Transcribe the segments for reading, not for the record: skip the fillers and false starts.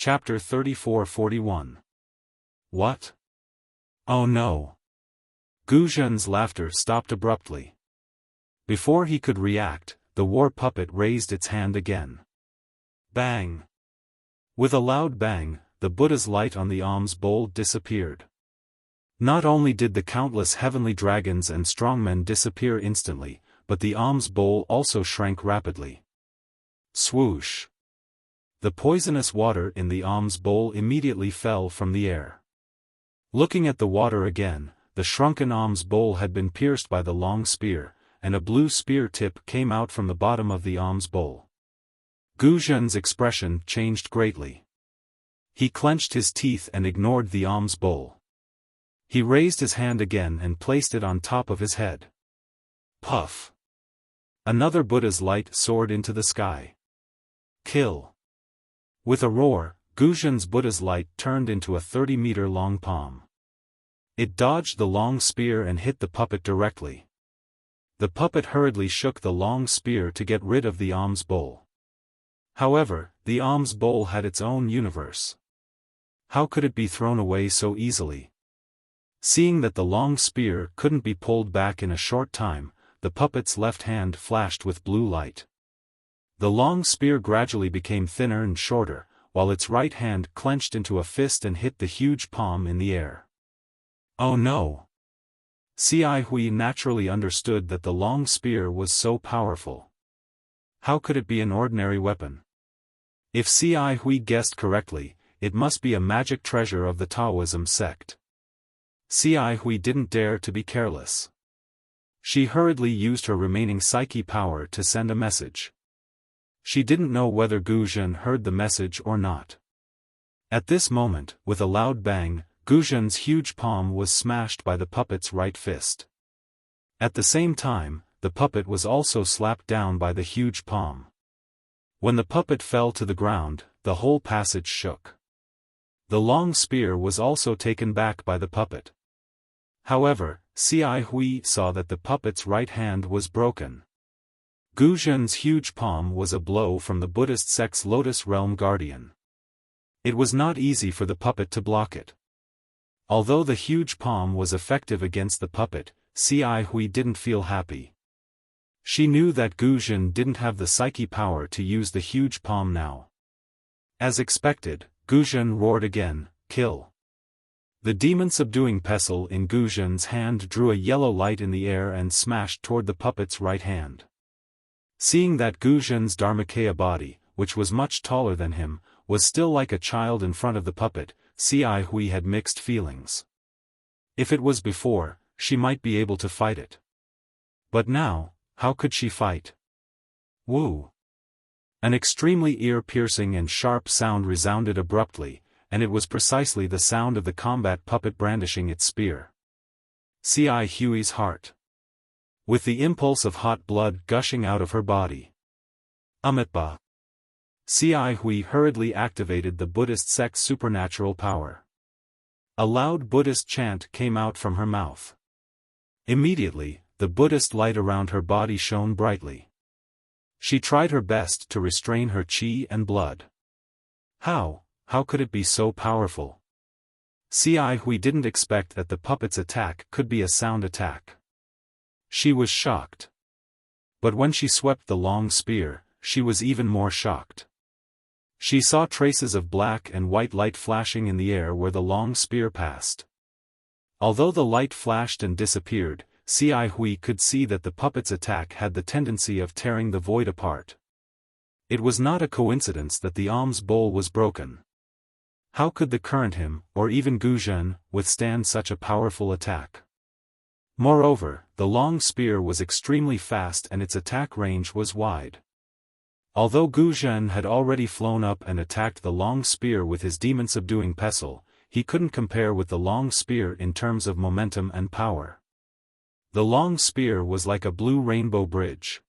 Chapter 34-41. What? Oh no. Gu Zhen's laughter stopped abruptly. Before he could react, the war puppet raised its hand again. Bang! With a loud bang, the Buddha's light on the alms bowl disappeared. Not only did the countless heavenly dragons and strongmen disappear instantly, but the alms bowl also shrank rapidly. Swoosh! The poisonous water in the alms bowl immediately fell from the air. Looking at the water again, the shrunken alms bowl had been pierced by the long spear, and a blue spear tip came out from the bottom of the alms bowl. Gu Zhen's expression changed greatly. He clenched his teeth and ignored the alms bowl. He raised his hand again and placed it on top of his head. Puff! Another Buddha's light soared into the sky. Kill! With a roar, Gu Zhen's Buddha's light turned into a 30-meter-long palm. It dodged the long spear and hit the puppet directly. The puppet hurriedly shook the long spear to get rid of the alms bowl. However, the alms bowl had its own universe. How could it be thrown away so easily? Seeing that the long spear couldn't be pulled back in a short time, the puppet's left hand flashed with blue light. The long spear gradually became thinner and shorter, while its right hand clenched into a fist and hit the huge palm in the air. Oh no! Xi Hui naturally understood that the long spear was so powerful. How could it be an ordinary weapon? If Xi Hui guessed correctly, it must be a magic treasure of the Taoism sect. Xi Hui didn't dare to be careless. She hurriedly used her remaining psyche power to send a message. She didn't know whether Gu Zhen heard the message or not. At this moment, with a loud bang, Gu Zhen's huge palm was smashed by the puppet's right fist. At the same time, the puppet was also slapped down by the huge palm. When the puppet fell to the ground, the whole passage shook. The long spear was also taken back by the puppet. However, Xi Hui saw that the puppet's right hand was broken. Gu Zhen's huge palm was a blow from the Buddhist sect's Lotus Realm Guardian. It was not easy for the puppet to block it. Although the huge palm was effective against the puppet, Xi Hui didn't feel happy. She knew that Gu Zhen didn't have the psyche power to use the huge palm now. As expected, Gu Zhen roared again, "Kill!" The demon-subduing pestle in Gu Zhen's hand drew a yellow light in the air and smashed toward the puppet's right hand. Seeing that Gu Zhen's Dharmakaya body, which was much taller than him, was still like a child in front of the puppet, Xi Hui had mixed feelings. If it was before, she might be able to fight it. But now, how could she fight? Woo! An extremely ear-piercing and sharp sound resounded abruptly, and it was precisely the sound of the combat puppet brandishing its spear. Xi Hui's heart. With the impulse of hot blood gushing out of her body. Amitba. Xi Hui hurriedly activated the Buddhist sect's supernatural power. A loud Buddhist chant came out from her mouth. Immediately, the Buddhist light around her body shone brightly. She tried her best to restrain her qi and blood. How could it be so powerful? Xi Hui didn't expect that the puppet's attack could be a sound attack. She was shocked. But when she swept the long spear, she was even more shocked. She saw traces of black and white light flashing in the air where the long spear passed. Although the light flashed and disappeared, Xi Hui could see that the puppet's attack had the tendency of tearing the void apart. It was not a coincidence that the alms bowl was broken. How could the current him, or even Gu Zhen, withstand such a powerful attack? Moreover, the long spear was extremely fast and its attack range was wide. Although Gu Zhen had already flown up and attacked the long spear with his demon-subduing pestle, he couldn't compare with the long spear in terms of momentum and power. The long spear was like a blue rainbow bridge.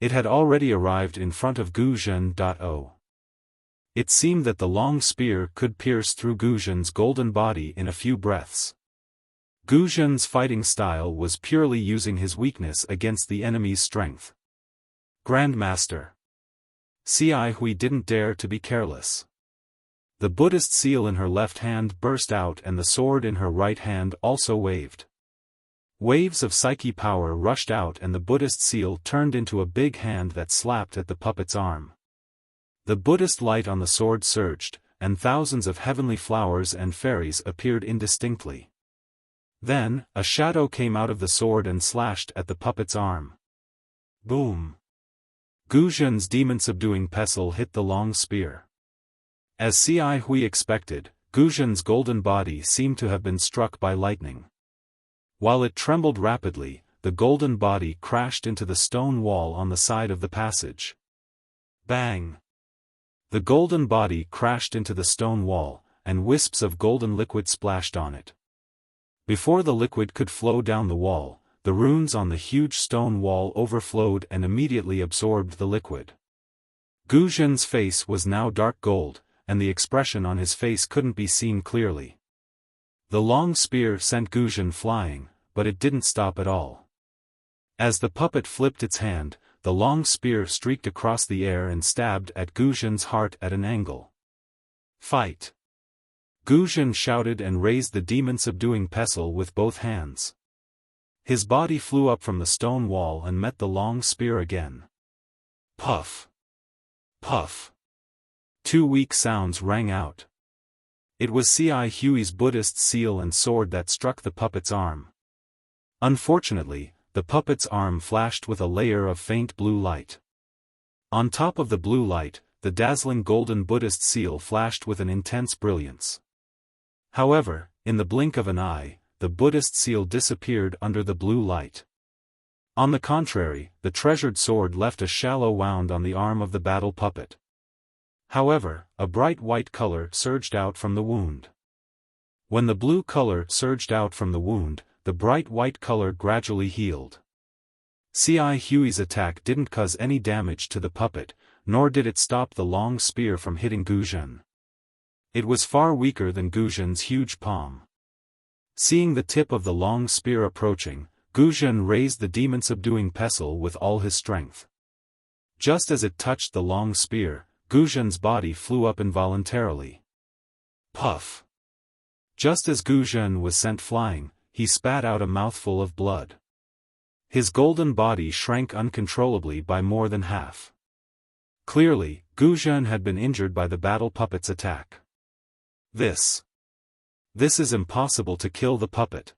It had already arrived in front of Gu Zhen. It seemed that the long spear could pierce through Gu Zhen's golden body in a few breaths. Gu Zhen's fighting style was purely using his weakness against the enemy's strength. Grandmaster. Xi Hui didn't dare to be careless. The Buddhist seal in her left hand burst out and the sword in her right hand also waved. Waves of psyche power rushed out and the Buddhist seal turned into a big hand that slapped at the puppet's arm. The Buddhist light on the sword surged, and thousands of heavenly flowers and fairies appeared indistinctly. Then, a shadow came out of the sword and slashed at the puppet's arm. Boom! Gu Zhen's demon-subduing pestle hit the long spear. As Ci Hui expected, Gu Zhen's golden body seemed to have been struck by lightning. While it trembled rapidly, the golden body crashed into the stone wall on the side of the passage. Bang! The golden body crashed into the stone wall, and wisps of golden liquid splashed on it. Before the liquid could flow down the wall, the runes on the huge stone wall overflowed and immediately absorbed the liquid. Gu Zhen's face was now dark gold, and the expression on his face couldn't be seen clearly. The long spear sent Gu Zhen flying, but it didn't stop at all. As the puppet flipped its hand, the long spear streaked across the air and stabbed at Gu Zhen's heart at an angle. Fight! Gu Zhen shouted and raised the demon-subduing pestle with both hands. His body flew up from the stone wall and met the long spear again. Puff! Puff! Two weak sounds rang out. It was Ci Hui's Buddhist seal and sword that struck the puppet's arm. Unfortunately, the puppet's arm flashed with a layer of faint blue light. On top of the blue light, the dazzling golden Buddhist seal flashed with an intense brilliance. However, in the blink of an eye, the Buddhist seal disappeared under the blue light. On the contrary, the treasured sword left a shallow wound on the arm of the battle puppet. However, a bright white color surged out from the wound. When the blue color surged out from the wound, the bright white color gradually healed. Ci Hui's attack didn't cause any damage to the puppet, nor did it stop the long spear from hitting Gu Zhen. It was far weaker than Gu Zhen's huge palm. Seeing the tip of the long spear approaching, Gu Zhen raised the demon-subduing pestle with all his strength. Just as it touched the long spear, Gu Zhen's body flew up involuntarily. Puff! Just as Gu Zhen was sent flying, he spat out a mouthful of blood. His golden body shrank uncontrollably by more than half. Clearly, Gu Zhen had been injured by the battle puppet's attack. This is impossible to kill the puppet.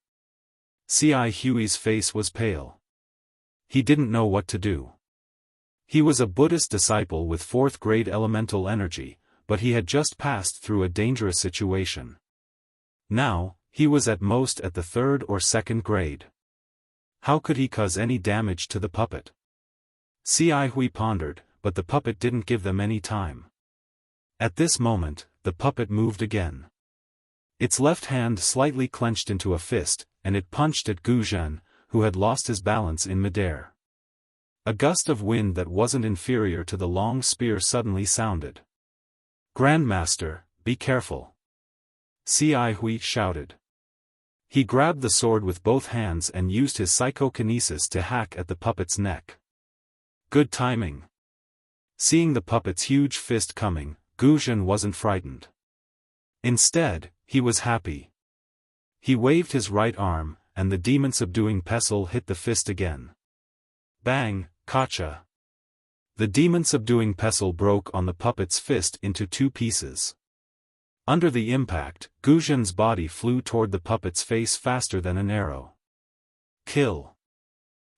Ci Hui's face was pale. He didn't know what to do. He was a Buddhist disciple with 4th grade elemental energy, but he had just passed through a dangerous situation. Now, he was at most at the 3rd or 2nd grade. How could he cause any damage to the puppet? Ci Hui pondered, but the puppet didn't give them any time. At this moment, the puppet moved again. Its left hand slightly clenched into a fist, and it punched at Gu Zhen, who had lost his balance in midair. A gust of wind that wasn't inferior to the long spear suddenly sounded. "Grandmaster, be careful!" Ci Hui shouted. He grabbed the sword with both hands and used his psychokinesis to hack at the puppet's neck. Good timing. Seeing the puppet's huge fist coming, Gu Zhen wasn't frightened. Instead, he was happy. He waved his right arm, and the demon-subduing pestle hit the fist again. Bang, kacha! The demon-subduing pestle broke on the puppet's fist into 2 pieces. Under the impact, Gu Zhen's body flew toward the puppet's face faster than an arrow. Kill!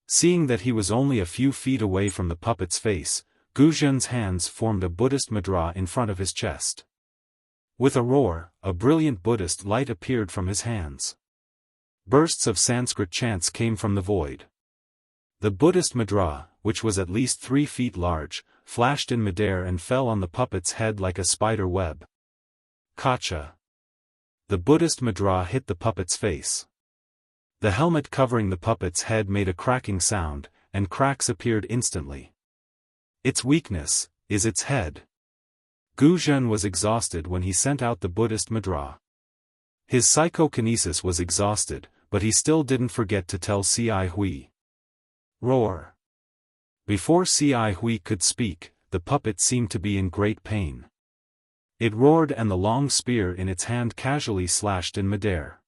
Seeing that he was only a few feet away from the puppet's face, Gu Zhen's hands formed a Buddhist mudra in front of his chest. With a roar, a brilliant Buddhist light appeared from his hands. Bursts of Sanskrit chants came from the void. The Buddhist mudra, which was at least 3 feet large, flashed in midair and fell on the puppet's head like a spider web. Kacha! The Buddhist mudra hit the puppet's face. The helmet covering the puppet's head made a cracking sound, and cracks appeared instantly. Its weakness is its head. Gu Zhen was exhausted when he sent out the Buddhist mudra. His psychokinesis was exhausted, but he still didn't forget to tell Ci Hui. Roar! Before Ci Hui could speak, the puppet seemed to be in great pain. It roared and the long spear in its hand casually slashed in midair.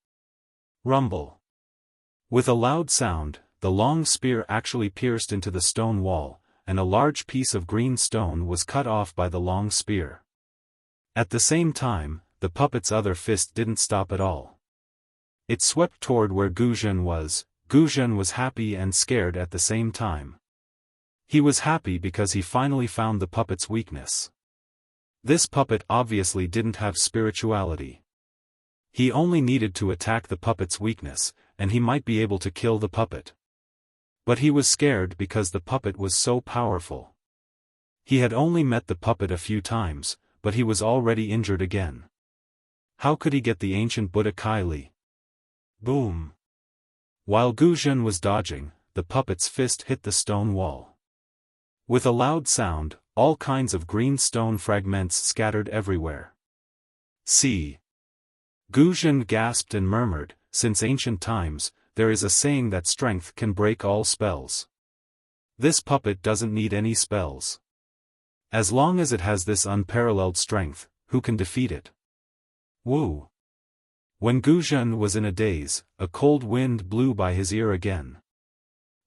Rumble. With a loud sound, the long spear actually pierced into the stone wall, and a large piece of green stone was cut off by the long spear. At the same time, the puppet's other fist didn't stop at all. It swept toward where Guzhen was. Guzhen was happy and scared at the same time. He was happy because he finally found the puppet's weakness. This puppet obviously didn't have spirituality. He only needed to attack the puppet's weakness, and he might be able to kill the puppet. But he was scared because the puppet was so powerful. He had only met the puppet a few times, but he was already injured again. How could he get the ancient Buddha Kylie? Boom! While Guzhen was dodging, the puppet's fist hit the stone wall. With a loud sound, all kinds of green stone fragments scattered everywhere. See! Guzhen gasped and murmured, since ancient times, there is a saying that strength can break all spells. This puppet doesn't need any spells. As long as it has this unparalleled strength, who can defeat it? Woo! When Guzhen was in a daze, a cold wind blew by his ear again.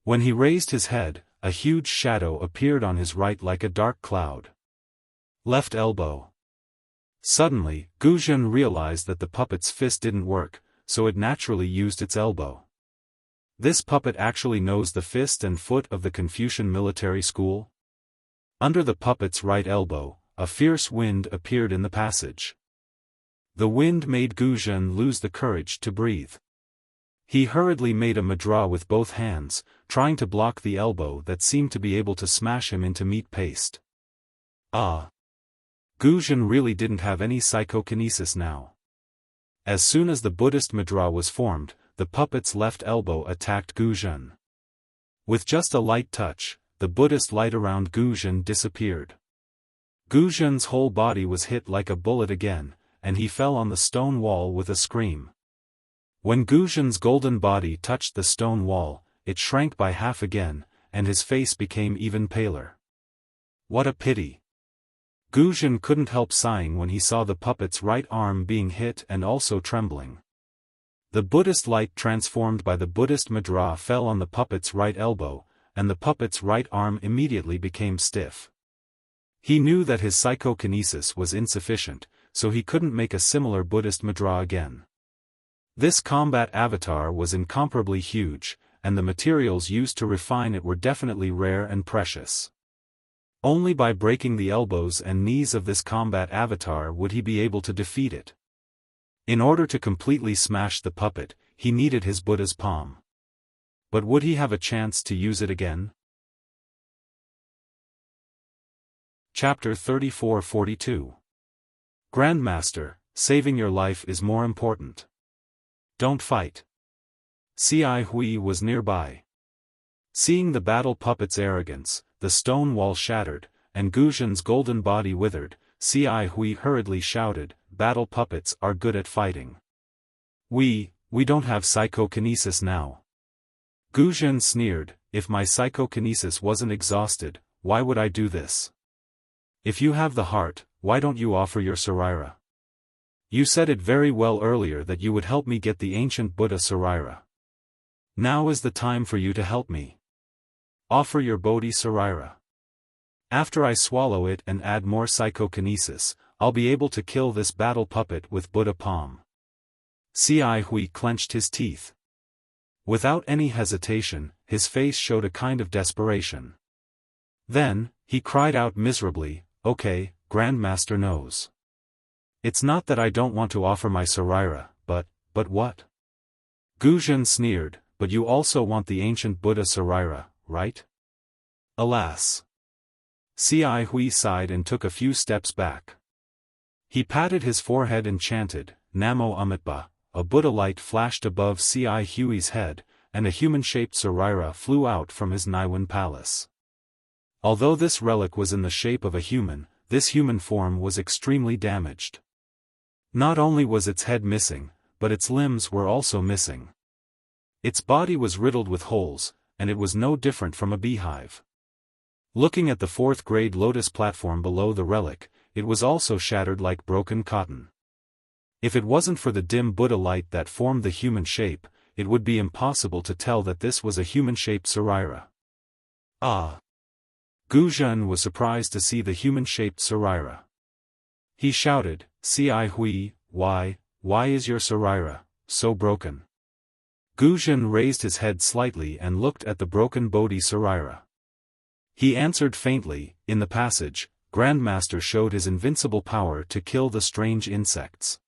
When he raised his head, a huge shadow appeared on his right like a dark cloud. Left elbow. Suddenly, Guzhen realized that the puppet's fist didn't work, so it naturally used its elbow. This puppet actually knows the fist and foot of the Confucian military school? Under the puppet's right elbow, a fierce wind appeared in the passage. The wind made Guzhen lose the courage to breathe. He hurriedly made a mudra with both hands, trying to block the elbow that seemed to be able to smash him into meat paste. Ah! Guzhen really didn't have any psychokinesis now. As soon as the Buddhist mudra was formed, the puppet's left elbow attacked Guzhen. With just a light touch, the Buddhist light around Guzhen disappeared. Guzhen's whole body was hit like a bullet again, and he fell on the stone wall with a scream. When Guzhen's golden body touched the stone wall, it shrank by half again, and his face became even paler. What a pity! Guzhen couldn't help sighing when he saw the puppet's right arm being hit and also trembling. The Buddhist light transformed by the Buddhist mudra fell on the puppet's right elbow, and the puppet's right arm immediately became stiff. He knew that his psychokinesis was insufficient, so he couldn't make a similar Buddhist mudra again. This combat avatar was incomparably huge, and the materials used to refine it were definitely rare and precious. Only by breaking the elbows and knees of this combat avatar would he be able to defeat it. In order to completely smash the puppet, he needed his Buddha's palm. But would he have a chance to use it again? Chapter 34-42. Grandmaster, saving your life is more important. Don't fight. Ci Hui was nearby. Seeing the battle puppet's arrogance, the stone wall shattered, and Guzhen's golden body withered, Ci Hui hurriedly shouted, "Battle puppets are good at fighting. We don't have psychokinesis now." Guzhen sneered, "If my psychokinesis wasn't exhausted, why would I do this? If you have the heart, why don't you offer your Saraira? You said it very well earlier that you would help me get the ancient Buddha Saraira. Now is the time for you to help me. Offer your Bodhi Saraira. After I swallow it and add more psychokinesis, I'll be able to kill this battle puppet with Buddha palm." Ci Hui clenched his teeth. Without any hesitation, his face showed a kind of desperation. Then, he cried out miserably, "Okay, Grandmaster knows. It's not that I don't want to offer my Saraira, but what?" Guzhen sneered, "But you also want the ancient Buddha Saraira, right?" Alas! Ci Hui sighed and took a few steps back. He patted his forehead and chanted, "Namo Amitabha." A Buddha light flashed above Ci Hui's head, and a human-shaped Saraira flew out from his Niwen palace. Although this relic was in the shape of a human, this human form was extremely damaged. Not only was its head missing, but its limbs were also missing. Its body was riddled with holes, and it was no different from a beehive. Looking at the fourth-grade lotus platform below the relic, it was also shattered like broken cotton. If it wasn't for the dim Buddha light that formed the human shape, it would be impossible to tell that this was a human-shaped Saraira. Ah! Gu Zhen was surprised to see the human-shaped Saraira. He shouted, "Si Hui, why is your Saraira so broken?" Gu Zhen raised his head slightly and looked at the broken Bodhi Saraira. He answered faintly, "In the passage, Grandmaster showed his invincible power to kill the strange insects.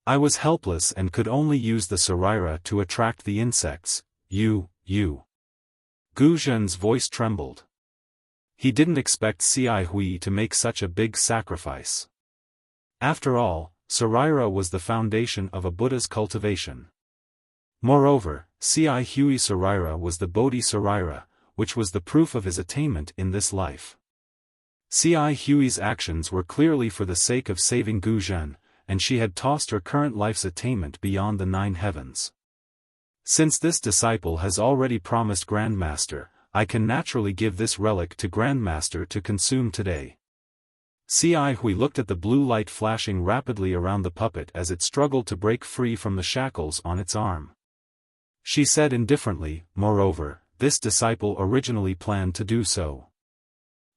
I was helpless and could only use the Saraira to attract the insects. You. Gu Zhen's voice trembled. He didn't expect Si Hui to make such a big sacrifice. After all, Saraira was the foundation of a Buddha's cultivation. Moreover, Si Hui Saraira was the Bodhi Saraira, which was the proof of his attainment in this life. Si Hui's actions were clearly for the sake of saving Gu Zhen, and she had tossed her current life's attainment beyond the 9 heavens. Since this disciple has already promised Grandmaster, I can naturally give this relic to Grandmaster to consume today. Si Hui looked at the blue light flashing rapidly around the puppet as it struggled to break free from the shackles on its arm. She said indifferently, "Moreover, this disciple originally planned to do so.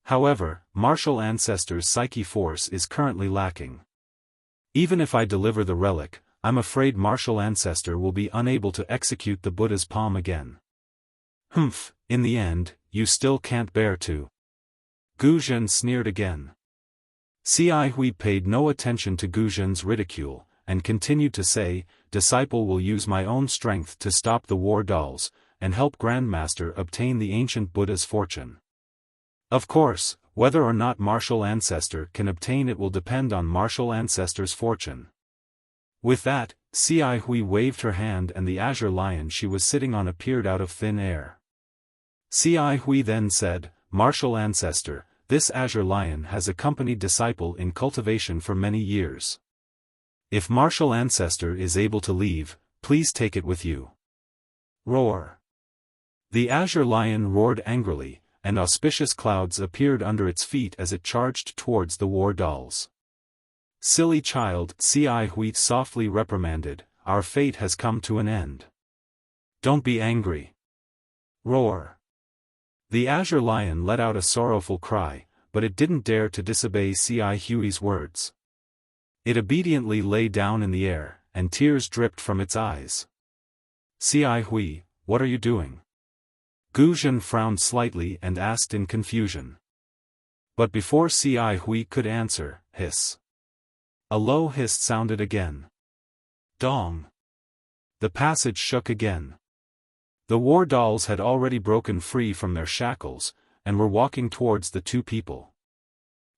However, martial ancestor's psyche force is currently lacking. Even if I deliver the relic, I'm afraid martial ancestor will be unable to execute the Buddha's palm again." "Humph, in the end, you still can't bear to." Gu Zhen sneered again. Si Hui paid no attention to Gu Zhen's ridicule, and continued to say, "Disciple will use my own strength to stop the war dolls, and help Grandmaster obtain the ancient Buddha's fortune. Of course, whether or not martial ancestor can obtain it will depend on martial ancestor's fortune." With that, Si Hui waved her hand and the azure lion she was sitting on appeared out of thin air. Si Hui then said, "Martial ancestor, this azure lion has accompanied disciple in cultivation for many years. If martial ancestor is able to leave, please take it with you." Roar! The azure lion roared angrily, and auspicious clouds appeared under its feet as it charged towards the war dolls. "Silly child," Si Hui softly reprimanded, "our fate has come to an end. Don't be angry." Roar! The azure lion let out a sorrowful cry, but it didn't dare to disobey Si Hui's words. It obediently lay down in the air, and tears dripped from its eyes. "Si Hui, what are you doing?" Gu Zhen frowned slightly and asked in confusion. But before Si Hui could answer, hiss! A low hiss sounded again. Dong! The passage shook again. The war dolls had already broken free from their shackles, and were walking towards the 2 people.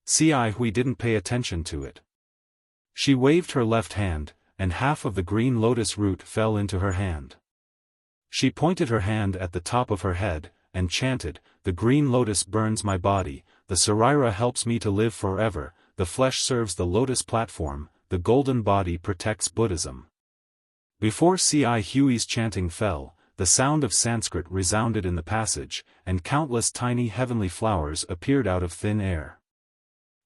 Si Hui didn't pay attention to it. She waved her left hand, and half of the green lotus root fell into her hand. She pointed her hand at the top of her head, and chanted, "The green lotus burns my body, the Saraira helps me to live forever, the flesh serves the lotus platform, the golden body protects Buddhism." Before Si Hui's chanting fell, the sound of Sanskrit resounded in the passage, and countless tiny heavenly flowers appeared out of thin air.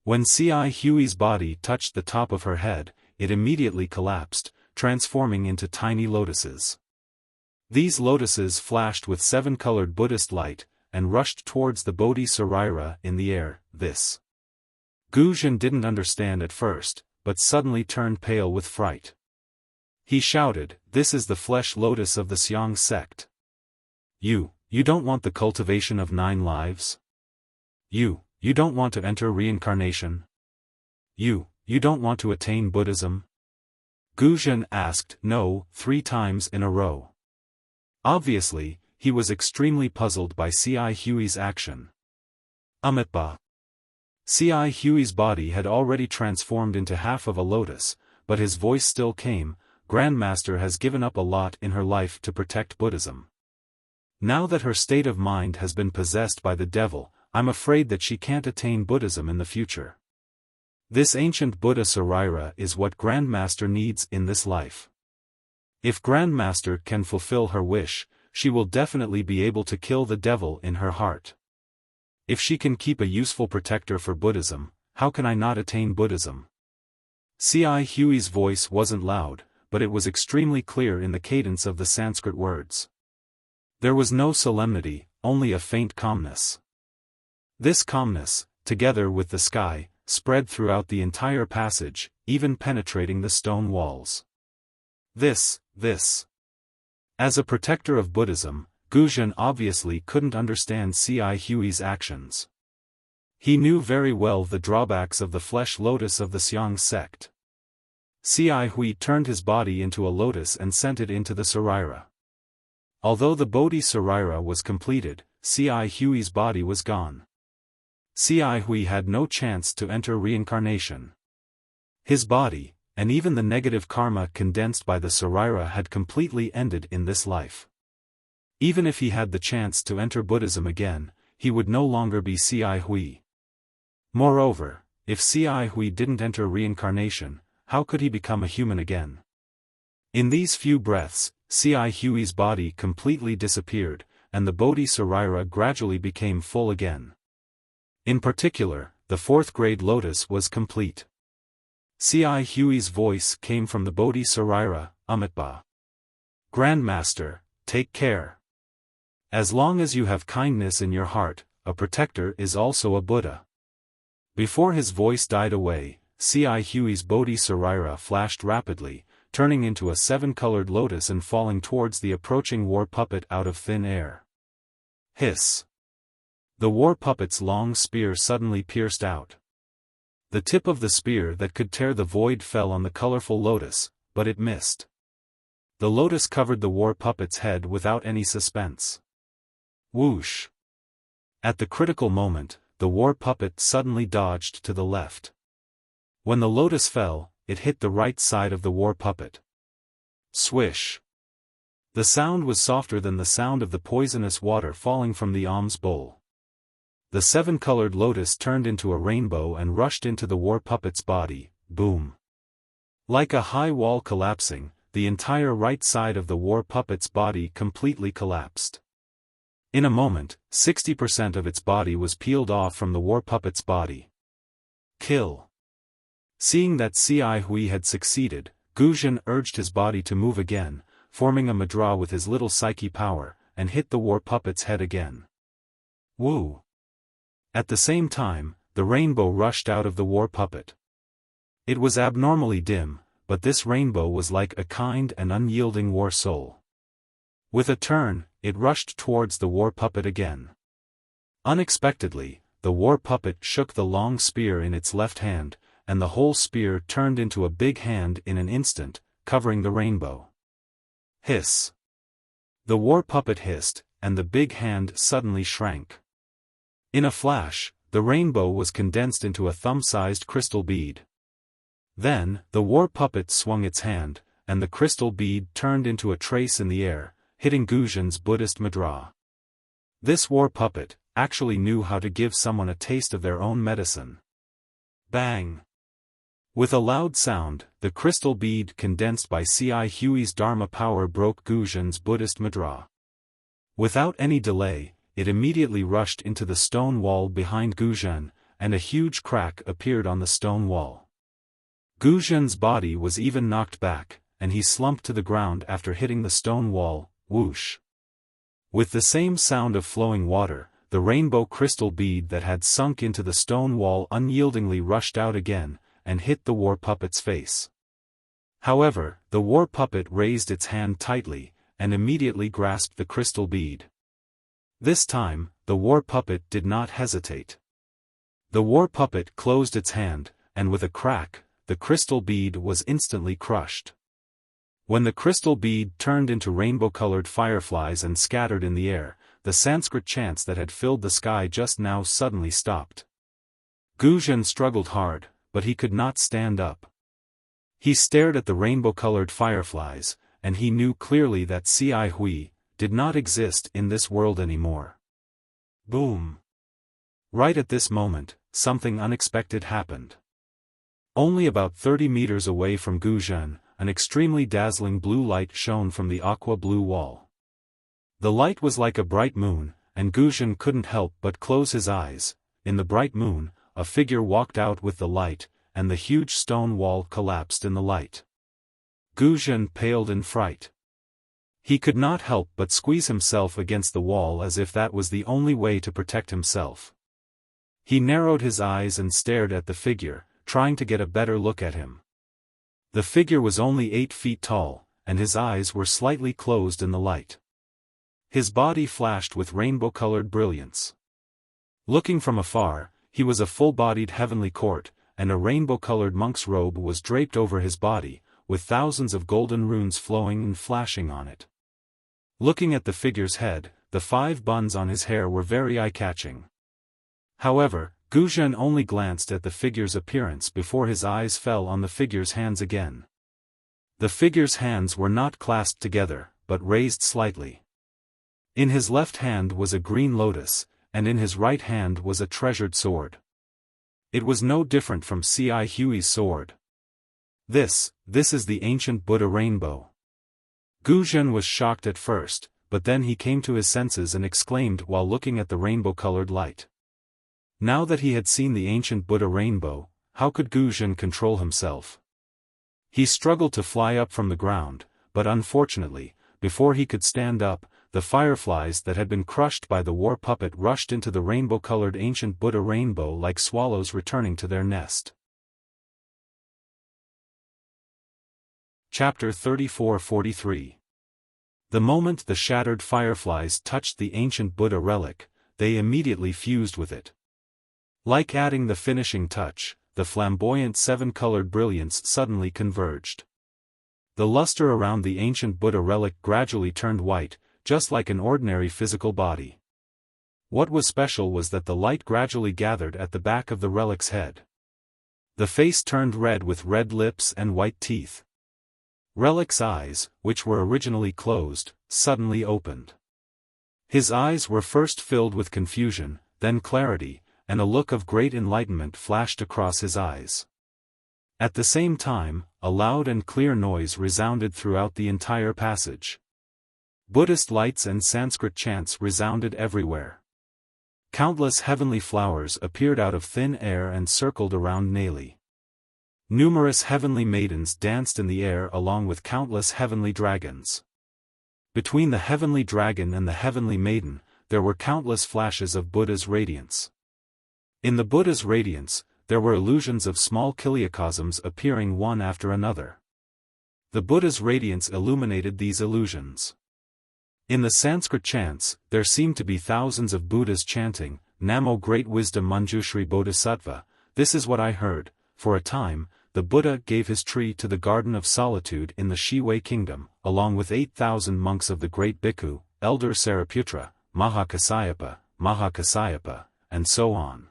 When Si Hui's body touched the top of her head, it immediately collapsed, transforming into tiny lotuses. These lotuses flashed with 7-colored Buddhist light, and rushed towards the Bodhi Saraira in the air. This Gu Zhen didn't understand at first, but suddenly turned pale with fright. He shouted, "This is the flesh lotus of the Xiang sect. You don't want the cultivation of 9 lives? You don't want to enter reincarnation? You don't want to attain Buddhism?" Gu Zhen asked no 3 times in a row. Obviously, he was extremely puzzled by Si Hui's action. Amitba. Si Hui's body had already transformed into half of a lotus, but his voice still came, "Grandmaster has given up a lot in her life to protect Buddhism. Now that her state of mind has been possessed by the devil, I'm afraid that she can't attain Buddhism in the future. This ancient Buddha Saraira is what Grandmaster needs in this life. If Grandmaster can fulfill her wish, she will definitely be able to kill the devil in her heart. If she can keep a useful protector for Buddhism, how can I not attain Buddhism? C.I. Huey's voice wasn't loud, but it was extremely clear in the cadence of the Sanskrit words. There was no solemnity, only a faint calmness. This calmness, together with the sky, spread throughout the entire passage, even penetrating the stone walls. This. As a protector of Buddhism, Guzhen obviously couldn't understand C.I. Huey's actions. He knew very well the drawbacks of the flesh lotus of the Xiang sect. C.I. Hui turned his body into a lotus and sent it into the Sarira. Although the Bodhi Sarira was completed, C.I. Huey's body was gone. C.I. Hui had no chance to enter reincarnation. His body, and even the negative karma condensed by the Sarira had completely ended in this life. Even if he had the chance to enter Buddhism again, he would no longer be C.I. Hui. Moreover, if C.I. Hui didn't enter reincarnation, how could he become a human again? In these few breaths, C.I. Huey's body completely disappeared, and the Bodhi Sarira gradually became full again. In particular, the fourth grade lotus was complete. C.I. Huey's voice came from the Bodhi Sarira, Amitba. Grandmaster, take care. As long as you have kindness in your heart, a protector is also a Buddha. Before his voice died away, C.I. Huey's Bodhi Sarira flashed rapidly, turning into a seven-colored lotus and falling towards the approaching war puppet out of thin air. Hiss! The war puppet's long spear suddenly pierced out. The tip of the spear that could tear the void fell on the colorful lotus, but it missed. The lotus covered the war puppet's head without any suspense. Whoosh! At the critical moment, the war puppet suddenly dodged to the left. When the lotus fell, it hit the right side of the war puppet. Swish! The sound was softer than the sound of the poisonous water falling from the alms bowl. The seven-colored lotus turned into a rainbow and rushed into the war puppet's body. Boom! Like a high wall collapsing, the entire right side of the war puppet's body completely collapsed. In a moment, 60% of its body was peeled off from the war puppet's body. Kill! Seeing that C.I. Hui had succeeded, Guzhen urged his body to move again, forming a mudra with his little psyche power, and hit the war puppet's head again. Woo! At the same time, the rainbow rushed out of the war puppet. It was abnormally dim, but this rainbow was like a kind and unyielding war soul. With a turn, it rushed towards the war puppet again. Unexpectedly, the war puppet shook the long spear in its left hand, and the whole spear turned into a big hand in an instant, covering the rainbow. Hiss! The war puppet hissed, and the big hand suddenly shrank. In a flash, the rainbow was condensed into a thumb-sized crystal bead. Then, the war puppet swung its hand, and the crystal bead turned into a trace in the air, hitting Guzhen's Buddhist mudra. This war puppet actually knew how to give someone a taste of their own medicine. Bang! With a loud sound, the crystal bead condensed by C.I. Huey's Dharma power broke Guzhen's Buddhist mudra. Without any delay, it immediately rushed into the stone wall behind Guzhen, and a huge crack appeared on the stone wall. Guzhen's body was even knocked back, and he slumped to the ground after hitting the stone wall. Whoosh! With the same sound of flowing water, the rainbow crystal bead that had sunk into the stone wall unyieldingly rushed out again, and hit the war puppet's face. However, the war puppet raised its hand tightly, and immediately grasped the crystal bead. This time, the war puppet did not hesitate. The war puppet closed its hand, and with a crack, the crystal bead was instantly crushed. When the crystal bead turned into rainbow-colored fireflies and scattered in the air, the Sanskrit chants that had filled the sky just now suddenly stopped. Guzhen struggled hard, but he could not stand up. He stared at the rainbow-colored fireflies, and he knew clearly that C.I. Hui did not exist in this world anymore. Boom! Right at this moment, something unexpected happened. Only about 30 meters away from Guzhen, an extremely dazzling blue light shone from the aqua-blue wall. The light was like a bright moon, and Guzhen couldn't help but close his eyes. In the bright moon, a figure walked out with the light, and the huge stone wall collapsed in the light. Gu Zhen paled in fright. He could not help but squeeze himself against the wall as if that was the only way to protect himself. He narrowed his eyes and stared at the figure, trying to get a better look at him. The figure was only 8 feet tall, and his eyes were slightly closed in the light. His body flashed with rainbow-colored brilliance. Looking from afar, he was a full-bodied heavenly court, and a rainbow-colored monk's robe was draped over his body, with thousands of golden runes flowing and flashing on it. Looking at the figure's head, the 5 buns on his hair were very eye-catching. However, Gu Zhen only glanced at the figure's appearance before his eyes fell on the figure's hands again. The figure's hands were not clasped together, but raised slightly. In his left hand was a green lotus, and in his right hand was a treasured sword. It was no different from C.I. Hui's sword. This is the ancient Buddha rainbow. Gu Zhen was shocked at first, but then he came to his senses and exclaimed while looking at the rainbow-colored light. Now that he had seen the ancient Buddha rainbow, how could Gu Zhen control himself? He struggled to fly up from the ground, but unfortunately, before he could stand up, the fireflies that had been crushed by the war puppet rushed into the rainbow-colored ancient Buddha rainbow like swallows returning to their nest. Chapter 34-43. The moment the shattered fireflies touched the ancient Buddha relic, they immediately fused with it. Like adding the finishing touch, the flamboyant 7-colored brilliance suddenly converged. The luster around the ancient Buddha relic gradually turned white, just like an ordinary physical body. What was special was that the light gradually gathered at the back of the relic's head. The face turned red with red lips and white teeth. Relic's eyes, which were originally closed, suddenly opened. His eyes were first filled with confusion, then clarity, and a look of great enlightenment flashed across his eyes. At the same time, a loud and clear noise resounded throughout the entire passage. Buddhist lights and Sanskrit chants resounded everywhere. Countless heavenly flowers appeared out of thin air and circled around Neli. Numerous heavenly maidens danced in the air along with countless heavenly dragons. Between the heavenly dragon and the heavenly maiden, there were countless flashes of Buddha's radiance. In the Buddha's radiance, there were illusions of small kiliacosms appearing one after another. The Buddha's radiance illuminated these illusions. In the Sanskrit chants, there seemed to be thousands of Buddhas chanting, Namo Great Wisdom Manjushri Bodhisattva. This is what I heard. For a time, the Buddha gave his tree to the Garden of Solitude in the Shiwei Kingdom, along with 8,000 monks of the Great Bhikkhu, Elder Sariputra, Mahakasyapa, and so on.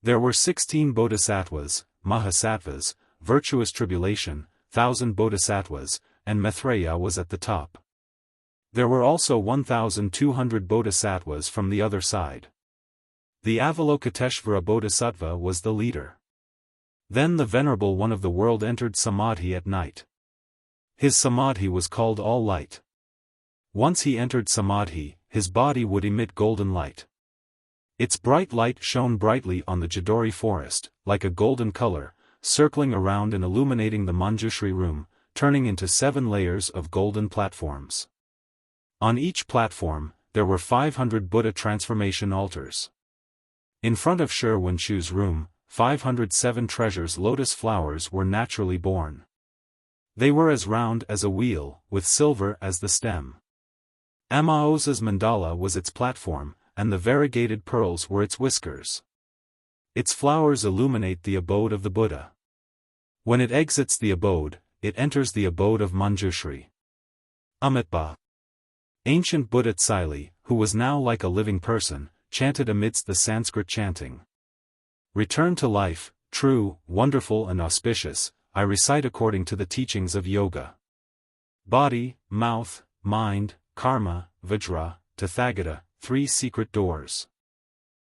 There were 16 bodhisattvas, mahasattvas, virtuous tribulation, 1,000 bodhisattvas, and Maitreya was at the top. There were also 1,200 bodhisattvas from the other side. The Avalokiteshvara Bodhisattva was the leader. Then the Venerable One of the world entered Samadhi at night. His Samadhi was called All Light. Once he entered Samadhi, his body would emit golden light. Its bright light shone brightly on the Jadori forest, like a golden color, circling around and illuminating the Manjushri room, turning into 7 layers of golden platforms. On each platform, there were 500 Buddha transformation altars. In front of Shi Wenchu's room, 507 treasures lotus flowers were naturally born. They were as round as a wheel, with silver as the stem. Amaosa's mandala was its platform, and the variegated pearls were its whiskers. Its flowers illuminate the abode of the Buddha. When it exits the abode, it enters the abode of Manjushri. Amitabha. Ancient Buddha Tsili, who was now like a living person, chanted amidst the Sanskrit chanting. Return to life, true, wonderful and auspicious, I recite according to the teachings of yoga. Body, mouth, mind, karma, vajra, tathagata, 3 secret doors.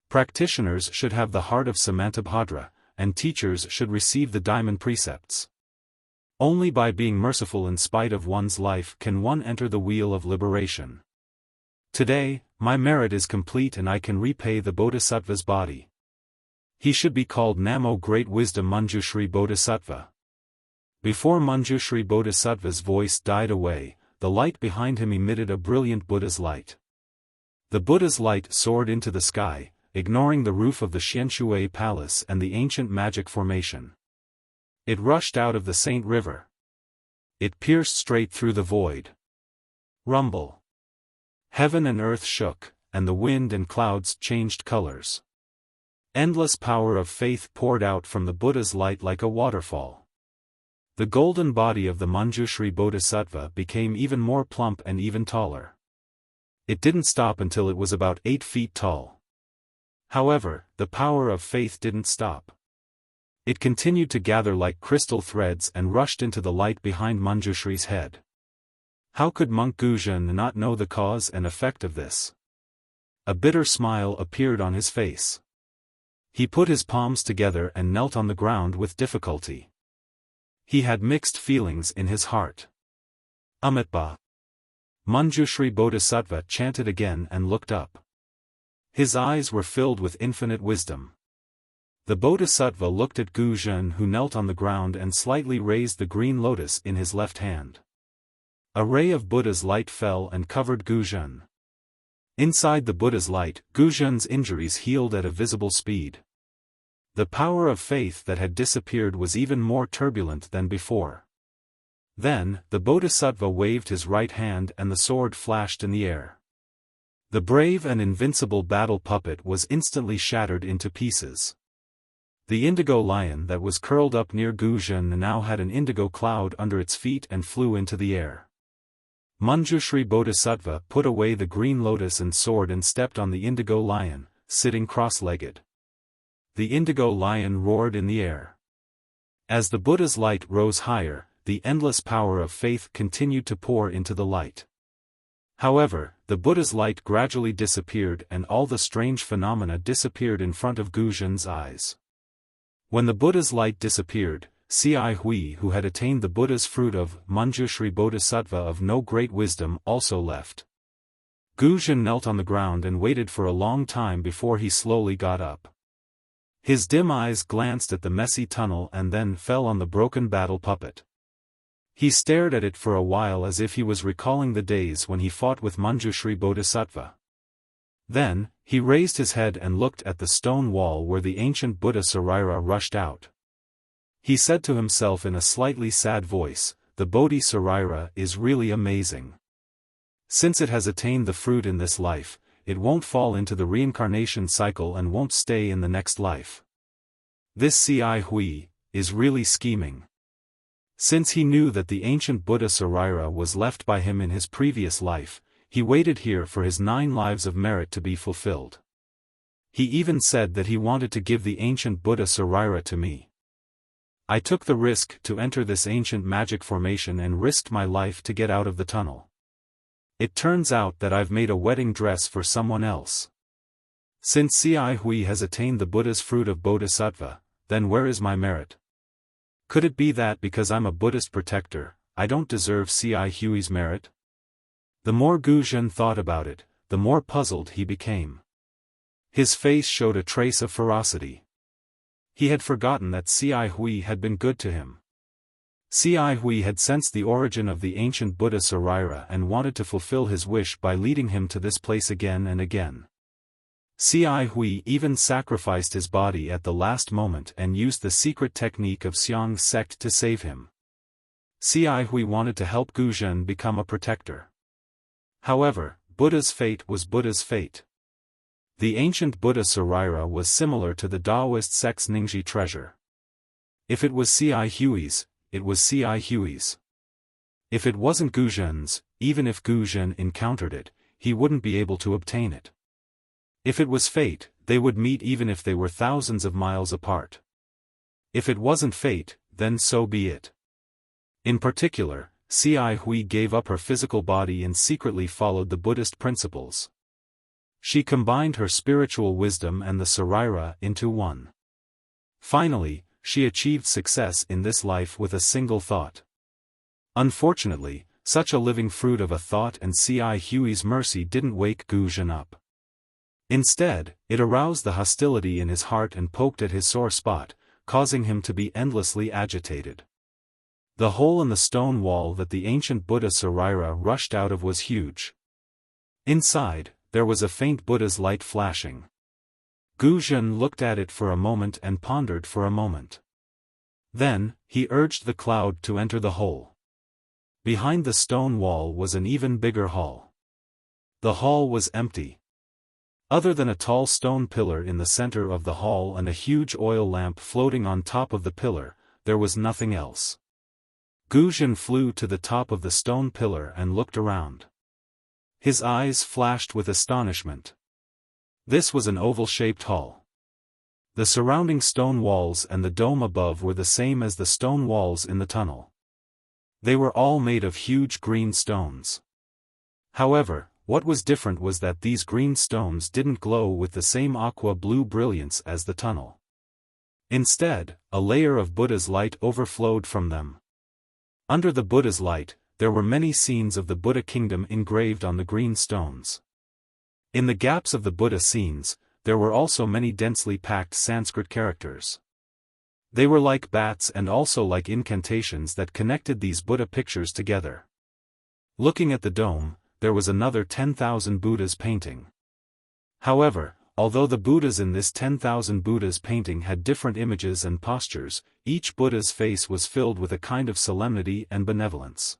Practitioners should have the heart of Samantabhadra, and teachers should receive the diamond precepts. Only by being merciful in spite of one's life can one enter the wheel of liberation. Today, my merit is complete and I can repay the Bodhisattva's body. He should be called Namo Great Wisdom Manjushri Bodhisattva. Before Manjushri Bodhisattva's voice died away, the light behind him emitted a brilliant Buddha's light. The Buddha's light soared into the sky, ignoring the roof of the Xianshui Palace and the ancient magic formation. It rushed out of the Saint River. It pierced straight through the void. Rumble. Heaven and earth shook, and the wind and clouds changed colors. Endless power of faith poured out from the Buddha's light like a waterfall. The golden body of the Manjushri Bodhisattva became even more plump and even taller. It didn't stop until it was about 8 feet tall. However, the power of faith didn't stop. It continued to gather like crystal threads and rushed into the light behind Manjushri's head. How could Monk Guzhen not know the cause and effect of this? A bitter smile appeared on his face. He put his palms together and knelt on the ground with difficulty. He had mixed feelings in his heart. Amitba. Manjushri Bodhisattva chanted again and looked up. His eyes were filled with infinite wisdom. The Bodhisattva looked at Guzhen, who knelt on the ground and slightly raised the green lotus in his left hand. A ray of Buddha's light fell and covered Guzhen. Inside the Buddha's light, Guzhen's injuries healed at a visible speed. The power of faith that had disappeared was even more turbulent than before. Then, the Bodhisattva waved his right hand and the sword flashed in the air. The brave and invincible battle puppet was instantly shattered into pieces. The indigo lion that was curled up near Guzhen now had an indigo cloud under its feet and flew into the air. Manjushri Bodhisattva put away the green lotus and sword and stepped on the indigo lion, sitting cross-legged. The indigo lion roared in the air. As the Buddha's light rose higher, the endless power of faith continued to pour into the light. However, the Buddha's light gradually disappeared and all the strange phenomena disappeared in front of Guzhen's eyes. When the Buddha's light disappeared, Ci Hui, who had attained the Buddha's fruit of Manjushri Bodhisattva of no great wisdom, also left. Guzhen knelt on the ground and waited for a long time before he slowly got up. His dim eyes glanced at the messy tunnel and then fell on the broken battle puppet. He stared at it for a while as if he was recalling the days when he fought with Manjushri Bodhisattva. Then, he raised his head and looked at the stone wall where the ancient Buddha Sarira rushed out. He said to himself in a slightly sad voice, "The Bodhi Sarira is really amazing. Since it has attained the fruit in this life, it won't fall into the reincarnation cycle and won't stay in the next life. This Ci Hui is really scheming." Since he knew that the ancient Buddha Sarira was left by him in his previous life, he waited here for his 9 lives of merit to be fulfilled. He even said that he wanted to give the ancient Buddha Sarira to me. I took the risk to enter this ancient magic formation and risked my life to get out of the tunnel. It turns out that I've made a wedding dress for someone else. Since Ci Hui has attained the Buddha's fruit of Bodhisattva, then where is my merit? Could it be that because I'm a Buddhist protector, I don't deserve Ci Hui's merit? The more Guzhen thought about it, the more puzzled he became. His face showed a trace of ferocity. He had forgotten that Ci Hui had been good to him. Ci Hui had sensed the origin of the ancient Buddha Sarira and wanted to fulfill his wish by leading him to this place again and again. Ci Hui even sacrificed his body at the last moment and used the secret technique of Xiang's sect to save him. Ci Hui wanted to help Guzhen become a protector. However, Buddha's fate was Buddha's fate. The ancient Buddha Sarira was similar to the Taoist sect's Ningxi treasure. If it was Ci Hui's, it was Ci Hui's. If it wasn't Guzhen's, even if Guzhen encountered it, he wouldn't be able to obtain it. If it was fate, they would meet even if they were thousands of miles apart. If it wasn't fate, then so be it. In particular, Ci Hui gave up her physical body and secretly followed the Buddhist principles. She combined her spiritual wisdom and the Sarira into one. Finally, she achieved success in this life with a single thought. Unfortunately, such a living fruit of a thought and Ci Hui's mercy didn't wake Guzhen up. Instead, it aroused the hostility in his heart and poked at his sore spot, causing him to be endlessly agitated. The hole in the stone wall that the ancient Buddha Sarira rushed out of was huge. Inside, there was a faint Buddha's light flashing. Gu Zhen looked at it for a moment and pondered for a moment. Then, he urged the cloud to enter the hole. Behind the stone wall was an even bigger hall. The hall was empty. Other than a tall stone pillar in the center of the hall and a huge oil lamp floating on top of the pillar, there was nothing else. Gu Zhen flew to the top of the stone pillar and looked around. His eyes flashed with astonishment. This was an oval-shaped hall. The surrounding stone walls and the dome above were the same as the stone walls in the tunnel. They were all made of huge green stones. However, what was different was that these green stones didn't glow with the same aqua-blue brilliance as the tunnel. Instead, a layer of Buddha's light overflowed from them. Under the Buddha's light, there were many scenes of the Buddha kingdom engraved on the green stones. In the gaps of the Buddha scenes, there were also many densely packed Sanskrit characters. They were like bats and also like incantations that connected these Buddha pictures together. Looking at the dome, there was another 10,000 Buddhas painting. However, although the Buddhas in this 10,000 Buddhas painting had different images and postures, each Buddha's face was filled with a kind of solemnity and benevolence.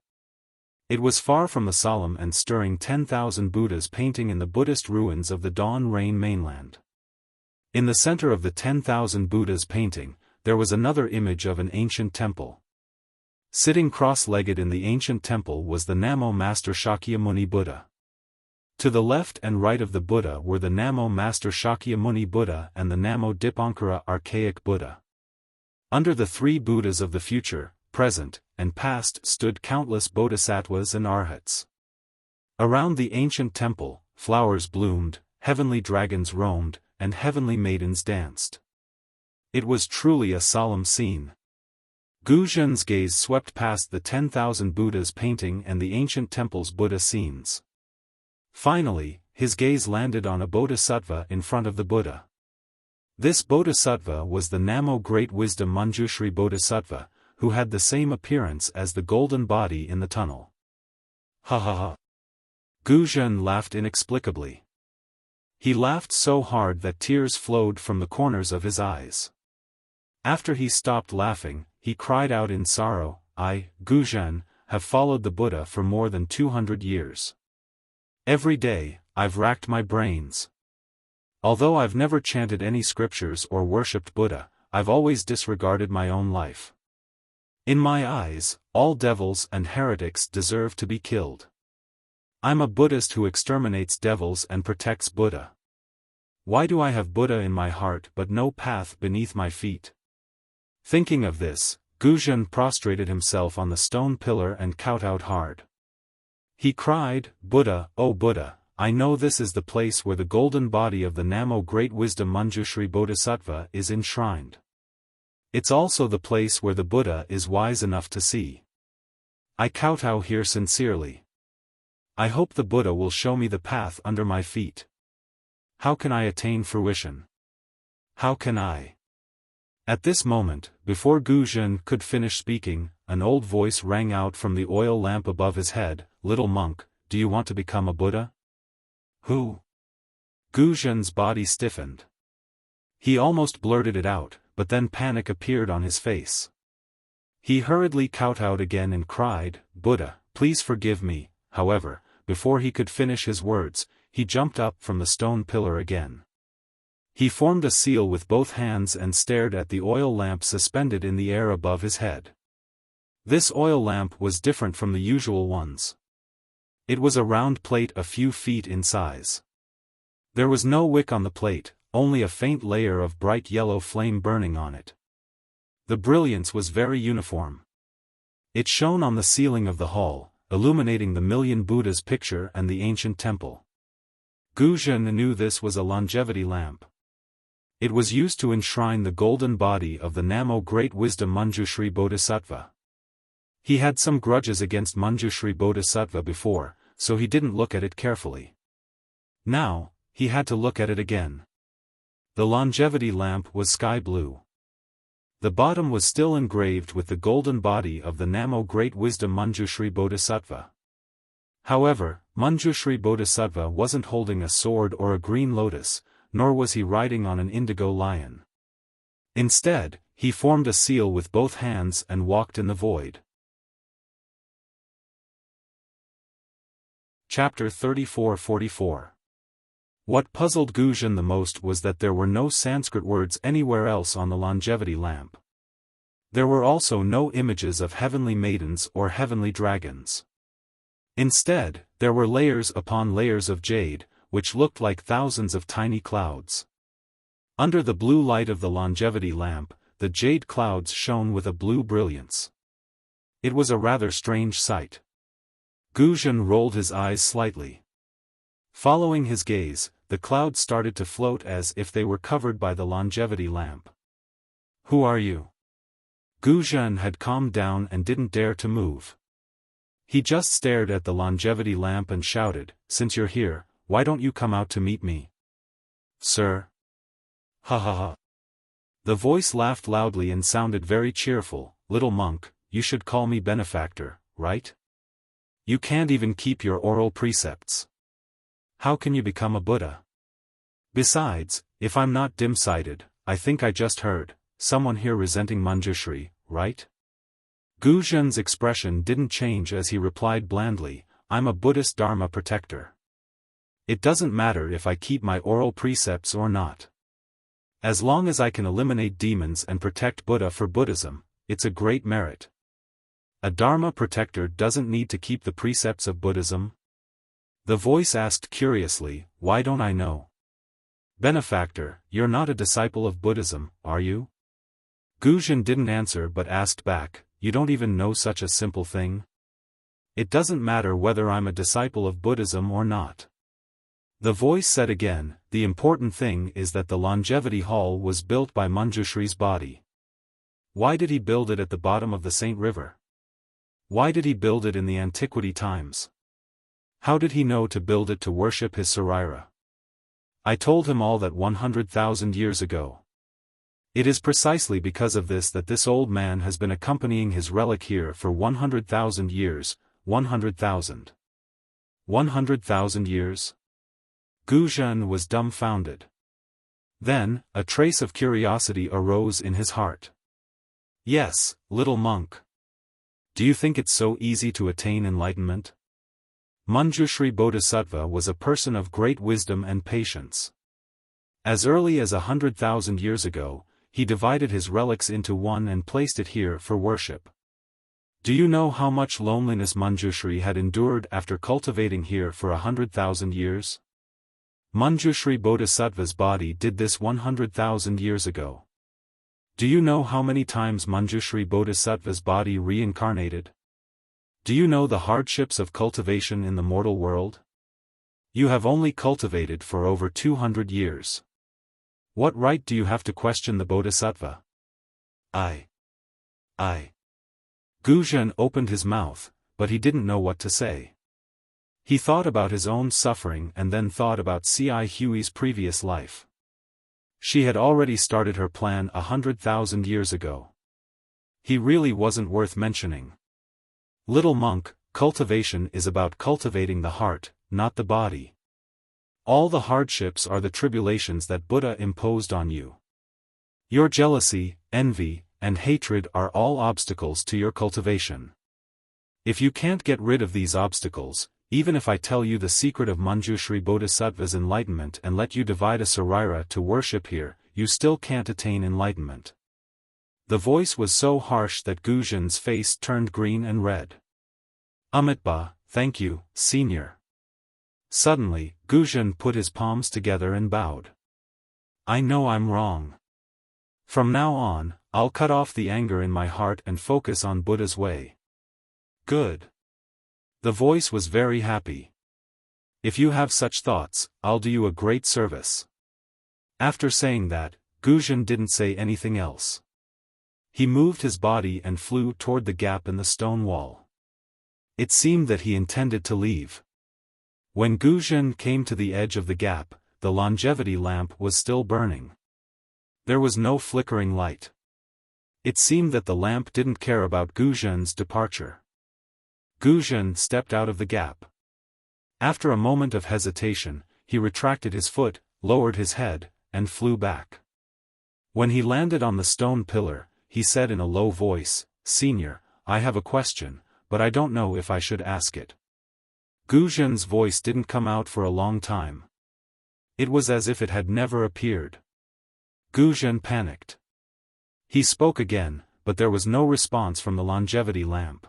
It was far from the solemn and stirring 10,000 Buddhas painting in the Buddhist ruins of the Dawn Rain mainland. In the center of the 10,000 Buddhas painting, there was another image of an ancient temple. Sitting cross-legged in the ancient temple was the Namo Master Shakyamuni Buddha. To the left and right of the Buddha were the Namo Master Shakyamuni Buddha and the Namo Dipankara Archaic Buddha. Under the three Buddhas of the future, present, and past stood countless bodhisattvas and arhats. Around the ancient temple, flowers bloomed, heavenly dragons roamed, and heavenly maidens danced. It was truly a solemn scene. Gu Zhen's gaze swept past the 10,000 Buddhas painting and the ancient temple's Buddha scenes. Finally, his gaze landed on a bodhisattva in front of the Buddha. This bodhisattva was the Namo Great Wisdom Manjushri Bodhisattva, who had the same appearance as the golden body in the tunnel. Ha ha ha. Gu Zhen laughed inexplicably. He laughed so hard that tears flowed from the corners of his eyes. After he stopped laughing, he cried out in sorrow, I, Gu Zhen, have followed the Buddha for more than 200 years. Every day, I've racked my brains. Although I've never chanted any scriptures or worshipped Buddha, I've always disregarded my own life. In my eyes, all devils and heretics deserve to be killed. I'm a Buddhist who exterminates devils and protects Buddha. Why do I have Buddha in my heart but no path beneath my feet? Thinking of this, Gu Zhen prostrated himself on the stone pillar and kowtowed hard. He cried, Buddha, O Buddha, I know this is the place where the golden body of the Namo Great Wisdom Manjushri Bodhisattva is enshrined. It's also the place where the Buddha is wise enough to see. I kowtow here sincerely. I hope the Buddha will show me the path under my feet. How can I attain fruition? How can I? At this moment, before Gu Zhen could finish speaking, an old voice rang out from the oil lamp above his head, Little monk, do you want to become a Buddha? Who? Gu Zhen's body stiffened. He almost blurted it out, but then panic appeared on his face. He hurriedly kowtowed again and cried, Buddha, please forgive me. However, before he could finish his words, he jumped up from the stone pillar again. He formed a seal with both hands and stared at the oil lamp suspended in the air above his head. This oil lamp was different from the usual ones. It was a round plate a few feet in size. There was no wick on the plate, only a faint layer of bright yellow flame burning on it. The brilliance was very uniform. It shone on the ceiling of the hall, illuminating the million Buddhas picture and the ancient temple. Gu Zhen knew this was a longevity lamp. It was used to enshrine the golden body of the Namo Great Wisdom Manjushri Bodhisattva. He had some grudges against Manjushri Bodhisattva before, so he didn't look at it carefully. Now, he had to look at it again. The longevity lamp was sky blue. The bottom was still engraved with the golden body of the Namo Great Wisdom Manjushri Bodhisattva. However, Manjushri Bodhisattva wasn't holding a sword or a green lotus, nor was he riding on an indigo lion. Instead, he formed a seal with both hands and walked in the void. Chapter 34-44. What puzzled Guzhan the most was that there were no Sanskrit words anywhere else on the longevity lamp. There were also no images of heavenly maidens or heavenly dragons. Instead, there were layers upon layers of jade, which looked like thousands of tiny clouds. Under the blue light of the longevity lamp, the jade clouds shone with a blue brilliance. It was a rather strange sight. Guzhan rolled his eyes slightly. Following his gaze, the clouds started to float as if they were covered by the longevity lamp. Who are you? Guzhan had calmed down and didn't dare to move. He just stared at the longevity lamp and shouted, "Since you're here, why don't you come out to meet me?" "Sir?" "Ha ha ha." The voice laughed loudly and sounded very cheerful. "Little monk, you should call me benefactor, right? You can't even keep your oral precepts. How can you become a Buddha? Besides, if I'm not dim-sighted, I think I just heard someone here resenting Manjushri, right?" Guzhan's expression didn't change as he replied blandly, "I'm a Buddhist Dharma protector. It doesn't matter if I keep my oral precepts or not. As long as I can eliminate demons and protect Buddha for Buddhism, it's a great merit. A Dharma protector doesn't need to keep the precepts of Buddhism." The voice asked curiously, "Why don't I know?" "Benefactor, you're not a disciple of Buddhism, are you?" Guzhan didn't answer but asked back, "You don't even know such a simple thing?" "It doesn't matter whether I'm a disciple of Buddhism or not." The voice said again, "The important thing is that the longevity hall was built by Manjushri's body. Why did he build it at the bottom of the Saint River? Why did he build it in the antiquity times? How did he know to build it to worship his Saraira? I told him all that 100,000 years ago. It is precisely because of this that this old man has been accompanying his relic here for 100,000 years, 100,000. 100,000 years? Guzhan was dumbfounded. Then, a trace of curiosity arose in his heart. "Yes, little monk. Do you think it's so easy to attain enlightenment?" Manjushri Bodhisattva was a person of great wisdom and patience. As early as 100,000 years ago, he divided his relics into one and placed it here for worship. Do you know how much loneliness Manjushri had endured after cultivating here for 100,000 years? Manjushri Bodhisattva's body did this 100,000 years ago. Do you know how many times Manjushri Bodhisattva's body reincarnated? Do you know the hardships of cultivation in the mortal world? You have only cultivated for over 200 years. What right do you have to question the Bodhisattva? I. Guzhan opened his mouth, but he didn't know what to say. He thought about his own suffering and then thought about C.I. Huey's previous life. She had already started her plan 100,000 years ago. He really wasn't worth mentioning. Little monk, cultivation is about cultivating the heart, not the body. All the hardships are the tribulations that Buddha imposed on you. Your jealousy, envy, and hatred are all obstacles to your cultivation. If you can't get rid of these obstacles, even if I tell you the secret of Manjushri Bodhisattva's enlightenment and let you divide a Saraira to worship here, you still can't attain enlightenment." The voice was so harsh that Guzhan's face turned green and red. "Amitba, thank you, senior." Suddenly, Guzhan put his palms together and bowed. "I know I'm wrong. From now on, I'll cut off the anger in my heart and focus on Buddha's way." "Good." The voice was very happy. "If you have such thoughts, I'll do you a great service." After saying that, Guzhan didn't say anything else. He moved his body and flew toward the gap in the stone wall. It seemed that he intended to leave. When Guzhan came to the edge of the gap, the longevity lamp was still burning. There was no flickering light. It seemed that the lamp didn't care about Guzhen's departure. Guzhen stepped out of the gap. After a moment of hesitation, he retracted his foot, lowered his head, and flew back. When he landed on the stone pillar, he said in a low voice, "Senior, I have a question, but I don't know if I should ask it." Guzhen's voice didn't come out for a long time. It was as if it had never appeared. Guzhen panicked. He spoke again, but there was no response from the longevity lamp.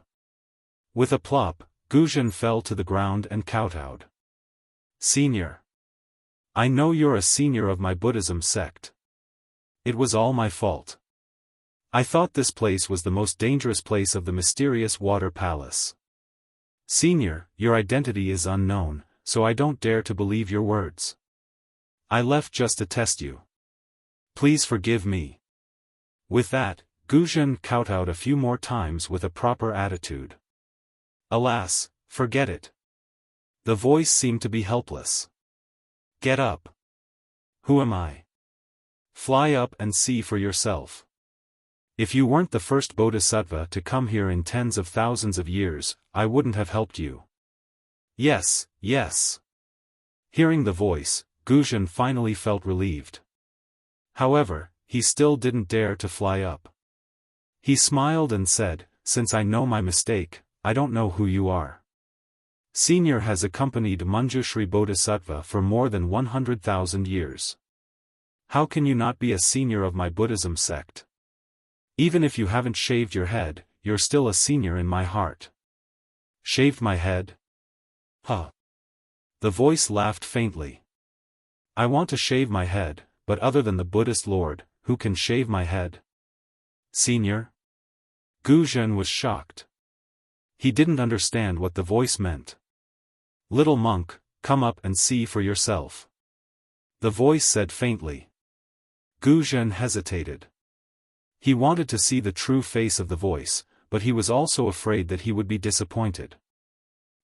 With a plop, Guzhen fell to the ground and kowtowed. "Senior. I know you're a senior of my Buddhism sect. It was all my fault. I thought this place was the most dangerous place of the mysterious water palace. Senior, your identity is unknown, so I don't dare to believe your words. I left just to test you. Please forgive me." With that, Guzhen kowtowed a few more times with a proper attitude. "Alas, forget it." The voice seemed to be helpless. "Get up. Who am I? Fly up and see for yourself. If you weren't the first bodhisattva to come here in tens of thousands of years, I wouldn't have helped you." "Yes, yes." Hearing the voice, Guzhen finally felt relieved. However, he still didn't dare to fly up. He smiled and said, "Since I know my mistake, I don't know who you are." Senior has accompanied Manjushri Bodhisattva for more than 100,000 years. How can you not be a senior of my Buddhism sect? Even if you haven't shaved your head, you're still a senior in my heart. Shaved my head? Huh. The voice laughed faintly. I want to shave my head, but other than the Buddhist Lord, who can shave my head? Senior? Guzhen was shocked. He didn't understand what the voice meant. "Little monk, come up and see for yourself," the voice said faintly. Guzhen hesitated. He wanted to see the true face of the voice, but he was also afraid that he would be disappointed.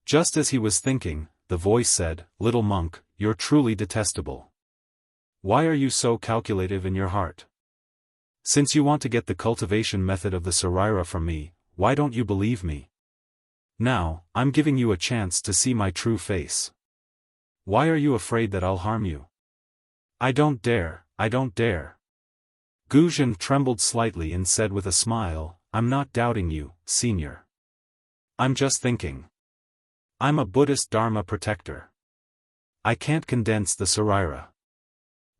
Just as he was thinking, the voice said, "Little monk, you're truly detestable. Why are you so calculative in your heart? Since you want to get the cultivation method of the Sarira from me, why don't you believe me? Now, I'm giving you a chance to see my true face. Why are you afraid that I'll harm you?" I don't dare. Guzhen trembled slightly and said with a smile, "I'm not doubting you, senior. I'm just thinking. I'm a Buddhist Dharma protector. I can't condense the Sarira.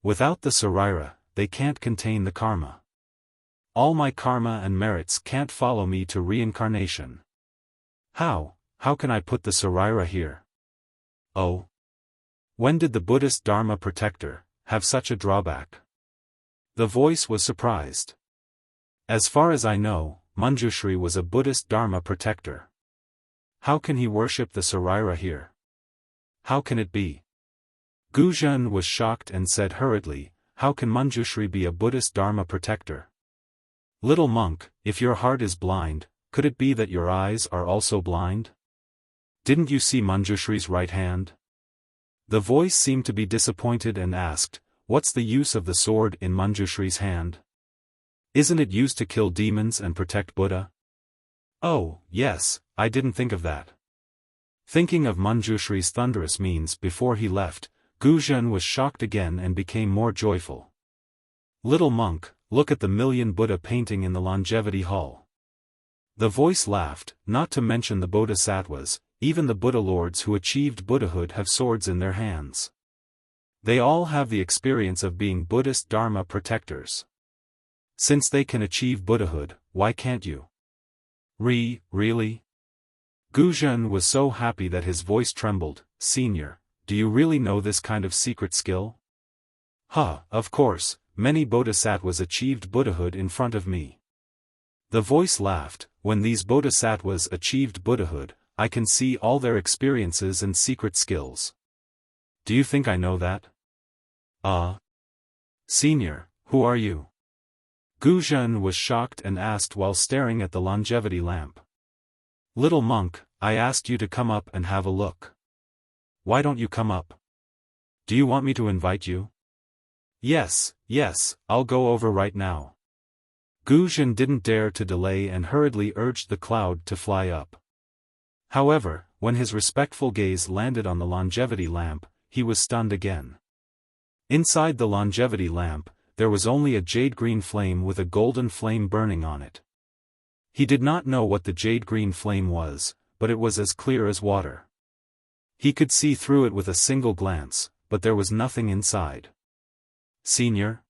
Without the Sarira, they can't contain the karma. All my karma and merits can't follow me to reincarnation. How can I put the Sarira here? Oh. When did the Buddhist Dharma protector have such a drawback?" The voice was surprised. "As far as I know, Manjushri was a Buddhist Dharma protector. How can he worship the Sarira here? How can it be?" Guzhen was shocked and said hurriedly, "How can Manjushri be a Buddhist Dharma protector? Little monk, if your heart is blind, could it be that your eyes are also blind? Didn't you see Manjushri's right hand?" The voice seemed to be disappointed and asked, "What's the use of the sword in Manjushri's hand? Isn't it used to kill demons and protect Buddha?" "Oh, yes, I didn't think of that." Thinking of Manjushri's thunderous means before he left, Guzhen was shocked again and became more joyful. "Little monk, look at the million Buddha painting in the longevity hall." The voice laughed, "Not to mention the bodhisattvas, even the Buddha lords who achieved Buddhahood have swords in their hands. They all have the experience of being Buddhist Dharma protectors. Since they can achieve Buddhahood, why can't you?" Really? Guzhen was so happy that his voice trembled. "Senior, do you really know this kind of secret skill?" Of course, many bodhisattvas achieved Buddhahood in front of me." The voice laughed, "When these bodhisattvas achieved Buddhahood, I can see all their experiences and secret skills. Do you think I know that?" Senior, who are you?" Guzhen was shocked and asked while staring at the longevity lamp. "Little monk, I asked you to come up and have a look. Why don't you come up?" Do you want me to invite you? Yes, yes, I'll go over right now. Gu Zhen didn't dare to delay and hurriedly urged the cloud to fly up. However, when his respectful gaze landed on the longevity lamp, he was stunned again. Inside the longevity lamp, there was only a jade-green flame with a golden flame burning on it. He did not know what the jade-green flame was, but it was as clear as water. He could see through it with a single glance, but there was nothing inside. Senior?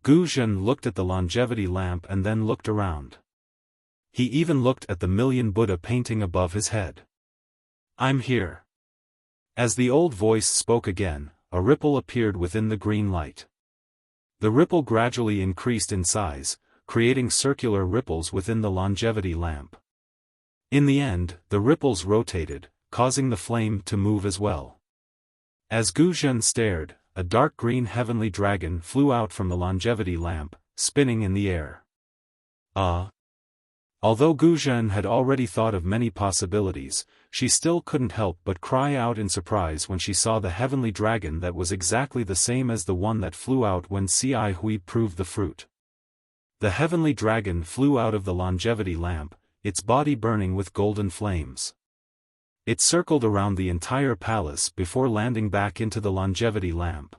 Gu Zhen looked at the longevity lamp and then looked around. He even looked at the million Buddha painting above his head. I'm here. As the old voice spoke again, a ripple appeared within the green light. The ripple gradually increased in size, creating circular ripples within the longevity lamp. In the end, the ripples rotated, causing the flame to move as well. As Gu Zhen stared, a dark green heavenly dragon flew out from the longevity lamp, spinning in the air. Although Gu Zhen had already thought of many possibilities, she still couldn't help but cry out in surprise when she saw the heavenly dragon that was exactly the same as the one that flew out when Cai Hui proved the fruit. The heavenly dragon flew out of the longevity lamp, its body burning with golden flames. It circled around the entire palace before landing back into the longevity lamp.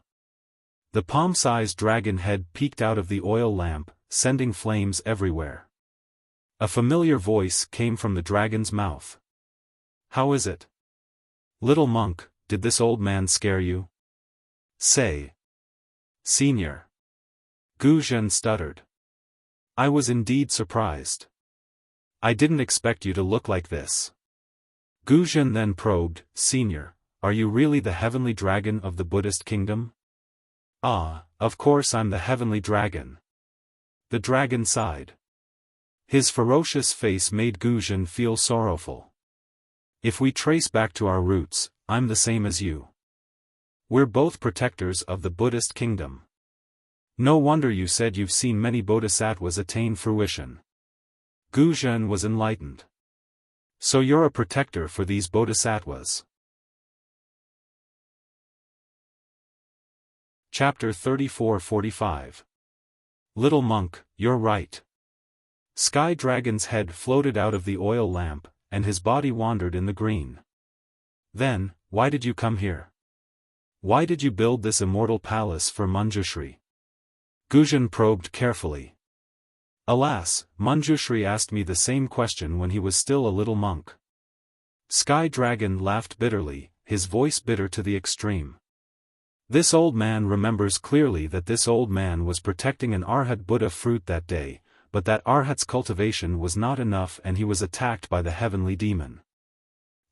The palm-sized dragon head peeked out of the oil lamp, sending flames everywhere. A familiar voice came from the dragon's mouth. How is it? Little monk, did this old man scare you? Say. Senior. Gu Zhen stuttered. I was indeed surprised. I didn't expect you to look like this. Gu Zhen then probed, Senior, are you really the heavenly dragon of the Buddhist kingdom? Of course I'm the heavenly dragon. The dragon sighed. His ferocious face made Gu Zhen feel sorrowful. If we trace back to our roots, I'm the same as you. We're both protectors of the Buddhist kingdom. No wonder you said you've seen many bodhisattvas attain fruition. Gu Zhen was enlightened. So you're a protector for these bodhisattvas. Chapter 34-45. Little monk, you're right. Sky Dragon's head floated out of the oil lamp, and his body wandered in the green. Then, why did you come here? Why did you build this immortal palace for Manjushri? Gu Zhen probed carefully. Alas, Manjushri asked me the same question when he was still a little monk. Sky Dragon laughed bitterly, his voice bitter to the extreme. This old man remembers clearly that this old man was protecting an Arhat Buddha fruit that day, but that Arhat's cultivation was not enough and he was attacked by the heavenly demon.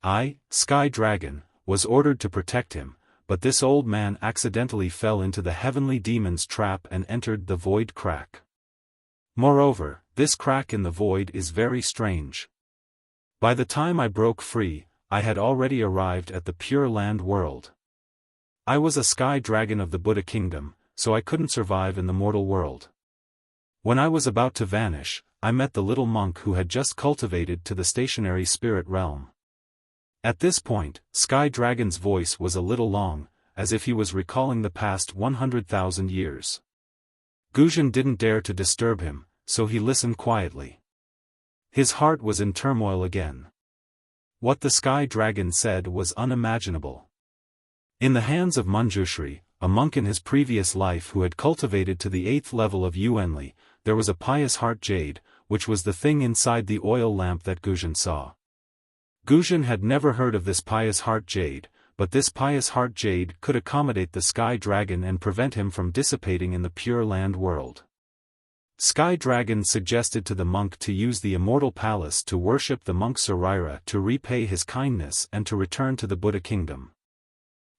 I, Sky Dragon, was ordered to protect him, but this old man accidentally fell into the heavenly demon's trap and entered the void crack. Moreover, this crack in the void is very strange. By the time I broke free, I had already arrived at the Pure Land world. I was a sky dragon of the Buddha kingdom, so I couldn't survive in the mortal world. When I was about to vanish, I met the little monk who had just cultivated to the stationary spirit realm. At this point, Sky Dragon's voice was a little long, as if he was recalling the past 100,000 years. Gu Zhen didn't dare to disturb him, so he listened quietly. His heart was in turmoil again. What the Sky Dragon said was unimaginable. In the hands of Manjushri, a monk in his previous life who had cultivated to the 8th level of Yuanli, there was a pious heart jade, which was the thing inside the oil lamp that Gu Zhen saw. Gu Zhen had never heard of this pious heart jade, but this pious heart jade could accommodate the Sky Dragon and prevent him from dissipating in the Pure Land world. Sky Dragon suggested to the monk to use the immortal palace to worship the monk Saraira to repay his kindness and to return to the Buddha kingdom.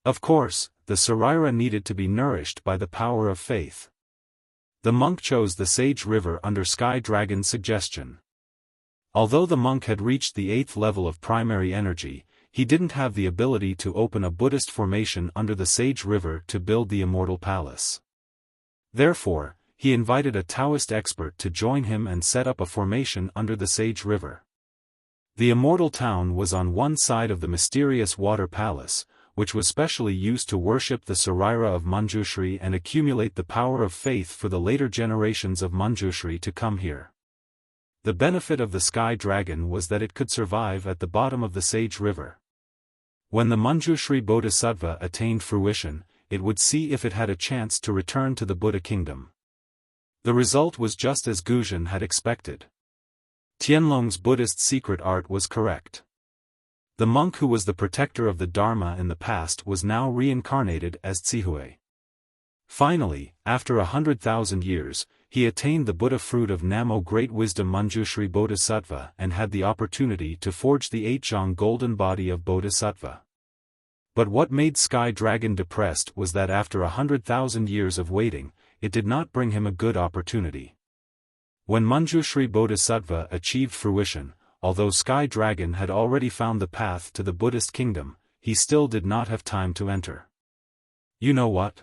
Of course, the Saraira needed to be nourished by the power of faith. The monk chose the Sage River under Sky Dragon's suggestion. Although the monk had reached the 8th level of primary energy, he didn't have the ability to open a Buddhist formation under the Sage River to build the immortal palace. Therefore, he invited a Taoist expert to join him and set up a formation under the Sage River. The immortal town was on one side of the mysterious water palace, which was specially used to worship the Saraira of Manjushri and accumulate the power of faith for the later generations of Manjushri to come here. The benefit of the sky dragon was that it could survive at the bottom of the Sage River. When the Manjushri Bodhisattva attained fruition, it would see if it had a chance to return to the Buddha kingdom. The result was just as Guzhan had expected. Tianlong's Buddhist secret art was correct. The monk who was the protector of the Dharma in the past was now reincarnated as Zihui. Finally, after 100,000 years, he attained the Buddha fruit of Namo Great Wisdom Manjushri Bodhisattva and had the opportunity to forge the 8-Zhang golden body of Bodhisattva. But what made Sky Dragon depressed was that after 100,000 years of waiting, it did not bring him a good opportunity. When Manjushri Bodhisattva achieved fruition, although Sky Dragon had already found the path to the Buddhist kingdom, he still did not have time to enter. You know what?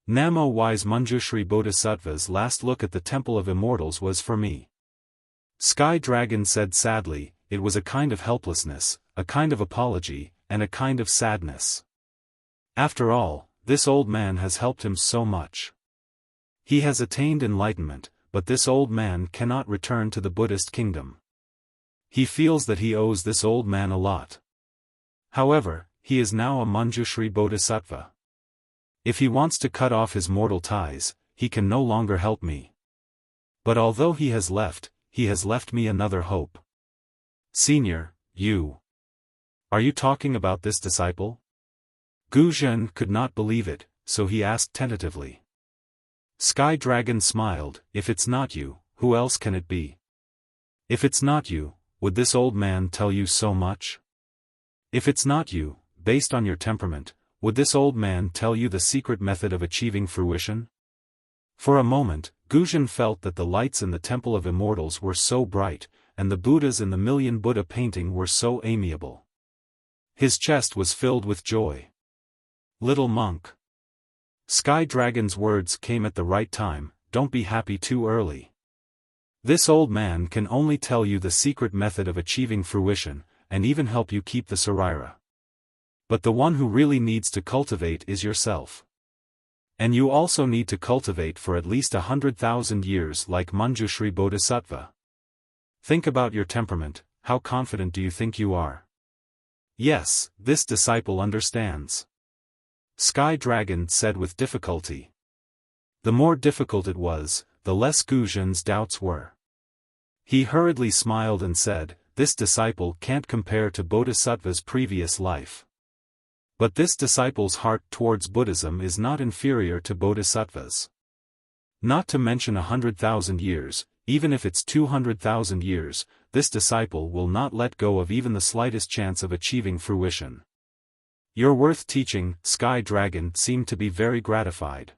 Namo wise Manjushri Bodhisattva's last look at the Temple of Immortals was for me. Sky Dragon said sadly, it was a kind of helplessness, a kind of apology, and a kind of sadness. After all, this old man has helped him so much. He has attained enlightenment, but this old man cannot return to the Buddhist kingdom. He feels that he owes this old man a lot. However, he is now a Manjushri Bodhisattva. If he wants to cut off his mortal ties, he can no longer help me. But although he has left me another hope. Senior, you. Are you talking about this disciple? Guzhan could not believe it, so he asked tentatively. Sky Dragon smiled, if it's not you, who else can it be? If it's not you, would this old man tell you so much? If it's not you, based on your temperament, would this old man tell you the secret method of achieving fruition? For a moment, Guzhan felt that the lights in the Temple of Immortals were so bright, and the Buddhas in the Million Buddha painting were so amiable. His chest was filled with joy. Little monk. Sky Dragon's words came at the right time, don't be happy too early. This old man can only tell you the secret method of achieving fruition, and even help you keep the Saraira. But the one who really needs to cultivate is yourself. And you also need to cultivate for at least 100,000 years like Manjushri Bodhisattva. Think about your temperament, how confident do you think you are? Yes, this disciple understands. Sky Dragon said with difficulty. The more difficult it was, the less Guzhan's doubts were. He hurriedly smiled and said, this disciple can't compare to Bodhisattva's previous life. But this disciple's heart towards Buddhism is not inferior to Bodhisattva's. Not to mention 100,000 years, even if it's 200,000 years, this disciple will not let go of even the slightest chance of achieving fruition. You're worth teaching. Sky Dragon seemed to be very gratified.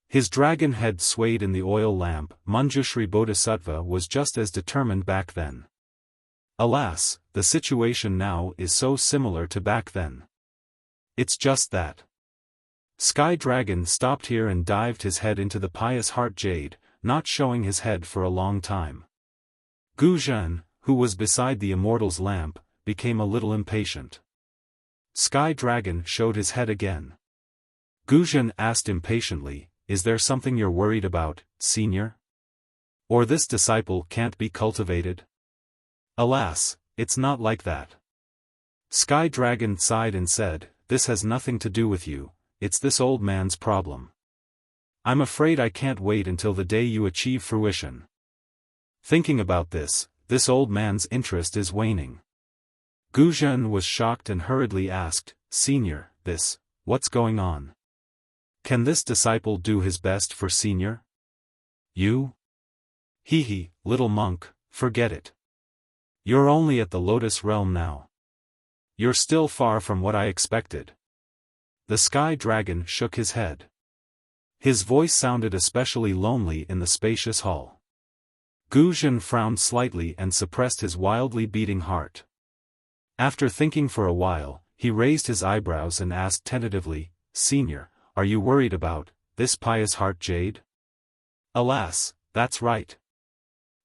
His dragon head swayed in the oil lamp. Manjushri Bodhisattva was just as determined back then. Alas, the situation now is so similar to back then. It's just that. Sky Dragon stopped here and dived his head into the pious heart jade, not showing his head for a long time. Guzhan, who was beside the immortal's lamp, became a little impatient. Sky Dragon showed his head again. Guzhan asked impatiently, is there something you're worried about, senior? Or this disciple can't be cultivated? Alas, it's not like that. Sky Dragon sighed and said, this has nothing to do with you, it's this old man's problem. I'm afraid I can't wait until the day you achieve fruition. Thinking about this old man's interest is waning. Guzhan was shocked and hurriedly asked, Senior, what's going on? Can this disciple do his best for Senior? You? Hee, little monk, forget it. You're only at the Lotus realm now. You're still far from what I expected. The Sky Dragon shook his head. His voice sounded especially lonely in the spacious hall. Guzhan frowned slightly and suppressed his wildly beating heart. After thinking for a while, he raised his eyebrows and asked tentatively, Senior, are you worried about this pious heart jade? Alas, that's right.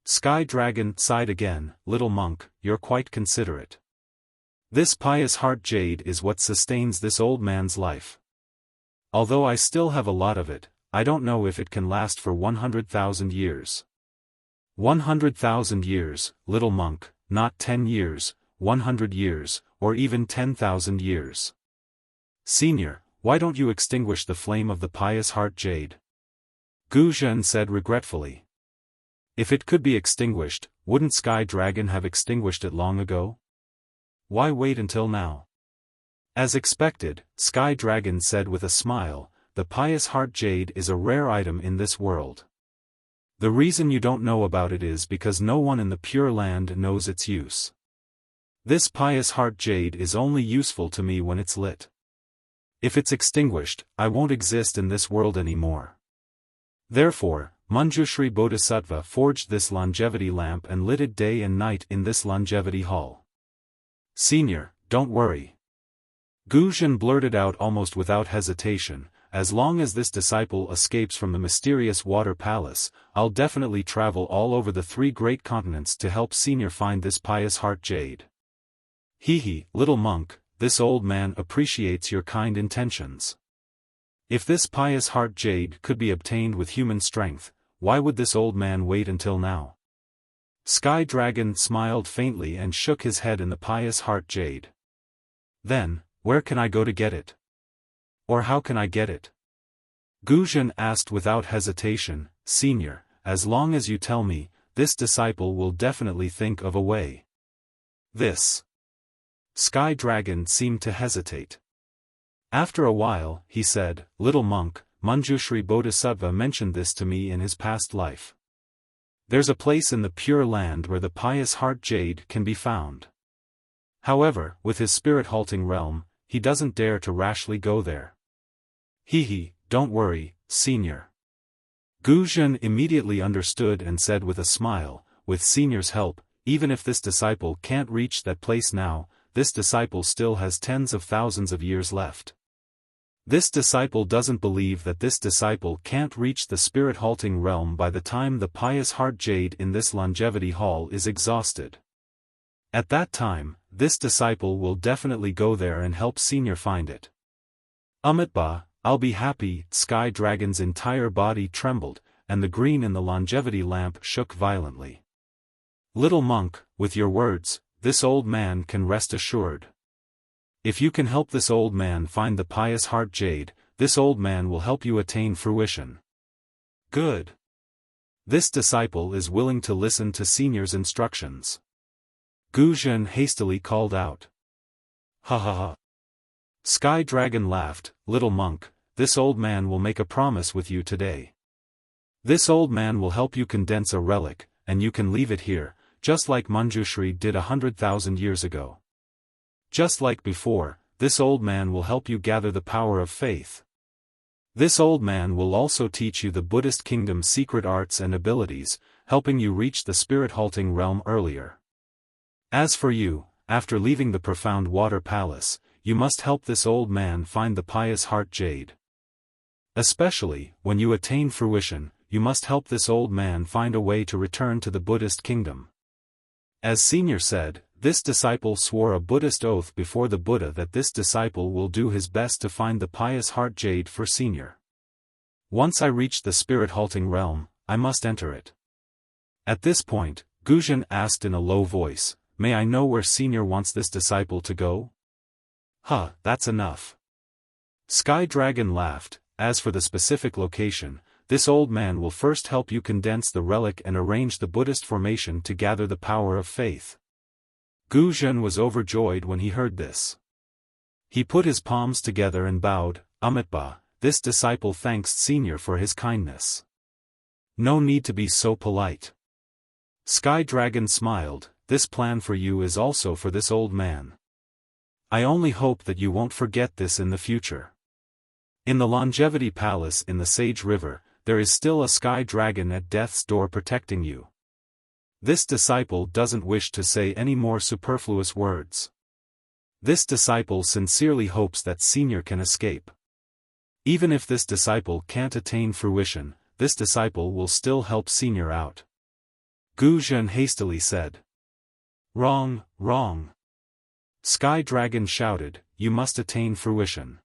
Sky Dragon sighed again, little monk, you're quite considerate. This pious heart jade is what sustains this old man's life. Although I still have a lot of it, I don't know if it can last for 100,000 years. 100,000 years, little monk, not 10 years, 100 years, or even 10,000 years. Senior, why don't you extinguish the flame of the pious heart jade? Gu Zhen said regretfully. If it could be extinguished, wouldn't Sky Dragon have extinguished it long ago? Why wait until now? As expected, Sky Dragon said with a smile, the pious heart jade is a rare item in this world. The reason you don't know about it is because no one in the Pure Land knows its use. This pious heart jade is only useful to me when it's lit. If it's extinguished, I won't exist in this world anymore. Therefore, Manjushri Bodhisattva forged this longevity lamp and lit it day and night in this longevity hall. Senior, don't worry. Gu Zhen blurted out almost without hesitation, as long as this disciple escapes from the mysterious water palace, I'll definitely travel all over the 3 great continents to help Senior find this pious heart jade. Hee, little monk, this old man appreciates your kind intentions. If this pious heart jade could be obtained with human strength, why would this old man wait until now? Sky Dragon smiled faintly and shook his head in the pious heart jade. Then, where can I go to get it? Or how can I get it? Gu Zhen asked without hesitation, Senior, as long as you tell me, this disciple will definitely think of a way. This. Sky Dragon seemed to hesitate. After a while, he said, little monk, Manjushri Bodhisattva mentioned this to me in his past life. There's a place in the Pure Land where the pious heart jade can be found. However, with his spirit-halting realm, he doesn't dare to rashly go there. Hee, don't worry, Senior. Gu Zhen immediately understood and said with a smile, with Senior's help, even if this disciple can't reach that place now, this disciple still has tens of thousands of years left. This disciple doesn't believe that this disciple can't reach the spirit-halting realm by the time the pious heart jade in this longevity hall is exhausted. At that time, this disciple will definitely go there and help Senior find it. Amitabha, I'll be happy. Sky Dragon's entire body trembled, and the green in the longevity lamp shook violently. Little monk, with your words, this old man can rest assured. If you can help this old man find the pious heart jade, this old man will help you attain fruition. Good. This disciple is willing to listen to Senior's instructions. Gu Zhen hastily called out. Ha. Sky Dragon laughed, little monk, this old man will make a promise with you today. This old man will help you condense a relic, and you can leave it here, just like Manjushri did 100,000 years ago. Just like before, this old man will help you gather the power of faith. This old man will also teach you the Buddhist kingdom's secret arts and abilities, helping you reach the spirit-halting realm earlier. As for you, after leaving the profound water palace, you must help this old man find the pious heart jade. Especially, when you attain fruition, you must help this old man find a way to return to the Buddhist kingdom. As Senior said, this disciple swore a Buddhist oath before the Buddha that this disciple will do his best to find the pious heart jade for Senior. Once I reach the spirit-halting realm, I must enter it. At this point, Gu Zhen asked in a low voice, may I know where Senior wants this disciple to go? That's enough. Sky Dragon laughed, as for the specific location, this old man will first help you condense the relic and arrange the Buddhist formation to gather the power of faith. Gu Zhen was overjoyed when he heard this. He put his palms together and bowed, Amitabha, this disciple thanks Senior for his kindness. No need to be so polite. Sky Dragon smiled, this plan for you is also for this old man. I only hope that you won't forget this in the future. In the Longevity Palace in the Sage River, there is still a Sky Dragon at death's door protecting you. This disciple doesn't wish to say any more superfluous words. This disciple sincerely hopes that Senior can escape. Even if this disciple can't attain fruition, this disciple will still help Senior out. Gu Zhen hastily said. Wrong. Sky Dragon shouted, "You must attain fruition.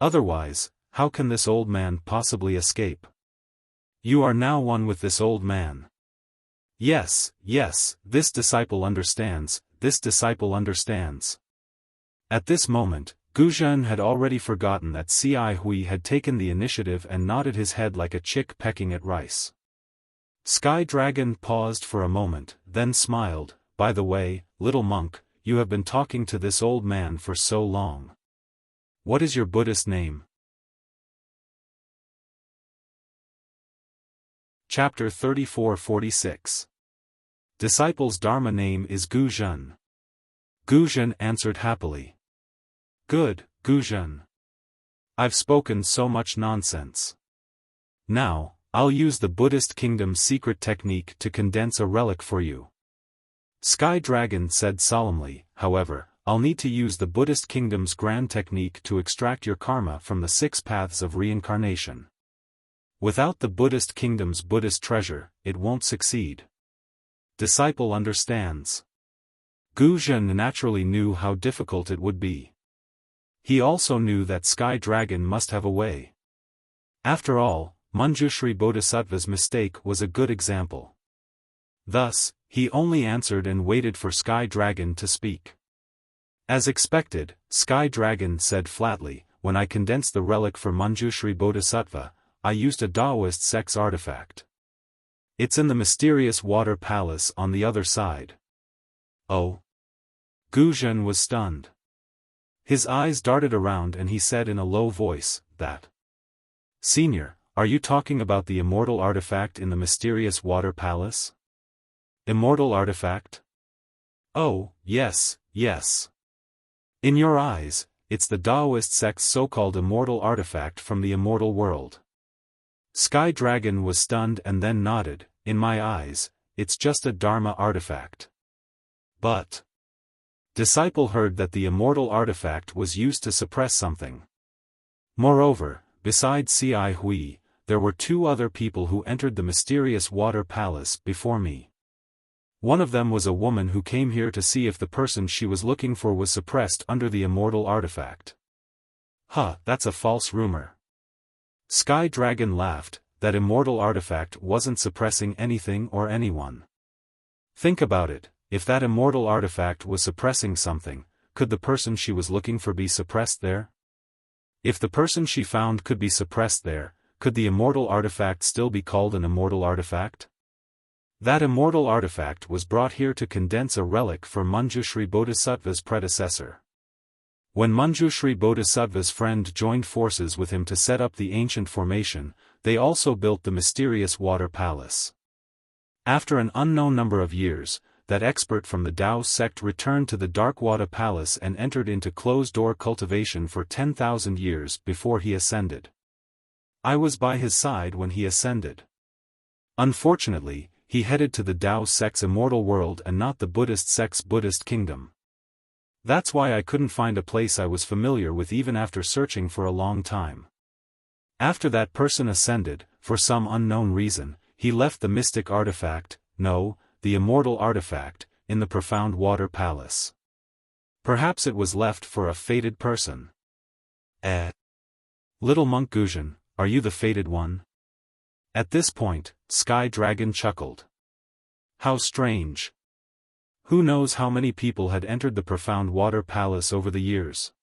Otherwise, how can this old man possibly escape? You are now one with this old man." Yes, yes, this disciple understands, this disciple understands. At this moment, Guzhen had already forgotten that Ci Hui had taken the initiative and nodded his head like a chick pecking at rice. Sky Dragon paused for a moment, then smiled, "By the way, little monk, you have been talking to this old man for so long. What is your Buddhist name?" Chapter 34-46. Disciple's Dharma name is Guzhen. Guzhen answered happily. "Good, Guzhen. I've spoken so much nonsense. Now, I'll use the Buddhist kingdom's secret technique to condense a relic for you." Sky Dragon said solemnly, "However, I'll need to use the Buddhist kingdom's grand technique to extract your karma from the 6 paths of reincarnation. Without the Buddhist kingdom's Buddhist treasure, it won't succeed." Disciple understands. Guzhen naturally knew how difficult it would be. He also knew that Sky Dragon must have a way. After all, Manjushri Bodhisattva's mistake was a good example. Thus, he only answered and waited for Sky Dragon to speak. As expected, Sky Dragon said flatly, "When I condensed the relic for Manjushri Bodhisattva, I used a Taoist sex artifact. It's in the mysterious water palace on the other side." Oh? Guzhen was stunned. His eyes darted around and he said in a low voice, "That. Senior, are you talking about the immortal artifact in the mysterious water palace?" Immortal artifact? Oh, yes, yes. In your eyes, it's the Taoist sect's so-called immortal artifact from the immortal world. Sky Dragon was stunned and then nodded, "In my eyes, it's just a Dharma artifact." But Disciple heard that the immortal artifact was used to suppress something. Moreover, besides Ci Hui, there were 2 other people who entered the mysterious water palace before me. One of them was a woman who came here to see if the person she was looking for was suppressed under the immortal artifact. Huh, that's a false rumor. Sky Dragon laughed, that immortal artifact wasn't suppressing anything or anyone. Think about it, if that immortal artifact was suppressing something, could the person she was looking for be suppressed there? If the person she found could be suppressed there, could the immortal artifact still be called an immortal artifact? That immortal artifact was brought here to condense a relic for Manjushri Bodhisattva's predecessor. When Manjushri Bodhisattva's friend joined forces with him to set up the ancient formation, they also built the mysterious water palace. After an unknown number of years, that expert from the Tao sect returned to the Dark Water Palace and entered into closed-door cultivation for 10,000 years before he ascended. I was by his side when he ascended. Unfortunately, he headed to the Tao sect's immortal world and not the Buddhist sect's Buddhist kingdom. That's why I couldn't find a place I was familiar with even after searching for a long time. After that person ascended, for some unknown reason, he left the mystic artifact, no, the immortal artifact, in the profound water palace. Perhaps it was left for a fated person. Little monk Guzhen, are you the fated one? At this point, Sky Dragon chuckled. How strange. Who knows how many people had entered the profound water palace over the years?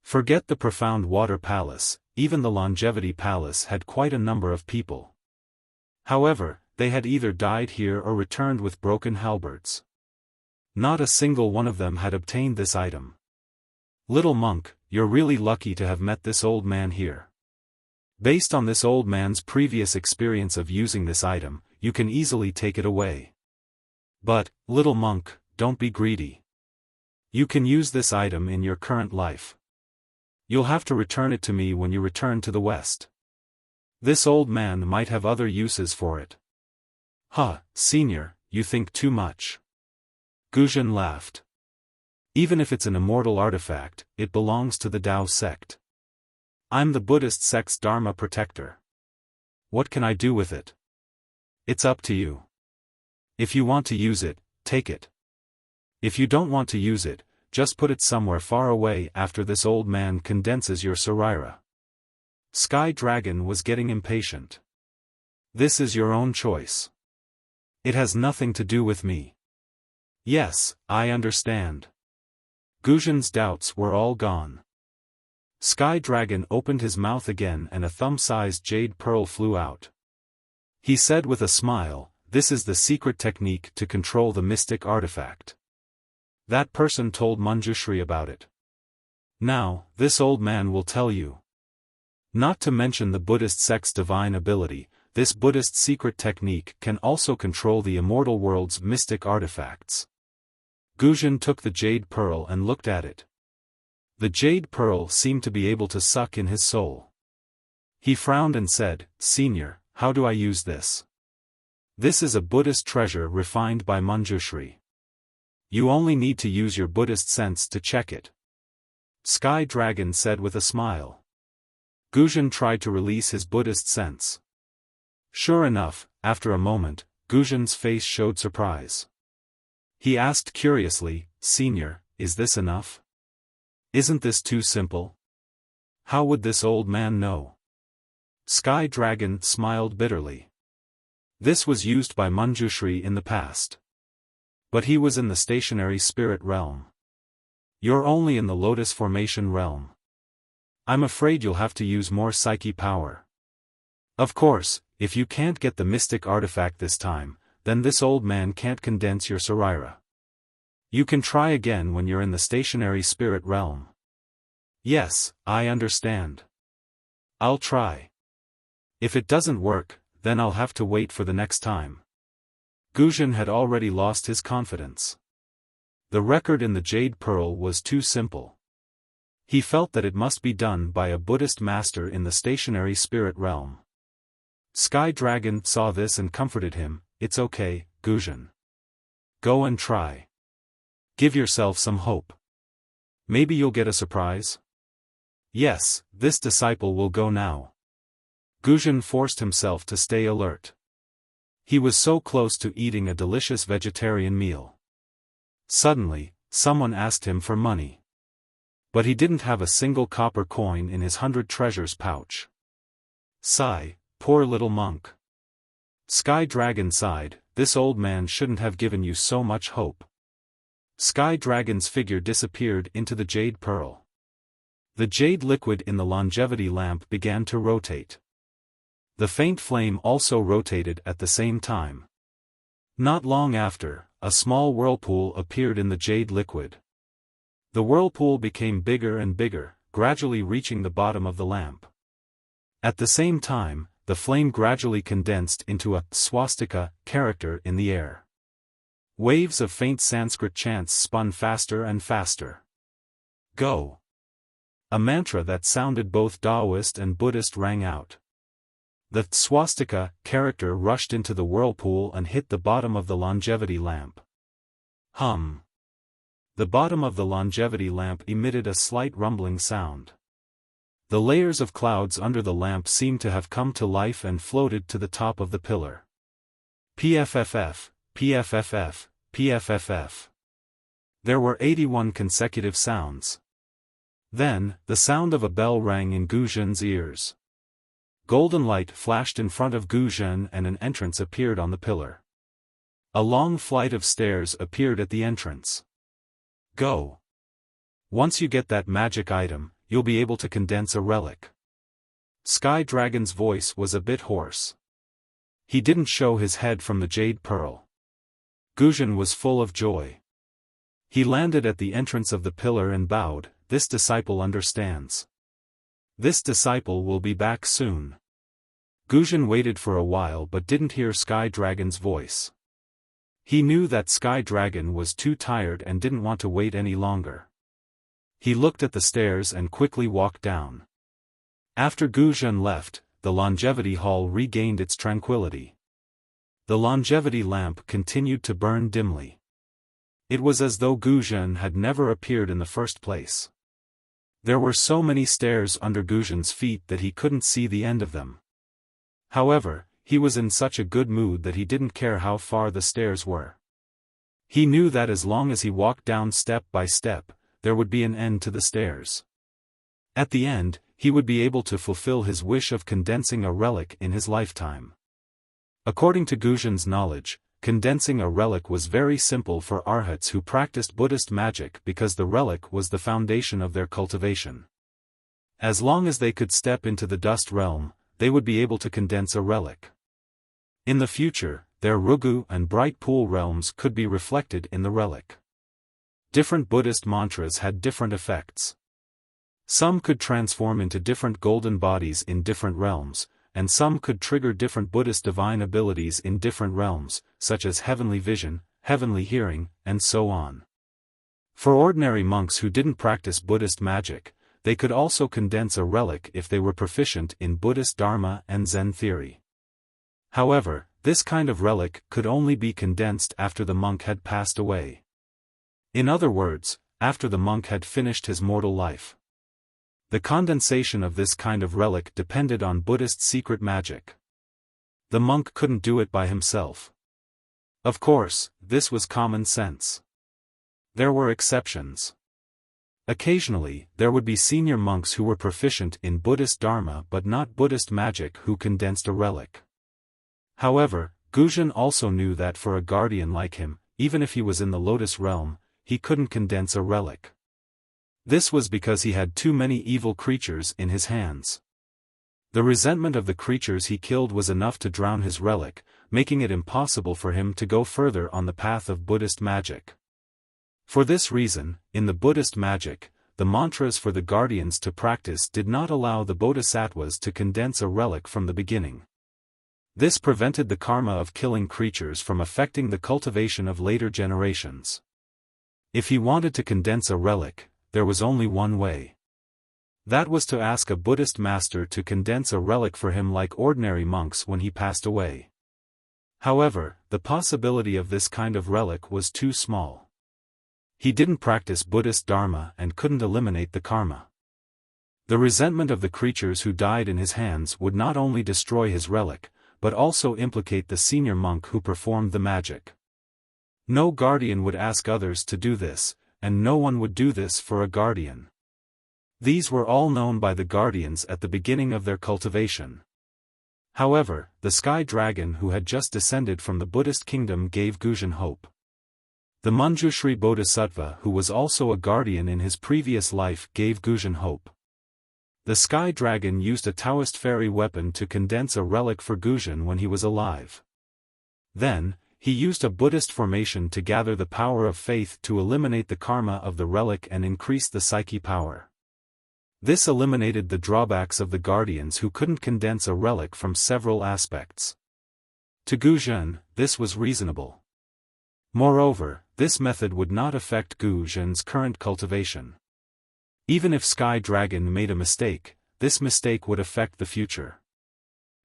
Forget the profound water palace, even the longevity palace had quite a number of people. However, they had either died here or returned with broken halberds. Not a single one of them had obtained this item. Little monk, you're really lucky to have met this old man here. Based on this old man's previous experience of using this item, you can easily take it away. But, little monk, don't be greedy. You can use this item in your current life. You'll have to return it to me when you return to the West. This old man might have other uses for it. Huh, senior, you think too much. Guzhen laughed. Even if it's an immortal artifact, it belongs to the Tao sect. I'm the Buddhist sect's Dharma protector. What can I do with it? It's up to you. If you want to use it, take it. If you don't want to use it, just put it somewhere far away after this old man condenses your Saraira. Sky Dragon was getting impatient. This is your own choice. It has nothing to do with me. Yes, I understand. Guzhan's doubts were all gone. Sky Dragon opened his mouth again and a thumb-sized jade pearl flew out. He said with a smile, "This is the secret technique to control the mystic artifact. That person told Manjushri about it. Now, this old man will tell you. Not to mention the Buddhist sect's divine ability, this Buddhist secret technique can also control the immortal world's mystic artifacts." Guzhan took the jade pearl and looked at it. The jade pearl seemed to be able to suck in his soul. He frowned and said, "Senior, how do I use this? This is a Buddhist treasure refined by Manjushri. You only need to use your Buddhist sense to check it." Sky Dragon said with a smile. Guzhan tried to release his Buddhist sense. Sure enough, after a moment, Guzhan's face showed surprise. He asked curiously, "Senior, is this enough? Isn't this too simple? How would this old man know?" Sky Dragon smiled bitterly. This was used by Manjushri in the past. But he was in the stationary spirit realm. You're only in the lotus formation realm. I'm afraid you'll have to use more psyche power. Of course, if you can't get the mystic artifact this time, then this old man can't condense your Saraira. You can try again when you're in the stationary spirit realm. Yes, I understand. I'll try. If it doesn't work, then I'll have to wait for the next time. Guzhan had already lost his confidence. The record in the jade pearl was too simple. He felt that it must be done by a Buddhist master in the stationary spirit realm. Sky Dragon saw this and comforted him, "It's okay, Guzhan. Go and try. Give yourself some hope. Maybe you'll get a surprise?" "Yes, this disciple will go now." Guzhan forced himself to stay alert. He was so close to eating a delicious vegetarian meal. Suddenly, someone asked him for money. But he didn't have a single copper coin in his 100 treasures pouch. Sigh, poor little monk. Sky Dragon sighed, "This old man shouldn't have given you so much hope." Sky Dragon's figure disappeared into the jade pearl. The jade liquid in the longevity lamp began to rotate. The faint flame also rotated at the same time. Not long after, a small whirlpool appeared in the jade liquid. The whirlpool became bigger and bigger, gradually reaching the bottom of the lamp. At the same time, the flame gradually condensed into a swastika character in the air. Waves of faint Sanskrit chants spun faster and faster. Go! A mantra that sounded both Taoist and Buddhist rang out. The swastika character rushed into the whirlpool and hit the bottom of the longevity lamp. Hum! The bottom of the longevity lamp emitted a slight rumbling sound. The layers of clouds under the lamp seemed to have come to life and floated to the top of the pillar. PFFF, PFFF, PFFF. There were 81 consecutive sounds. Then, the sound of a bell rang in Guzhan's ears. Golden light flashed in front of Guzhan and an entrance appeared on the pillar. A long flight of stairs appeared at the entrance. Go! Once you get that magic item, you'll be able to condense a relic. Sky Dragon's voice was a bit hoarse. He didn't show his head from the jade pearl. Guzhan was full of joy. He landed at the entrance of the pillar and bowed, "This disciple understands. This disciple will be back soon." Guzhan waited for a while but didn't hear Sky Dragon's voice. He knew that Sky Dragon was too tired and didn't want to wait any longer. He looked at the stairs and quickly walked down. After Guzhan left, the longevity hall regained its tranquility. The longevity lamp continued to burn dimly. It was as though Guzhan had never appeared in the first place. There were so many stairs under Guzhan's feet that he couldn't see the end of them. However, he was in such a good mood that he didn't care how far the stairs were. He knew that as long as he walked down step by step, there would be an end to the stairs. At the end, he would be able to fulfill his wish of condensing a relic in his lifetime. According to Guzhen's knowledge, condensing a relic was very simple for arhats who practiced Buddhist magic because the relic was the foundation of their cultivation. As long as they could step into the dust realm, they would be able to condense a relic. In the future, their Rugu and Bright Pool realms could be reflected in the relic. Different Buddhist mantras had different effects. Some could transform into different golden bodies in different realms, and some could trigger different Buddhist divine abilities in different realms, such as heavenly vision, heavenly hearing, and so on. For ordinary monks who didn't practice Buddhist magic, they could also condense a relic if they were proficient in Buddhist Dharma and Zen theory. However, this kind of relic could only be condensed after the monk had passed away. In other words, after the monk had finished his mortal life. The condensation of this kind of relic depended on Buddhist secret magic. The monk couldn't do it by himself. Of course, this was common sense. There were exceptions. Occasionally, there would be senior monks who were proficient in Buddhist Dharma but not Buddhist magic who condensed a relic. However, Guzhen also knew that for a guardian like him, even if he was in the Lotus realm, he couldn't condense a relic. This was because he had too many evil creatures in his hands. The resentment of the creatures he killed was enough to drown his relic, making it impossible for him to go further on the path of Buddhist magic. For this reason, in the Buddhist magic, the mantras for the guardians to practice did not allow the bodhisattvas to condense a relic from the beginning. This prevented the karma of killing creatures from affecting the cultivation of later generations. If he wanted to condense a relic, there was only one way. That was to ask a Buddhist master to condense a relic for him like ordinary monks when he passed away. However, the possibility of this kind of relic was too small. He didn't practice Buddhist Dharma and couldn't eliminate the karma. The resentment of the creatures who died in his hands would not only destroy his relic, but also implicate the senior monk who performed the magic. No guardian would ask others to do this, and no one would do this for a guardian. These were all known by the guardians at the beginning of their cultivation. However, the sky dragon who had just descended from the Buddhist kingdom gave Guzhen hope. The Manjushri Bodhisattva who was also a guardian in his previous life gave Guzhen hope. The sky dragon used a Taoist fairy weapon to condense a relic for Guzhen when he was alive. Then, he used a Buddhist formation to gather the power of faith to eliminate the karma of the relic and increase the psyche power. This eliminated the drawbacks of the guardians who couldn't condense a relic from several aspects. To Guzhen, this was reasonable. Moreover, this method would not affect Guzhen's current cultivation. Even if Sky Dragon made a mistake, this mistake would affect the future.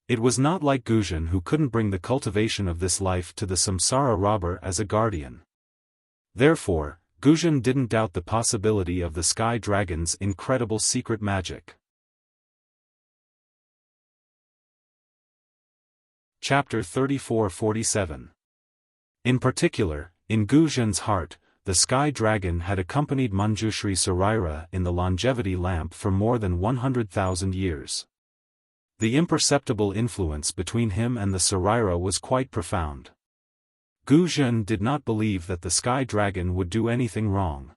It was not like Guzhen who couldn't bring the cultivation of this life to the samsara robber as a guardian. Therefore, Guzhen didn't doubt the possibility of the Sky Dragon's incredible secret magic. Chapter 34-47. In particular, in Guzhen's heart, the Sky Dragon had accompanied Manjushri Saraira in the longevity lamp for more than 100,000 years. The imperceptible influence between him and the Saraira was quite profound. Guzhen did not believe that the Sky Dragon would do anything wrong.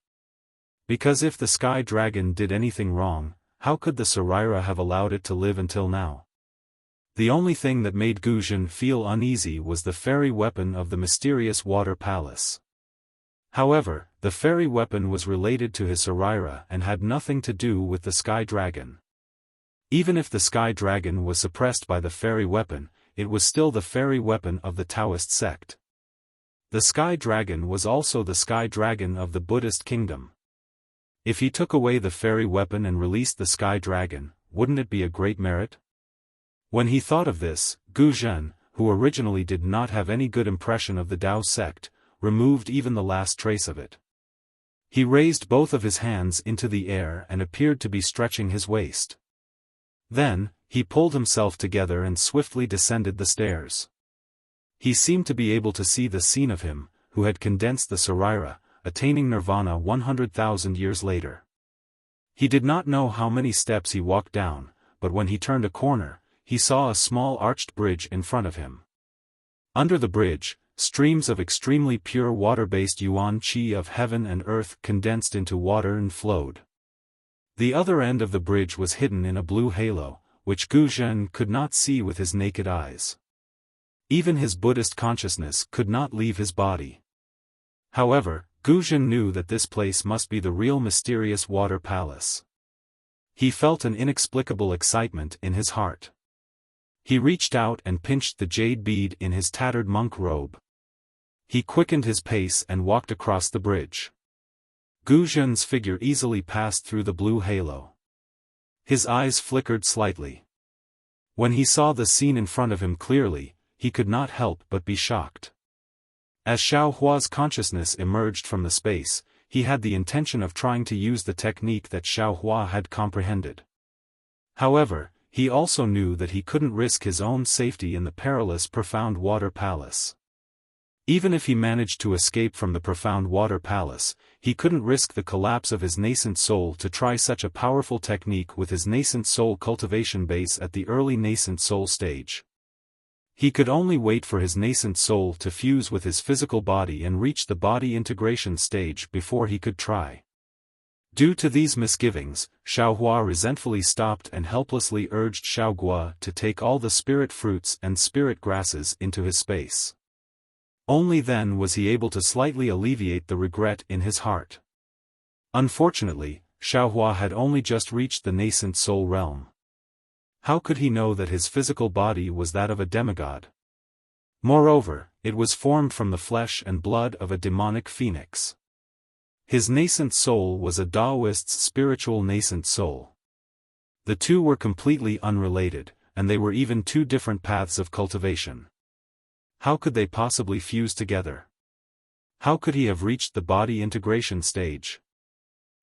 Because if the Sky Dragon did anything wrong, how could the Saraira have allowed it to live until now? The only thing that made Guzhen feel uneasy was the fairy weapon of the mysterious water palace. However, the fairy weapon was related to his Saraira and had nothing to do with the Sky Dragon. Even if the Sky Dragon was suppressed by the fairy weapon, it was still the fairy weapon of the Taoist sect. The Sky Dragon was also the Sky Dragon of the Buddhist kingdom. If he took away the fairy weapon and released the Sky Dragon, wouldn't it be a great merit? When he thought of this, Guzhen, who originally did not have any good impression of the Tao sect, removed even the last trace of it. He raised both of his hands into the air and appeared to be stretching his waist. Then, he pulled himself together and swiftly descended the stairs. He seemed to be able to see the scene of him, who had condensed the Saraira, attaining nirvana 100,000 years later. He did not know how many steps he walked down, but when he turned a corner, he saw a small arched bridge in front of him. Under the bridge, streams of extremely pure water-based yuan qi of heaven and earth condensed into water and flowed. The other end of the bridge was hidden in a blue halo, which Gu Zhen could not see with his naked eyes. Even his Buddhist consciousness could not leave his body. However, Gu Zhen knew that this place must be the real mysterious water palace. He felt an inexplicable excitement in his heart. He reached out and pinched the jade bead in his tattered monk robe. He quickened his pace and walked across the bridge. Gu Zhen's figure easily passed through the blue halo. His eyes flickered slightly. When he saw the scene in front of him clearly, he could not help but be shocked. As Xiao Hua's consciousness emerged from the space, he had the intention of trying to use the technique that Xiao Hua had comprehended. However, he also knew that he couldn't risk his own safety in the perilous Profound Water Palace. Even if he managed to escape from the Profound Water Palace, he couldn't risk the collapse of his nascent soul to try such a powerful technique with his nascent soul cultivation base at the early nascent soul stage. He could only wait for his nascent soul to fuse with his physical body and reach the body integration stage before he could try. Due to these misgivings, Xiao Hua resentfully stopped and helplessly urged Xiao Gua to take all the spirit fruits and spirit grasses into his space. Only then was he able to slightly alleviate the regret in his heart. Unfortunately, Xiao Hua had only just reached the nascent soul realm. How could he know that his physical body was that of a demigod? Moreover, it was formed from the flesh and blood of a demonic phoenix. His nascent soul was a Taoist's spiritual nascent soul. The two were completely unrelated, and they were even two different paths of cultivation. How could they possibly fuse together? How could he have reached the body integration stage?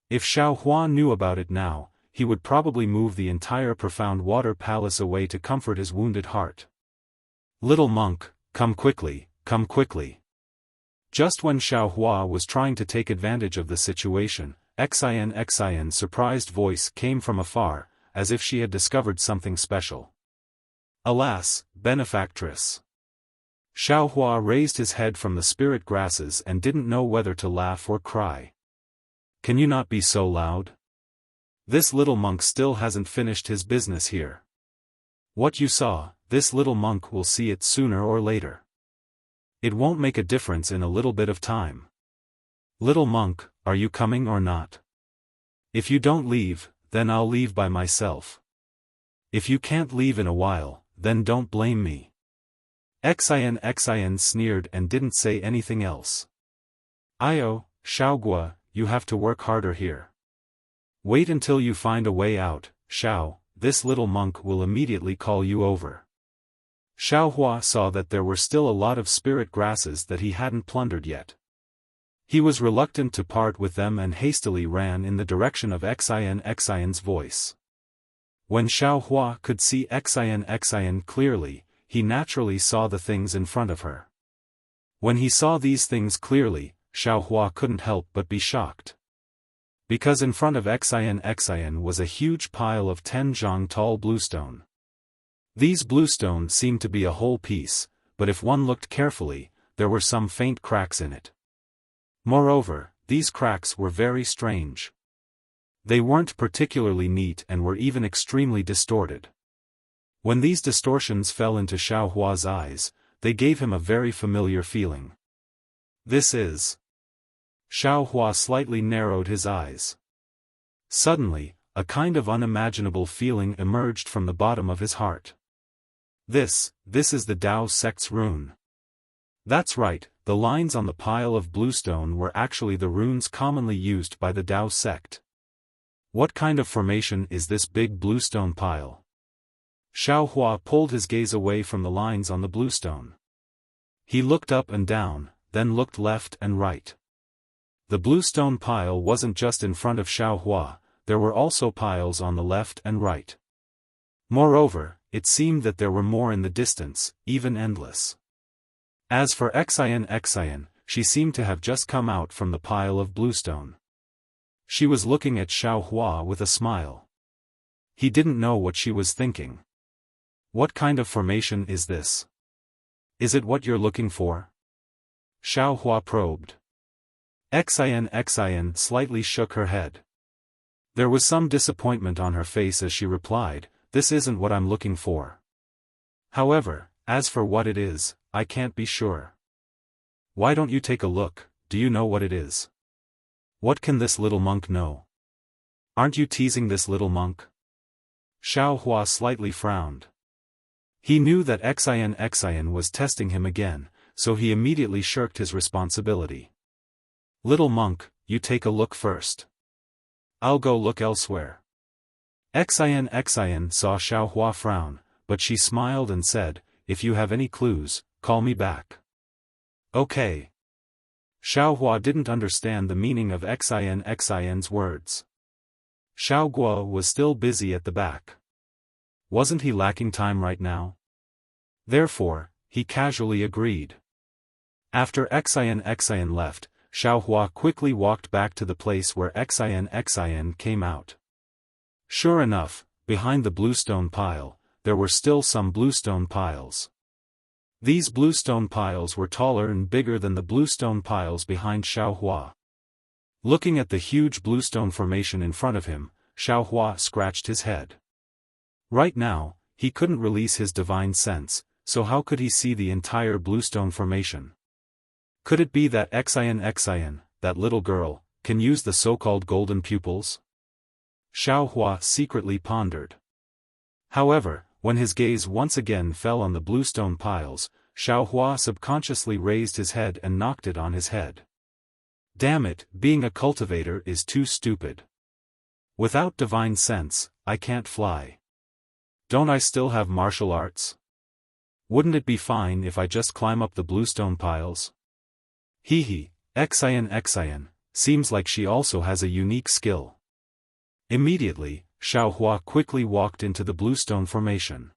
If Xiao Hua knew about it now, he would probably move the entire Profound Water Palace away to comfort his wounded heart. Little monk, come quickly, come quickly. Just when Xiao Hua was trying to take advantage of the situation, Xian's surprised voice came from afar, as if she had discovered something special. Alas, benefactress! Xiao Hua raised his head from the spirit grasses and didn't know whether to laugh or cry. Can you not be so loud? This little monk still hasn't finished his business here. What you saw, this little monk will see it sooner or later. It won't make a difference in a little bit of time. Little monk, are you coming or not? If you don't leave, then I'll leave by myself. If you can't leave in a while, then don't blame me. Xian sneered and didn't say anything else. Io, Xiaogua, you have to work harder here. Wait until you find a way out, Xiao, this little monk will immediately call you over. Xiao Hua saw that there were still a lot of spirit grasses that he hadn't plundered yet. He was reluctant to part with them and hastily ran in the direction of Xian's voice. When Xiao Hua could see Xian clearly, he naturally saw the things in front of her. When he saw these things clearly, Xiao Hua couldn't help but be shocked. Because in front of Xian was a huge pile of 10 zhang tall bluestone. These bluestone seemed to be a whole piece, but if one looked carefully, there were some faint cracks in it. Moreover, these cracks were very strange. They weren't particularly neat and were even extremely distorted. When these distortions fell into Xiao Hua's eyes, they gave him a very familiar feeling. This is... Xiao Hua slightly narrowed his eyes. Suddenly, a kind of unimaginable feeling emerged from the bottom of his heart. This is the Tao sect's rune. That's right, the lines on the pile of bluestone were actually the runes commonly used by the Tao sect. What kind of formation is this big bluestone pile? Xiao Hua pulled his gaze away from the lines on the bluestone. He looked up and down, then looked left and right. The bluestone pile wasn't just in front of Xiao Hua, there were also piles on the left and right. Moreover, it seemed that there were more in the distance, even endless. As for Xian, she seemed to have just come out from the pile of bluestone. She was looking at Xiao Hua with a smile. He didn't know what she was thinking. What kind of formation is this? Is it what you're looking for? Xiao Hua probed. Xian slightly shook her head. There was some disappointment on her face as she replied, "This isn't what I'm looking for. However, as for what it is, I can't be sure." "Why don't you take a look? Do you know what it is? What can this little monk know? Aren't you teasing this little monk?" Xiao Hua slightly frowned. He knew that Xian was testing him again, so he immediately shirked his responsibility. "Little monk, you take a look first. I'll go look elsewhere." Xian saw Xiao Hua frown, but she smiled and said, "If you have any clues, call me back." "Okay." Xiao Hua didn't understand the meaning of Xian's words. Xiao Guo was still busy at the back. Wasn't he lacking time right now? Therefore, he casually agreed. After Xian left, Xiao Hua quickly walked back to the place where Xian came out. Sure enough, behind the bluestone pile, there were still some bluestone piles. These bluestone piles were taller and bigger than the bluestone piles behind Xiao Hua. Looking at the huge bluestone formation in front of him, Xiao Hua scratched his head. Right now, he couldn't release his divine sense, so how could he see the entire bluestone formation? Could it be that Xian, that little girl, can use the so-called golden pupils? Xiao Hua secretly pondered. However, when his gaze once again fell on the bluestone piles, Xiao Hua subconsciously raised his head and knocked it on his head. Damn it, being a cultivator is too stupid. Without divine sense, I can't fly. Don't I still have martial arts? Wouldn't it be fine if I just climb up the bluestone piles? Hehe, Xian, seems like she also has a unique skill. Immediately, Xiao Hua quickly walked into the bluestone formation.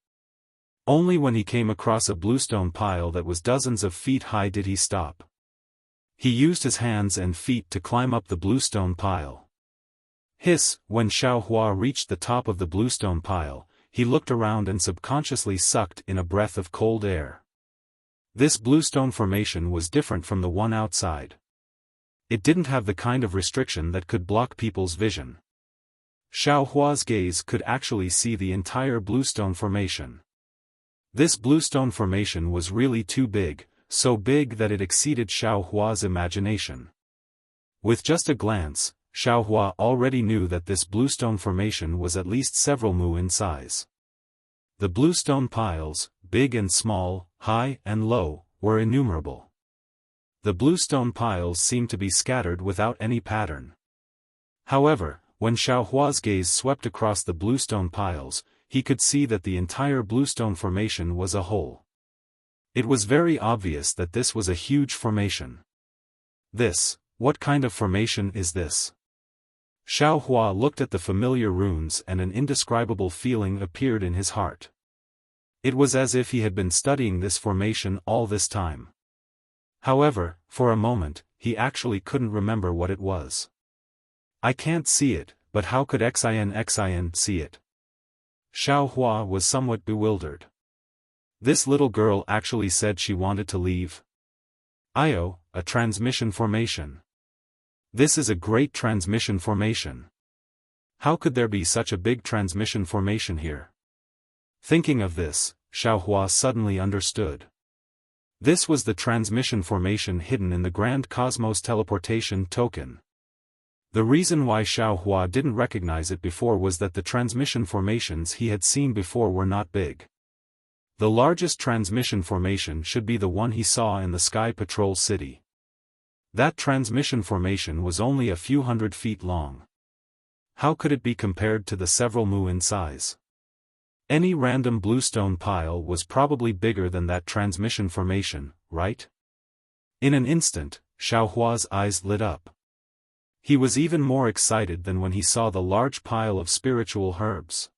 Only when he came across a bluestone pile that was dozens of feet high did he stop. He used his hands and feet to climb up the bluestone pile. Hiss, when Xiao Hua reached the top of the bluestone pile, he looked around and subconsciously sucked in a breath of cold air. This bluestone formation was different from the one outside. It didn't have the kind of restriction that could block people's vision. Xiao Hua's gaze could actually see the entire bluestone formation. This bluestone formation was really too big, so big that it exceeded Xiao Hua's imagination. With just a glance, Xiao Hua already knew that this bluestone formation was at least several mu in size. The bluestone piles, big and small, high and low, were innumerable. The bluestone piles seemed to be scattered without any pattern. However, when Xiao Hua's gaze swept across the bluestone piles, he could see that the entire bluestone formation was a whole. It was very obvious that this was a huge formation. What kind of formation is this? Xiao Hua looked at the familiar runes and an indescribable feeling appeared in his heart. It was as if he had been studying this formation all this time. However, for a moment, he actually couldn't remember what it was. I can't see it, but how could Xian see it? Xiao Hua was somewhat bewildered. This little girl actually said she wanted to leave. A transmission formation. This is a great transmission formation. How could there be such a big transmission formation here? Thinking of this, Xiao Hua suddenly understood. This was the transmission formation hidden in the Grand Cosmos teleportation token. The reason why Xiao Hua didn't recognize it before was that the transmission formations he had seen before were not big. The largest transmission formation should be the one he saw in the Sky Patrol City. That transmission formation was only a few hundred feet long. How could it be compared to the several mu in size? Any random bluestone pile was probably bigger than that transmission formation, right? In an instant, Xiao Hua's eyes lit up. He was even more excited than when he saw the large pile of spiritual herbs.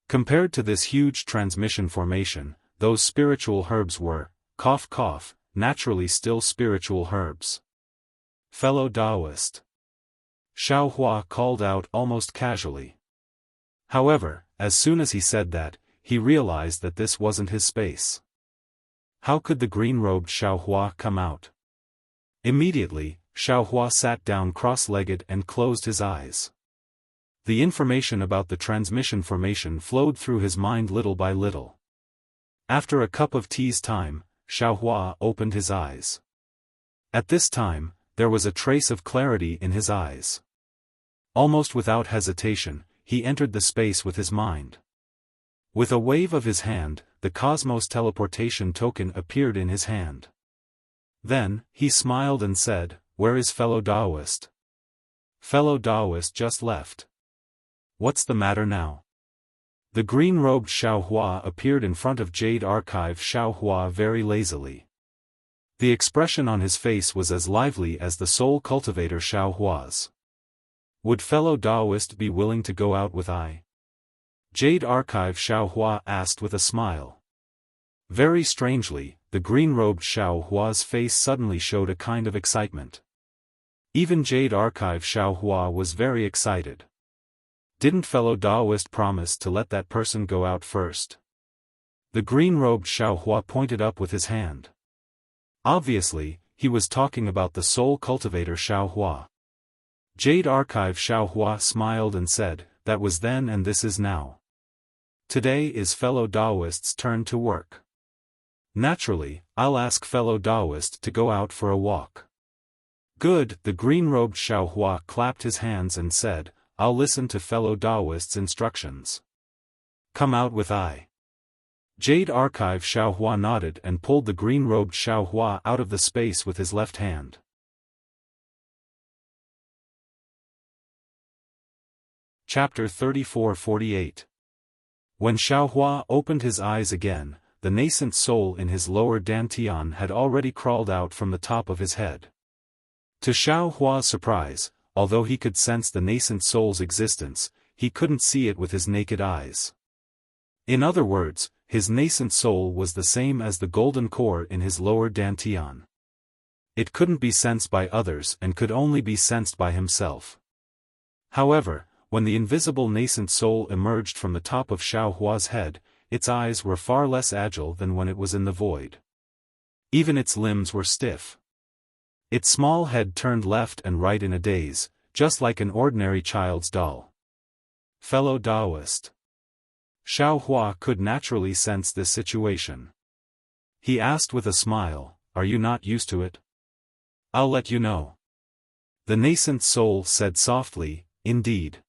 Compared to this huge transmission formation, those spiritual herbs were, cough cough, naturally still spiritual herbs. Fellow Taoist. Xiaofan called out almost casually. However, as soon as he said that, he realized that this wasn't his space. How could the green-robed Xiaofan come out? Immediately, Xiaofan sat down cross-legged and closed his eyes. The information about the transmission formation flowed through his mind little by little. After a cup of tea's time, Xiaofan opened his eyes. At this time, there was a trace of clarity in his eyes. Almost without hesitation, he entered the space with his mind. With a wave of his hand, the cosmos teleportation token appeared in his hand. Then, he smiled and said, "Where is fellow Taoist?" Fellow Taoist just left. What's the matter now? The green-robed Xiaofan appeared in front of Jade Archive Xiaofan very lazily. The expression on his face was as lively as the soul cultivator Xiaofan's. Would fellow Taoist be willing to go out with I? Jade Archive Xiaofan asked with a smile. Very strangely, the green-robed Xiaofan's face suddenly showed a kind of excitement. Even Jade Archive Xiaofan was very excited. Didn't fellow Taoist promise to let that person go out first? The green-robed Xiaofan pointed up with his hand. Obviously, he was talking about the soul cultivator Xiaofan. Jade Archive Xiaofan smiled and said, "That was then and this is now. Today is fellow Taoist's turn to work. Naturally, I'll ask fellow Taoist to go out for a walk." Good, the green-robed Xiaofan clapped his hands and said, "I'll listen to fellow Taoist's instructions. Come out with I." Jade Archive Xiaofan nodded and pulled the green-robed Xiaofan out of the space with his left hand. Chapter 34-48. When Xiaofan opened his eyes again, the nascent soul in his lower dantian had already crawled out from the top of his head. To Xiaofan's surprise, although he could sense the nascent soul's existence, he couldn't see it with his naked eyes. In other words, his nascent soul was the same as the golden core in his lower dantian. It couldn't be sensed by others and could only be sensed by himself. However, when the invisible nascent soul emerged from the top of Xiaofan's head, its eyes were far less agile than when it was in the void. Even its limbs were stiff. Its small head turned left and right in a daze, just like an ordinary child's doll. Fellow Taoist. Xiaofan could naturally sense this situation. He asked with a smile, "Are you not used to it?" "I'll let you know." The nascent soul said softly, "Indeed.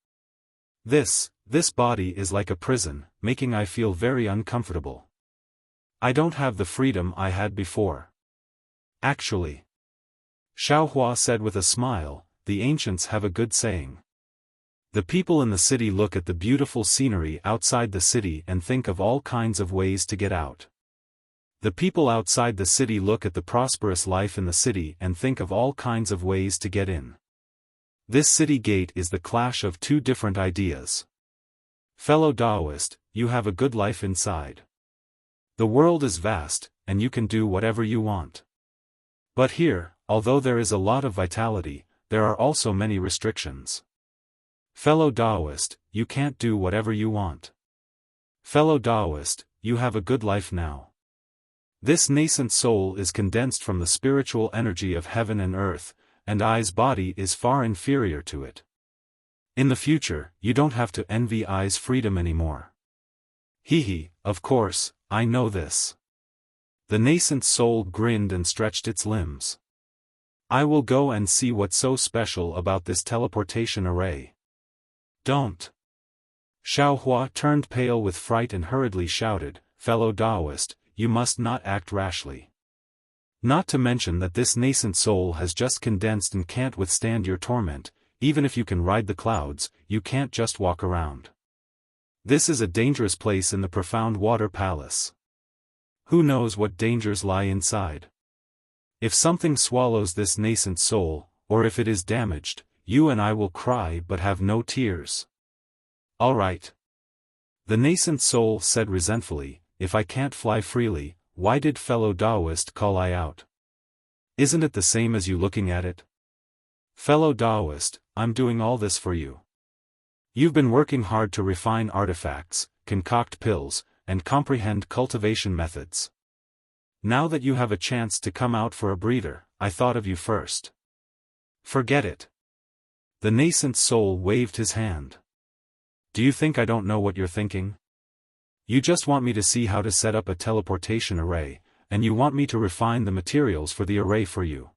This body is like a prison, making I feel very uncomfortable. I don't have the freedom I had before. Actually," Xiaofan said with a smile, "the ancients have a good saying. The people in the city look at the beautiful scenery outside the city and think of all kinds of ways to get out. The people outside the city look at the prosperous life in the city and think of all kinds of ways to get in. This city gate is the clash of two different ideas. Fellow Taoist, you have a good life inside. The world is vast, and you can do whatever you want. But here, although there is a lot of vitality, there are also many restrictions. Fellow Taoist, you can't do whatever you want. Fellow Taoist, you have a good life now. This nascent soul is condensed from the spiritual energy of heaven and earth, and I's body is far inferior to it. In the future, you don't have to envy I's freedom anymore. Hee, of course, I know this." The nascent soul grinned and stretched its limbs. "I will go and see what's so special about this teleportation array." "Don't." Xiaofan turned pale with fright and hurriedly shouted, "Fellow Taoist, you must not act rashly. Not to mention that this nascent soul has just condensed and can't withstand your torment. Even if you can ride the clouds, you can't just walk around. This is a dangerous place in the profound water palace. Who knows what dangers lie inside? If something swallows this nascent soul, or if it is damaged, you and I will cry but have no tears." "All right." The nascent soul said resentfully, "If I can't fly freely, why did fellow Taoist call I out?" Isn't it the same as you looking at it? Fellow Taoist, I'm doing all this for you. You've been working hard to refine artifacts, concoct pills, and comprehend cultivation methods. Now that you have a chance to come out for a breather, I thought of you first. Forget it. The nascent soul waved his hand. Do you think I don't know what you're thinking? You just want me to see how to set up a teleportation array, and you want me to refine the materials for the array for you.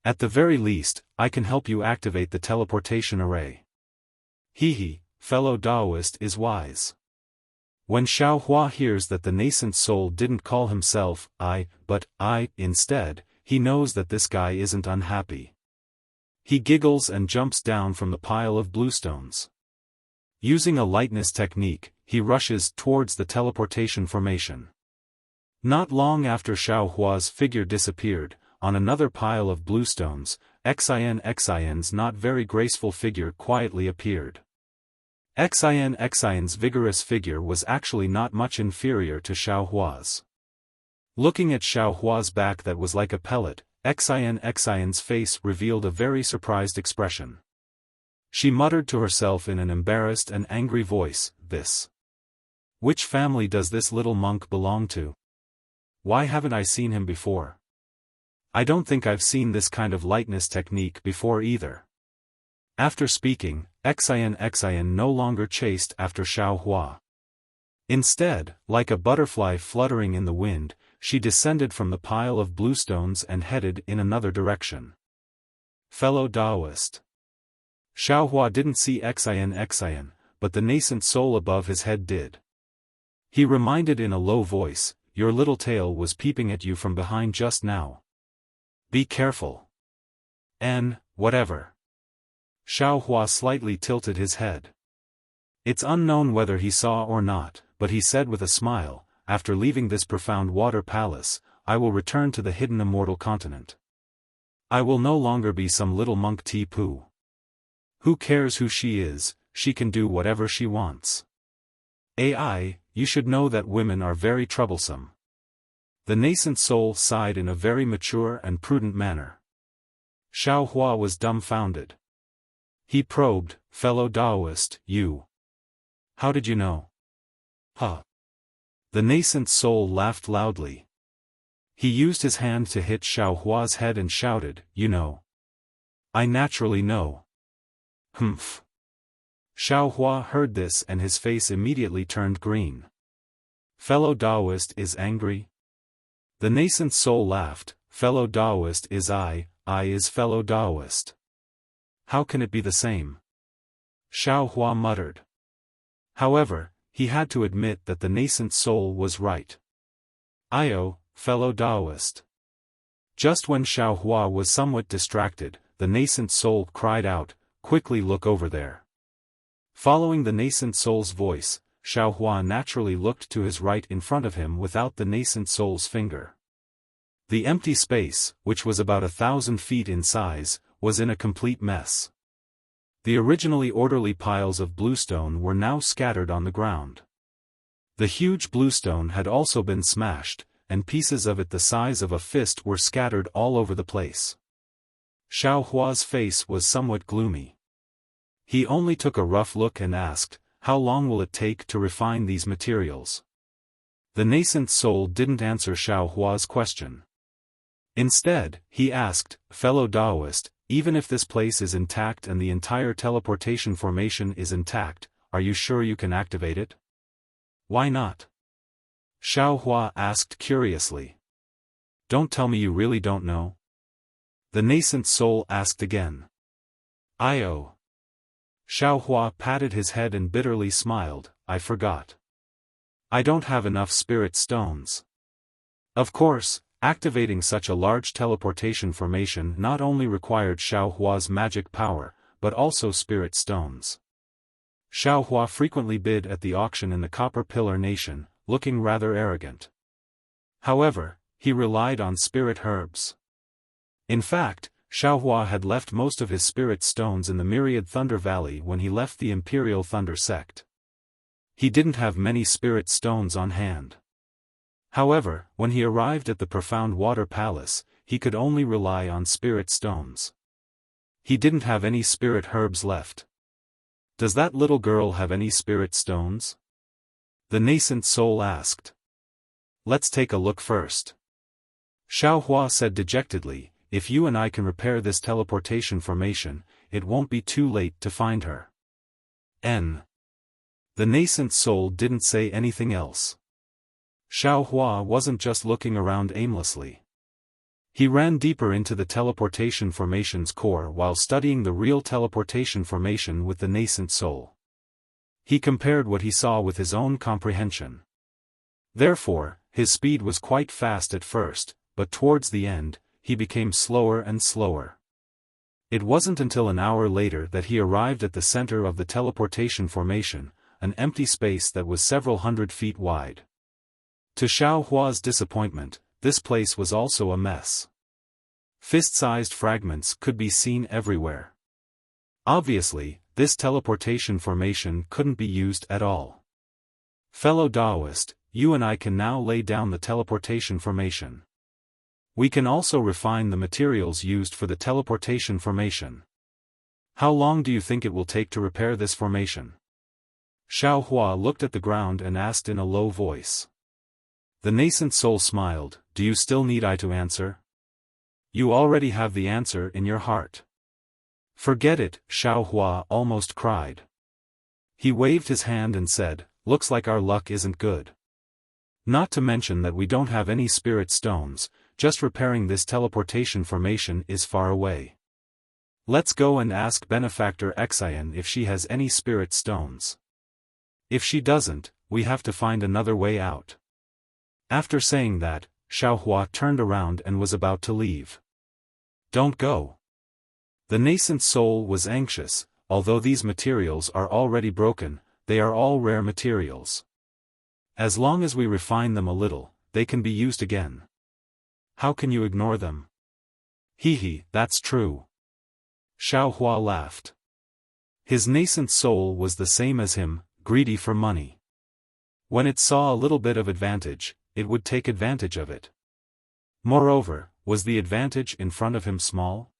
At the very least, I can help you activate the teleportation array. Fellow Taoist is wise. When Xiaofan hears that the nascent soul didn't call himself I, but I, instead, he knows that this guy isn't unhappy. He giggles and jumps down from the pile of bluestones. Using a lightness technique, he rushes towards the teleportation formation. Not long after Xiaohua's figure disappeared, on another pile of bluestones, Xin's not very graceful figure quietly appeared. Xin's vigorous figure was actually not much inferior to Xiaohua's. Looking at Xiaohua's back that was like a pellet, Xin's face revealed a very surprised expression. She muttered to herself in an embarrassed and angry voice, "This. Which family does this little monk belong to? Why haven't I seen him before? I don't think I've seen this kind of lightness technique before either." After speaking, Xin no longer chased after Xiaohua. Instead, like a butterfly fluttering in the wind, she descended from the pile of bluestones and headed in another direction. Fellow Taoist. Xiaohua didn't see Xin, but the nascent soul above his head did. He reminded in a low voice, "Your little tail was peeping at you from behind just now. Be careful." Whatever. Xiaohua slightly tilted his head. It's unknown whether he saw or not, but he said with a smile, "After leaving this profound water palace, I will return to the hidden immortal continent. I will no longer be some little monk Tipu. Who cares who she is, she can do whatever she wants. You should know that women are very troublesome." The nascent soul sighed in a very mature and prudent manner. Xiaohua was dumbfounded. He probed, "Fellow Taoist, you. How did you know?" The nascent soul laughed loudly. He used his hand to hit Xiaohua's head and shouted, "You know. I naturally know." Humph. Xiaohua heard this and his face immediately turned green. Fellow Taoist is angry? The nascent soul laughed, "Fellow Taoist is I is fellow Taoist. How can it be the same?" Xiaohua muttered. However, he had to admit that the nascent soul was right. Fellow Taoist. Just when Xiaohua was somewhat distracted, the nascent soul cried out, "Quickly look over there." Following the nascent soul's voice, Xiaohua naturally looked to his right in front of him without the nascent soul's finger. The empty space, which was about 1,000 feet in size, was in a complete mess. The originally orderly piles of bluestone were now scattered on the ground. The huge bluestone had also been smashed, and pieces of it the size of a fist were scattered all over the place. Xiaohua's face was somewhat gloomy. He only took a rough look and asked, "How long will it take to refine these materials?" The nascent soul didn't answer Xiaohua's question. Instead, he asked, "Fellow Taoist, even if this place is intact and the entire teleportation formation is intact, are you sure you can activate it?" "Why not?" Xiaohua asked curiously. "Don't tell me you really don't know?" The nascent soul asked again. Xiaohua patted his head and bitterly smiled, "I forgot. I don't have enough spirit stones." Of course, activating such a large teleportation formation not only required Xiaohua's magic power, but also spirit stones. Xiaohua frequently bid at the auction in the Copper Pillar Nation, looking rather arrogant. However, he relied on spirit herbs. In fact, Xiaohua had left most of his spirit stones in the Myriad Thunder Valley when he left the Imperial Thunder Sect. He didn't have many spirit stones on hand. However, when he arrived at the Profound Water Palace, he could only rely on spirit stones. He didn't have any spirit herbs left. Does that little girl have any spirit stones? The nascent soul asked. Let's take a look first. Xiaofan said dejectedly, if you and I can repair this teleportation formation, it won't be too late to find her. The nascent soul didn't say anything else. Xiaofan wasn't just looking around aimlessly. He ran deeper into the teleportation formation's core while studying the real teleportation formation with the nascent soul. He compared what he saw with his own comprehension. Therefore, his speed was quite fast at first, but towards the end, he became slower and slower. It wasn't until an hour later that he arrived at the center of the teleportation formation, an empty space that was several hundred feet wide. To Xiaohua's disappointment, this place was also a mess. Fist-sized fragments could be seen everywhere. Obviously, this teleportation formation couldn't be used at all. Fellow Taoist, you and I can now lay down the teleportation formation. We can also refine the materials used for the teleportation formation. How long do you think it will take to repair this formation? Xiaohua looked at the ground and asked in a low voice. The nascent soul smiled, do you still need I to answer? You already have the answer in your heart. Forget it, Xiaohua almost cried. He waved his hand and said, looks like our luck isn't good. Not to mention that we don't have any spirit stones, just repairing this teleportation formation is far away. Let's go and ask Benefactor Xian if she has any spirit stones. If she doesn't, we have to find another way out. After saying that, Xiaohua turned around and was about to leave. Don't go. The nascent soul was anxious, although these materials are already broken, they are all rare materials. As long as we refine them a little, they can be used again. How can you ignore them? Hee, that's true. Xiaohua laughed. His nascent soul was the same as him, greedy for money. When it saw a little bit of advantage, it would take advantage of it. Moreover, was the advantage in front of him small?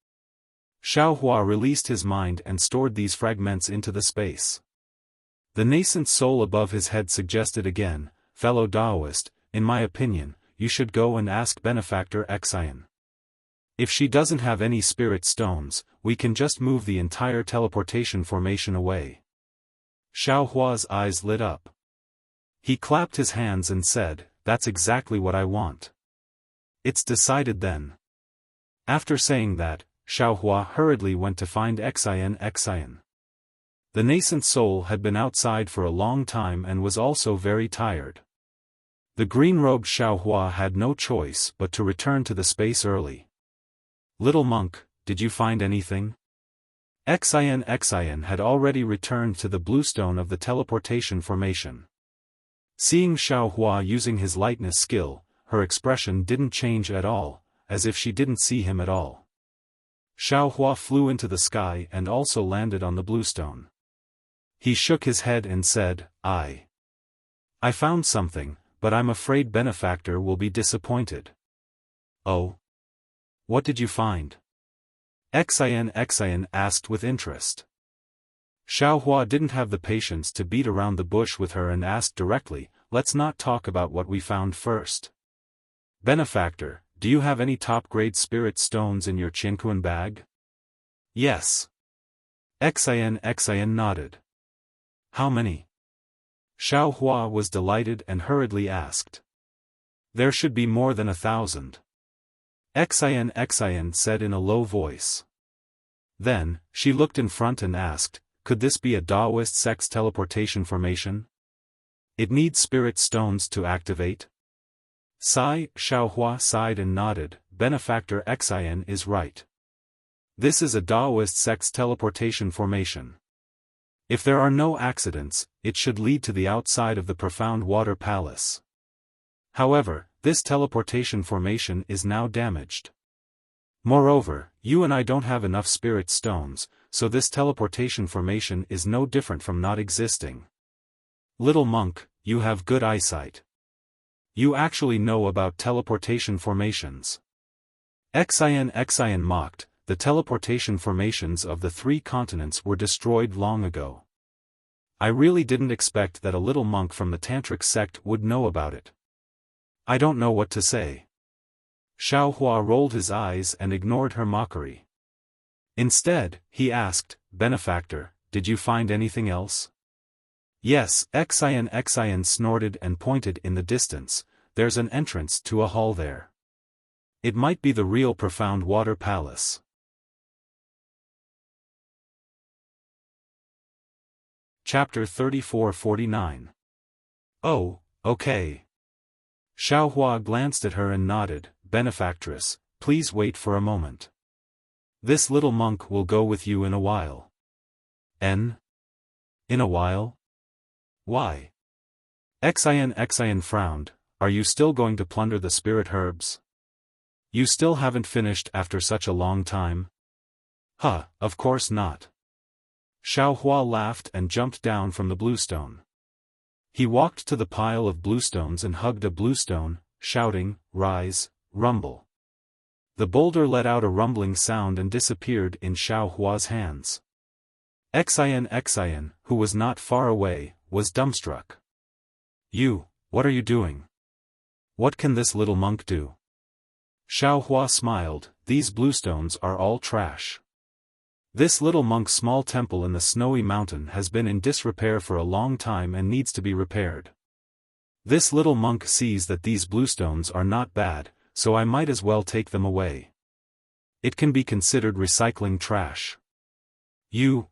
Xiaohua released his mind and stored these fragments into the space. The nascent soul above his head suggested again, fellow Taoist, in my opinion, you should go and ask Benefactor Xian. If she doesn't have any spirit stones, we can just move the entire teleportation formation away. Xiaohua's eyes lit up. He clapped his hands and said, that's exactly what I want. It's decided then. After saying that, Xiaohua hurriedly went to find Xian. The nascent soul had been outside for a long time and was also very tired. The green-robed Xiaohua had no choice but to return to the space early. Little monk, did you find anything? Xian had already returned to the bluestone of the teleportation formation. Seeing Xiaohua using his lightness skill, her expression didn't change at all, as if she didn't see him at all. Xiaohua flew into the sky and also landed on the bluestone. He shook his head and said, I found something, but I'm afraid Benefactor will be disappointed. Oh? What did you find? Xian asked with interest. Xiaohua didn't have the patience to beat around the bush with her and asked directly, let's not talk about what we found first. Benefactor, do you have any top-grade spirit stones in your Qinquan bag? Yes. Xian nodded. How many? Xiaohua was delighted and hurriedly asked. There should be more than 1,000. Xian said in a low voice. Then, she looked in front and asked, could this be a Taoist sex teleportation formation? It needs spirit stones to activate? Xiaohua sighed and nodded, Benefactor Xian is right. This is a Taoist sex teleportation formation. If there are no accidents, it should lead to the outside of the profound water palace. However, this teleportation formation is now damaged. Moreover, you and I don't have enough spirit stones, so this teleportation formation is no different from not existing. Little monk, you have good eyesight. You actually know about teleportation formations. Xian mocked, the teleportation formations of the 3 continents were destroyed long ago. I really didn't expect that a little monk from the tantric sect would know about it. I don't know what to say. Xiaohua rolled his eyes and ignored her mockery. Instead, he asked, Benefactor, did you find anything else? Yes, Xian snorted and pointed in the distance, there's an entrance to a hall there. It might be the real profound water palace. Chapter 34-49. Oh, okay. Xiaohua glanced at her and nodded, Benefactress, please wait for a moment. This little monk will go with you in a while. In a while? Why? Xian frowned, are you still going to plunder the spirit herbs? You still haven't finished after such a long time? Huh, of course not. Xiaohua laughed and jumped down from the bluestone. He walked to the pile of bluestones and hugged a bluestone, shouting, Rise, rumble. The boulder let out a rumbling sound and disappeared in Xiaohua's hands. Xian, who was not far away, was dumbstruck. You, what are you doing? What can this little monk do? Xiaohua smiled, these bluestones are all trash. This little monk's small temple in the snowy mountain has been in disrepair for a long time and needs to be repaired. This little monk sees that these bluestones are not bad, so I might as well take them away. It can be considered recycling trash. You.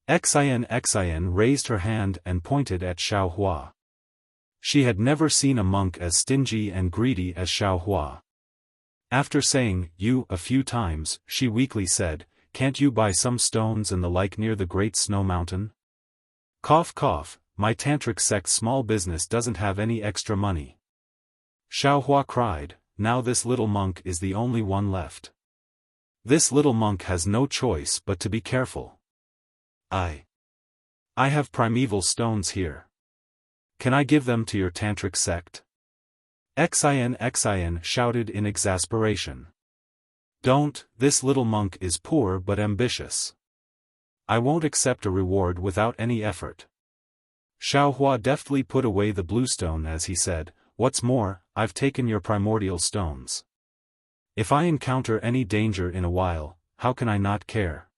Xian raised her hand and pointed at Xiaohua. She had never seen a monk as stingy and greedy as Xiaohua. After saying, you, a few times, she weakly said, Can't you buy some stones and the like near the Great Snow Mountain? Cough cough, my tantric sect's small business doesn't have any extra money. Xiaohua cried, now this little monk is the only one left. This little monk has no choice but to be careful. I have primeval stones here. Can I give them to your tantric sect? Xian shouted in exasperation. Don't, this little monk is poor but ambitious. I won't accept a reward without any effort. Xiaohua deftly put away the bluestone as he said, What's more, I've taken your primordial stones. If I encounter any danger in a while, how can I not care?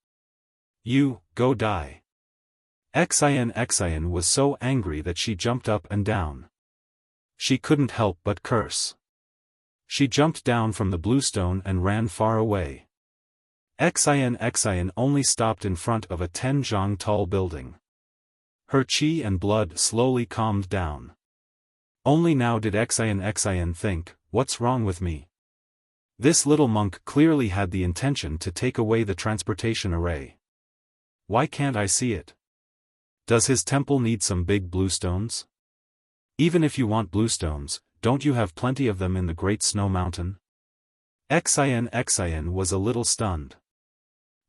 You, go die. Xian was so angry that she jumped up and down. She couldn't help but curse. She jumped down from the bluestone and ran far away. Xian only stopped in front of a 10-zhang tall building. Her qi and blood slowly calmed down. Only now did Xian think, what's wrong with me? This little monk clearly had the intention to take away the transportation array. Why can't I see it? Does his temple need some big bluestones? Even if you want bluestones, don't you have plenty of them in the Great Snow Mountain? Xian was a little stunned.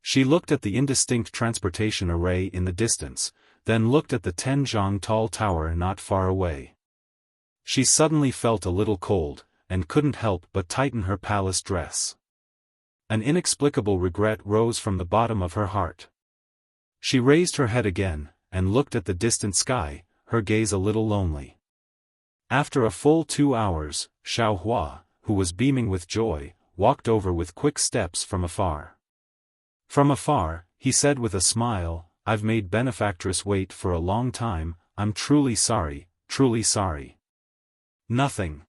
She looked at the indistinct transportation array in the distance, then looked at the 10-zhang tall tower not far away. She suddenly felt a little cold, and couldn't help but tighten her palace dress. An inexplicable regret rose from the bottom of her heart. She raised her head again, and looked at the distant sky, her gaze a little lonely. After a full 2 hours, Xiaohua, who was beaming with joy, walked over with quick steps from afar. From afar, he said with a smile, I've made Benefactress wait for a long time, I'm truly sorry, truly sorry. Nothing.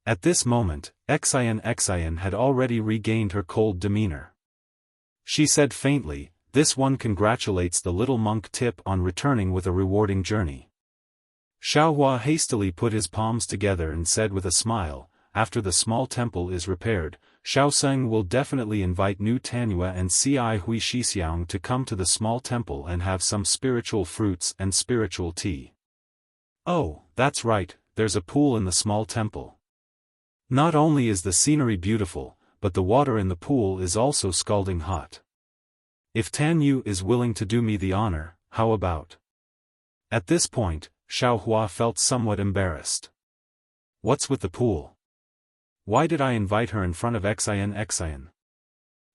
At this moment, Xian had already regained her cold demeanor. She said faintly, this one congratulates the little monk Tip on returning with a rewarding journey. Xiaohua hastily put his palms together and said with a smile, after the small temple is repaired, Xiaoseng will definitely invite New Tanyue and Ci Hui Shixiang to come to the small temple and have some spiritual fruits and spiritual tea. Oh, that's right, there's a pool in the small temple. Not only is the scenery beautiful, but the water in the pool is also scalding hot. If Tanyue is willing to do me the honor, how about? At this point, Xiaohua felt somewhat embarrassed. What's with the pool? Why did I invite her in front of Xian?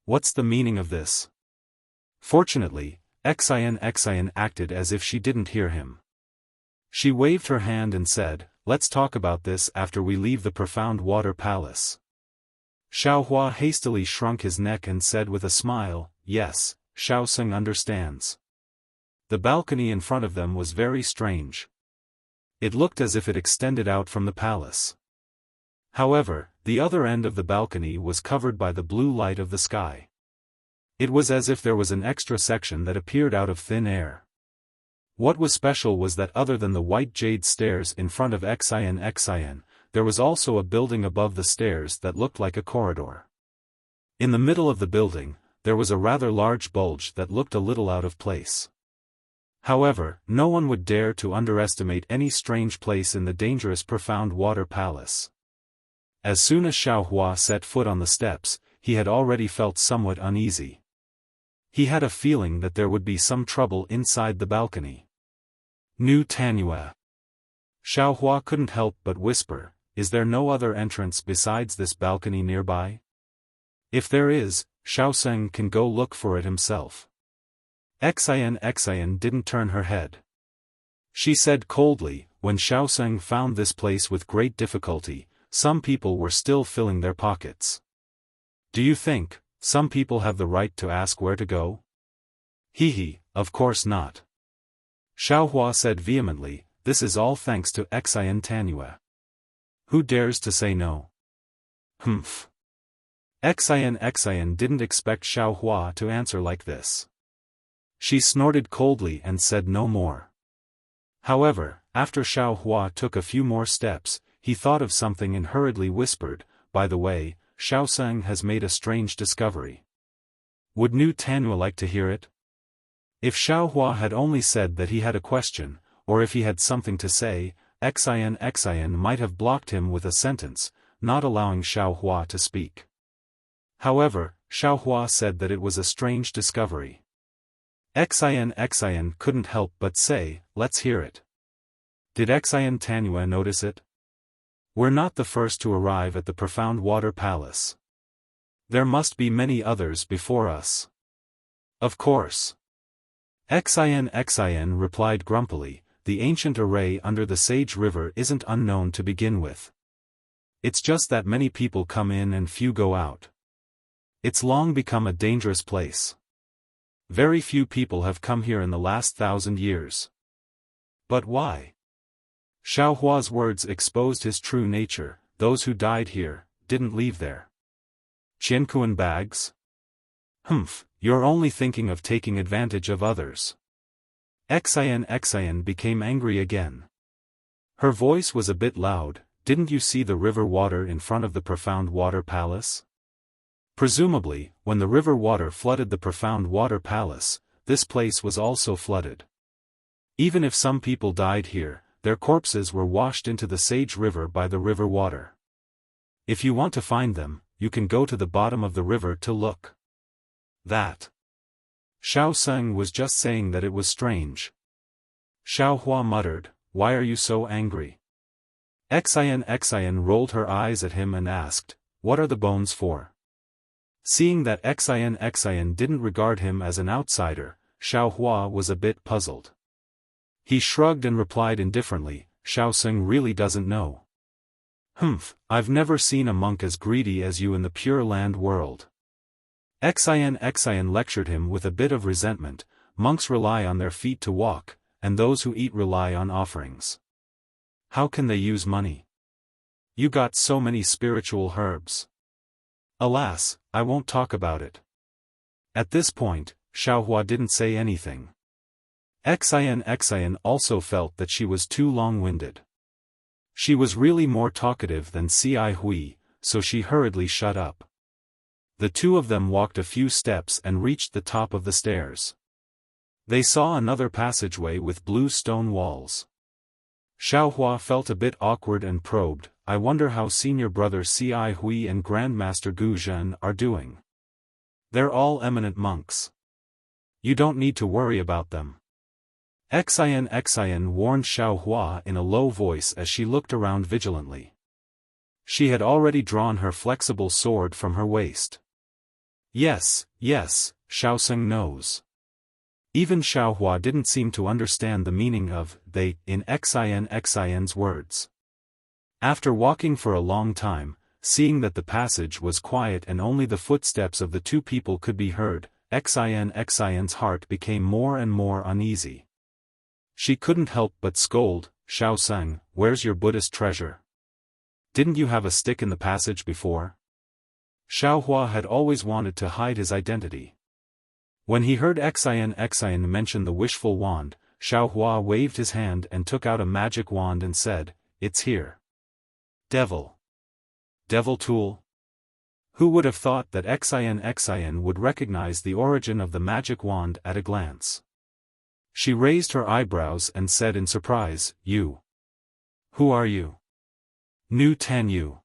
What's the meaning of this? Fortunately, Xian acted as if she didn't hear him. She waved her hand and said, let's talk about this after we leave the profound water palace. Xiaohua hastily shrunk his neck and said with a smile, yes, Xiaoseng understands. The balcony in front of them was very strange. It looked as if it extended out from the palace. However, the other end of the balcony was covered by the blue light of the sky. It was as if there was an extra section that appeared out of thin air. What was special was that other than the white jade stairs in front of Xian, there was also a building above the stairs that looked like a corridor. In the middle of the building, there was a rather large bulge that looked a little out of place. However, no one would dare to underestimate any strange place in the dangerous profound water palace. As soon as Xiaohua set foot on the steps, he had already felt somewhat uneasy. He had a feeling that there would be some trouble inside the balcony. Nu Tanue. Xiaohua couldn't help but whisper, is there no other entrance besides this balcony nearby? If there is, Xiaoseng can go look for it himself. Xian didn't turn her head. She said coldly, when Xiaoseng found this place with great difficulty, some people were still filling their pockets. Do you think some people have the right to ask where to go? He, of course not. Xiaohua said vehemently, this is all thanks to Xian Tanue. Who dares to say no? Humph. Xian didn't expect Xiaohua to answer like this. She snorted coldly and said no more. However, after Xiaohua took a few more steps, he thought of something and hurriedly whispered, by the way, Xiaoseng has made a strange discovery. Would Nu Tanue like to hear it? If Xiaohua had only said that he had a question, or if he had something to say, Xian might have blocked him with a sentence, not allowing Xiaohua to speak. However, Xiaohua said that it was a strange discovery. Xian couldn't help but say, let's hear it. Did Xian Tanue notice it? We're not the first to arrive at the profound water palace. There must be many others before us. Of course. Xian replied grumpily, the ancient array under the Sage River isn't unknown to begin with. It's just that many people come in and few go out. It's long become a dangerous place. Very few people have come here in the last 1,000 years. But why? Xiaohua's words exposed his true nature, those who died here, didn't leave there. Qiankuan bags? Humph, you're only thinking of taking advantage of others. Xian became angry again. Her voice was a bit loud, didn't you see the river water in front of the profound water palace? Presumably, when the river water flooded the profound water palace, this place was also flooded. Even if some people died here, their corpses were washed into the Sage River by the river water. If you want to find them, you can go to the bottom of the river to look. That. Xiaoseng was just saying that it was strange. Xiaohua muttered, why are you so angry? Xian rolled her eyes at him and asked, what are the bones for? Seeing that Xian didn't regard him as an outsider, Xiaohua was a bit puzzled. He shrugged and replied indifferently, Xiaoseng really doesn't know. Humph, I've never seen a monk as greedy as you in the Pure Land world. Xian lectured him with a bit of resentment, monks rely on their feet to walk, and those who eat rely on offerings. How can they use money? You got so many spiritual herbs. Alas, I won't talk about it. At this point, Xiaohua didn't say anything. Xian also felt that she was too long-winded. She was really more talkative than Ci Hui, so she hurriedly shut up. The two of them walked a few steps and reached the top of the stairs. They saw another passageway with blue stone walls. Xiaohua felt a bit awkward and probed, I wonder how senior brother Ci Hui and Grandmaster Gu Zhen are doing. They're all eminent monks. You don't need to worry about them. Xian warned Xiaohua in a low voice as she looked around vigilantly. She had already drawn her flexible sword from her waist. Yes, Xiaoseng knows. Even Xiaohua didn't seem to understand the meaning of "they" in Xin's words. After walking for a long time, seeing that the passage was quiet and only the footsteps of the two people could be heard, Xin's heart became more and more uneasy. She couldn't help but scold, "Xiaoseng, where's your Buddhist treasure? Didn't you have a stick in the passage before?" Xiaohua had always wanted to hide his identity. When he heard Xin mention the wishful wand, Xiaohua waved his hand and took out a magic wand and said, "It's here." Devil tool? Who would have thought that Xin would recognize the origin of the magic wand at a glance? She raised her eyebrows and said in surprise, "You? Who are you?" "Nu Tanyu."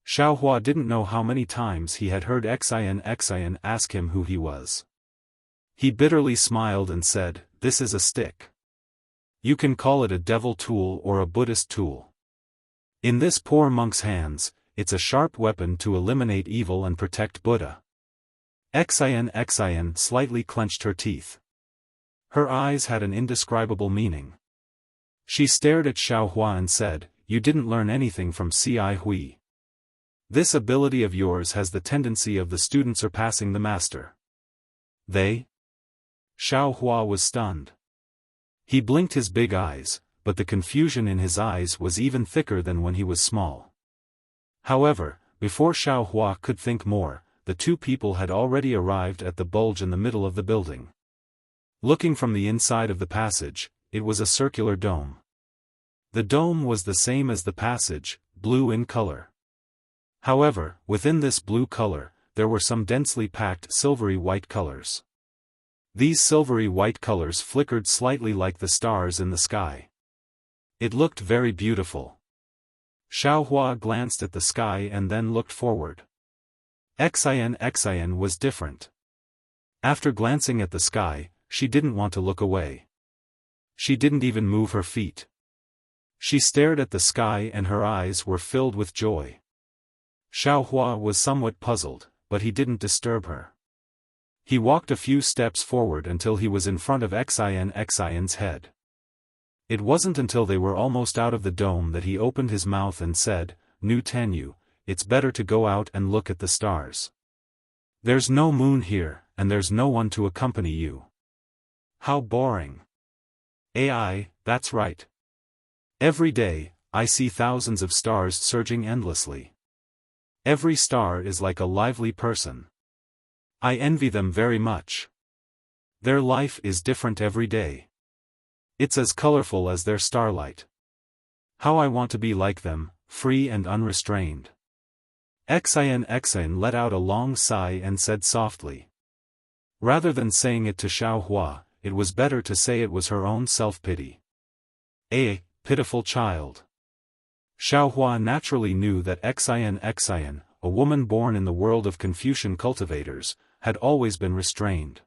Xiaohua didn't know how many times he had heard Xin ask him who he was. He bitterly smiled and said, "This is a stick. You can call it a devil tool or a Buddhist tool. In this poor monk's hands, it's a sharp weapon to eliminate evil and protect Buddha." Xin slightly clenched her teeth. Her eyes had an indescribable meaning. She stared at Xiaohua and said, "You didn't learn anything from Ci Hui. This ability of yours has the tendency of the student surpassing the master." "They?" Xiaohua was stunned. He blinked his big eyes, but the confusion in his eyes was even thicker than when he was small. However, before Xiaohua could think more, the two people had already arrived at the bulge in the middle of the building. Looking from the inside of the passage, it was a circular dome. The dome was the same as the passage, blue in color. However, within this blue color, there were some densely packed silvery white colors. These silvery white colors flickered slightly like the stars in the sky. It looked very beautiful. Xiaohua glanced at the sky and then looked forward. Xin was different. After glancing at the sky, she didn't want to look away. She didn't even move her feet. She stared at the sky and her eyes were filled with joy. Xiaohua was somewhat puzzled, but he didn't disturb her. He walked a few steps forward until he was in front of Xin's head. It wasn't until they were almost out of the dome that he opened his mouth and said, "Nu Tanyu, it's better to go out and look at the stars. There's no moon here, and there's no one to accompany you." "How boring." "AI, that's right. Every day, I see thousands of stars surging endlessly. Every star is like a lively person. I envy them very much. Their life is different every day. It's as colorful as their starlight. How I want to be like them, free and unrestrained." Xin let out a long sigh and said softly. Rather than saying it to Xiaohua, it was better to say it was her own self-pity. Pitiful child. Xiaohua naturally knew that Xin, a woman born in the world of Confucian cultivators, had always been restrained.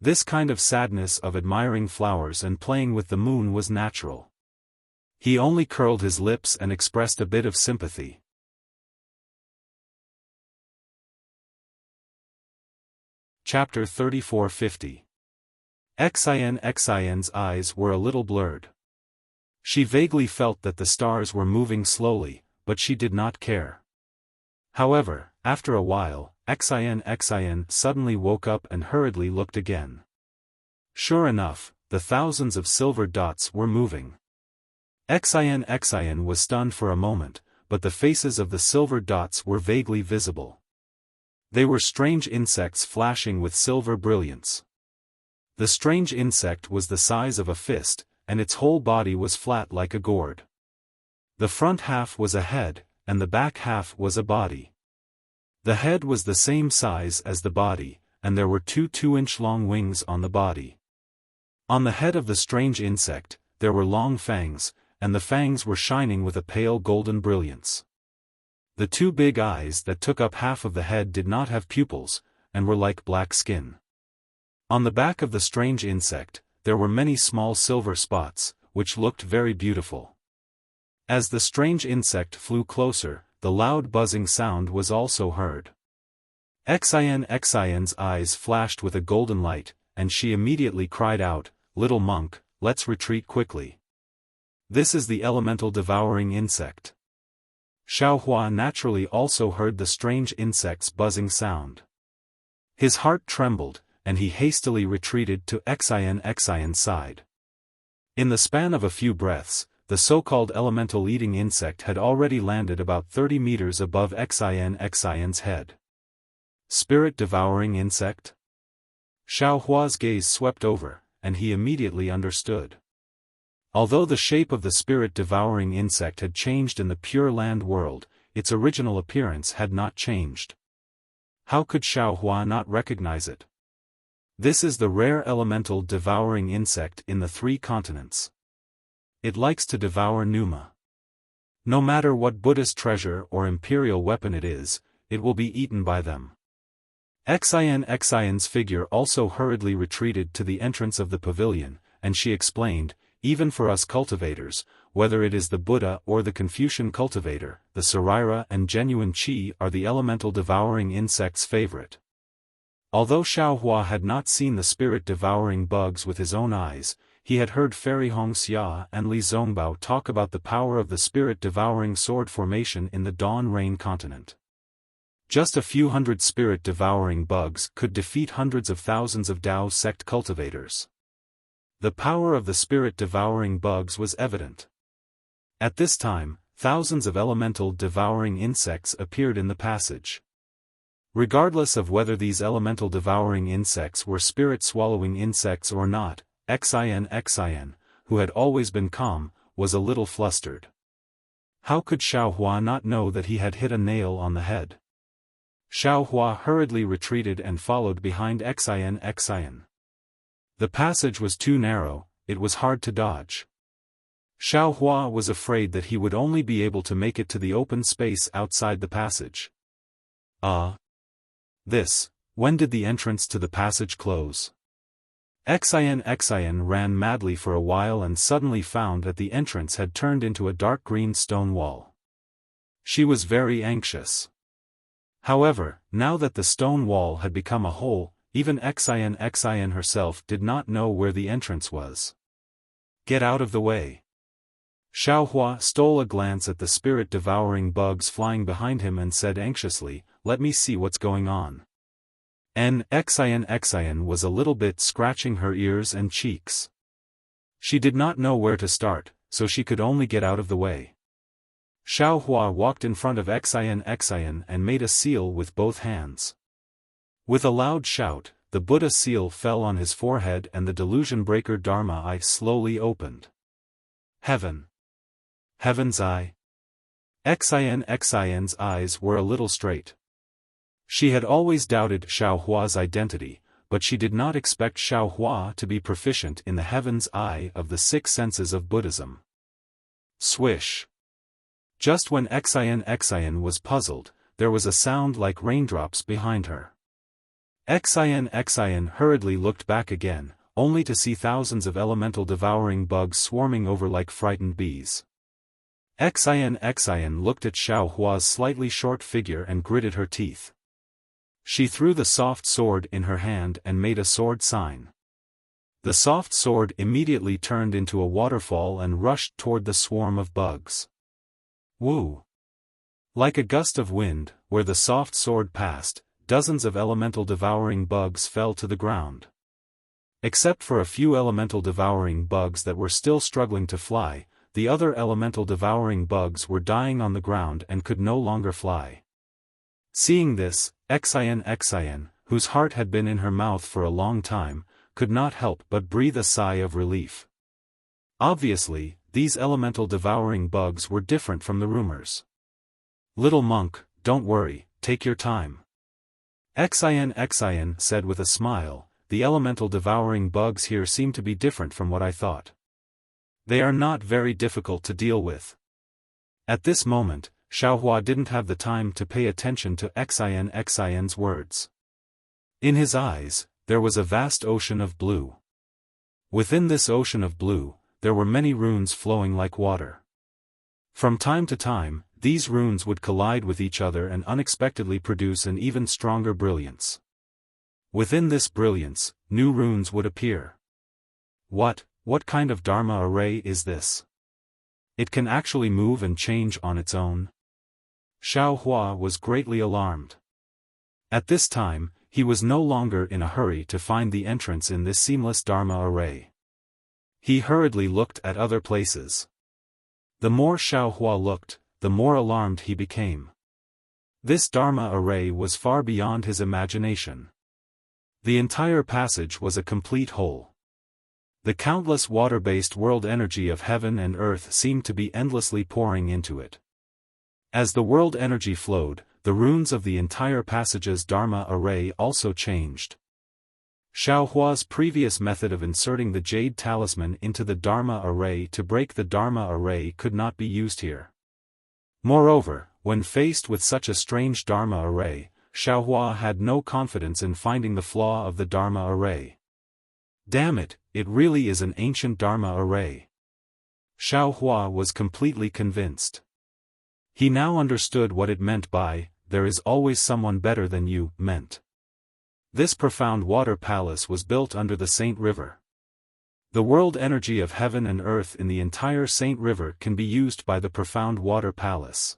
This kind of sadness of admiring flowers and playing with the moon was natural. He only curled his lips and expressed a bit of sympathy. Chapter 3450. Xin's eyes were a little blurred. She vaguely felt that the stars were moving slowly, but she did not care. However, after a while, Xin suddenly woke up and hurriedly looked again. Sure enough, the thousands of silver dots were moving. Xin was stunned for a moment, but the faces of the silver dots were vaguely visible. They were strange insects flashing with silver brilliance. The strange insect was the size of a fist, and its whole body was flat like a gourd. The front half was a head, and the back half was a body. The head was the same size as the body, and there were two 2-inch long wings on the body. On the head of the strange insect, there were long fangs, and the fangs were shining with a pale golden brilliance. The two big eyes that took up half of the head did not have pupils, and were like black skin. On the back of the strange insect, there were many small silver spots, which looked very beautiful. As the strange insect flew closer, the loud buzzing sound was also heard. Xian's eyes flashed with a golden light, and she immediately cried out, "Little monk, let's retreat quickly. This is the elemental devouring insect." Xiaofan naturally also heard the strange insect's buzzing sound. His heart trembled, and he hastily retreated to Xian's side. In the span of a few breaths, the so-called elemental eating insect had already landed about 30 meters above Xian's head. Spirit devouring insect? Xiaohua's gaze swept over, and he immediately understood. Although the shape of the spirit-devouring insect had changed in the Pure Land world, its original appearance had not changed. How could Xiaohua not recognize it? This is the rare elemental devouring insect in the 3 continents. It likes to devour Numa. No matter what Buddhist treasure or imperial weapon it is, it will be eaten by them. Xian's figure also hurriedly retreated to the entrance of the pavilion, and she explained, "Even for us cultivators, whether it is the Buddha or the Confucian cultivator, the Saraira and genuine Qi are the elemental devouring insect's favorite." Although Xiaohua had not seen the spirit-devouring bugs with his own eyes, he had heard Fairy Hongxia and Li Zongbao talk about the power of the spirit-devouring sword formation in the Dawn Rain continent. Just a few hundred spirit-devouring bugs could defeat hundreds of thousands of Dao sect cultivators. The power of the spirit-devouring bugs was evident. At this time, thousands of elemental devouring insects appeared in the passage. Regardless of whether these elemental devouring insects were spirit-swallowing insects or not, Xian, who had always been calm, was a little flustered. How could Xiaohua not know that he had hit a nail on the head? Xiaohua hurriedly retreated and followed behind Xian. The passage was too narrow, it was hard to dodge. Xiaohua was afraid that he would only be able to make it to the open space outside the passage. When did the entrance to the passage close? Xian ran madly for a while and suddenly found that the entrance had turned into a dark green stone wall. She was very anxious. However, now that the stone wall had become a hole, even Xian herself did not know where the entrance was. "Get out of the way." Xiaohua stole a glance at the spirit-devouring bugs flying behind him and said anxiously, "Let me see what's going on." Xian was a little bit scratching her ears and cheeks. She did not know where to start, so she could only get out of the way. Xiaohua walked in front of Xian and made a seal with both hands. With a loud shout, the Buddha seal fell on his forehead and the delusion breaker Dharma eye slowly opened. Heaven. Heaven's eye. Xian's eyes were a little straight. She had always doubted Xiaohua's identity, but she did not expect Xiaohua to be proficient in the heaven's eye of the 6 senses of Buddhism. Swish. Just when Xian was puzzled, there was a sound like raindrops behind her. Xian hurriedly looked back again, only to see thousands of elemental devouring bugs swarming over like frightened bees. Xian looked at Xiaohua's slightly short figure and gritted her teeth. She threw the soft sword in her hand and made a sword sign. The soft sword immediately turned into a waterfall and rushed toward the swarm of bugs. Woo! Like a gust of wind, where the soft sword passed, dozens of elemental devouring bugs fell to the ground. Except for a few elemental devouring bugs that were still struggling to fly, the other elemental devouring bugs were dying on the ground and could no longer fly. Seeing this, Xian, whose heart had been in her mouth for a long time, could not help but breathe a sigh of relief. Obviously, these elemental devouring bugs were different from the rumors. "Little monk, don't worry, take your time." Xian said with a smile, "The elemental devouring bugs here seem to be different from what I thought. They are not very difficult to deal with." At this moment, Xiaohua didn't have the time to pay attention to Xian's words. In his eyes, there was a vast ocean of blue. Within this ocean of blue, there were many runes flowing like water. From time to time, these runes would collide with each other and unexpectedly produce an even stronger brilliance. Within this brilliance, new runes would appear. What kind of Dharma array is this? It can actually move and change on its own? Xiao Hua was greatly alarmed. At this time, he was no longer in a hurry to find the entrance in this seamless Dharma array. He hurriedly looked at other places. The more Xiao Hua looked, the more alarmed he became. This Dharma array was far beyond his imagination. The entire passage was a complete whole. The countless water-based world energy of heaven and earth seemed to be endlessly pouring into it. As the world energy flowed, the runes of the entire passage's Dharma array also changed. Xiao Hua's previous method of inserting the jade talisman into the Dharma array to break the Dharma array could not be used here. Moreover, when faced with such a strange Dharma array, Xiao Hua had no confidence in finding the flaw of the Dharma array. Damn it, it really is an ancient Dharma array. Xiao Hua was completely convinced. He now understood what it meant by, "There is always someone better than you," meant. This profound water palace was built under the Saint River. The world energy of heaven and earth in the entire Saint River can be used by the profound water palace.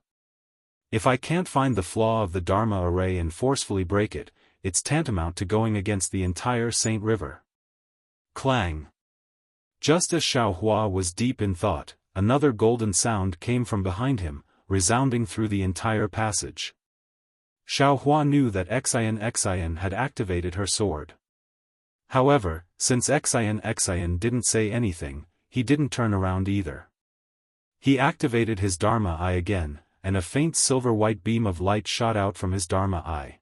If I can't find the flaw of the Dharma array and forcefully break it, it's tantamount to going against the entire Saint River. Clang! Just as Xiao Hua was deep in thought, another golden sound came from behind him, resounding through the entire passage. Xiao Hua knew that Xian had activated her sword. However, since Xian didn't say anything, he didn't turn around either. He activated his Dharma eye again, and a faint silver-white beam of light shot out from his Dharma eye.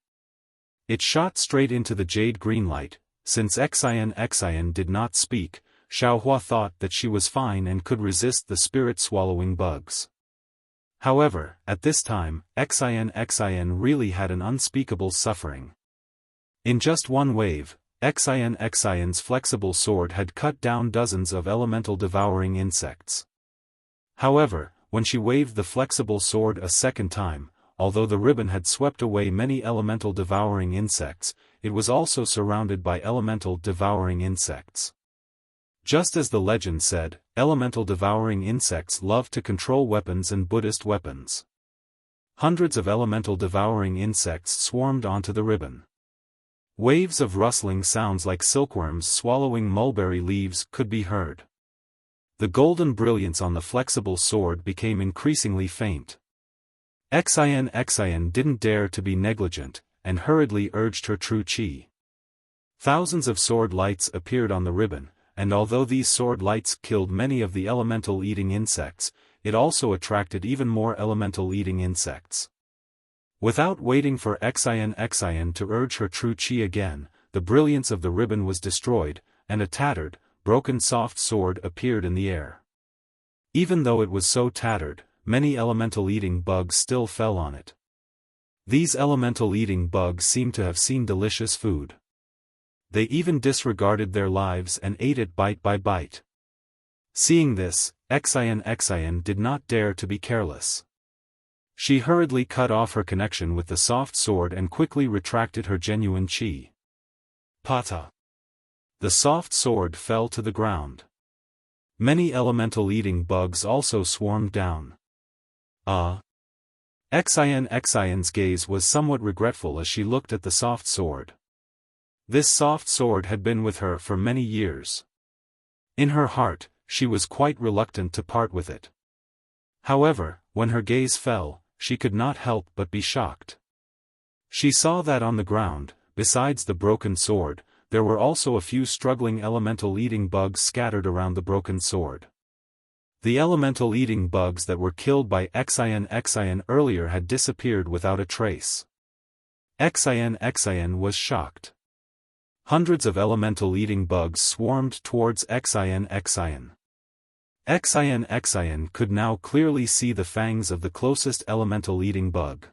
It shot straight into the jade green light. Since Xian did not speak, Xiao Hua thought that she was fine and could resist the spirit-swallowing bugs. However, at this time, Xian really had an unspeakable suffering. In just one wave, Xian's flexible sword had cut down dozens of elemental devouring insects. However, when she waved the flexible sword a second time, although the ribbon had swept away many elemental devouring insects, it was also surrounded by elemental devouring insects. Just as the legend said, elemental devouring insects love to control weapons and Buddhist weapons. Hundreds of elemental devouring insects swarmed onto the ribbon. Waves of rustling sounds like silkworms swallowing mulberry leaves could be heard. The golden brilliance on the flexible sword became increasingly faint. Xian didn't dare to be negligent, and hurriedly urged her true chi. Thousands of sword lights appeared on the ribbon, and although these sword lights killed many of the elemental-eating insects, it also attracted even more elemental-eating insects. Without waiting for Xian to urge her true chi again, the brilliance of the ribbon was destroyed, and a tattered, broken soft sword appeared in the air. Even though it was so tattered, many elemental-eating bugs still fell on it. These elemental-eating bugs seemed to have seen delicious food. They even disregarded their lives and ate it bite by bite. Seeing this, Xian did not dare to be careless. She hurriedly cut off her connection with the soft sword and quickly retracted her genuine chi. Pata! The soft sword fell to the ground. Many elemental-eating bugs also swarmed down. Xian's gaze was somewhat regretful as she looked at the soft sword. This soft sword had been with her for many years. In her heart, she was quite reluctant to part with it. However, when her gaze fell, she could not help but be shocked. She saw that on the ground, besides the broken sword, there were also a few struggling elemental-eating bugs scattered around the broken sword. The elemental-eating bugs that were killed by Xian earlier had disappeared without a trace. Xian was shocked. Hundreds of elemental-eating bugs swarmed towards Xian. Xian could now clearly see the fangs of the closest elemental-eating bug.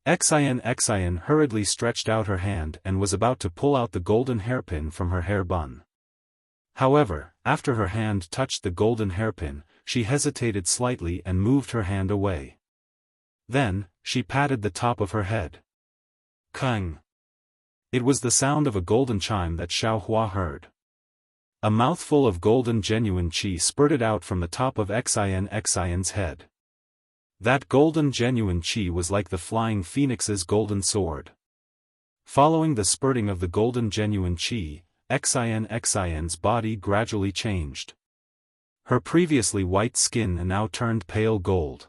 Xian hurriedly stretched out her hand and was about to pull out the golden hairpin from her hair bun. However, after her hand touched the golden hairpin, she hesitated slightly and moved her hand away. Then, she patted the top of her head. Kang! It was the sound of a golden chime that Xiaohua heard. A mouthful of golden genuine qi spurted out from the top of Xian's head. That golden genuine qi was like the flying phoenix's golden sword. Following the spurting of the golden genuine qi, Xian's body gradually changed. Her previously white skin now turned pale gold.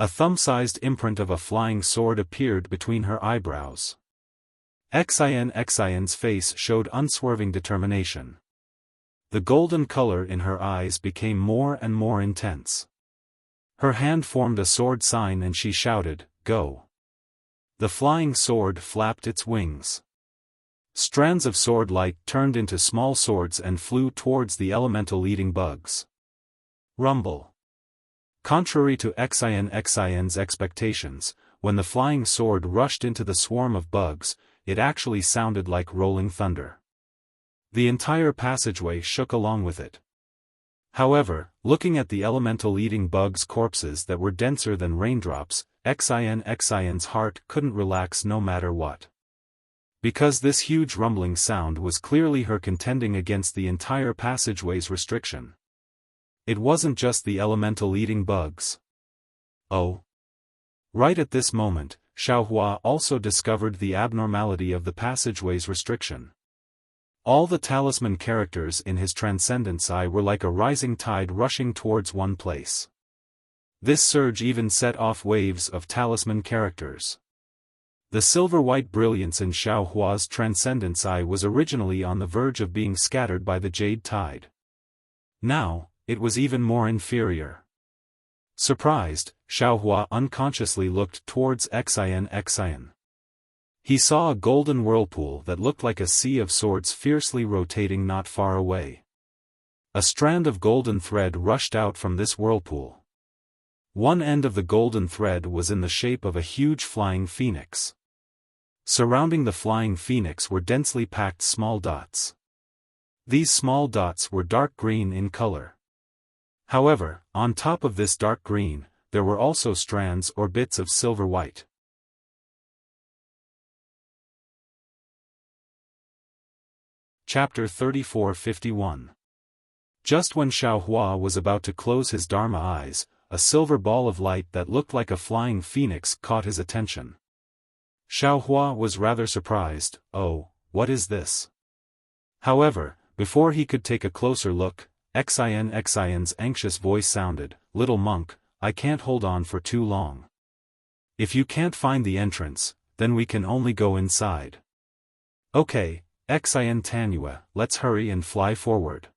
A thumb-sized imprint of a flying sword appeared between her eyebrows. Xian's face showed unswerving determination. The golden color in her eyes became more and more intense. Her hand formed a sword sign and she shouted, "Go!" The flying sword flapped its wings. Strands of sword light turned into small swords and flew towards the elemental eating bugs. Rumble. Contrary to Xian's expectations, when the flying sword rushed into the swarm of bugs, it actually sounded like rolling thunder. The entire passageway shook along with it. However, looking at the elemental eating bugs' corpses that were denser than raindrops, Xian's heart couldn't relax no matter what. Because this huge rumbling sound was clearly her contending against the entire passageway's restriction. It wasn't just the elemental eating bugs. Oh. Right at this moment, Xiaohua also discovered the abnormality of the passageway's restriction. All the talisman characters in his Transcendence Eye were like a rising tide rushing towards one place. This surge even set off waves of talisman characters. The silver-white brilliance in Xiaohua's Transcendence Eye was originally on the verge of being scattered by the jade tide. Now, it was even more inferior. Surprised, Xiaohua unconsciously looked towards Xian. He saw a golden whirlpool that looked like a sea of swords fiercely rotating not far away. A strand of golden thread rushed out from this whirlpool. One end of the golden thread was in the shape of a huge flying phoenix. Surrounding the flying phoenix were densely packed small dots. These small dots were dark green in color. However, on top of this dark green, there were also strands or bits of silver white. Chapter 34:51. Just when Xiaohua was about to close his Dharma eyes, a silver ball of light that looked like a flying phoenix caught his attention. Xiaohua was rather surprised. "Oh, what is this?" However, before he could take a closer look, Xian's anxious voice sounded, "Little monk, I can't hold on for too long. If you can't find the entrance, then we can only go inside. Okay, Xian, let's hurry and fly forward."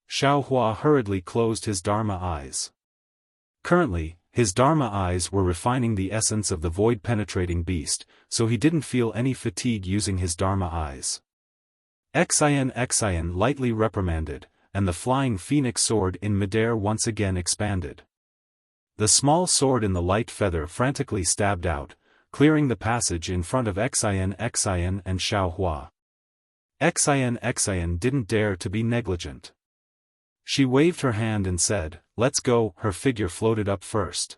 Xiaohua hurriedly closed his Dharma eyes. Currently, his Dharma eyes were refining the essence of the void-penetrating beast, so he didn't feel any fatigue using his Dharma eyes. Xian lightly reprimanded, and the flying phoenix sword in midair once again expanded. The small sword in the light feather frantically stabbed out, clearing the passage in front of Xian and Xiaohua. Xian didn't dare to be negligent. She waved her hand and said, "Let's go." Her figure floated up first.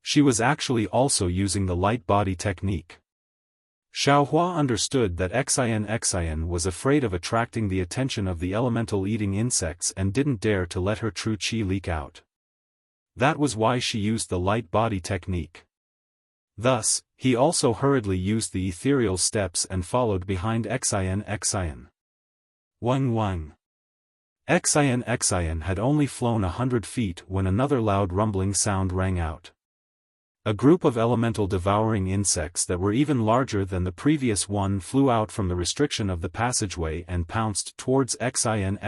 She was actually also using the light body technique. Xiaohua understood that Xian was afraid of attracting the attention of the elemental eating insects and didn't dare to let her true qi leak out. That was why she used the light body technique. Thus, he also hurriedly used the ethereal steps and followed behind Xian. Wang. Xian had only flown 100 feet when another loud rumbling sound rang out. A group of elemental devouring insects that were even larger than the previous one flew out from the restriction of the passageway and pounced towards Xian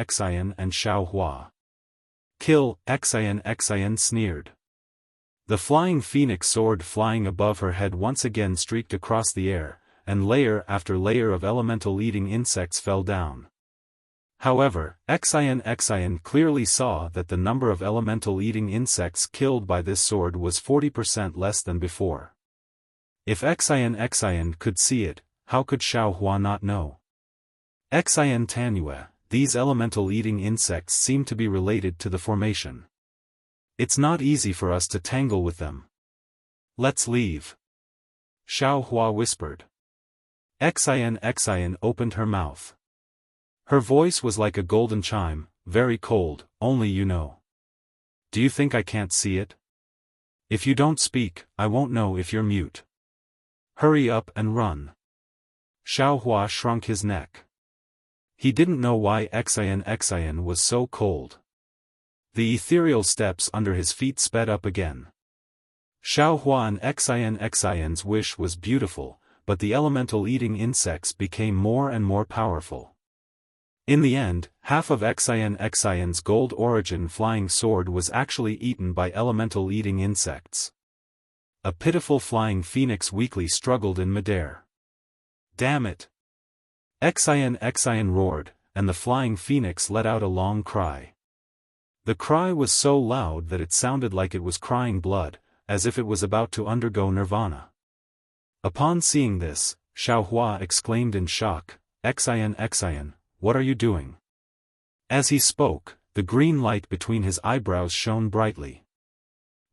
and Xiaohua. "Kill!" Xian sneered. The flying phoenix sword flying above her head once again streaked across the air, and layer after layer of elemental eating insects fell down. However, Xian clearly saw that the number of elemental eating insects killed by this sword was 40% less than before. If Xian could see it, how could Xiaohua not know? Xian, these elemental-eating insects seem to be related to the formation. It's not easy for us to tangle with them. Let's leave. Xiaohua whispered. Xian opened her mouth. Her voice was like a golden chime, very cold, only you know. Do you think I can't see it? If you don't speak, I won't know if you're mute. Hurry up and run. Xiaohua shrunk his neck. He didn't know why Xian was so cold. The ethereal steps under his feet sped up again. Xiaohua and Xian's wish was beautiful, but the elemental-eating insects became more and more powerful. In the end, half of Xian's gold origin flying sword was actually eaten by elemental-eating insects. A pitiful flying phoenix weakly struggled in midair. Damn it! Xian roared, and the flying phoenix let out a long cry. The cry was so loud that it sounded like it was crying blood, as if it was about to undergo nirvana. Upon seeing this, Xiaohua exclaimed in shock, Xian, what are you doing? As he spoke, the green light between his eyebrows shone brightly.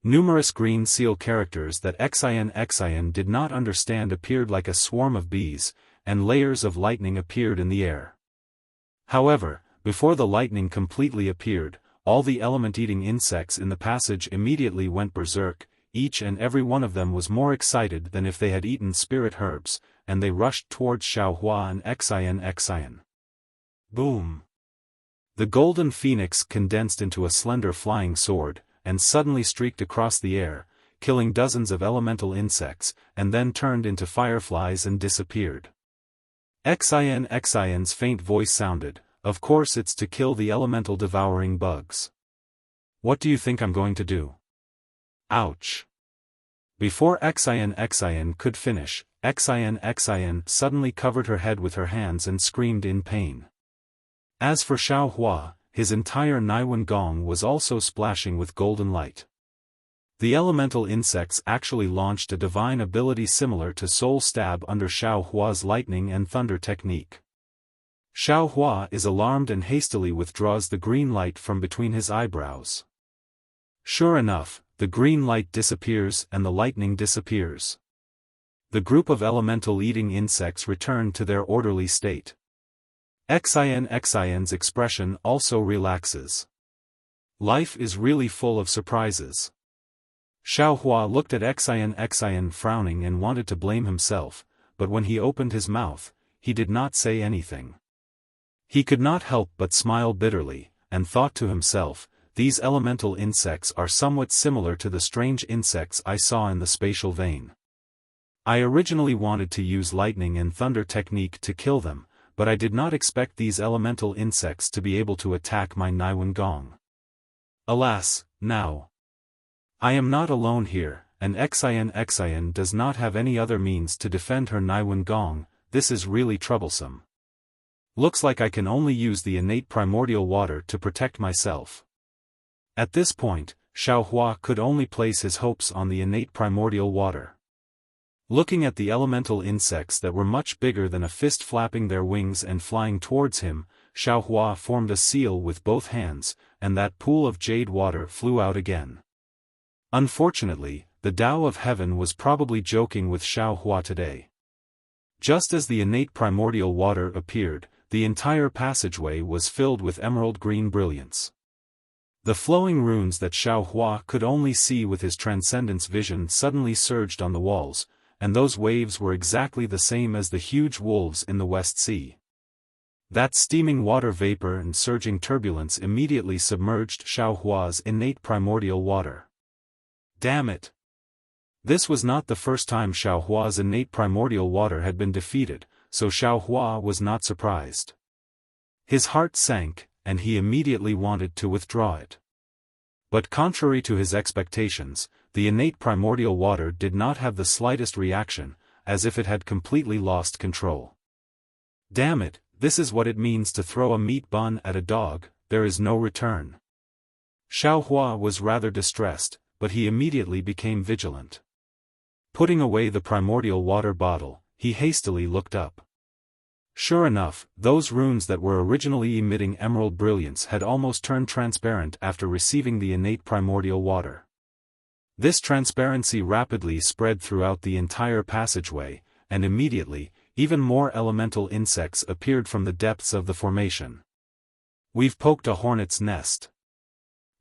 Numerous green seal characters that Xian did not understand appeared like a swarm of bees, and layers of lightning appeared in the air. However, before the lightning completely appeared, all the element-eating insects in the passage immediately went berserk. Each and every one of them was more excited than if they had eaten spirit herbs, and they rushed towards Xiaohua and Xian. Boom! The golden phoenix condensed into a slender flying sword, and suddenly streaked across the air, killing dozens of elemental insects, and then turned into fireflies and disappeared. Xian's faint voice sounded, of course it's to kill the elemental devouring bugs. What do you think I'm going to do? Ouch! Before Xian could finish, Xian suddenly covered her head with her hands and screamed in pain. As for Xiaohua, his entire Naiwen Gong was also splashing with golden light. The elemental insects actually launched a divine ability similar to Soul Stab under Xiaohua's lightning and thunder technique. Xiaohua is alarmed and hastily withdraws the green light from between his eyebrows. Sure enough, the green light disappears and the lightning disappears. The group of elemental-eating insects return to their orderly state. Xian's expression also relaxes. Life is really full of surprises. Xiaohua looked at Xian frowning and wanted to blame himself, but when he opened his mouth, he did not say anything. He could not help but smile bitterly, and thought to himself, these elemental insects are somewhat similar to the strange insects I saw in the spatial vein. I originally wanted to use lightning and thunder technique to kill them, but I did not expect these elemental insects to be able to attack my Naiwen Gong. Alas, now I am not alone here, and Xian does not have any other means to defend her Naiwen Gong. This is really troublesome. Looks like I can only use the innate primordial water to protect myself. At this point, Xiaohua could only place his hopes on the innate primordial water. Looking at the elemental insects that were much bigger than a fist flapping their wings and flying towards him, Xiaohua formed a seal with both hands, and that pool of jade water flew out again. Unfortunately, the Tao of Heaven was probably joking with Xiaohua today. Just as the innate primordial water appeared, the entire passageway was filled with emerald green brilliance. The flowing runes that Xiaohua could only see with his transcendence vision suddenly surged on the walls, and those waves were exactly the same as the huge wolves in the West Sea. That steaming water vapor and surging turbulence immediately submerged Xiaohua's innate primordial water. Damn it! This was not the first time Xiaohua's innate primordial water had been defeated, so Xiaohua was not surprised. His heart sank, and he immediately wanted to withdraw it. But contrary to his expectations, the innate primordial water did not have the slightest reaction, as if it had completely lost control. Damn it, this is what it means to throw a meat bun at a dog, there is no return. Xiaohua was rather distressed, but he immediately became vigilant. Putting away the primordial water bottle, he hastily looked up. Sure enough, those runes that were originally emitting emerald brilliance had almost turned transparent after receiving the innate primordial water. This transparency rapidly spread throughout the entire passageway, and immediately, even more elemental insects appeared from the depths of the formation. "We've poked a hornet's nest."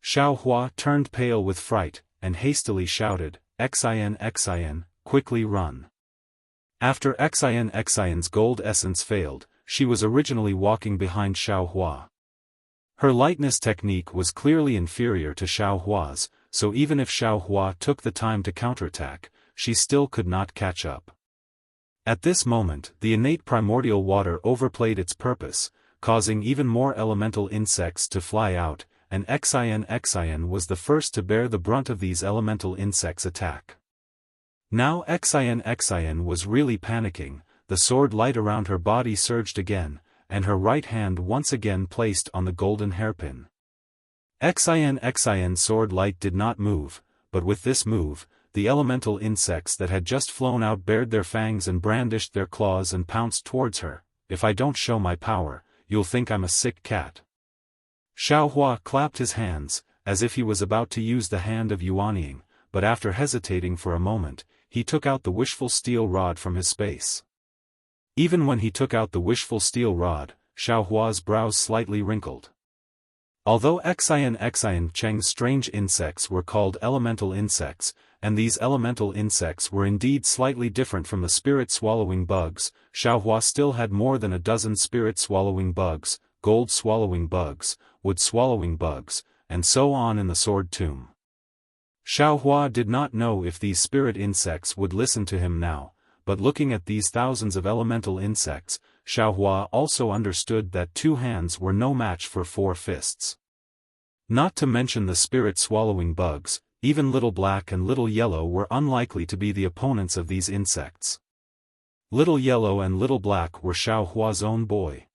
Xiaohua turned pale with fright, and hastily shouted, "Xin Xin, quickly run." After Xin's gold essence failed, she was originally walking behind Xiaohua. Her lightness technique was clearly inferior to Xiaohua's, so even if Xiaohua took the time to counterattack, she still could not catch up. At this moment, the innate primordial water overplayed its purpose, causing even more elemental insects to fly out, and Xin was the first to bear the brunt of these elemental insects' attack. Now Xin was really panicking, the sword light around her body surged again, and her right hand once again placed on the golden hairpin. Xin's sword light did not move, but with this move, the elemental insects that had just flown out bared their fangs and brandished their claws and pounced towards her. "If I don't show my power, you'll think I'm a sick cat." Xiaohua clapped his hands, as if he was about to use the hand of Yuanying, but after hesitating for a moment, he took out the wishful steel rod from his space. Even when he took out the wishful steel rod, Xiaohua's brows slightly wrinkled. Although Xin Cheng's strange insects were called elemental insects, and these elemental insects were indeed slightly different from the spirit-swallowing bugs, Xiaohua still had more than a dozen spirit-swallowing bugs, gold-swallowing bugs, wood-swallowing bugs, and so on in the sword tomb. Xiaohua did not know if these spirit insects would listen to him now, but looking at these thousands of elemental insects, Xiaohua also understood that 2 hands were no match for 4 fists. Not to mention the spirit-swallowing bugs, even Little Black and Little Yellow were unlikely to be the opponents of these insects. Little Yellow and Little Black were Xiaohua's own boy.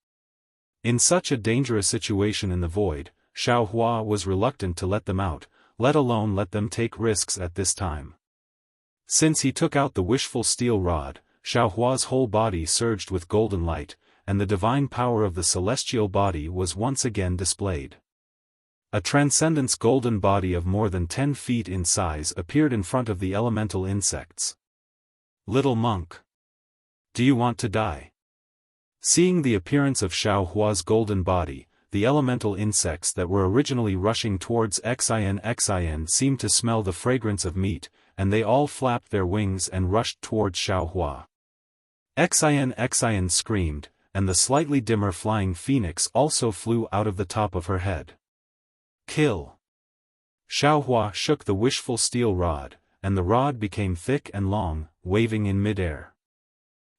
In such a dangerous situation in the void, Xiaohua was reluctant to let them out, let alone let them take risks at this time. Since he took out the wishful steel rod, Xiaohua's whole body surged with golden light, and the divine power of the celestial body was once again displayed. A transcendence golden body of more than 10 feet in size appeared in front of the elemental insects. "Little monk. Do you want to die?" Seeing the appearance of Xiaohua's golden body, the elemental insects that were originally rushing towards Xin seemed to smell the fragrance of meat, and they all flapped their wings and rushed towards Xiaohua. Xin screamed, and the slightly dimmer flying phoenix also flew out of the top of her head. "Kill!" Xiaohua shook the wishful steel rod, and the rod became thick and long, waving in midair.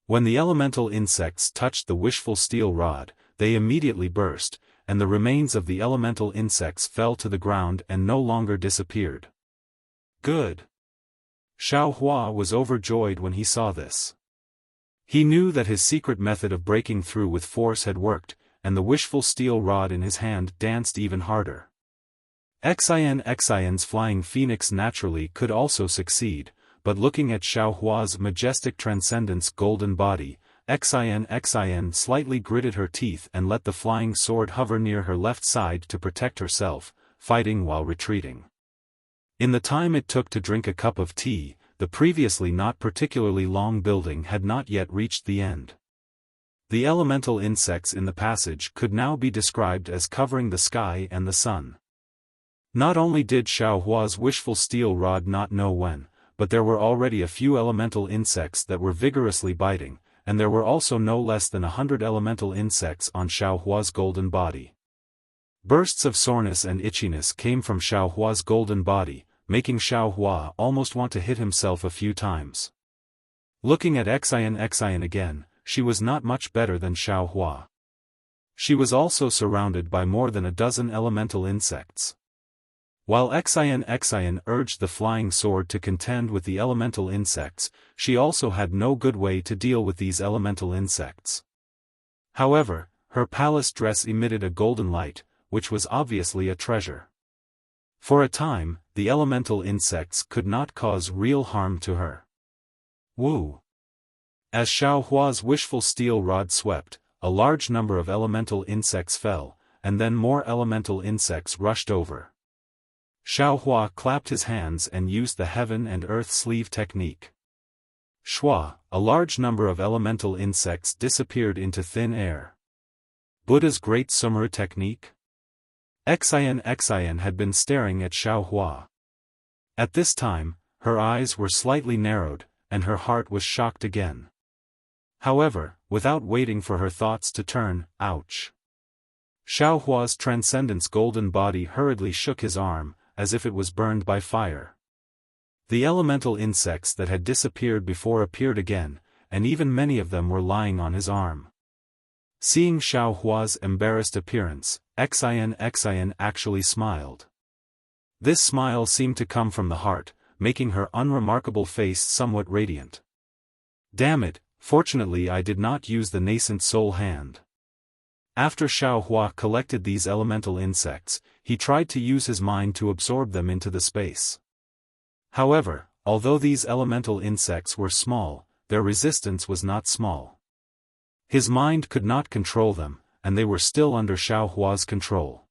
When the elemental insects touched the wishful steel rod, they immediately burst, and the remains of the elemental insects fell to the ground and no longer disappeared. Good! Xiaohua was overjoyed when he saw this. He knew that his secret method of breaking through with force had worked, and the wishful steel rod in his hand danced even harder. Xin's flying phoenix naturally could also succeed, but looking at Xiaohua's majestic transcendence golden body, Xin slightly gritted her teeth and let the flying sword hover near her left side to protect herself, fighting while retreating. In the time it took to drink a cup of tea, the previously not particularly long building had not yet reached the end. The elemental insects in the passage could now be described as covering the sky and the sun. Not only did Xiaohua's wishful steel rod not know when, but there were already a few elemental insects that were vigorously biting, and there were also no less than 100 elemental insects on Xiaohua's golden body. Bursts of soreness and itchiness came from Xiaohua's golden body, making Xiaohua almost want to hit himself a few times. Looking at Xin again, she was not much better than Xiaohua. She was also surrounded by more than a dozen elemental insects. While Xin urged the flying sword to contend with the elemental insects, she also had no good way to deal with these elemental insects. However, her palace dress emitted a golden light, which was obviously a treasure. For a time, the elemental insects could not cause real harm to her. Woo! As Xiaohua's wishful steel rod swept, a large number of elemental insects fell, and then more elemental insects rushed over. Xiaohua clapped his hands and used the heaven and earth sleeve technique. Shua, a large number of elemental insects disappeared into thin air. Buddha's Great Sumru technique? Xian had been staring at Xiaohua. At this time, her eyes were slightly narrowed, and her heart was shocked again. However, without waiting for her thoughts to turn, ouch. Xiaohua's transcendence golden body hurriedly shook his arm, as if it was burned by fire. The elemental insects that had disappeared before appeared again, and even many of them were lying on his arm. Seeing Xiaohua's embarrassed appearance, Xian actually smiled. This smile seemed to come from the heart, making her unremarkable face somewhat radiant. Damn it, fortunately I did not use the nascent soul hand. After Xiaohua collected these elemental insects, he tried to use his mind to absorb them into the space. However, although these elemental insects were small, their resistance was not small. His mind could not control them, and they were still under Xiaohua's control.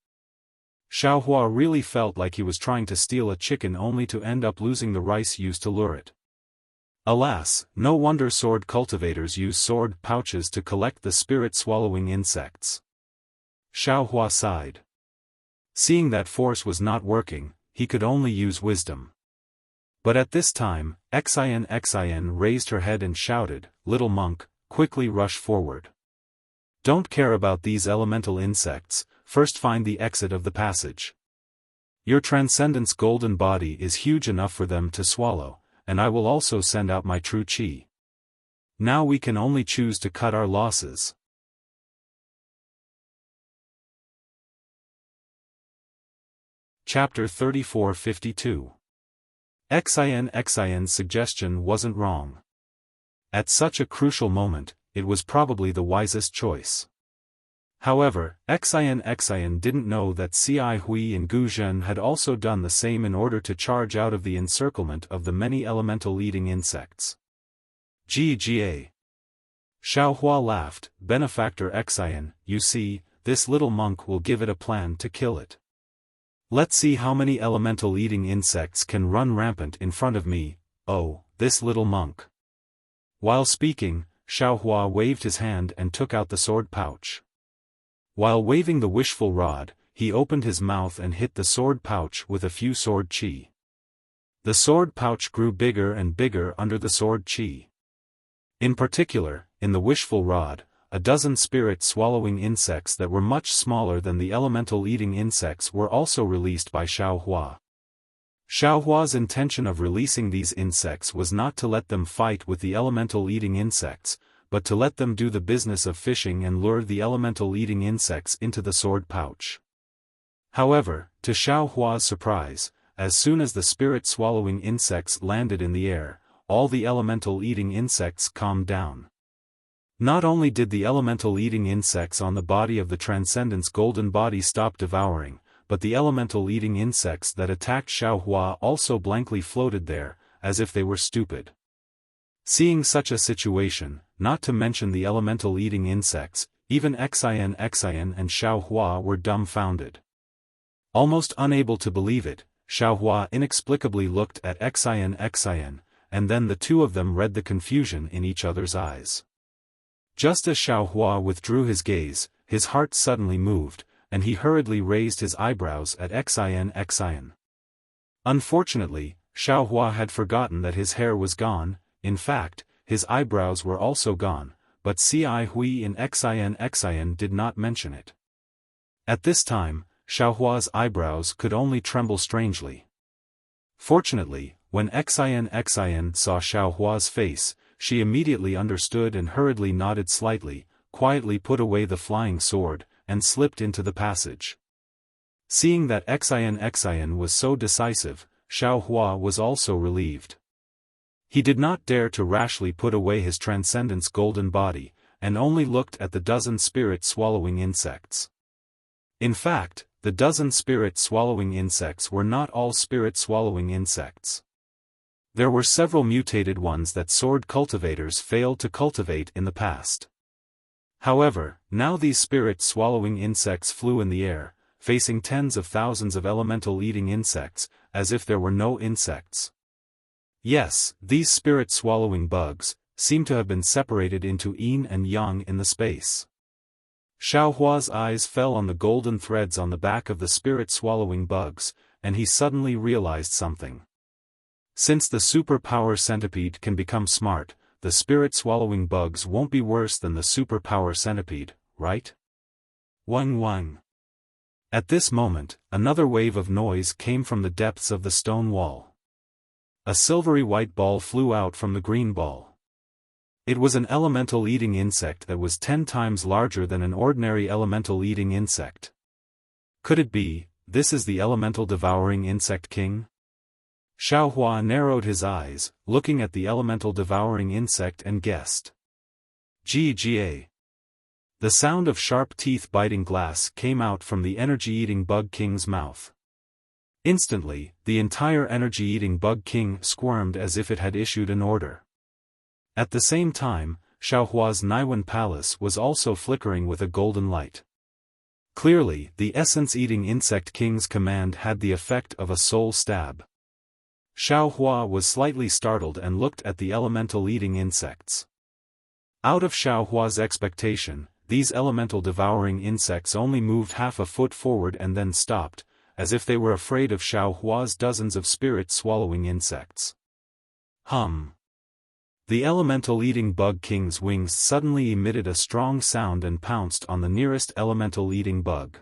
Xiaohua really felt like he was trying to steal a chicken only to end up losing the rice used to lure it. Alas, no wonder sword cultivators use sword pouches to collect the spirit-swallowing insects. Xiaohua sighed. Seeing that force was not working, he could only use wisdom. But at this time, Xian raised her head and shouted, "Little monk, quickly rush forward. Don't care about these elemental insects, first find the exit of the passage. Your transcendence golden body is huge enough for them to swallow, and I will also send out my true qi. Now we can only choose to cut our losses." Chapter 3452. Xian's suggestion wasn't wrong. At such a crucial moment, it was probably the wisest choice. However, Xian didn't know that Cai Hui and Gu Zhen had also done the same in order to charge out of the encirclement of the many elemental eating insects. Gga. Xiaohua laughed, "Benefactor Xian, you see, this little monk will give it a plan to kill it. Let's see how many elemental eating insects can run rampant in front of me, oh, this little monk." While speaking, Xiaohua waved his hand and took out the sword pouch. While waving the wishful rod, he opened his mouth and hit the sword pouch with a few sword qi. The sword pouch grew bigger and bigger under the sword qi. In particular, in the wishful rod, a dozen spirit-swallowing insects that were much smaller than the elemental eating insects were also released by Xiaohua. Xiaohua's intention of releasing these insects was not to let them fight with the elemental eating insects, but to let them do the business of fishing and lure the elemental eating insects into the sword pouch. However, to Xiaohua's surprise, as soon as the spirit-swallowing insects landed in the air, all the elemental eating insects calmed down. Not only did the elemental eating insects on the body of the Transcendence Golden Body stop devouring, but the elemental eating insects that attacked Xiaohua also blankly floated there, as if they were stupid. Seeing such a situation, not to mention the elemental eating insects, even Xian and Xiaohua were dumbfounded. Almost unable to believe it, Xiaohua inexplicably looked at Xian, and then the two of them read the confusion in each other's eyes. Just as Xiaohua withdrew his gaze, his heart suddenly moved, and he hurriedly raised his eyebrows at Xian. Unfortunately, Xiaohua had forgotten that his hair was gone. In fact, his eyebrows were also gone, but Cai Hui and Xian did not mention it. At this time, Xiaohua's eyebrows could only tremble strangely. Fortunately, when Xian saw Xiaohua's face, she immediately understood and hurriedly nodded slightly, quietly put away the flying sword, and slipped into the passage. Seeing that Xian was so decisive, Xiaohua was also relieved. He did not dare to rashly put away his Transcendence Golden Body, and only looked at the dozen spirit-swallowing insects. In fact, the dozen spirit-swallowing insects were not all spirit-swallowing insects. There were several mutated ones that sword cultivators failed to cultivate in the past. However, now these spirit-swallowing insects flew in the air, facing tens of thousands of elemental-eating insects, as if there were no insects. Yes, these spirit-swallowing bugs seem to have been separated into yin and yang in the space. Xiaohua's eyes fell on the golden threads on the back of the spirit-swallowing bugs, and he suddenly realized something. Since the superpower centipede can become smart, the spirit-swallowing bugs won't be worse than the superpower centipede, right? Wang wang. At this moment, another wave of noise came from the depths of the stone wall. A silvery white ball flew out from the green ball. It was an elemental-eating insect that was 10 times larger than an ordinary elemental-eating insect. Could it be, this is the elemental devouring insect king? Xiaohua narrowed his eyes, looking at the elemental devouring insect and guessed. Ga. The sound of sharp teeth biting glass came out from the energy-eating bug king's mouth. Instantly, the entire energy-eating bug king squirmed as if it had issued an order. At the same time, Xiaohua's Naiwan palace was also flickering with a golden light. Clearly, the essence-eating insect king's command had the effect of a soul stab. Xiaohua was slightly startled and looked at the elemental-eating insects. Out of Xiaohua's expectation, these elemental devouring insects only moved half a foot forward and then stopped, as if they were afraid of Xiaohua's dozens of spirit-swallowing insects. The elemental-eating bug king's wings suddenly emitted a strong sound and pounced on the nearest elemental-eating bug.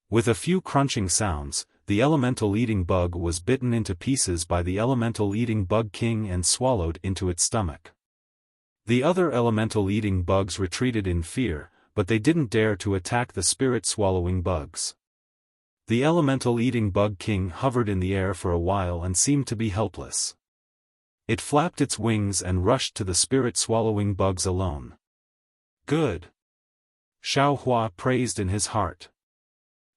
With a few crunching sounds, the elemental-eating bug was bitten into pieces by the elemental-eating bug king and swallowed into its stomach. The other elemental-eating bugs retreated in fear, but they didn't dare to attack the spirit-swallowing bugs. The elemental-eating bug king hovered in the air for a while and seemed to be helpless. It flapped its wings and rushed to the spirit-swallowing bugs alone. Good. Xiaohua praised in his heart.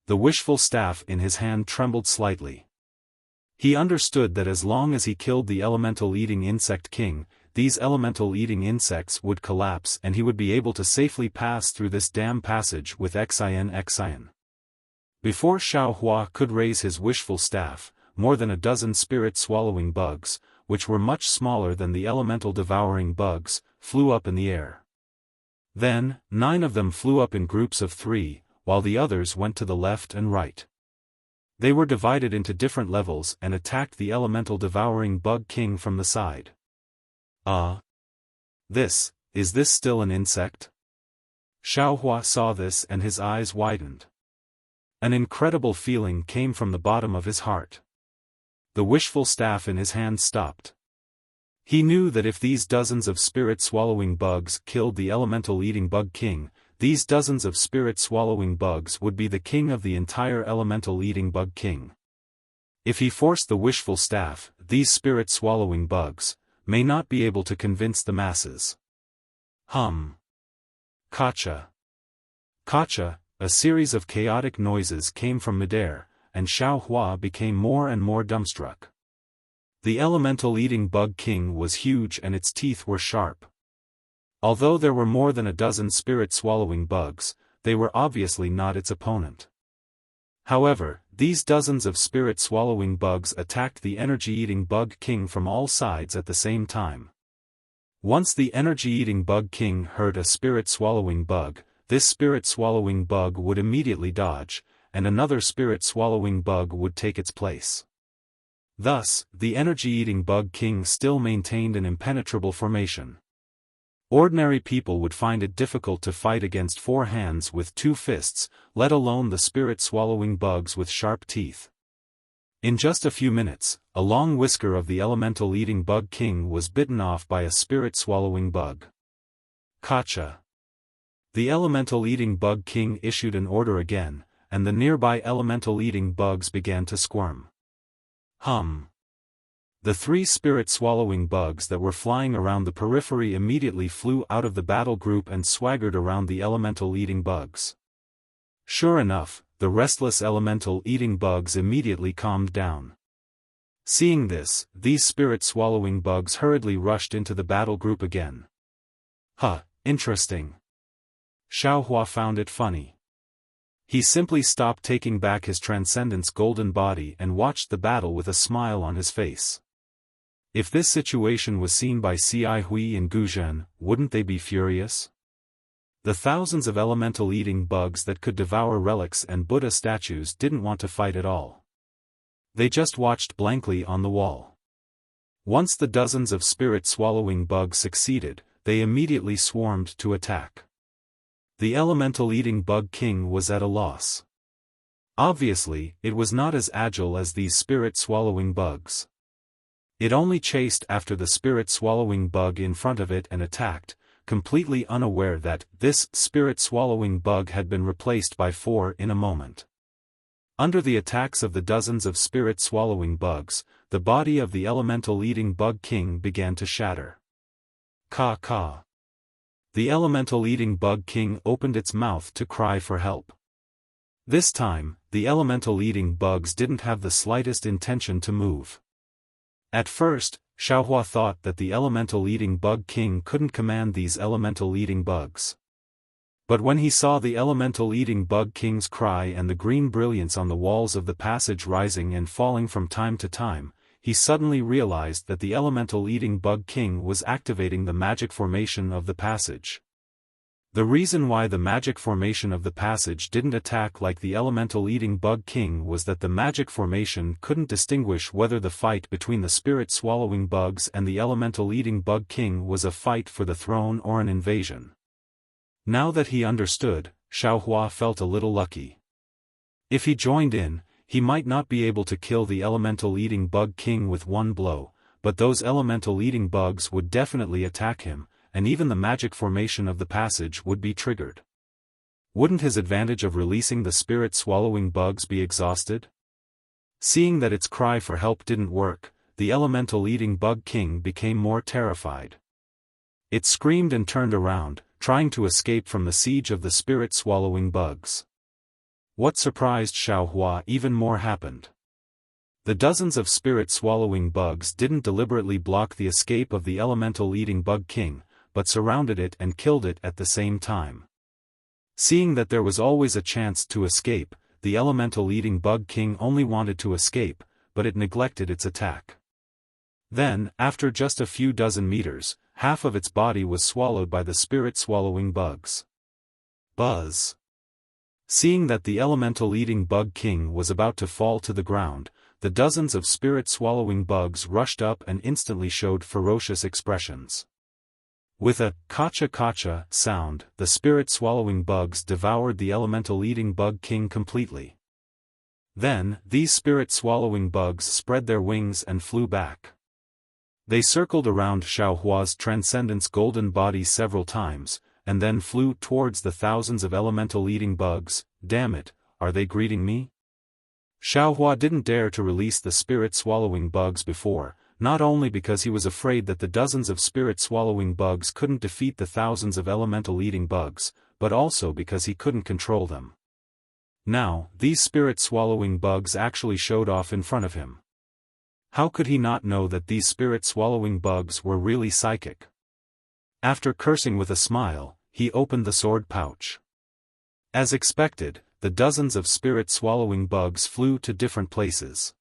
The wishful staff in his hand trembled slightly. He understood that as long as he killed the elemental-eating insect king, these elemental-eating insects would collapse and he would be able to safely pass through this damn passage with Xian. Before Xiaohua could raise his wishful staff, more than a dozen spirit-swallowing bugs, which were much smaller than the elemental-devouring bugs, flew up in the air. Then, 9 of them flew up in groups of 3, while the others went to the left and right. They were divided into different levels and attacked the elemental-devouring bug king from the side. Is this still an insect? Xiaohua saw this and his eyes widened. An incredible feeling came from the bottom of his heart. The wishful staff in his hand stopped. He knew that if these dozens of spirit-swallowing bugs killed the elemental-eating bug king, these dozens of spirit-swallowing bugs would be the king of the entire elemental-eating bug king. If he forced the wishful staff, these spirit-swallowing bugs may not be able to convince the masses. Kacha. A series of chaotic noises came from midair, and Xiaohua became more and more dumbstruck. The elemental-eating bug king was huge and its teeth were sharp. Although there were more than a dozen spirit-swallowing bugs, they were obviously not its opponent. However, these dozens of spirit-swallowing bugs attacked the energy-eating bug king from all sides at the same time. Once the energy-eating bug king heard a spirit-swallowing bug, this spirit-swallowing bug would immediately dodge, and another spirit-swallowing bug would take its place. Thus, the energy-eating bug king still maintained an impenetrable formation. Ordinary people would find it difficult to fight against 4 hands with 2 fists, let alone the spirit-swallowing bugs with sharp teeth. In just a few minutes, a long whisker of the elemental-eating bug king was bitten off by a spirit-swallowing bug. Kacha. The elemental-eating bug king issued an order again, and the nearby elemental-eating bugs began to squirm. The 3 spirit-swallowing bugs that were flying around the periphery immediately flew out of the battle group and swaggered around the elemental-eating bugs. Sure enough, the restless elemental-eating bugs immediately calmed down. Seeing this, these spirit-swallowing bugs hurriedly rushed into the battle group again. Interesting. Xiaohua found it funny. He simply stopped taking back his transcendence golden body and watched the battle with a smile on his face. If this situation was seen by Ci Hui and Guzhen, wouldn't they be furious? The thousands of elemental-eating bugs that could devour relics and Buddha statues didn't want to fight at all. They just watched blankly on the wall. Once the dozens of spirit-swallowing bugs succeeded, they immediately swarmed to attack. The elemental-eating bug king was at a loss. Obviously, it was not as agile as these spirit-swallowing bugs. It only chased after the spirit-swallowing bug in front of it and attacked, completely unaware that this spirit-swallowing bug had been replaced by 4 in a moment. Under the attacks of the dozens of spirit-swallowing bugs, the body of the elemental-eating bug king began to shatter. Ka. The elemental-eating bug king opened its mouth to cry for help. This time, the elemental-eating bugs didn't have the slightest intention to move. At first, Xiaohua thought that the elemental-eating bug king couldn't command these elemental-eating bugs. But when he saw the elemental-eating bug king's cry and the green brilliance on the walls of the passage rising and falling from time to time, he suddenly realized that the elemental-eating bug king was activating the magic formation of the passage. The reason why the magic formation of the passage didn't attack like the elemental-eating bug king was that the magic formation couldn't distinguish whether the fight between the spirit-swallowing bugs and the elemental-eating bug king was a fight for the throne or an invasion. Now that he understood, Xiaohua felt a little lucky. If he joined in, he might not be able to kill the elemental-eating bug king with one blow, but those elemental-eating bugs would definitely attack him, and even the magic formation of the passage would be triggered. Wouldn't his advantage of releasing the spirit-swallowing bugs be exhausted? Seeing that its cry for help didn't work, the elemental-eating bug king became more terrified. It screamed and turned around, trying to escape from the siege of the spirit-swallowing bugs. What surprised Xiaohua even more happened. The dozens of spirit-swallowing bugs didn't deliberately block the escape of the elemental-eating bug king, but surrounded it and killed it at the same time. Seeing that there was always a chance to escape, the elemental-eating bug king only wanted to escape, but it neglected its attack. Then, after just a few dozen meters, half of its body was swallowed by the spirit-swallowing bugs. Buzz! Seeing that the elemental-eating bug king was about to fall to the ground, the dozens of spirit-swallowing bugs rushed up and instantly showed ferocious expressions. With a kacha sound, the spirit-swallowing bugs devoured the elemental-eating bug king completely. Then, these spirit-swallowing bugs spread their wings and flew back. They circled around Xiaohua's transcendence golden body several times, and then flew towards the thousands of elemental-eating bugs. Damn it, are they greeting me? Xiaohua didn't dare to release the spirit-swallowing bugs before, not only because he was afraid that the dozens of spirit-swallowing bugs couldn't defeat the thousands of elemental-eating bugs, but also because he couldn't control them. Now, these spirit-swallowing bugs actually showed off in front of him. How could he not know that these spirit-swallowing bugs were really psychic? After cursing with a smile, he opened the sword pouch. As expected, the dozens of spirit-swallowing bugs flew to different places.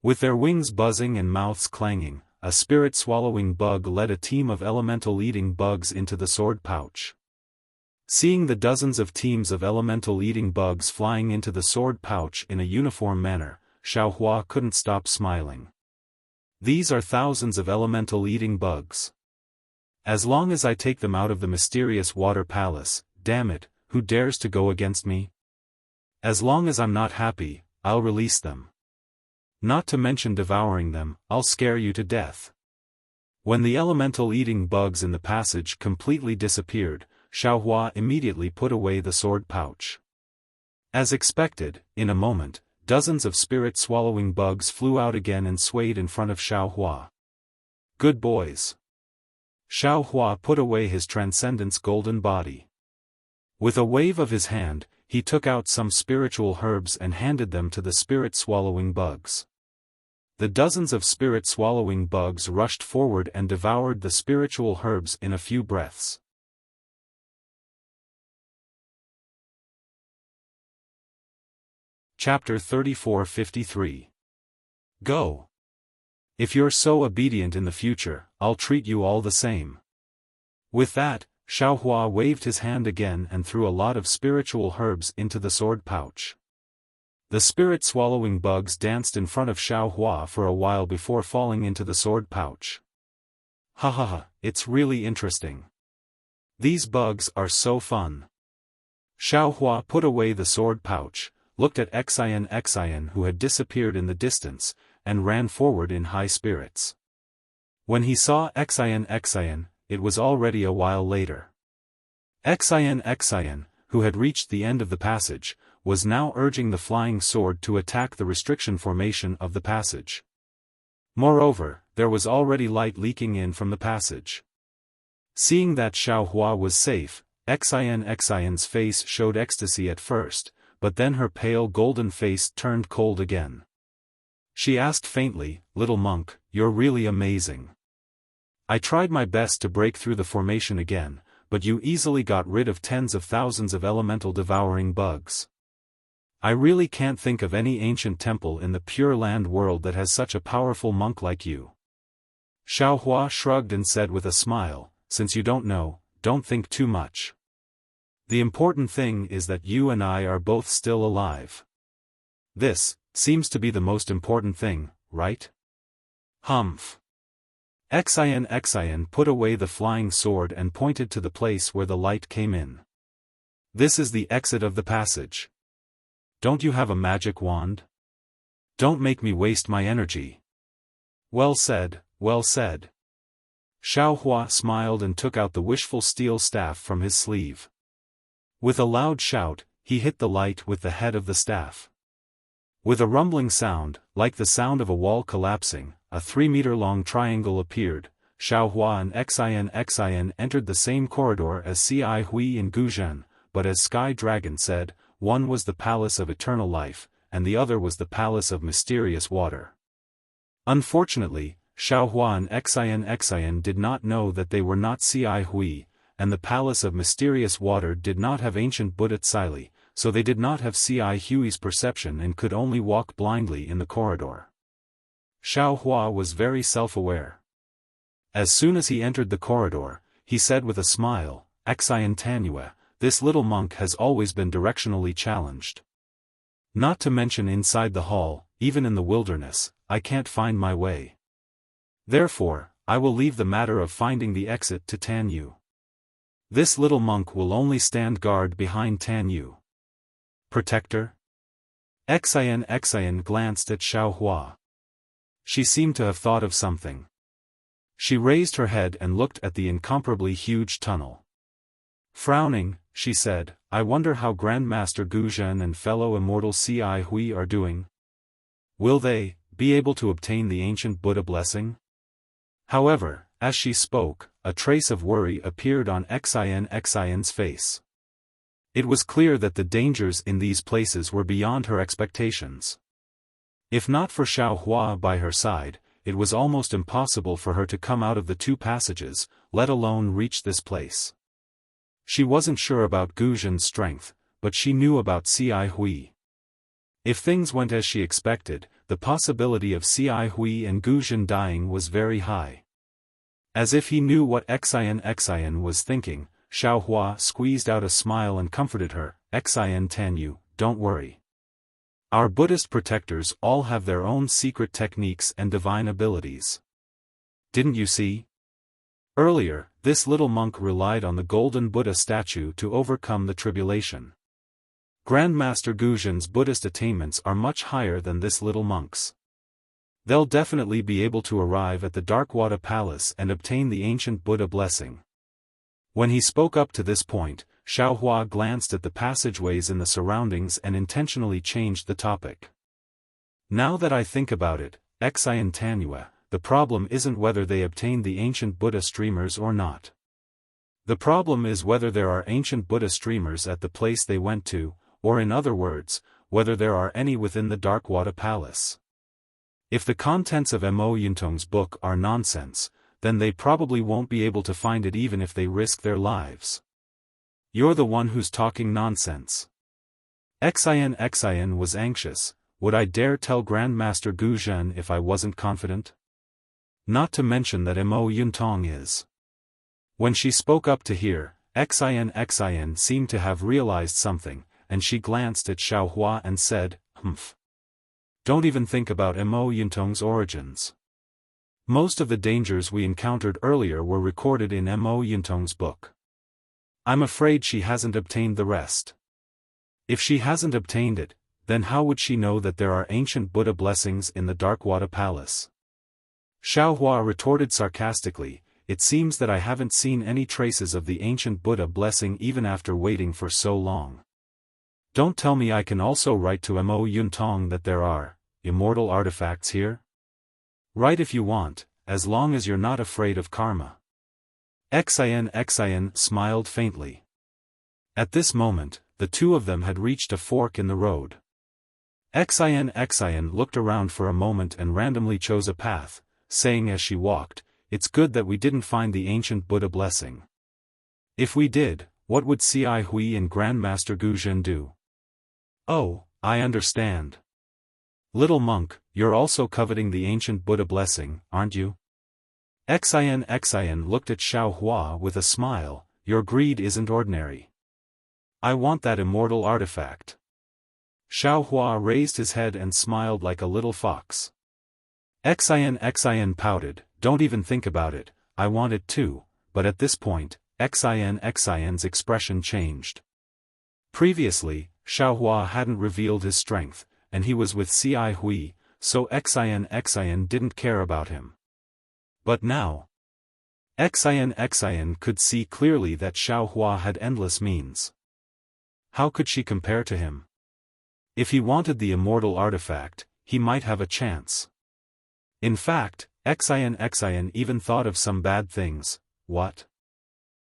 With their wings buzzing and mouths clanging, a spirit-swallowing bug led a team of elemental-eating bugs into the sword pouch. Seeing the dozens of teams of elemental-eating bugs flying into the sword pouch in a uniform manner, Xiaohua couldn't stop smiling. These are thousands of elemental-eating bugs. As long as I take them out of the mysterious water palace, damn it, who dares to go against me? As long as I'm not happy, I'll release them. Not to mention devouring them, I'll scare you to death. When the elemental-eating bugs in the passage completely disappeared, Xiaohua immediately put away the sword pouch. As expected, in a moment, dozens of spirit-swallowing bugs flew out again and swayed in front of Xiaohua. Good boys. Xiaohua put away his transcendence golden body. With a wave of his hand, he took out some spiritual herbs and handed them to the spirit-swallowing bugs. The dozens of spirit-swallowing bugs rushed forward and devoured the spiritual herbs in a few breaths. Chapter 3453. Go. If you're so obedient in the future, I'll treat you all the same. With that, Xiaofan waved his hand again and threw a lot of spiritual herbs into the sword pouch. The spirit-swallowing bugs danced in front of Xiaofan for a while before falling into the sword pouch. Ha ha ha, it's really interesting. These bugs are so fun. Xiaofan put away the sword pouch, looked at Xian who had disappeared in the distance, and ran forward in high spirits. When he saw Xian, it was already a while later. Xian, who had reached the end of the passage, was now urging the flying sword to attack the restriction formation of the passage. Moreover, there was already light leaking in from the passage. Seeing that Xiaofan was safe, Xian's face showed ecstasy at first, but then her pale golden face turned cold again. She asked faintly, "Little monk, you're really amazing. I tried my best to break through the formation again, but you easily got rid of tens of thousands of elemental devouring bugs. I really can't think of any ancient temple in the Pure Land world that has such a powerful monk like you." Xiaofan shrugged and said with a smile, "Since you don't know, don't think too much. The important thing is that you and I are both still alive. This seems to be the most important thing, right?" Humph. Xian put away the flying sword and pointed to the place where the light came in. "This is the exit of the passage. Don't you have a magic wand? Don't make me waste my energy." "Well said, well said." Xiaofan smiled and took out the wishful steel staff from his sleeve. With a loud shout, he hit the light with the head of the staff. With a rumbling sound, like the sound of a wall collapsing, a 3-meter-long triangle appeared. Xiaofan and Xian entered the same corridor as Ci Hui and Guzhan, but as Sky Dragon said, one was the Palace of Eternal Life, and the other was the Palace of Mysterious Water. Unfortunately, Xiaofan and Xian did not know that they were not Ci Hui, and the Palace of Mysterious Water did not have ancient Buddha Tsili, so they did not have Ci Hui's perception and could only walk blindly in the corridor. Xiaofan was very self-aware. As soon as he entered the corridor, he said with a smile, "Xian Tanue, this little monk has always been directionally challenged. Not to mention inside the hall, even in the wilderness, I can't find my way. Therefore, I will leave the matter of finding the exit to Tanyu. This little monk will only stand guard behind Tanyu. Protector?" Xian glanced at Xiaofan. She seemed to have thought of something. She raised her head and looked at the incomparably huge tunnel. Frowning, she said, "I wonder how Grandmaster Guzhan and fellow immortal Ci Hui are doing. Will they be able to obtain the ancient Buddha blessing?" However, as she spoke, a trace of worry appeared on Xian's face. It was clear that the dangers in these places were beyond her expectations. If not for Xiaofan by her side, it was almost impossible for her to come out of the two passages, let alone reach this place. She wasn't sure about Guzhan's strength, but she knew about Ci Hui. If things went as she expected, the possibility of Ci Hui and Guzhan dying was very high. As if he knew what Xian was thinking, Xiaofan squeezed out a smile and comforted her, "Xian Tanyu, don't worry. Our Buddhist protectors all have their own secret techniques and divine abilities. Didn't you see? Earlier, this little monk relied on the golden Buddha statue to overcome the tribulation. Grandmaster Guzhan's Buddhist attainments are much higher than this little monk's. They'll definitely be able to arrive at the Darkwater Palace and obtain the ancient Buddha blessing." When he spoke up to this point, Xiaofan glanced at the passageways in the surroundings and intentionally changed the topic. "Now that I think about it, Xian Tanue, the problem isn't whether they obtained the ancient Buddha streamers or not. The problem is whether there are ancient Buddha streamers at the place they went to, or in other words, whether there are any within the Darkwater Palace. If the contents of Mo Yuntong's book are nonsense, then they probably won't be able to find it even if they risk their lives." "You're the one who's talking nonsense. Xin was anxious. Would I dare tell Grandmaster Guzhen if I wasn't confident? Not to mention that Mo Yuntong is. When she spoke up to hear, Xin seemed to have realized something, and she glanced at Xiaohua and said, "Humph. Don't even think about Mo Yuntong's origins. Most of the dangers we encountered earlier were recorded in Mo Yuntong's book. I'm afraid she hasn't obtained the rest. If she hasn't obtained it, then how would she know that there are ancient Buddha blessings in the Darkwada Palace?" Xiaohua retorted sarcastically, "It seems that I haven't seen any traces of the ancient Buddha blessing even after waiting for so long. Don't tell me I can also write to Mo Yuntong that there are immortal artifacts here? Write if you want, as long as you're not afraid of karma." Xin smiled faintly. At this moment, the two of them had reached a fork in the road. Xin looked around for a moment and randomly chose a path, saying as she walked, "It's good that we didn't find the ancient Buddha blessing. If we did, what would Cai Hui and Grandmaster Guzhen do?" "Oh, I understand. Little monk, you're also coveting the ancient Buddha blessing, aren't you?" Xin looked at Xiaohua with a smile. "Your greed isn't ordinary. I want that immortal artifact." Xiaohua raised his head and smiled like a little fox. Xin pouted, "Don't even think about it, I want it too," but at this point, Xin's expression changed. Previously, Xiaohua hadn't revealed his strength, and he was with Cai Hui, so Xin didn't care about him. But now, Xin could see clearly that Xiaohua had endless means. How could she compare to him? If he wanted the immortal artifact, he might have a chance. In fact, Xin even thought of some bad things. What?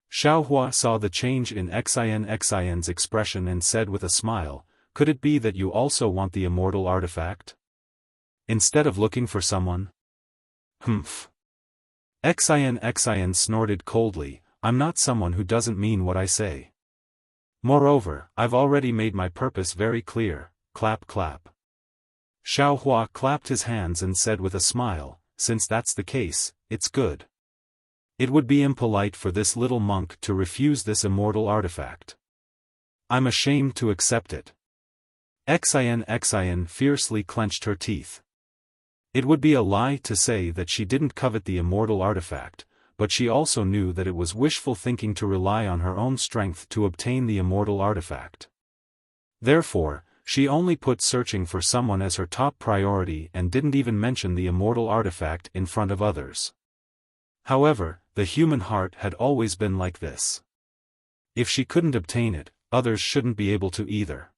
Xiaohua saw the change in Xin's expression and said with a smile, "Could it be that you also want the immortal artifact? Instead of looking for someone?" "Humph." Xin snorted coldly, "I'm not someone who doesn't mean what I say. Moreover, I've already made my purpose very clear." Clap clap. Xiaohua clapped his hands and said with a smile, "Since that's the case, it's good. It would be impolite for this little monk to refuse this immortal artifact. I'm ashamed to accept it." Xin fiercely clenched her teeth. It would be a lie to say that she didn't covet the immortal artifact, but she also knew that it was wishful thinking to rely on her own strength to obtain the immortal artifact. Therefore, she only put searching for someone as her top priority and didn't even mention the immortal artifact in front of others. However, the human heart had always been like this. If she couldn't obtain it, others shouldn't be able to either.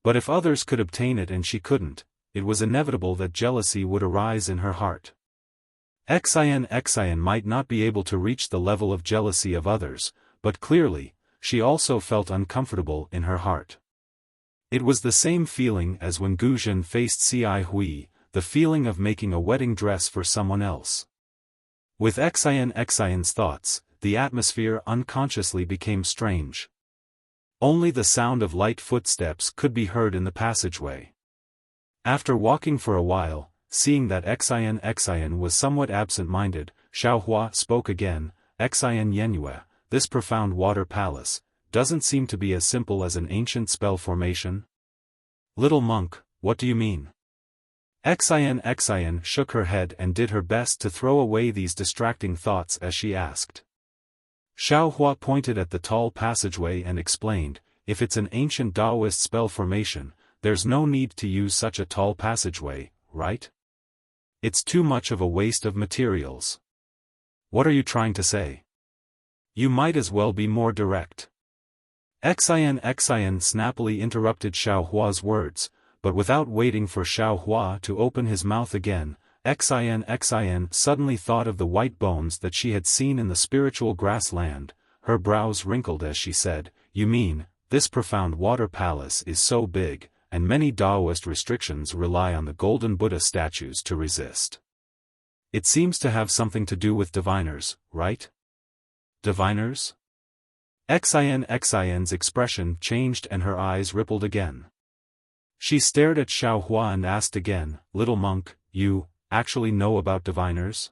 But if others could obtain it and she couldn't, it was inevitable that jealousy would arise in her heart. Xin might not be able to reach the level of jealousy of others, but clearly, she also felt uncomfortable in her heart. It was the same feeling as when Guzhen faced Cai Hui, the feeling of making a wedding dress for someone else. With Xin's thoughts, the atmosphere unconsciously became strange. Only the sound of light footsteps could be heard in the passageway. After walking for a while, seeing that Xin was somewhat absent-minded, Xiaohua spoke again. "Xin Yenue, this profound water palace doesn't seem to be as simple as an ancient spell formation." "Little monk, what do you mean?" Xin shook her head and did her best to throw away these distracting thoughts as she asked. Xiaohua pointed at the tall passageway and explained, "If it's an ancient Taoist spell formation, there's no need to use such a tall passageway, right? It's too much of a waste of materials." "What are you trying to say? You might as well be more direct." Xin snappily interrupted Xiaohua's words, but without waiting for Xiaohua to open his mouth again, Xin suddenly thought of the white bones that she had seen in the spiritual grassland. Her brows wrinkled as she said, "You mean, this profound water palace is so big, and many Taoist restrictions rely on the golden Buddha statues to resist. It seems to have something to do with diviners, right?" "Diviners?" Xin's expression changed and her eyes rippled again. She stared at Xiaohua and asked again, "Little monk, you actually know about diviners?"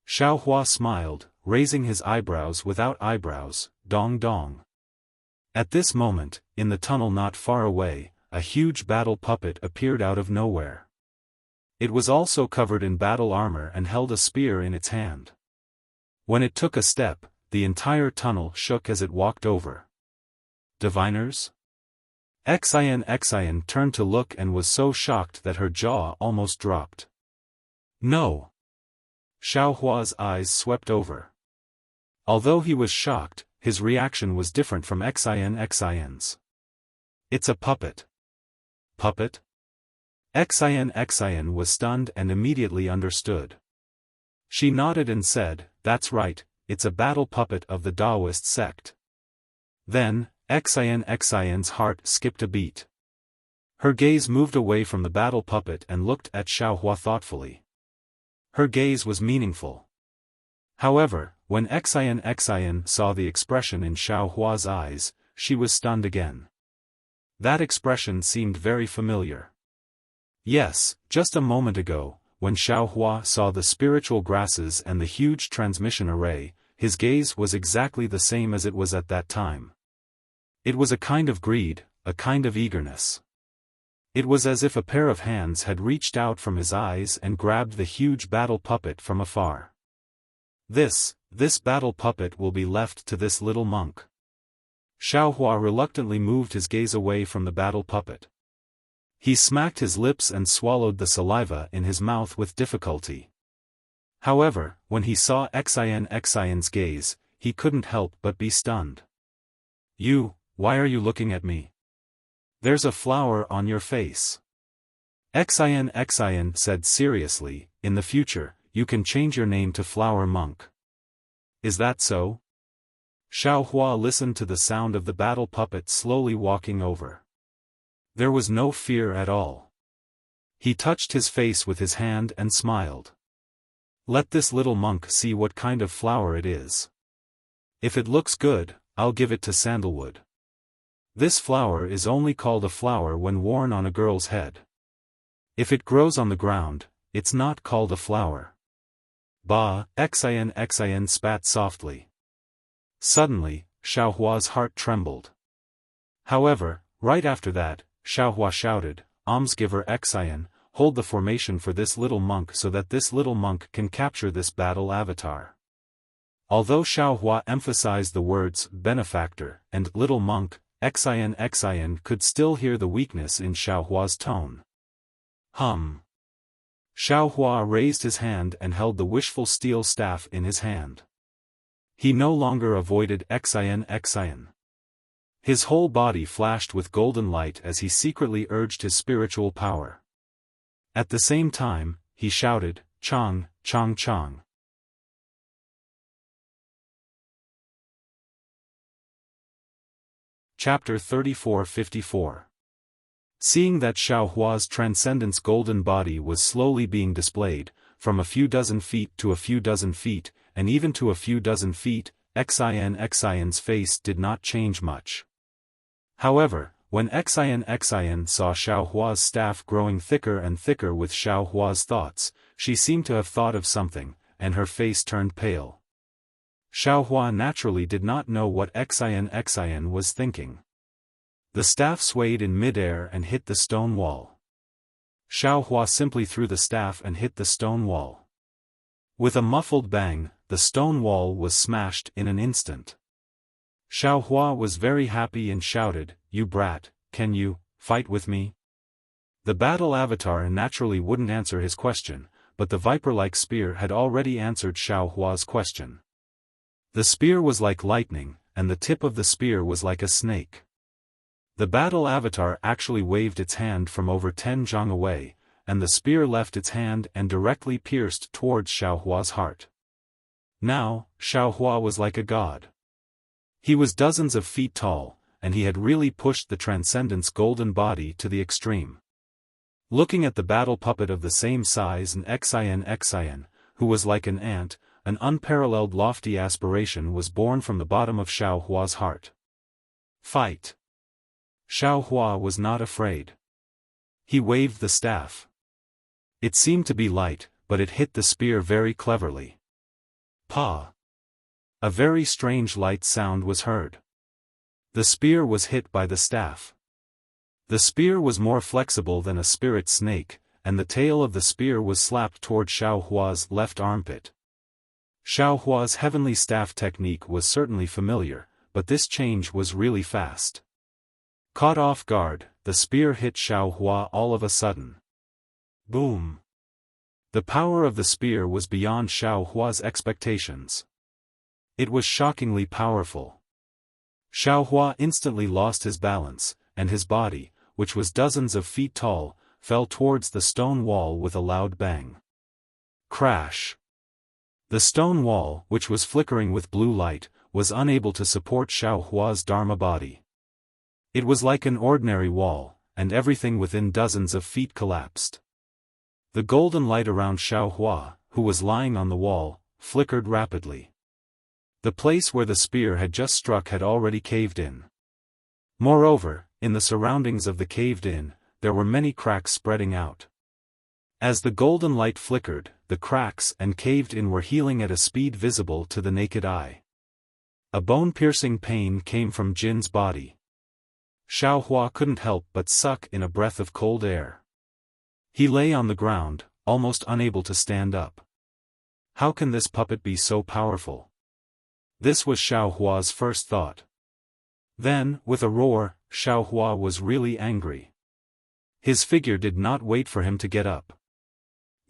Xiaohua smiled, raising his eyebrows without eyebrows, dong dong. At this moment, in the tunnel not far away, a huge battle puppet appeared out of nowhere. It was also covered in battle armor and held a spear in its hand. When it took a step, the entire tunnel shook as it walked over. Diviners? Xin turned to look and was so shocked that her jaw almost dropped. No. Xiaohua's eyes swept over. Although he was shocked, his reaction was different from Xin's. It's a puppet. Puppet? Xin was stunned and immediately understood. She nodded and said, "That's right, it's a battle puppet of the Taoist sect." Then, Xin's heart skipped a beat. Her gaze moved away from the battle puppet and looked at Xiaohua thoughtfully. Her gaze was meaningful. However, when Xin saw the expression in Xiaohua's eyes, she was stunned again. That expression seemed very familiar. Yes, just a moment ago, when Xiaohua saw the spiritual grasses and the huge transmission array, his gaze was exactly the same as it was at that time. It was a kind of greed, a kind of eagerness. It was as if a pair of hands had reached out from his eyes and grabbed the huge battle puppet from afar. This battle puppet will be left to this little monk. Xiaohua reluctantly moved his gaze away from the battle puppet. He smacked his lips and swallowed the saliva in his mouth with difficulty. However, when he saw Xin's gaze, he couldn't help but be stunned. Why are you looking at me? There's a flower on your face. Xin said seriously, "In the future, you can change your name to Flower Monk." Is that so? Xiaohua listened to the sound of the battle puppet slowly walking over. There was no fear at all. He touched his face with his hand and smiled. Let this little monk see what kind of flower it is. If it looks good, I'll give it to Sandalwood. This flower is only called a flower when worn on a girl's head. If it grows on the ground, it's not called a flower. Bah! Xin spat softly. Suddenly, Xiaohua's heart trembled. However, right after that, Xiaohua shouted, "Almsgiver Xin, hold the formation for this little monk so that this little monk can capture this battle avatar." Although Xiaohua emphasized the words benefactor and little monk, Xin could still hear the weakness in Xiaohua's tone. Xiaohua raised his hand and held the wishful steel staff in his hand. He no longer avoided Xin. His whole body flashed with golden light as he secretly urged his spiritual power. At the same time, he shouted, "Chang, Chang Chang." Chapter 34-54. Seeing that Xiaohua's transcendence golden body was slowly being displayed, from a few dozen feet to a few dozen feet, and even to a few dozen feet, Xin's face did not change much. However, when Xin saw Xiaohua's staff growing thicker and thicker with Xiaohua's thoughts, she seemed to have thought of something, and her face turned pale. Xiaohua naturally did not know what Xin was thinking. The staff swayed in midair and hit the stone wall. Xiaohua simply threw the staff and hit the stone wall. With a muffled bang, the stone wall was smashed in an instant. Xiaohua was very happy and shouted, "You brat, can you fight with me?" The battle avatar naturally wouldn't answer his question, but the viper-like spear had already answered Xiaohua's question. The spear was like lightning, and the tip of the spear was like a snake. The battle avatar actually waved its hand from over 10 zhang away, and the spear left its hand and directly pierced towards Xiaohua's heart. Now, Xiaohua was like a god. He was dozens of feet tall, and he had really pushed the transcendence golden body to the extreme. Looking at the battle puppet of the same size and Xin, who was like an ant, an unparalleled lofty aspiration was born from the bottom of Xiao Hua's heart. Fight! Xiao Hua was not afraid. He waved the staff. It seemed to be light, but it hit the spear very cleverly. Pa! A very strange light sound was heard. The spear was hit by the staff. The spear was more flexible than a spirit snake, and the tail of the spear was slapped toward Xiao Hua's left armpit. Xiao Hua's heavenly staff technique was certainly familiar, but this change was really fast. Caught off guard, the spear hit Xiao Hua all of a sudden. Boom! The power of the spear was beyond Xiao Hua's expectations. It was shockingly powerful. Xiao Hua instantly lost his balance, and his body, which was dozens of feet tall, fell towards the stone wall with a loud bang. Crash! The stone wall, which was flickering with blue light, was unable to support Xiao Hua's Dharma body. It was like an ordinary wall, and everything within dozens of feet collapsed. The golden light around Xiao Hua, who was lying on the wall, flickered rapidly. The place where the spear had just struck had already caved in. Moreover, in the surroundings of the caved-in, there were many cracks spreading out. As the golden light flickered, the cracks and caved-in were healing at a speed visible to the naked eye. A bone-piercing pain came from Jin's body. Xiao Hua couldn't help but suck in a breath of cold air. He lay on the ground, almost unable to stand up. How can this puppet be so powerful? This was Xiao Hua's first thought. Then, with a roar, Xiao Hua was really angry. His figure did not wait for him to get up.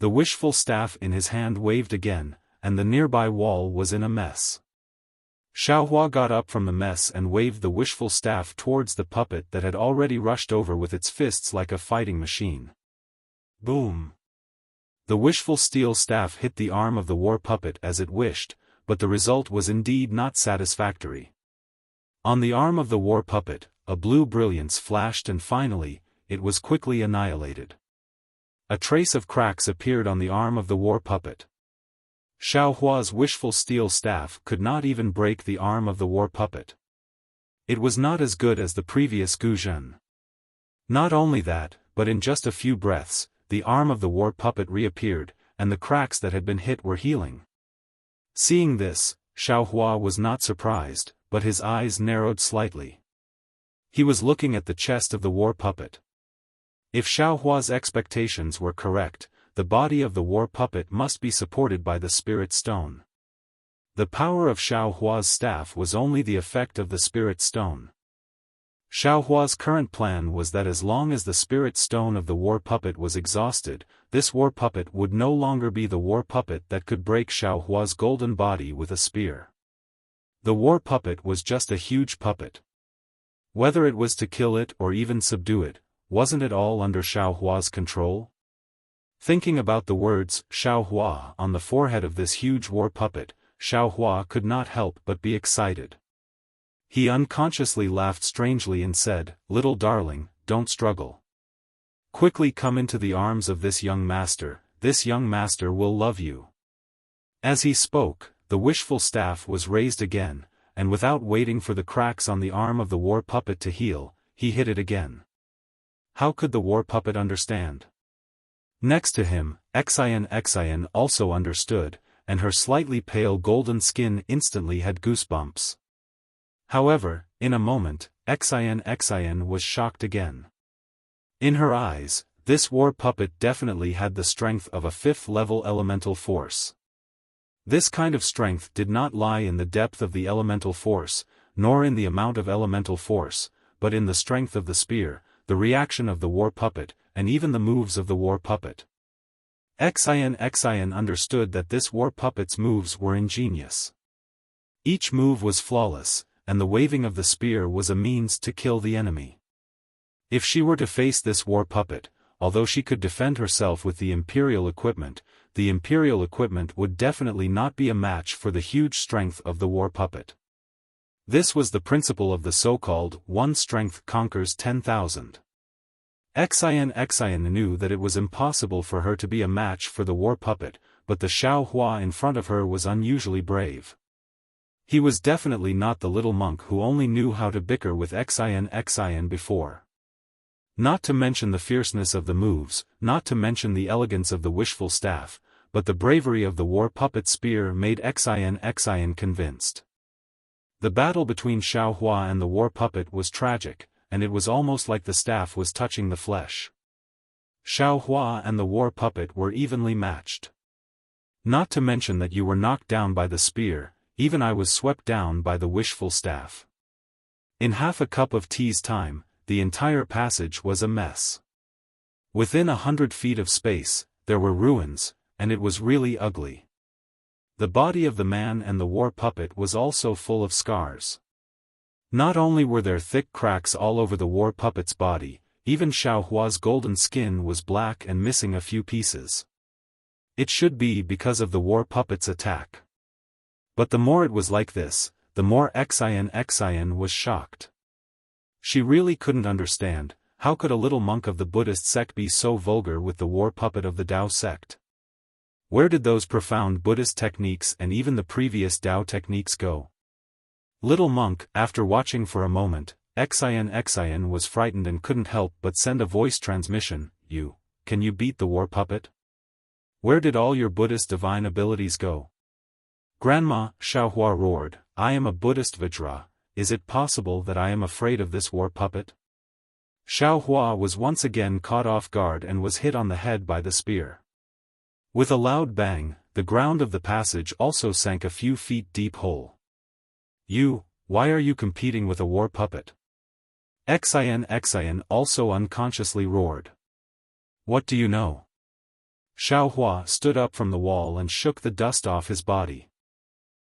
The wishful staff in his hand waved again, and the nearby wall was in a mess. Xiao Hua got up from the mess and waved the wishful staff towards the puppet that had already rushed over with its fists like a fighting machine. Boom! The wishful steel staff hit the arm of the war puppet as it wished, but the result was indeed not satisfactory. On the arm of the war puppet, a blue brilliance flashed and finally, it was quickly annihilated. A trace of cracks appeared on the arm of the war puppet. Xiao Hua's wishful steel staff could not even break the arm of the war puppet. It was not as good as the previous Guzhen. Not only that, but in just a few breaths, the arm of the war puppet reappeared, and the cracks that had been hit were healing. Seeing this, Xiao Hua was not surprised, but his eyes narrowed slightly. He was looking at the chest of the war puppet. If Xiao Hua's expectations were correct, the body of the war puppet must be supported by the spirit stone. The power of Xiao Hua's staff was only the effect of the spirit stone. Xiao Hua's current plan was that as long as the spirit stone of the war puppet was exhausted, this war puppet would no longer be the war puppet that could break Xiao Hua's golden body with a spear. The war puppet was just a huge puppet. Whether it was to kill it or even subdue it, wasn't it all under Xiao Hua's control? Thinking about the words, Xiao Hua, on the forehead of this huge war puppet, Xiao Hua could not help but be excited. He unconsciously laughed strangely and said, "Little darling, don't struggle. Quickly come into the arms of this young master will love you." As he spoke, the wishful staff was raised again, and without waiting for the cracks on the arm of the war puppet to heal, he hit it again. How could the war puppet understand? Next to him, Xian also understood, and her slightly pale golden skin instantly had goosebumps. However, in a moment, Xian was shocked again. In her eyes, this war puppet definitely had the strength of a 5th-level elemental force. This kind of strength did not lie in the depth of the elemental force, nor in the amount of elemental force, but in the strength of the spear, the reaction of the war puppet, and even the moves of the war puppet. Xian understood that this war puppet's moves were ingenious. Each move was flawless, and the waving of the spear was a means to kill the enemy. If she were to face this war puppet, although she could defend herself with the Imperial equipment would definitely not be a match for the huge strength of the war puppet. This was the principle of the so-called one strength conquers 10,000. Xian knew that it was impossible for her to be a match for the war puppet, but the Xiaohua in front of her was unusually brave. He was definitely not the little monk who only knew how to bicker with Xian before. Not to mention the fierceness of the moves, not to mention the elegance of the wishful staff, but the bravery of the war puppet spear made Xian convinced. The battle between Xiaohua and the war puppet was tragic, and it was almost like the staff was touching the flesh. Xiaohua and the war puppet were evenly matched. Not to mention that you were knocked down by the spear, even I was swept down by the wishful staff. In half a cup of tea's time, the entire passage was a mess. Within 100 feet of space, there were ruins, and it was really ugly. The body of the man and the war puppet was also full of scars. Not only were there thick cracks all over the war puppet's body, even Xiaohua's golden skin was black and missing a few pieces. It should be because of the war puppet's attack. But the more it was like this, the more Xian was shocked. She really couldn't understand, how could a little monk of the Buddhist sect be so vulgar with the war puppet of the Tao sect? Where did those profound Buddhist techniques and even the previous Tao techniques go? Little monk, after watching for a moment, Xian was frightened and couldn't help but send a voice transmission, can you beat the war puppet? Where did all your Buddhist divine abilities go? Grandma, Xiaohua roared, I am a Buddhist Vajra. Is it possible that I am afraid of this war puppet? Xiaohua was once again caught off guard and was hit on the head by the spear. With a loud bang, the ground of the passage also sank a few feet deep hole. Why are you competing with a war puppet? Xian also unconsciously roared. What do you know? Xiaohua stood up from the wall and shook the dust off his body.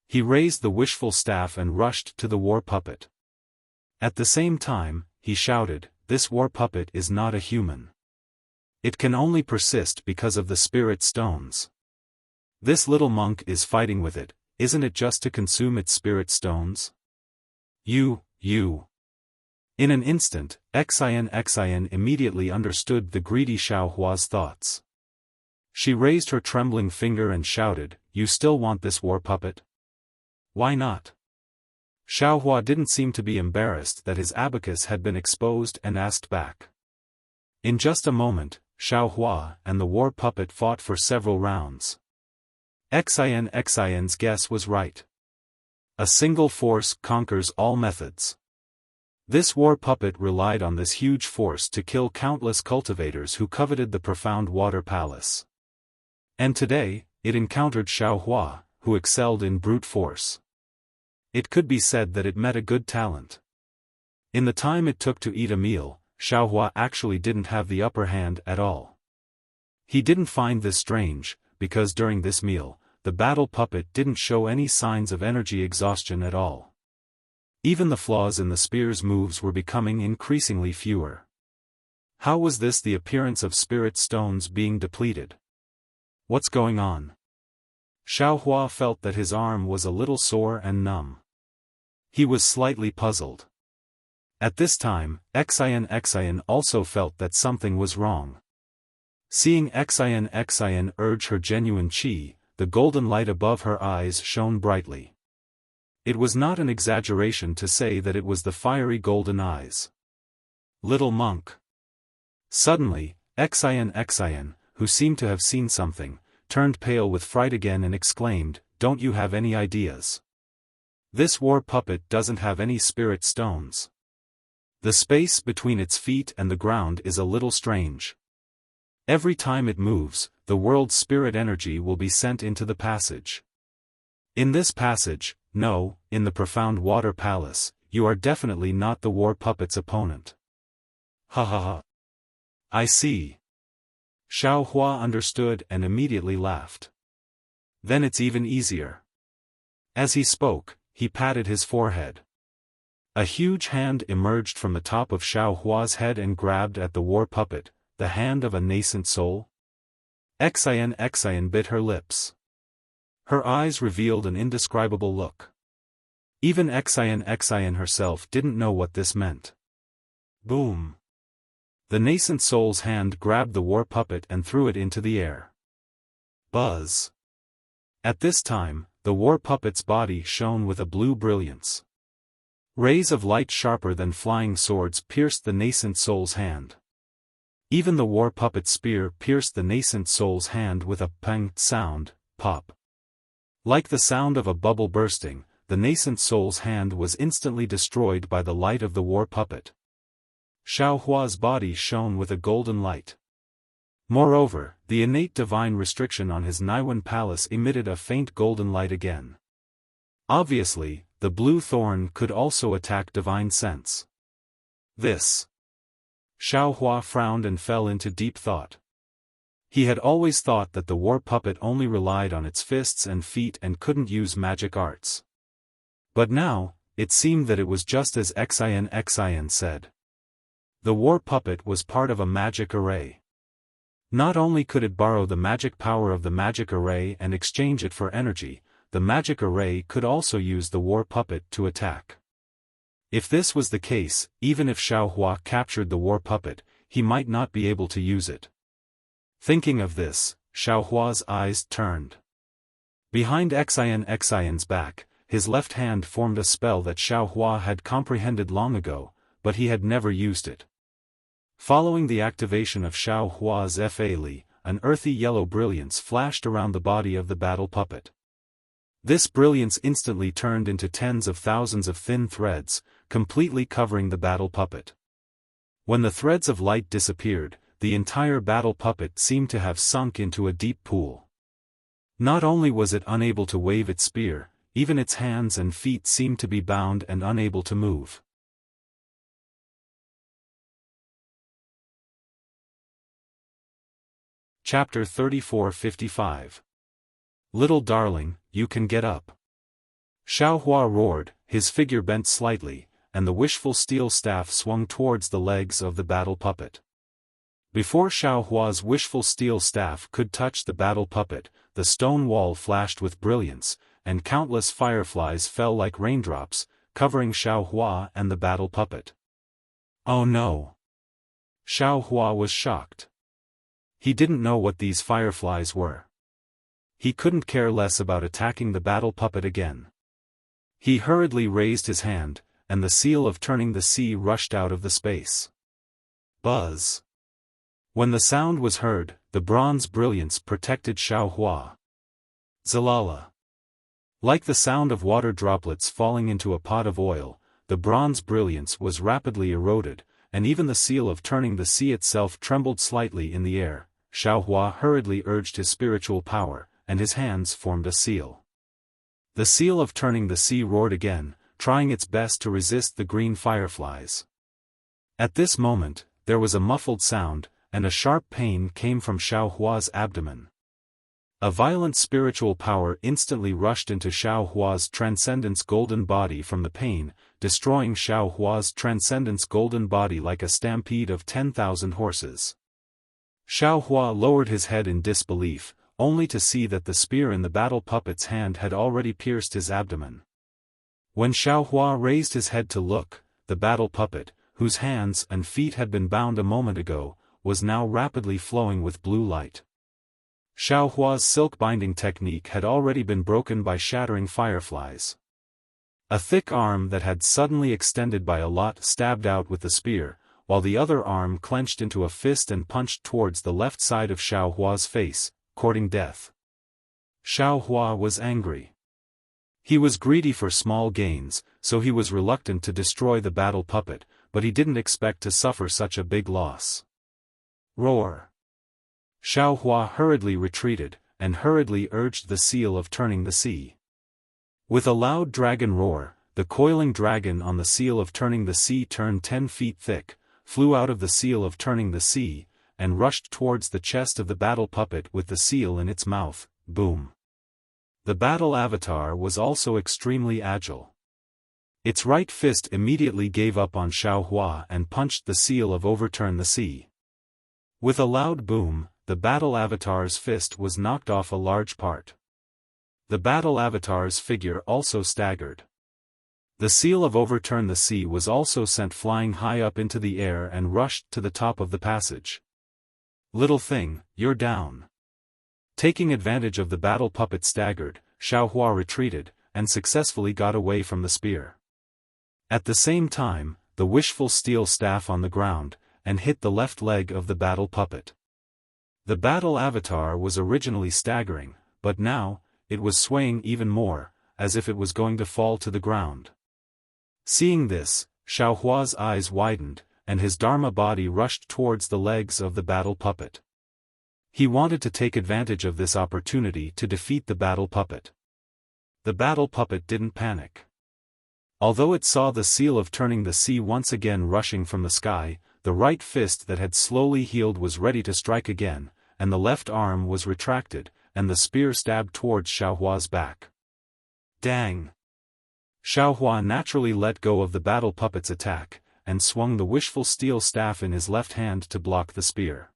He raised the wishful staff and rushed to the war puppet. At the same time, he shouted, this war puppet is not a human. It can only persist because of the spirit stones. This little monk is fighting with it, isn't it just to consume its spirit stones? You. In an instant, Xian immediately understood the greedy Xiaohua's thoughts. She raised her trembling finger and shouted, you still want this war puppet? Why not? Xiaohua didn't seem to be embarrassed that his abacus had been exposed and asked back. In just a moment, Xiaohua and the war puppet fought for several rounds. Xian's guess was right. A single force conquers all methods. This war puppet relied on this huge force to kill countless cultivators who coveted the profound water palace. And today, it encountered Xiaohua, who excelled in brute force. It could be said that it met a good talent. In the time it took to eat a meal, Xiaohua actually didn't have the upper hand at all. He didn't find this strange, because during this meal, the battle puppet didn't show any signs of energy exhaustion at all. Even the flaws in the spear's moves were becoming increasingly fewer. How was this the appearance of spirit stones being depleted? What's going on? Xiaohua felt that his arm was a little sore and numb. He was slightly puzzled. At this time, Xian also felt that something was wrong. Seeing Xian urge her genuine qi, the golden light above her eyes shone brightly. It was not an exaggeration to say that it was the fiery golden eyes. Little monk. Suddenly, Xian, who seemed to have seen something, turned pale with fright again and exclaimed, don't you have any ideas? This war puppet doesn't have any spirit stones. The space between its feet and the ground is a little strange. Every time it moves, the world's spirit energy will be sent into the passage. In this passage, no, in the profound water palace, you are definitely not the war puppet's opponent. Ha ha ha. I see. Xiaohua understood and immediately laughed. Then it's even easier. As he spoke, he patted his forehead. A huge hand emerged from the top of Xiaohua's head and grabbed at the war puppet, the hand of a nascent soul. Xian bit her lips. Her eyes revealed an indescribable look. Even Xian herself didn't know what this meant. Boom! The nascent soul's hand grabbed the war puppet and threw it into the air. Buzz! At this time, the war puppet's body shone with a blue brilliance. Rays of light sharper than flying swords pierced the nascent soul's hand. Even the war puppet's spear pierced the nascent soul's hand with a pang sound, pop. Like the sound of a bubble bursting, the nascent soul's hand was instantly destroyed by the light of the war puppet. Xiaohua's body shone with a golden light. Moreover, the innate divine restriction on his Naiwan palace emitted a faint golden light again. Obviously, the blue thorn could also attack divine sense. This. Xiaohua frowned and fell into deep thought. He had always thought that the war puppet only relied on its fists and feet and couldn't use magic arts. But now, it seemed that it was just as Xian said. The war puppet was part of a magic array. Not only could it borrow the magic power of the magic array and exchange it for energy, the magic array could also use the war puppet to attack. If this was the case, even if Xiaohua captured the war puppet, he might not be able to use it. Thinking of this, Xiaohua's eyes turned. Behind Xian's back, his left hand formed a spell that Xiaohua had comprehended long ago, but he had never used it. Following the activation of Xiaohua's Fa Li, an earthy yellow brilliance flashed around the body of the battle puppet. This brilliance instantly turned into tens of thousands of thin threads, completely covering the battle puppet. When the threads of light disappeared, the entire battle puppet seemed to have sunk into a deep pool. Not only was it unable to wave its spear, even its hands and feet seemed to be bound and unable to move. Chapter 34-55. Little darling, you can get up. Xiaohua roared, his figure bent slightly, and the wishful steel staff swung towards the legs of the battle puppet. Before Xiaohua's wishful steel staff could touch the battle puppet, the stone wall flashed with brilliance, and countless fireflies fell like raindrops, covering Xiaohua and the battle puppet. Oh no! Xiaohua was shocked. He didn't know what these fireflies were. He couldn't care less about attacking the battle puppet again. He hurriedly raised his hand, and the seal of turning the sea rushed out of the space. Buzz! When the sound was heard, the bronze brilliance protected Xiaohua. Zalala! Like the sound of water droplets falling into a pot of oil, the bronze brilliance was rapidly eroded, and even the seal of turning the sea itself trembled slightly in the air. Xiaohua hurriedly urged his spiritual power, and his hands formed a seal. The seal of turning the sea roared again, trying its best to resist the green fireflies. At this moment, there was a muffled sound, and a sharp pain came from Xiaohua's abdomen. A violent spiritual power instantly rushed into Xiaohua's transcendence golden body from the pain, destroying Xiaohua's transcendence golden body like a stampede of 10,000 horses. Xiaohua lowered his head in disbelief, only to see that the spear in the battle puppet's hand had already pierced his abdomen. When Xiaohua raised his head to look, the battle puppet, whose hands and feet had been bound a moment ago, was now rapidly flowing with blue light. Xiaohua's silk binding technique had already been broken by shattering fireflies. A thick arm that had suddenly extended by a lot stabbed out with the spear, while the other arm clenched into a fist and punched towards the left side of Xiaohua's face, courting death. Xiaohua was angry. He was greedy for small gains, so he was reluctant to destroy the battle puppet, but he didn't expect to suffer such a big loss. Roar! Xiaohua hurriedly retreated, and hurriedly urged the seal of turning the sea. With a loud dragon roar, the coiling dragon on the seal of turning the sea turned 10 feet thick, flew out of the seal of turning the sea, and rushed towards the chest of the battle puppet with the seal in its mouth. Boom! The battle avatar was also extremely agile. Its right fist immediately gave up on Xiaohua and punched the seal of overturn the sea. With a loud boom, the battle avatar's fist was knocked off a large part. The battle avatar's figure also staggered. The seal of overturn the sea was also sent flying high up into the air and rushed to the top of the passage. Little thing, you're down. Taking advantage of the battle puppet staggered, Xiaohua retreated, and successfully got away from the spear. At the same time, the wishful steel staff on the ground, and hit the left leg of the battle puppet. The battle avatar was originally staggering, but now, it was swaying even more, as if it was going to fall to the ground. Seeing this, Xiaohua's eyes widened, and his Dharma body rushed towards the legs of the battle puppet. He wanted to take advantage of this opportunity to defeat the battle puppet. The battle puppet didn't panic. Although it saw the seal of turning the sea once again rushing from the sky, the right fist that had slowly healed was ready to strike again, and the left arm was retracted, and the spear stabbed towards Xiaohua's back. Dang! Xiaohua naturally let go of the battle puppet's attack, and swung the wishful steel staff in his left hand to block the spear.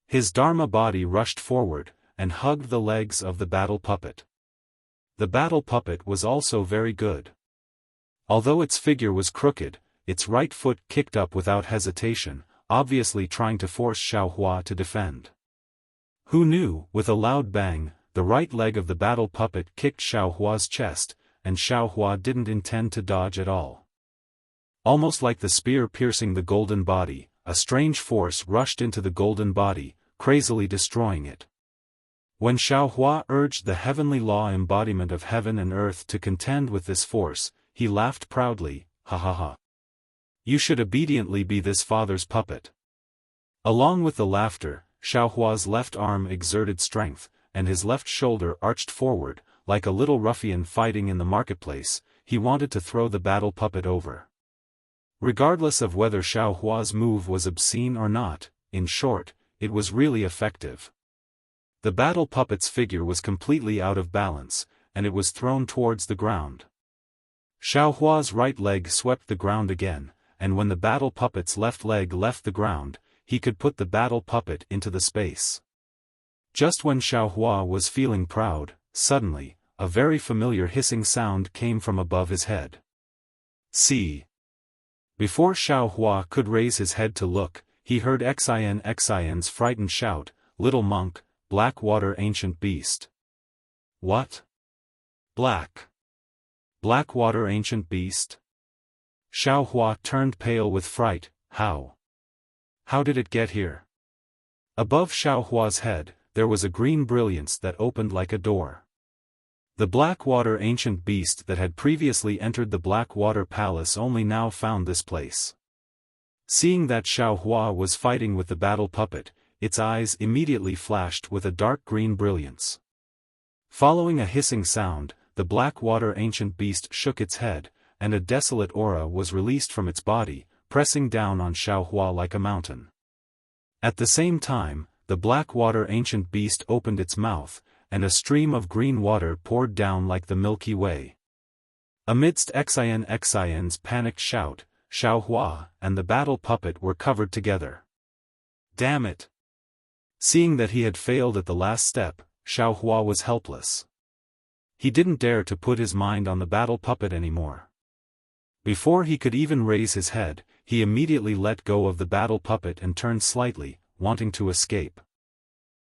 His Dharma body rushed forward, and hugged the legs of the battle puppet. The battle puppet was also very good. Although its figure was crooked, its right foot kicked up without hesitation, obviously trying to force Xiaohua to defend. Who knew, with a loud bang, the right leg of the battle puppet kicked Xiaohua's chest, and Xiaohua didn't intend to dodge at all. Almost like the spear piercing the golden body, a strange force rushed into the golden body, crazily destroying it. When Xiaohua urged the heavenly law embodiment of heaven and earth to contend with this force, he laughed proudly, ha ha ha. You should obediently be this father's puppet. Along with the laughter, Xiaohua's left arm exerted strength, and his left shoulder arched forward, like a little ruffian fighting in the marketplace. He wanted to throw the battle puppet over. Regardless of whether Xiaohua's move was obscene or not, in short, it was really effective. The battle puppet's figure was completely out of balance, and it was thrown towards the ground. Xiaohua's right leg swept the ground again, and when the battle puppet's left leg left the ground, he could put the battle puppet into the space. Just when Xiaohua was feeling proud, suddenly, a very familiar hissing sound came from above his head. See! Before Xiaohua could raise his head to look, he heard Xian's frightened shout, "Little monk, Blackwater ancient beast." What? Blackwater ancient beast? Xiaohua turned pale with fright. How? How did it get here? Above Xiaohua's head, there was a green brilliance that opened like a door. The Blackwater ancient beast that had previously entered the Blackwater Palace only now found this place. Seeing that Xiaohua was fighting with the battle puppet, its eyes immediately flashed with a dark green brilliance. Following a hissing sound, the Blackwater ancient beast shook its head, and a desolate aura was released from its body, pressing down on Xiaohua like a mountain. At the same time, the Blackwater ancient beast opened its mouth, and a stream of green water poured down like the Milky Way. Amidst Xian's panicked shout, Xiaohua and the battle puppet were covered together. Damn it! Seeing that he had failed at the last step, Xiaohua was helpless. He didn't dare to put his mind on the battle puppet anymore. Before he could even raise his head, he immediately let go of the battle puppet and turned slightly, wanting to escape.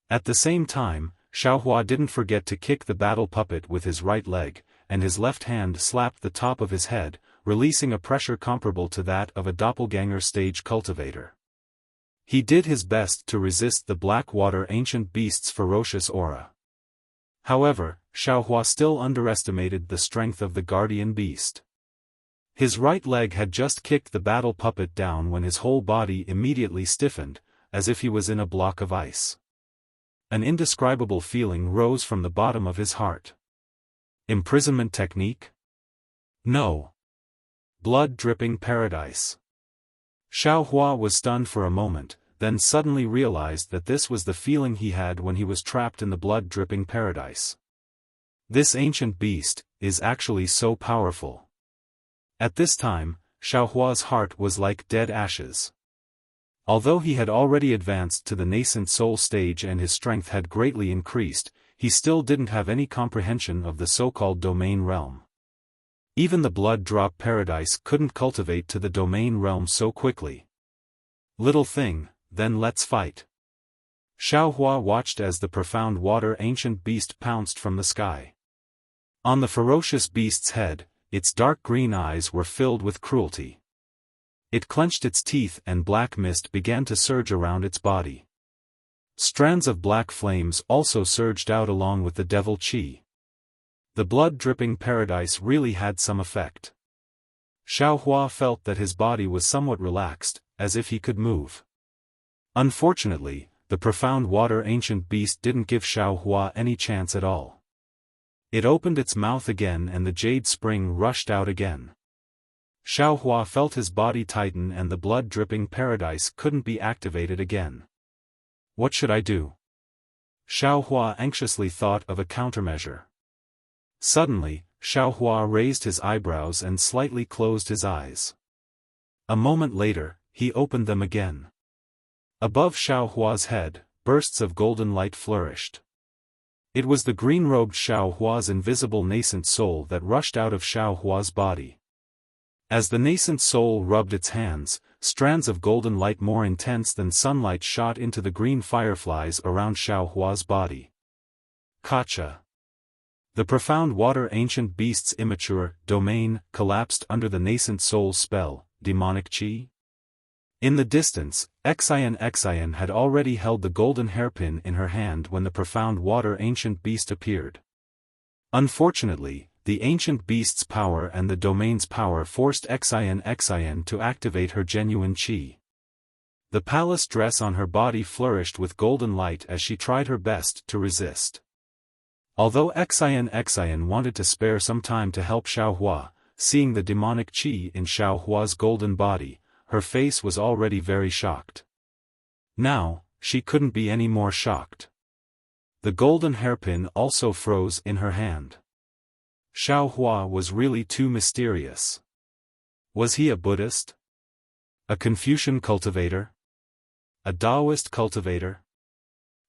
At the same time, Xiaohua didn't forget to kick the battle puppet with his right leg, and his left hand slapped the top of his head, releasing a pressure comparable to that of a doppelganger stage cultivator. He did his best to resist the Blackwater ancient beast's ferocious aura. However, Xiaohua still underestimated the strength of the guardian beast. His right leg had just kicked the battle puppet down when his whole body immediately stiffened, as if he was in a block of ice. An indescribable feeling rose from the bottom of his heart. Imprisonment technique? No. Blood-dripping paradise. Xiaohua was stunned for a moment, then suddenly realized that this was the feeling he had when he was trapped in the blood-dripping paradise. This ancient beast is actually so powerful. At this time, Xiaohua's heart was like dead ashes. Although he had already advanced to the nascent soul stage and his strength had greatly increased, he still didn't have any comprehension of the so-called domain realm. Even the blood-drop paradise couldn't cultivate to the domain realm so quickly. Little thing, then let's fight. Xiaohua watched as the profound water ancient beast pounced from the sky. On the ferocious beast's head, its dark green eyes were filled with cruelty. It clenched its teeth and black mist began to surge around its body. Strands of black flames also surged out along with the devil chi. The blood-dripping paradise really had some effect. Xiaohua felt that his body was somewhat relaxed, as if he could move. Unfortunately, the profound water ancient beast didn't give Xiaohua any chance at all. It opened its mouth again and the jade spring rushed out again. Xiaohua felt his body tighten and the blood-dripping paradise couldn't be activated again. What should I do? Xiaohua anxiously thought of a countermeasure. Suddenly, Xiaohua raised his eyebrows and slightly closed his eyes. A moment later, he opened them again. Above Xiaohua's head, bursts of golden light flourished. It was the green-robed Xiaohua's invisible nascent soul that rushed out of Xiaohua's body. As the nascent soul rubbed its hands, strands of golden light more intense than sunlight shot into the green fireflies around Xiaohua's body. Kacha. The profound water ancient beast's immature domain collapsed under the nascent soul spell, demonic chi. In the distance, Xian had already held the golden hairpin in her hand when the profound water ancient beast appeared. Unfortunately, the ancient beast's power and the domain's power forced Xian to activate her genuine chi. The palace dress on her body flourished with golden light as she tried her best to resist. Although Xian wanted to spare some time to help Xiaohua, seeing the demonic chi in Xiaohua's golden body, her face was already very shocked. Now, she couldn't be any more shocked. The golden hairpin also froze in her hand. Xiaohua was really too mysterious. Was he a Buddhist? A Confucian cultivator? A Taoist cultivator?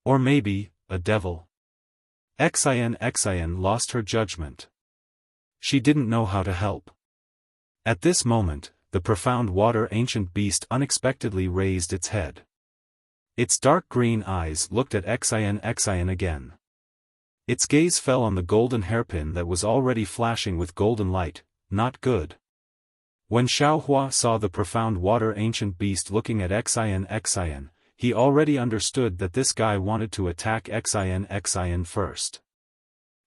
Or maybe, a devil? Xian lost her judgment. She didn't know how to help. At this moment, the profound water ancient beast unexpectedly raised its head. Its dark green eyes looked at Xian again. Its gaze fell on the golden hairpin that was already flashing with golden light. Not good. When Xiaohua saw the profound water ancient beast looking at Xian, he already understood that this guy wanted to attack Xian first.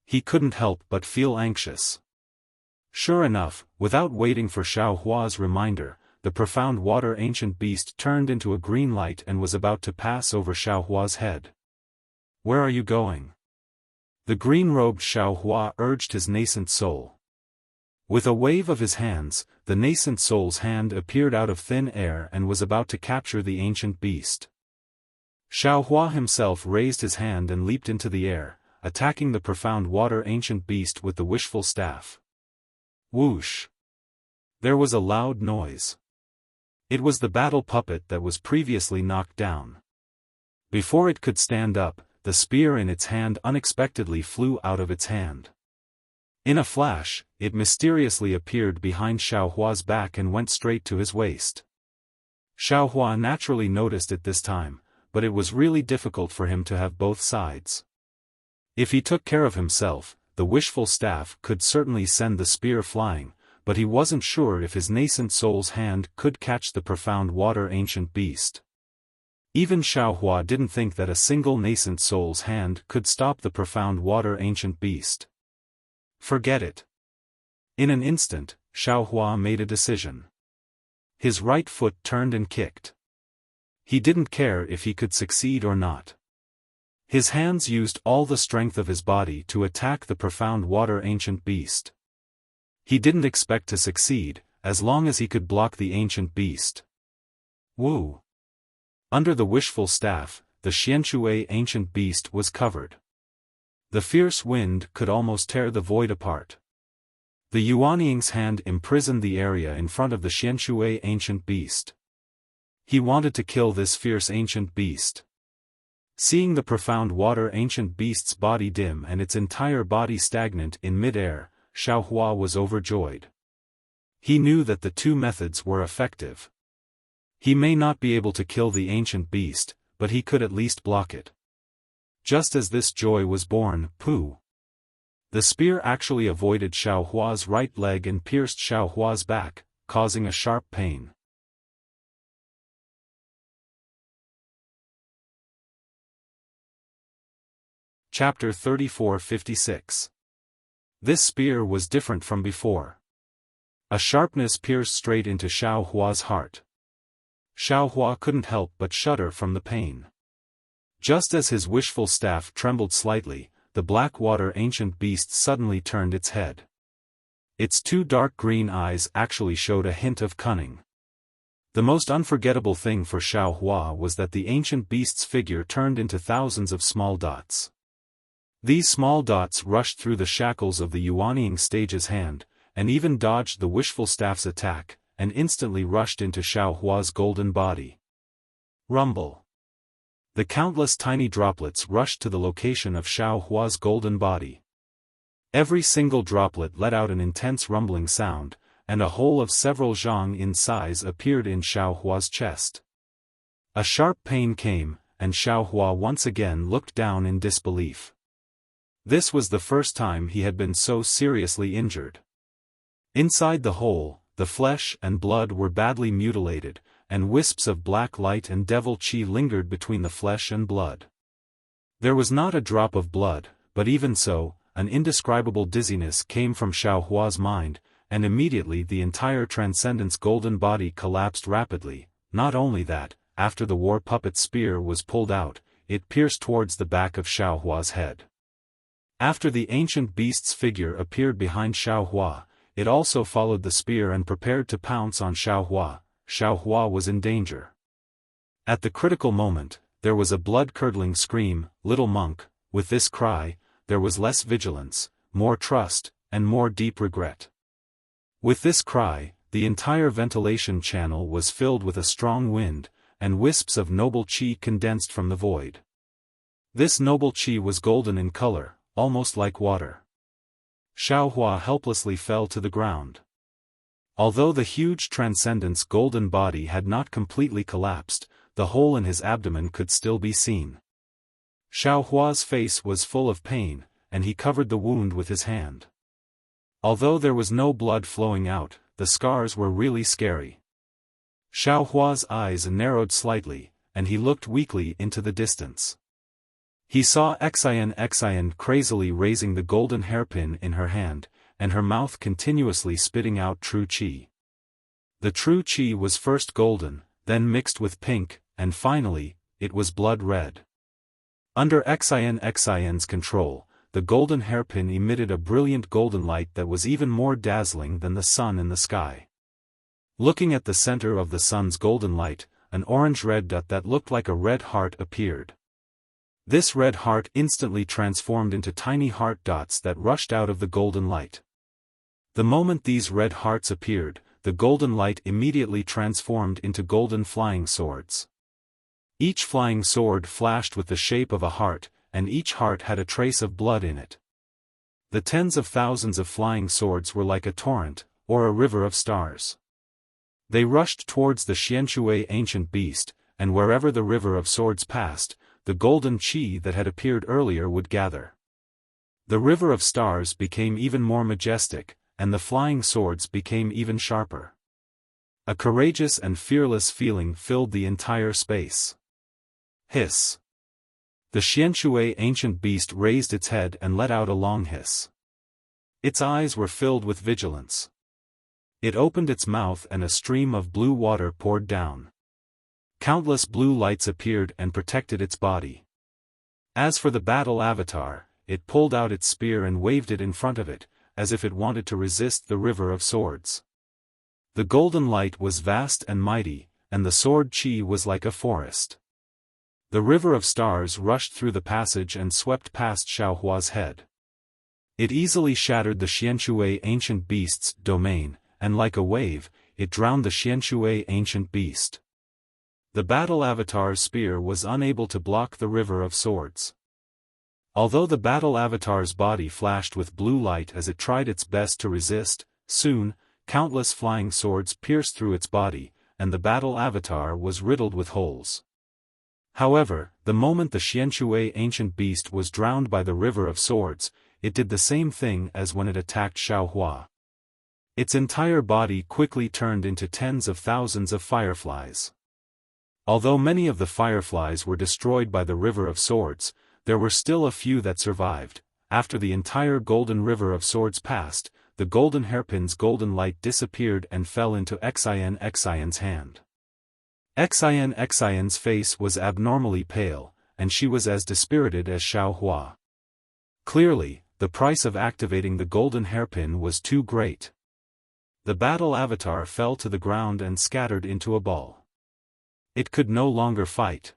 He couldn't help but feel anxious. Sure enough, without waiting for Xiaohua's reminder, the profound water ancient beast turned into a green light and was about to pass over Xiaohua's head. Where are you going? The green-robed Xiaohua urged his nascent soul. With a wave of his hands, the nascent soul's hand appeared out of thin air and was about to capture the ancient beast. Xiaohua himself raised his hand and leaped into the air, attacking the profound water ancient beast with the wishful staff. Whoosh! There was a loud noise. It was the battle puppet that was previously knocked down. Before it could stand up, the spear in its hand unexpectedly flew out of its hand. In a flash, it mysteriously appeared behind Xiaohua's back and went straight to his waist. Xiaohua naturally noticed it this time, but it was really difficult for him to have both sides. If he took care of himself, the wishful staff could certainly send the spear flying, but he wasn't sure if his nascent soul's hand could catch the profound water ancient beast. Even Xiaohua didn't think that a single nascent soul's hand could stop the profound water ancient beast. Forget it. In an instant, Xiaohua made a decision. His right foot turned and kicked. He didn't care if he could succeed or not. His hands used all the strength of his body to attack the profound water ancient beast. He didn't expect to succeed, as long as he could block the ancient beast. Woo! Under the wishful staff, the Xianshui ancient beast was covered. The fierce wind could almost tear the void apart. The Yuanying's hand imprisoned the area in front of the Xianshui ancient beast. He wanted to kill this fierce ancient beast. Seeing the profound water ancient beast's body dim and its entire body stagnant in mid-air, Xiaohua was overjoyed. He knew that the two methods were effective. He may not be able to kill the ancient beast, but he could at least block it. Just as this joy was born, pooh! The spear actually avoided Xiao Hua's right leg and pierced Xiao Hua's back, causing a sharp pain. Chapter 34-56. This spear was different from before. A sharpness pierced straight into Xiao Hua's heart. Xiao Hua couldn't help but shudder from the pain. Just as his wishful staff trembled slightly, the black water ancient beast suddenly turned its head. Its two dark green eyes actually showed a hint of cunning. The most unforgettable thing for Xiao Hua was that the ancient beast's figure turned into thousands of small dots. These small dots rushed through the shackles of the Yuanying stage's hand, and even dodged the wishful staff's attack, and instantly rushed into Xiao Hua's golden body. Rumble. The countless tiny droplets rushed to the location of Xiao Hua's golden body. Every single droplet let out an intense rumbling sound, and a hole of several zhang in size appeared in Xiao Hua's chest. A sharp pain came, and Xiao Hua once again looked down in disbelief. This was the first time he had been so seriously injured. Inside the hole, the flesh and blood were badly mutilated, and wisps of black light and devil chi lingered between the flesh and blood. There was not a drop of blood, but even so, an indescribable dizziness came from Xiao Hua's mind, and immediately the entire Transcendence golden body collapsed rapidly. Not only that, after the war puppet spear was pulled out, it pierced towards the back of Xiao Hua's head. After the ancient beast's figure appeared behind Xiao Hua, it also followed the spear and prepared to pounce on Xiao Hua. Xiao Hua was in danger. At the critical moment, there was a blood-curdling scream, "Little monk!" With this cry, there was less vigilance, more trust, and more deep regret. With this cry, the entire ventilation channel was filled with a strong wind, and wisps of noble qi condensed from the void. This noble qi was golden in color, almost like water. Xiao Hua helplessly fell to the ground. Although the huge Transcendence golden body had not completely collapsed, the hole in his abdomen could still be seen. Xiao Hua's face was full of pain, and he covered the wound with his hand. Although there was no blood flowing out, the scars were really scary. Xiao Hua's eyes narrowed slightly, and he looked weakly into the distance. He saw Xian crazily raising the golden hairpin in her hand, and her mouth continuously spitting out true qi. The true qi was first golden, then mixed with pink, and finally, it was blood red. Under Xian's control, the golden hairpin emitted a brilliant golden light that was even more dazzling than the sun in the sky. Looking at the center of the sun's golden light, an orange-red dot that looked like a red heart appeared. This red heart instantly transformed into tiny heart dots that rushed out of the golden light. The moment these red hearts appeared, the golden light immediately transformed into golden flying swords. Each flying sword flashed with the shape of a heart, and each heart had a trace of blood in it. The tens of thousands of flying swords were like a torrent, or a river of stars. They rushed towards the Xianshui ancient beast, and wherever the river of swords passed, the golden qi that had appeared earlier would gather. The river of stars became even more majestic, and the flying swords became even sharper. A courageous and fearless feeling filled the entire space. Hiss. The Xianshui ancient beast raised its head and let out a long hiss. Its eyes were filled with vigilance. It opened its mouth and a stream of blue water poured down. Countless blue lights appeared and protected its body. As for the battle avatar, it pulled out its spear and waved it in front of it, as if it wanted to resist the river of swords. The golden light was vast and mighty, and the sword qi was like a forest. The river of stars rushed through the passage and swept past Xiao Hua's head. It easily shattered the Xianshui ancient beast's domain, and like a wave, it drowned the Xianshui ancient beast. The battle avatar's spear was unable to block the river of swords. Although the battle avatar's body flashed with blue light as it tried its best to resist, soon, countless flying swords pierced through its body, and the battle avatar was riddled with holes. However, the moment the Xianshui ancient beast was drowned by the river of swords, it did the same thing as when it attacked Xiaohua. Its entire body quickly turned into tens of thousands of fireflies. Although many of the fireflies were destroyed by the river of swords, there were still a few that survived. After the entire golden river of swords passed, the golden hairpin's golden light disappeared and fell into Xian's hand. Xian's face was abnormally pale, and she was as dispirited as Xiaohua. Clearly, the price of activating the golden hairpin was too great. The battle avatar fell to the ground and scattered into a ball. It could no longer fight.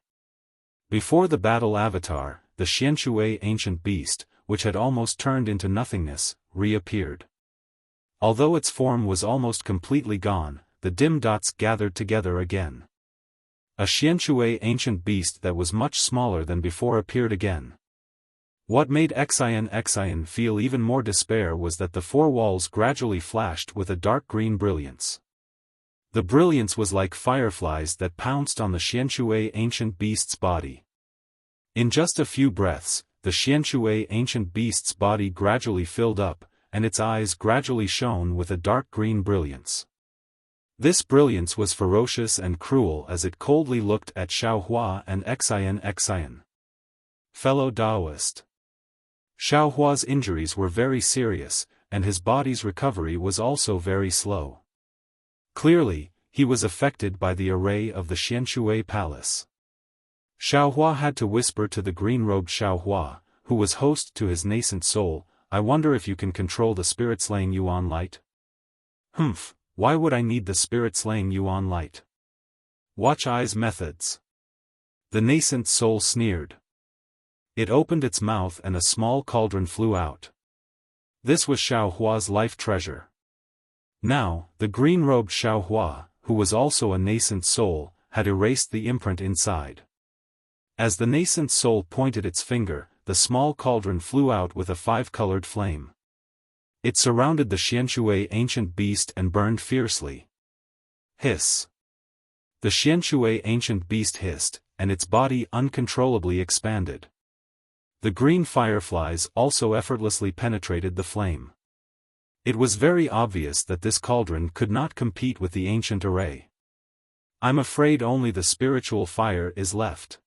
Before the battle avatar, the Xianshui ancient beast, which had almost turned into nothingness, reappeared. Although its form was almost completely gone, the dim dots gathered together again. A Xianshui ancient beast that was much smaller than before appeared again. What made Xian feel even more despair was that the four walls gradually flashed with a dark green brilliance. The brilliance was like fireflies that pounced on the Xianshui ancient beast's body. In just a few breaths, the Xianshui ancient beast's body gradually filled up, and its eyes gradually shone with a dark green brilliance. This brilliance was ferocious and cruel as it coldly looked at Xiaohua and Xian. Fellow Taoist. Xiaohua's injuries were very serious, and his body's recovery was also very slow. Clearly, he was affected by the array of the Xianshui palace. Xiaohua had to whisper to the green-robed Xiaohua, who was host to his nascent soul, "I wonder if you can control the spirit-slaying Yuan light?" "Humph, why would I need the spirit-slaying Yuan light? Watch Eyes methods." The nascent soul sneered. It opened its mouth and a small cauldron flew out. This was Xiaohua's life treasure. Now, the green-robed Xiaohua, who was also a nascent soul, had erased the imprint inside. As the nascent soul pointed its finger, the small cauldron flew out with a five-colored flame. It surrounded the Xianshui ancient beast and burned fiercely. Hiss. The Xianshui ancient beast hissed, and its body uncontrollably expanded. The green fireflies also effortlessly penetrated the flame. It was very obvious that this cauldron could not compete with the ancient array. "I'm afraid only the spiritual fire is left."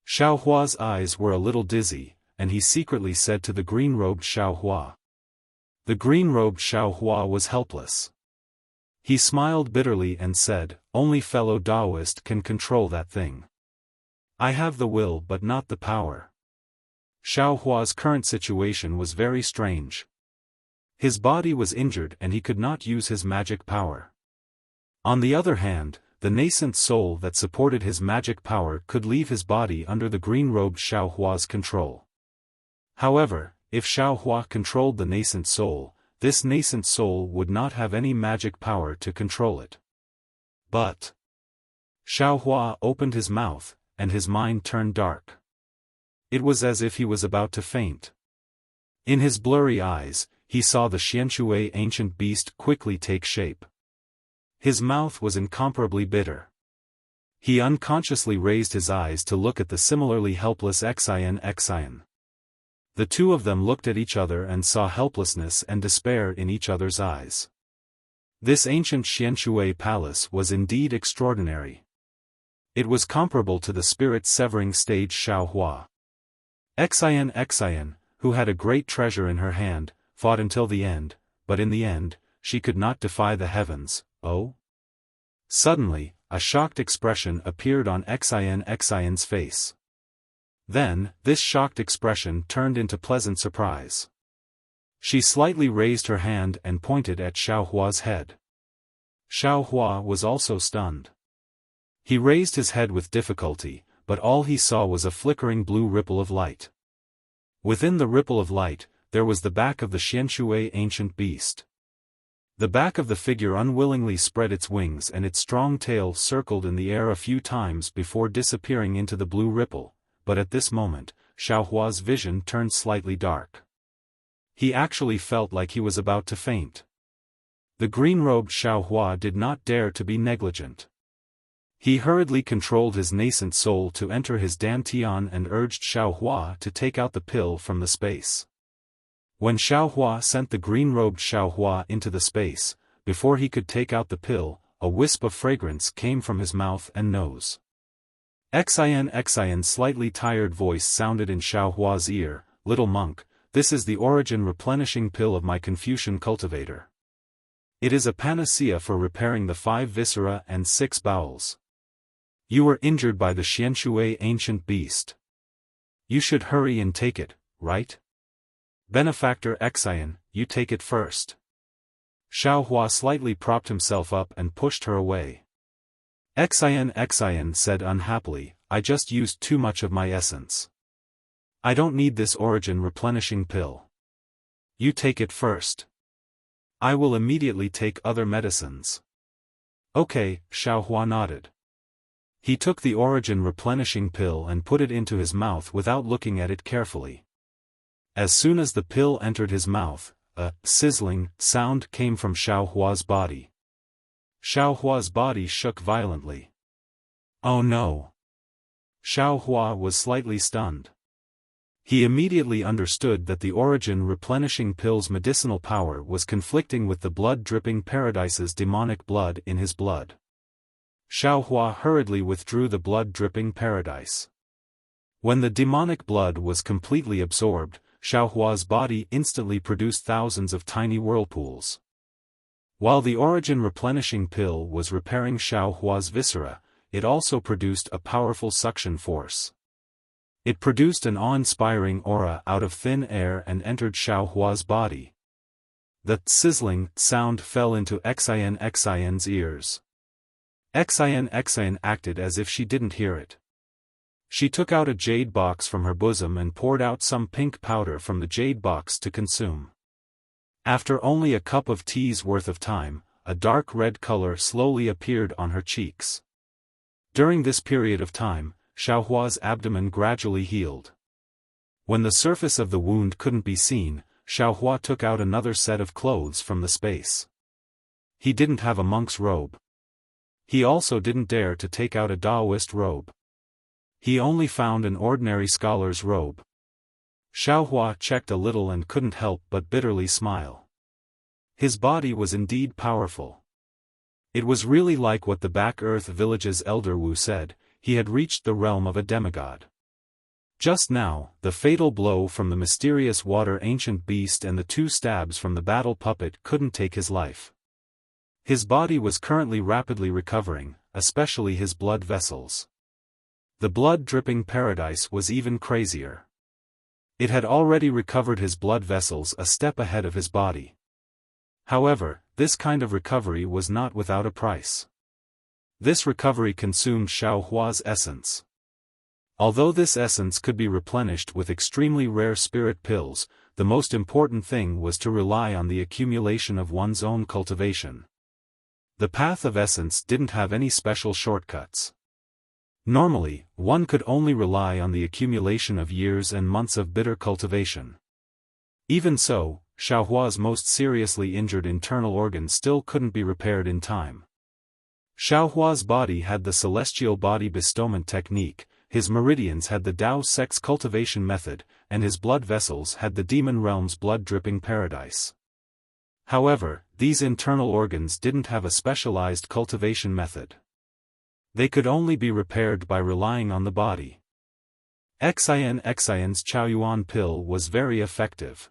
Xiaohua's eyes were a little dizzy, and he secretly said to the green-robed Xiaohua. The green-robed Xiaohua was helpless. He smiled bitterly and said, "Only fellow Taoist can control that thing. I have the will but not the power." Xiaohua's current situation was very strange. His body was injured and he could not use his magic power. On the other hand, the nascent soul that supported his magic power could leave his body under the green-robed Xiaohua's control. However, if Xiaohua controlled the nascent soul, this nascent soul would not have any magic power to control it. But Xiaohua opened his mouth, and his mind turned dark. It was as if he was about to faint. In his blurry eyes, he saw the Xianshui ancient beast quickly take shape. His mouth was incomparably bitter. He unconsciously raised his eyes to look at the similarly helpless Xian. The two of them looked at each other and saw helplessness and despair in each other's eyes. This ancient Xianshui palace was indeed extraordinary. It was comparable to the spirit-severing stage Xiaohua. Xian, who had a great treasure in her hand, fought until the end, but in the end, she could not defy the heavens. Oh? Suddenly, a shocked expression appeared on Xian's face. Then, this shocked expression turned into pleasant surprise. She slightly raised her hand and pointed at Xiaohua's head. Xiaohua was also stunned. He raised his head with difficulty, but all he saw was a flickering blue ripple of light. Within the ripple of light, there was the back of the Xianshui ancient beast. The back of the figure unwillingly spread its wings and its strong tail circled in the air a few times before disappearing into the blue ripple, but at this moment, Xiaohua's vision turned slightly dark. He actually felt like he was about to faint. The green-robed Xiaohua did not dare to be negligent. He hurriedly controlled his nascent soul to enter his dantian and urged Xiaohua to take out the pill from the space. When Xiaohua sent the green-robed Xiaohua into the space, before he could take out the pill, a wisp of fragrance came from his mouth and nose. Xian's slightly tired voice sounded in Xiaohua's ear, "Little monk, this is the origin replenishing pill of my Confucian cultivator. It is a panacea for repairing the 5 viscera and 6 bowels. You were injured by the Xianshui ancient beast. You should hurry and take it, right? Benefactor Xian, you take it first." Xiaohua slightly propped himself up and pushed her away. Xian said unhappily, "I just used too much of my essence. I don't need this origin replenishing pill. You take it first. I will immediately take other medicines." "Okay," Xiaohua nodded. He took the origin replenishing pill and put it into his mouth without looking at it carefully. As soon as the pill entered his mouth, a sizzling sound came from Xiaohua's body. Xiaohua's body shook violently. "Oh no!" Xiaohua was slightly stunned. He immediately understood that the origin replenishing pill's medicinal power was conflicting with the blood-dripping paradise's demonic blood in his blood. Xiaohua hurriedly withdrew the blood-dripping paradise. When the demonic blood was completely absorbed, Xiaohua's body instantly produced thousands of tiny whirlpools. While the origin replenishing pill was repairing Xiaohua's viscera, it also produced a powerful suction force. It produced an awe-inspiring aura out of thin air and entered Xiaohua's body. The sizzling sound fell into Xian's ears. Xian acted as if she didn't hear it. She took out a jade box from her bosom and poured out some pink powder from the jade box to consume. After only a cup of tea's worth of time, a dark red color slowly appeared on her cheeks. During this period of time, Xiaohua's abdomen gradually healed. When the surface of the wound couldn't be seen, Xiaohua took out another set of clothes from the space. He didn't have a monk's robe. He also didn't dare to take out a Taoist robe. He only found an ordinary scholar's robe. Xiaohua checked a little and couldn't help but bitterly smile. His body was indeed powerful. It was really like what the Back Earth Village's elder Wu said, he had reached the realm of a demigod. Just now, the fatal blow from the mysterious water ancient beast and the 2 stabs from the battle puppet couldn't take his life. His body was currently rapidly recovering, especially his blood vessels. The blood-dripping paradise was even crazier. It had already recovered his blood vessels a step ahead of his body. However, this kind of recovery was not without a price. This recovery consumed Xiaohua's essence. Although this essence could be replenished with extremely rare spirit pills, the most important thing was to rely on the accumulation of one's own cultivation. The path of essence didn't have any special shortcuts. Normally, one could only rely on the accumulation of years and months of bitter cultivation. Even so, Xiaohua's most seriously injured internal organ still couldn't be repaired in time. Xiaohua's body had the celestial body bestowment technique, his meridians had the Tao sex cultivation method, and his blood vessels had the demon realm's blood-dripping paradise. However, these internal organs didn't have a specialized cultivation method. They could only be repaired by relying on the body. Xian's Chaoyuan pill was very effective.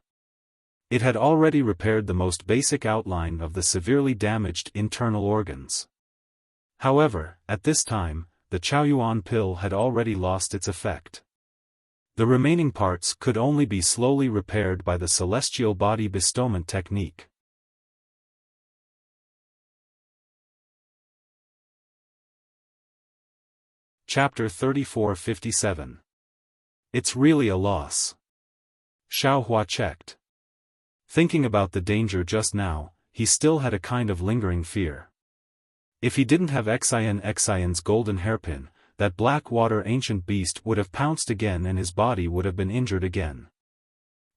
It had already repaired the most basic outline of the severely damaged internal organs. However, at this time, the Chaoyuan pill had already lost its effect. The remaining parts could only be slowly repaired by the celestial body bestowment technique. Chapter 3457. It's really a loss. Xiaohua checked. Thinking about the danger just now, he still had a kind of lingering fear. If he didn't have Xian's golden hairpin, that black water ancient beast would have pounced again and his body would have been injured again.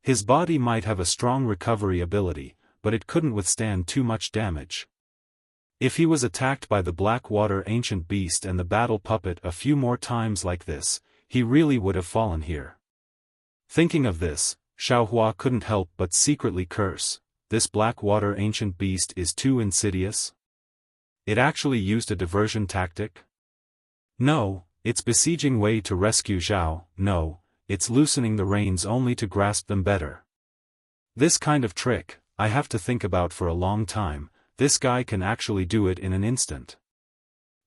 His body might have a strong recovery ability, but it couldn't withstand too much damage. If he was attacked by the Blackwater ancient beast and the battle puppet a few more times like this, he really would have fallen here. Thinking of this, Xiaohua couldn't help but secretly curse, this Blackwater ancient beast is too insidious. It actually used a diversion tactic? No, it's besieging Wei to rescue Zhao, no, it's loosening the reins only to grasp them better. This kind of trick, I have to think about for a long time. This guy can actually do it in an instant.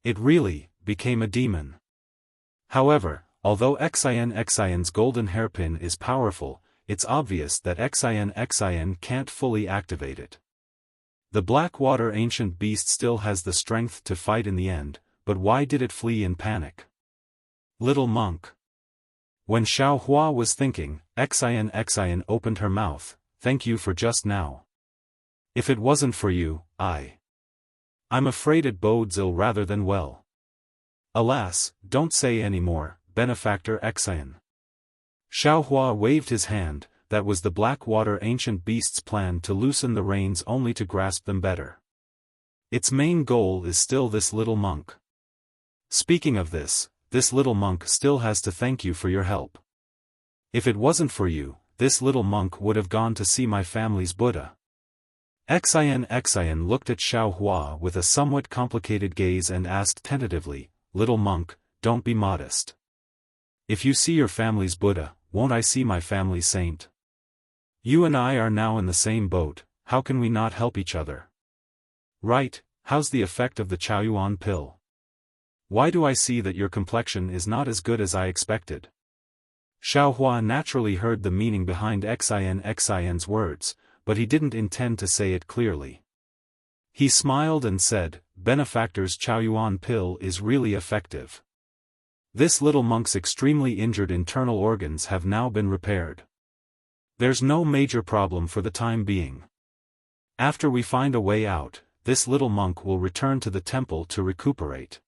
It really became a demon. However, although Xin's golden hairpin is powerful, it's obvious that Xin can't fully activate it. The Blackwater ancient beast still has the strength to fight in the end, but why did it flee in panic? Little monk. When Xiaohua was thinking, Xin opened her mouth, thank you for just now. If it wasn't for you, I'm afraid it bodes ill rather than well. Alas, don't say any more, benefactor Xin. Xiaohua waved his hand, that was the Blackwater ancient beast's plan to loosen the reins only to grasp them better. Its main goal is still this little monk. Speaking of this little monk still has to thank you for your help. If it wasn't for you, this little monk would have gone to see my family's Buddha. Xin looked at Xiaohua with a somewhat complicated gaze and asked tentatively, little monk, don't be modest. If you see your family's Buddha, won't I see my family's saint? You and I are now in the same boat, how can we not help each other? Right, how's the effect of the Chaoyuan pill? Why do I see that your complexion is not as good as I expected? Xiaohua naturally heard the meaning behind Xin's words, but he didn't intend to say it clearly. He smiled and said, benefactor's Chaoyuan pill is really effective. This little monk's extremely injured internal organs have now been repaired. There's no major problem for the time being. After we find a way out, this little monk will return to the temple to recuperate.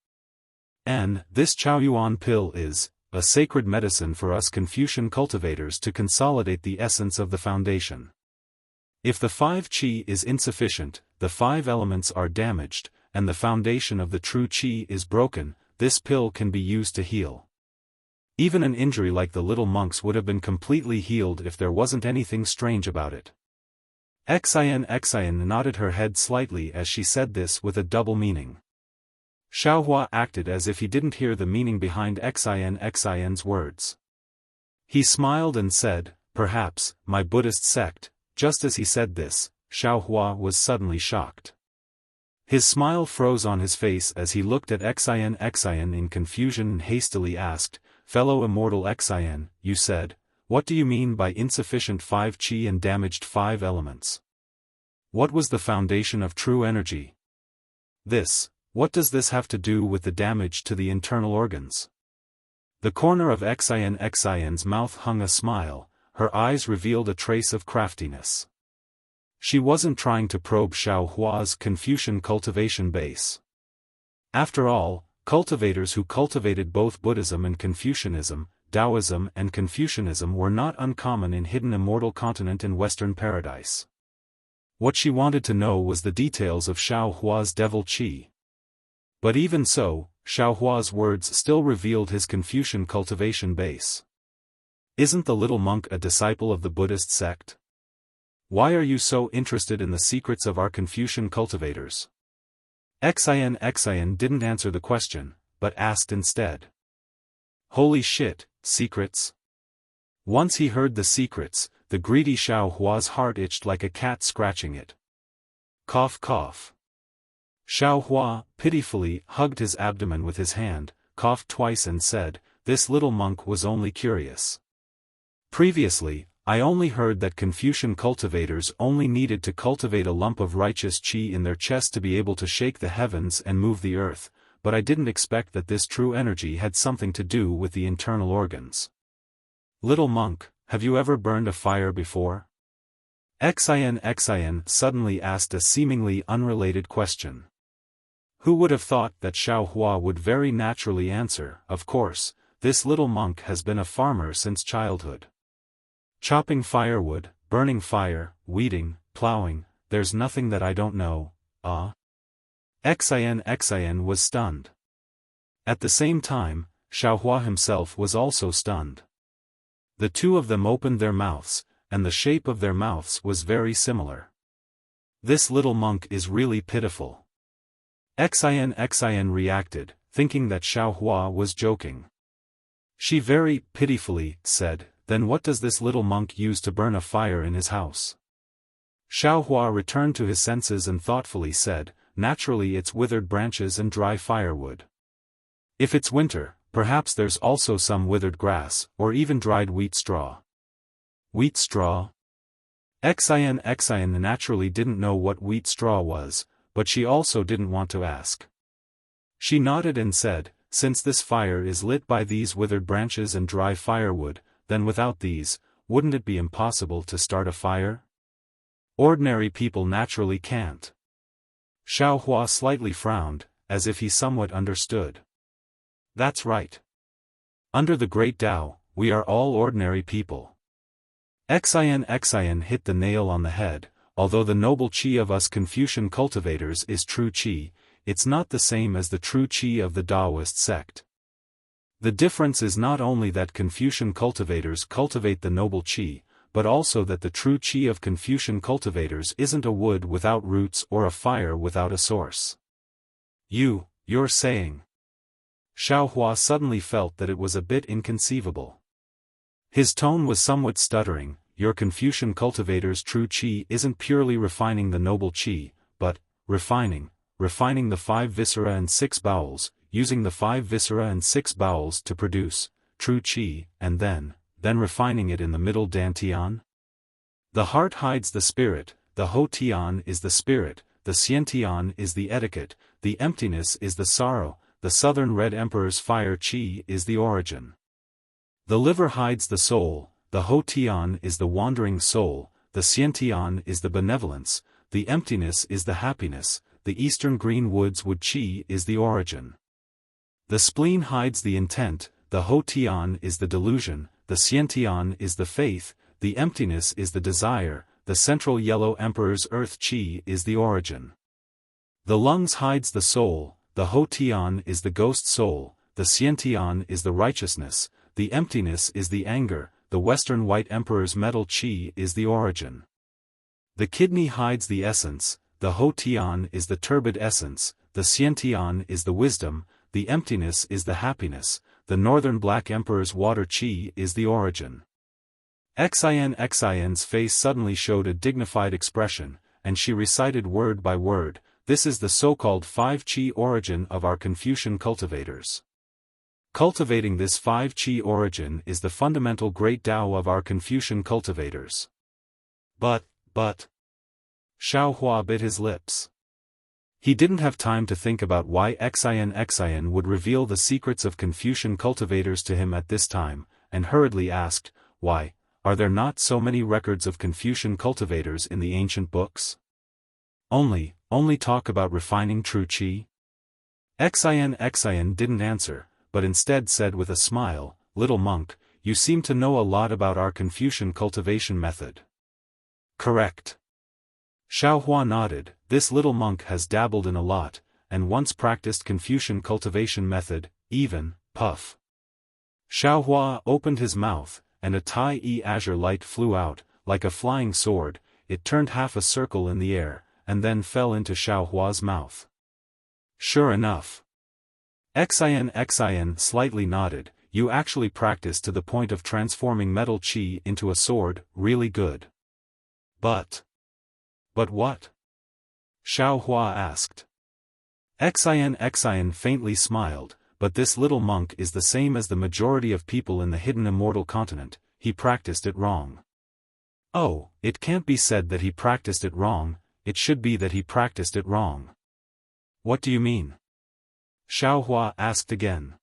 And this Chaoyuan pill is a sacred medicine for us Confucian cultivators to consolidate the essence of the foundation. If the 5 qi is insufficient, the 5 elements are damaged, and the foundation of the true qi is broken, this pill can be used to heal. Even an injury like the little monk's would have been completely healed if there wasn't anything strange about it. Xin nodded her head slightly as she said this with a double meaning. Xiaohua acted as if he didn't hear the meaning behind Xin's words. He smiled and said, perhaps, my Buddhist sect. Just as he said this, Xiaohua was suddenly shocked. His smile froze on his face as he looked at Xin in confusion and hastily asked, fellow immortal Xin, you said, what do you mean by insufficient 5 qi and damaged 5 elements? What was the foundation of true energy? What does this have to do with the damage to the internal organs? The corner of Xin's mouth hung a smile. Her eyes revealed a trace of craftiness. She wasn't trying to probe Xiaohua's Confucian cultivation base. After all, cultivators who cultivated both Buddhism and Confucianism, Taoism and Confucianism were not uncommon in hidden immortal continent in Western Paradise. What she wanted to know was the details of Xiaohua's devil qi. But even so, Xiaohua's words still revealed his Confucian cultivation base. Isn't the little monk a disciple of the Buddhist sect? Why are you so interested in the secrets of our Confucian cultivators? Xin didn't answer the question, but asked instead. Holy shit, secrets? Once he heard the secrets, the greedy Xiaohua's heart itched like a cat scratching it. Cough cough. Xiaohua, pitifully, hugged his abdomen with his hand, coughed twice and said, this little monk was only curious. Previously, I only heard that Confucian cultivators only needed to cultivate a lump of righteous qi in their chest to be able to shake the heavens and move the earth, but I didn't expect that this true energy had something to do with the internal organs. Little monk, have you ever burned a fire before? Xin suddenly asked a seemingly unrelated question. Who would have thought that Xiaohua would very naturally answer, of course, this little monk has been a farmer since childhood. Chopping firewood, burning fire, weeding, plowing, there's nothing that I don't know, Xian was stunned. At the same time, Xiaohua himself was also stunned. The two of them opened their mouths, and the shape of their mouths was very similar. This little monk is really pitiful. Xian reacted, thinking that Xiaohua was joking. She very pitifully said, "Then what does this little monk use to burn a fire in his house?" Xiaohua returned to his senses and thoughtfully said, "Naturally it's withered branches and dry firewood. If it's winter, perhaps there's also some withered grass, or even dried wheat straw." Wheat straw? Xian naturally didn't know what wheat straw was, but she also didn't want to ask. She nodded and said, "Since this fire is lit by these withered branches and dry firewood, then without these, wouldn't it be impossible to start a fire? Ordinary people naturally can't." Xiaohua slightly frowned, as if he somewhat understood. "That's right. Under the Great Tao, we are all ordinary people." Xian hit the nail on the head. Although the noble qi of us Confucian cultivators is true qi, it's not the same as the true qi of the Taoist sect. The difference is not only that Confucian cultivators cultivate the noble qi, but also that the true qi of Confucian cultivators isn't a wood without roots or a fire without a source. You're saying. Xiaohua suddenly felt that it was a bit inconceivable. His tone was somewhat stuttering. Your Confucian cultivators' true qi isn't purely refining the noble qi, but refining the 5 viscera and 6 bowels, using the 5 viscera and 6 bowels to produce true qi, and then refining it in the middle dantian? The heart hides the spirit, the ho tian is the spirit, the xiantian is the etiquette, the emptiness is the sorrow, the southern red emperor's fire qi is the origin. The liver hides the soul, the ho tian is the wandering soul, the xiantian is the benevolence, the emptiness is the happiness, the eastern green woods wood qi is the origin. The spleen hides the intent, the ho tian is the delusion, the xiantian is the faith, the emptiness is the desire, the central yellow emperor's earth qi is the origin. The lungs hides the soul, the ho tian is the ghost soul, the xiantian is the righteousness, the emptiness is the anger, the western white emperor's metal qi is the origin. The kidney hides the essence, the ho tian is the turbid essence, the xiantian is the wisdom, the emptiness is the happiness, the northern black emperor's water qi is the origin. Xian's face suddenly showed a dignified expression, and she recited word by word, "This is the so-called 5 qi origin of our Confucian cultivators. Cultivating this 5 qi origin is the fundamental great Tao of our Confucian cultivators." But. Xiaohua bit his lips. He didn't have time to think about why Xian would reveal the secrets of Confucian cultivators to him at this time, and hurriedly asked, "Why, are there not so many records of Confucian cultivators in the ancient books? Only talk about refining true qi?" Xian didn't answer, but instead said with a smile, "Little monk, you seem to know a lot about our Confucian cultivation method." "Correct." Xiaohua nodded. "This little monk has dabbled in a lot, and once practiced Confucian cultivation method, even, puff." Xiaohua opened his mouth, and a Tai-E azure light flew out, like a flying sword. It turned half a circle in the air, and then fell into Xiaohua's mouth. "Sure enough." Xian slightly nodded. "You actually practice to the point of transforming metal qi into a sword, really good." But what?" Xiaohua asked. Xian faintly smiled, "But this little monk is the same as the majority of people in the hidden immortal continent, he practiced it wrong." "Oh, it can't be said that he practiced it wrong, it should be that he practiced it wrong." "What do you mean?" Xiaohua asked again.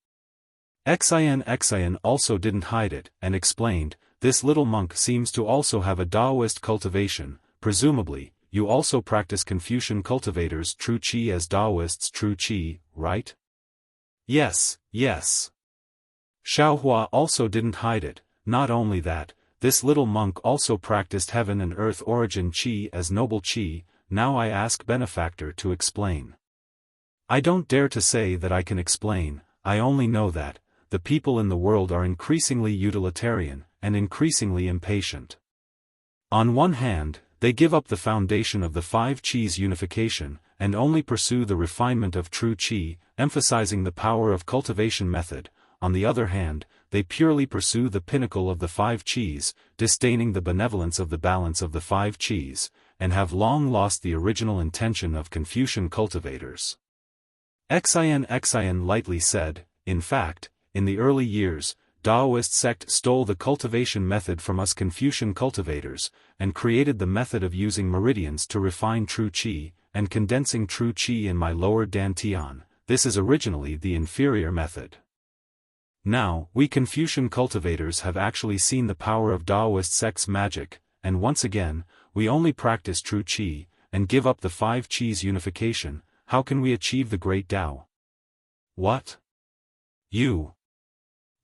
Xian also didn't hide it, and explained, "This little monk seems to also have a Taoist cultivation, presumably, you also practice Confucian cultivators' true qi as Taoists' true qi, right?" Yes. Xiaohua also didn't hide it. "Not only that, this little monk also practiced heaven and earth origin qi as noble qi. Now I ask benefactor to explain." I don't dare to say that I can explain, I only know that, the people in the world are increasingly utilitarian, and increasingly impatient. On one hand, they give up the foundation of the five qis unification, and only pursue the refinement of true qi, emphasizing the power of cultivation method. On the other hand, they purely pursue the pinnacle of the five qis, disdaining the benevolence of the balance of the five qis, and have long lost the original intention of Confucian cultivators. Xian lightly said, in fact, in the early years, Taoist sect stole the cultivation method from us Confucian cultivators, and created the method of using meridians to refine true qi, and condensing true qi in my lower dantian. This is originally the inferior method. Now, we Confucian cultivators have actually seen the power of Taoist sect's magic, and once again, we only practice true qi, and give up the five qis unification. How can we achieve the great Tao? What?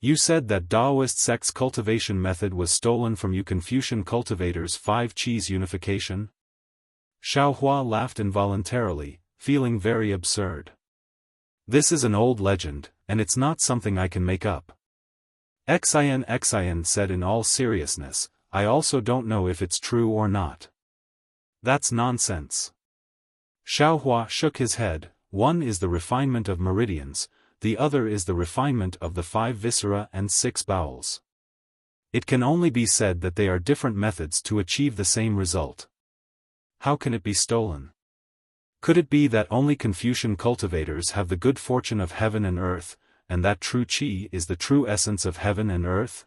You said that Taoist sect's cultivation method was stolen from you Confucian cultivators' five qis unification? Xiaofan laughed involuntarily, feeling very absurd. This is an old legend, and it's not something I can make up. Xian said in all seriousness, I also don't know if it's true or not. That's nonsense. Xiaofan shook his head. One is the refinement of meridians, the other is the refinement of the five viscera and six bowels. It can only be said that they are different methods to achieve the same result. How can it be stolen? Could it be that only Confucian cultivators have the good fortune of heaven and earth, and that true qi is the true essence of heaven and earth?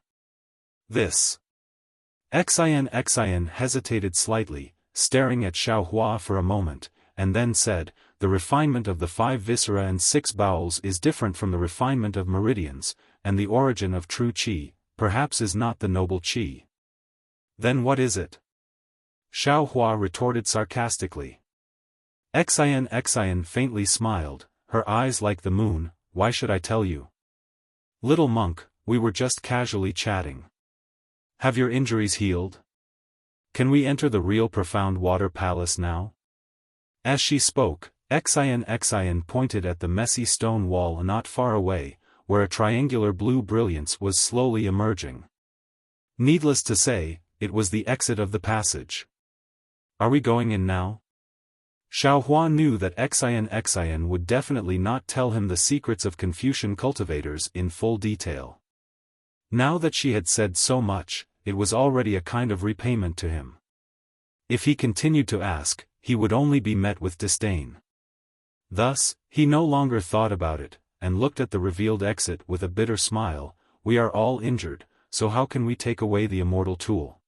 This. Xian hesitated slightly, staring at Xiaofan for a moment, and then said, the refinement of the five viscera and six bowels is different from the refinement of meridians, and the origin of true qi, perhaps is not the noble qi. Then what is it? Xiaofan retorted sarcastically. Xian faintly smiled, her eyes like the moon. Why should I tell you? Little monk, we were just casually chatting. Have your injuries healed? Can we enter the real profound water palace now? As she spoke, Xian pointed at the messy stone wall not far away, where a triangular blue brilliance was slowly emerging. Needless to say, it was the exit of the passage. Are we going in now? Xiaofan knew that Xian would definitely not tell him the secrets of Confucian cultivators in full detail. Now that she had said so much, it was already a kind of repayment to him. If he continued to ask, he would only be met with disdain. Thus, he no longer thought about it, and looked at the revealed exit with a bitter smile. We are all injured, so how can we take away the immortal tool?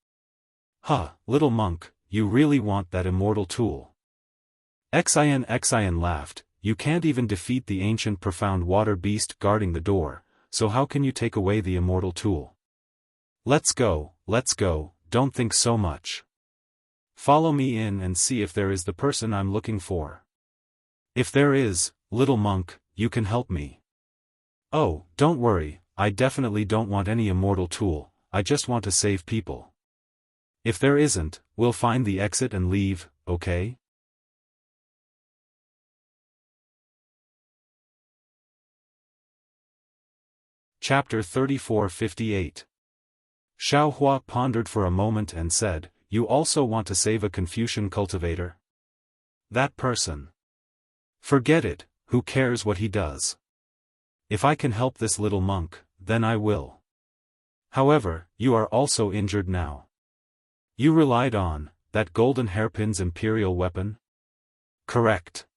Little monk, you really want that immortal tool? Xian laughed. You can't even defeat the ancient profound water beast guarding the door, so how can you take away the immortal tool? Let's go, don't think so much. Follow me in and see if there is the person I'm looking for. If there is, little monk, you can help me. Oh, don't worry, I definitely don't want any immortal tool, I just want to save people. If there isn't, we'll find the exit and leave, okay? Chapter 34-58. Xiaofan pondered for a moment and said, You also want to save a Confucian cultivator? That person. Forget it, who cares what he does? If I can help this little monk, then I will. However, you are also injured now. You relied on that golden hairpin's imperial weapon? Correct.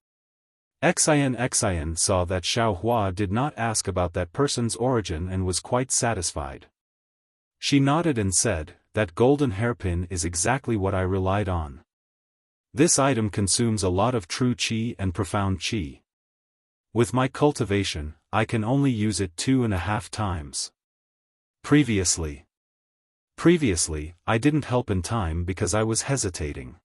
Xian saw that Xiaofan did not ask about that person's origin and was quite satisfied. She nodded and said, That golden hairpin is exactly what I relied on. This item consumes a lot of true qi and profound qi. With my cultivation, I can only use it 2.5 times. Previously, I didn't help in time because I was hesitating.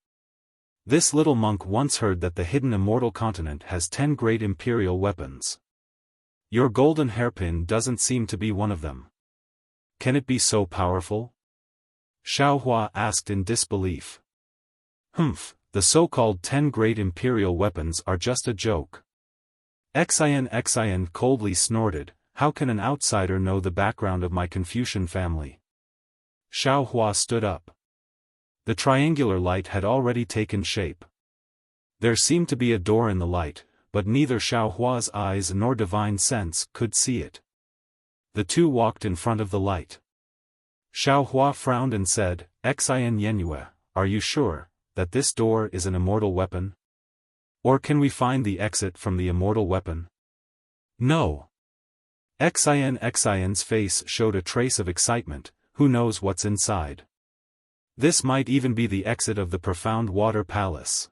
This little monk once heard that the hidden immortal continent has 10 great imperial weapons. Your golden hairpin doesn't seem to be one of them. Can it be so powerful? Xiaofan asked in disbelief. The so-called 10 great imperial weapons are just a joke. Xian coldly snorted, how can an outsider know the background of my Confucian family? Xiaohua stood up. The triangular light had already taken shape. There seemed to be a door in the light, but neither Xiaohua's eyes nor divine sense could see it. The two walked in front of the light. Xiaohua frowned and said, Xian Yenue, are you sure that this door is an immortal weapon? Or can we find the exit from the immortal weapon? No. Xian's face showed a trace of excitement, who knows what's inside. This might even be the exit of the profound water palace.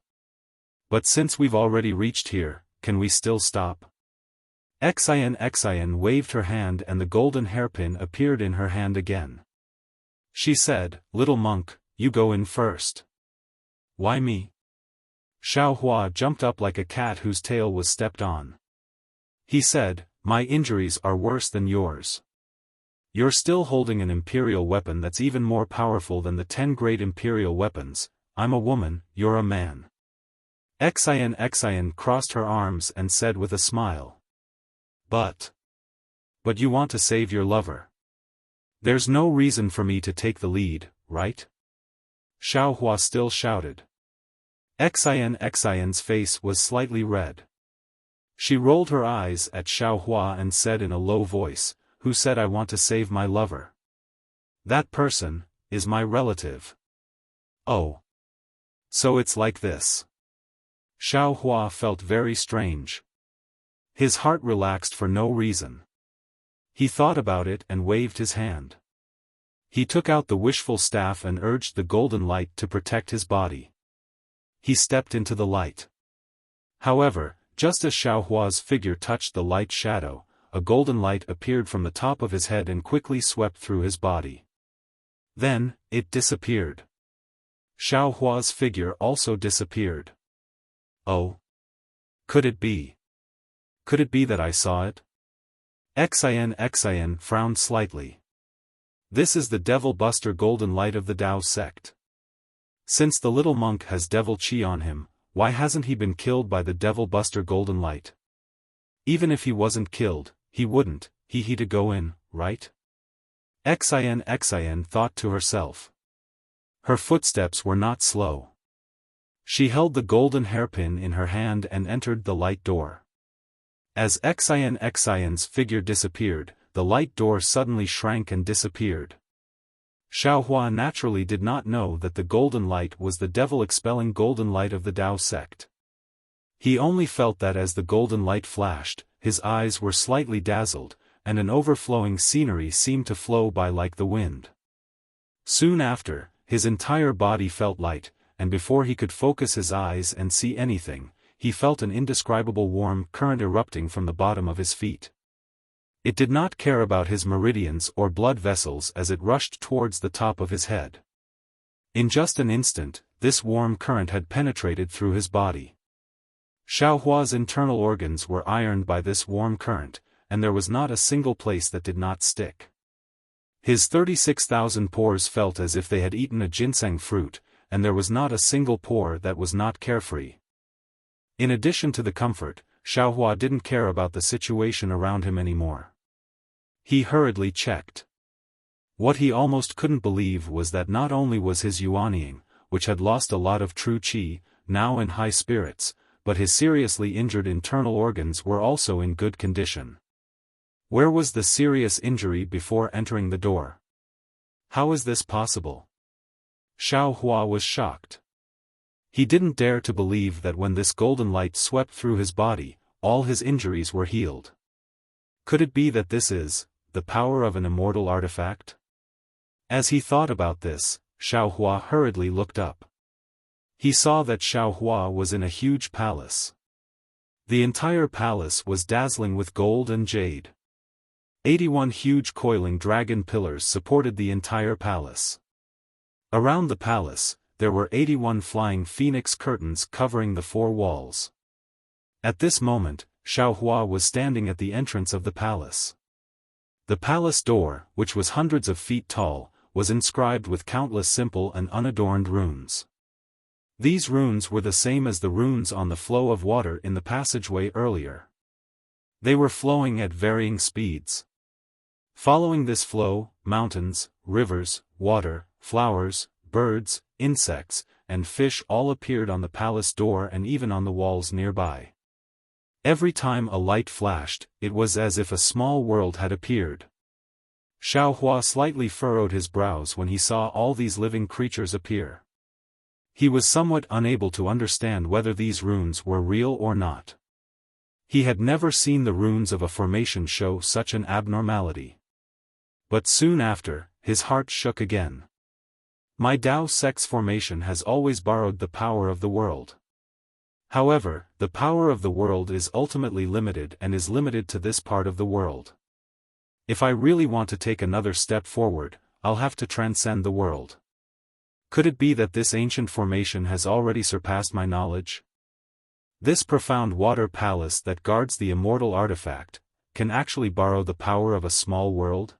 But since we've already reached here, can we still stop? Xian waved her hand and the golden hairpin appeared in her hand again. She said, little monk, you go in first. Why me? Xiaohua jumped up like a cat whose tail was stepped on. He said, my injuries are worse than yours. You're still holding an imperial weapon that's even more powerful than the 10 great imperial weapons. I'm a woman, you're a man. Xian crossed her arms and said with a smile. But you want to save your lover. There's no reason for me to take the lead, right? Xiaohua still shouted. Xian's face was slightly red. She rolled her eyes at Xiaohua and said in a low voice, who said I want to save my lover? That person is my relative. Oh. So it's like this. Xiaohua felt very strange. His heart relaxed for no reason. He thought about it and waved his hand. He took out the wishful staff and urged the golden light to protect his body. He stepped into the light. However, just as Xiaohua's figure touched the light shadow, a golden light appeared from the top of his head and quickly swept through his body. Then, it disappeared. Xiaohua's figure also disappeared. Oh. Could it be? Could it be that I saw it? Xian frowned slightly. This is the Devil Buster golden light of the Tao sect. Since the little monk has devil chi on him, why hasn't he been killed by the Devil Buster golden light? Even if he wasn't killed, he wouldn't, he to go in, right? Xian thought to herself. Her footsteps were not slow. She held the golden hairpin in her hand and entered the light door. As Xian's figure disappeared, the light door suddenly shrank and disappeared. Xiaohua naturally did not know that the golden light was the devil-expelling golden light of the Tao sect. He only felt that as the golden light flashed, his eyes were slightly dazzled, and an overflowing scenery seemed to flow by like the wind. Soon after, his entire body felt light, and before he could focus his eyes and see anything, he felt an indescribable warm current erupting from the bottom of his feet. It did not care about his meridians or blood vessels as it rushed towards the top of his head. In just an instant, this warm current had penetrated through his body. Xiaohua's internal organs were ironed by this warm current, and there was not a single place that did not stick. His 36,000 pores felt as if they had eaten a ginseng fruit, and there was not a single pore that was not carefree. In addition to the comfort, Xiaohua didn't care about the situation around him anymore. He hurriedly checked. What he almost couldn't believe was that not only was his Yuanying, which had lost a lot of true qi, now in high spirits, but his seriously injured internal organs were also in good condition. Where was the serious injury before entering the door? How is this possible? Xiaohua was shocked. He didn't dare to believe that when this golden light swept through his body, all his injuries were healed. Could it be that this is the power of an immortal artifact? As he thought about this, Xiaohua hurriedly looked up. He saw that Xiaohua was in a huge palace. The entire palace was dazzling with gold and jade. 81 huge coiling dragon pillars supported the entire palace. Around the palace, there were 81 flying phoenix curtains covering the 4 walls. At this moment, Xiaohua was standing at the entrance of the palace. The palace door, which was hundreds of feet tall, was inscribed with countless simple and unadorned runes. These runes were the same as the runes on the flow of water in the passageway earlier. They were flowing at varying speeds. Following this flow, mountains, rivers, water, flowers, birds, insects, and fish all appeared on the palace door and even on the walls nearby. Every time a light flashed, it was as if a small world had appeared. Xiaofan slightly furrowed his brows when he saw all these living creatures appear. He was somewhat unable to understand whether these runes were real or not. He had never seen the runes of a formation show such an abnormality. But soon after, his heart shook again. My Dao sex formation has always borrowed the power of the world. However, the power of the world is ultimately limited and is limited to this part of the world. If I really want to take another step forward, I'll have to transcend the world. Could it be that this ancient formation has already surpassed my knowledge? This profound water palace that guards the immortal artifact, can actually borrow the power of a small world?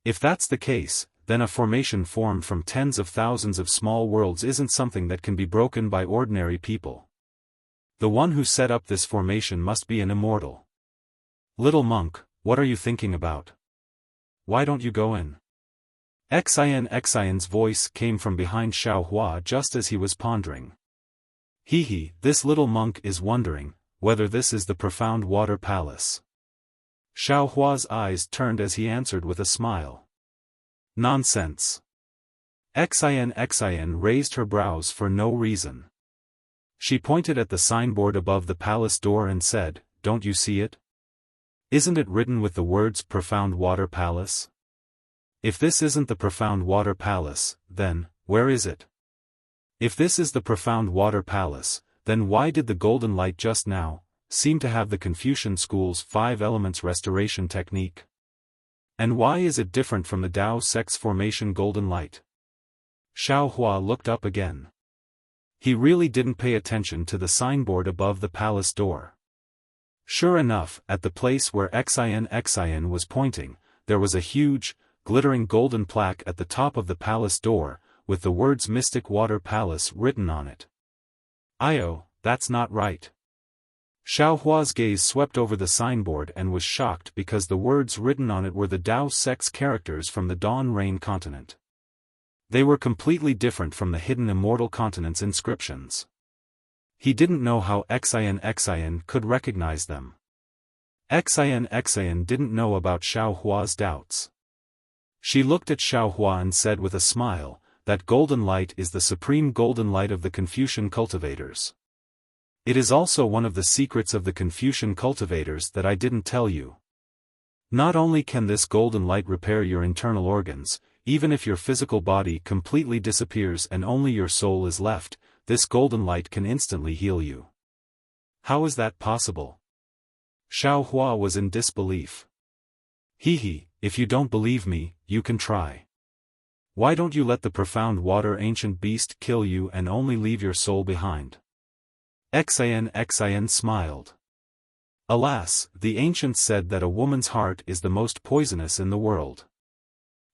If that's the case, then a formation formed from tens of thousands of small worlds isn't something that can be broken by ordinary people. The one who set up this formation must be an immortal. Little monk, what are you thinking about? Why don't you go in? Xian's voice came from behind Xiaofan just as he was pondering. This little monk is wondering whether this is the profound water palace. Xiaohua's eyes turned as he answered with a smile. Nonsense. Xian raised her brows for no reason. She pointed at the signboard above the palace door and said, "Don't you see it? Isn't it written with the words Profound Water Palace? If this isn't the Profound Water Palace, then, where is it? If this is the Profound Water Palace, then why did the golden light just now seem to have the Confucian school's 5 elements restoration technique? And why is it different from the Dao sex formation golden light?" Xiaofan looked up again. He really didn't pay attention to the signboard above the palace door. Sure enough, at the place where Xian was pointing, there was a huge, glittering golden plaque at the top of the palace door, with the words Mystic Water Palace written on it. That's not right. Xiaohua's gaze swept over the signboard and was shocked because the words written on it were the Dao sex characters from the Dawn Rain continent. They were completely different from the hidden Immortal continent's inscriptions. He didn't know how Xian could recognize them. Xian didn't know about Xiaohua's doubts. She looked at Xiaohua and said with a smile, "That golden light is the supreme golden light of the Confucian cultivators. It is also one of the secrets of the Confucian cultivators that I didn't tell you. Not only can this golden light repair your internal organs, even if your physical body completely disappears and only your soul is left, this golden light can instantly heal you." How is that possible? Xiaohua was in disbelief. If you don't believe me, you can try. Why don't you let the profound water ancient beast kill you and only leave your soul behind? Xian smiled. Alas, the ancients said that a woman's heart is the most poisonous in the world.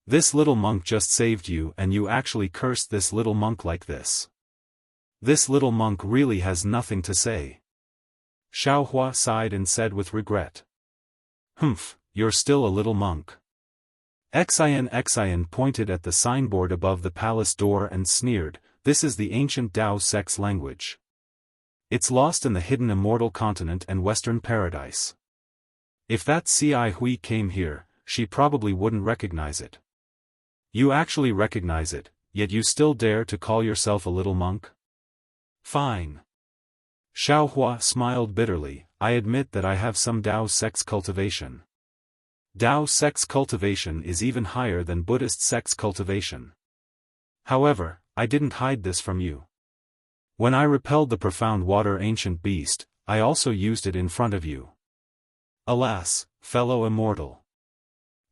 This little monk just saved you and you actually cursed this little monk like this. This little monk really has nothing to say. Xiaohua sighed and said with regret. You're still a little monk. Xian pointed at the signboard above the palace door and sneered, "This is the ancient Dao sex language. It's lost in the hidden Immortal continent and Western paradise. If that Ci Hui came here, she probably wouldn't recognize it. You actually recognize it, yet you still dare to call yourself a little monk? Fine." Xiaohua smiled bitterly, "I admit that I have some Dao sex cultivation. Dao sex cultivation is even higher than Buddhist sex cultivation. However, I didn't hide this from you. When I repelled the profound water ancient beast, I also used it in front of you. Alas, fellow immortal."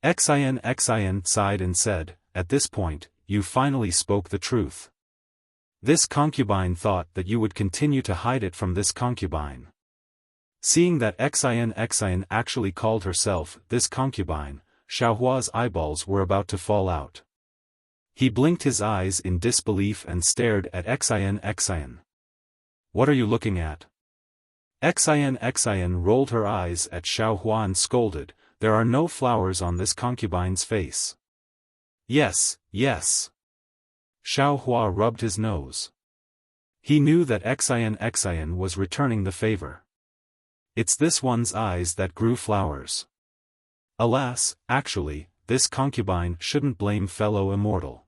Xian sighed and said, "At this point, you finally spoke the truth. This concubine thought that you would continue to hide it from this concubine." Seeing that Xian actually called herself this concubine, Xiaohua's eyeballs were about to fall out. He blinked his eyes in disbelief and stared at Xian. "What are you looking at?" Xian rolled her eyes at Xiaohua and scolded, "There are no flowers on this concubine's face." "Yes, yes." Xiaohua rubbed his nose. He knew that Xian was returning the favor. "It's this one's eyes that grew flowers." Alas, actually, this concubine shouldn't blame fellow immortal.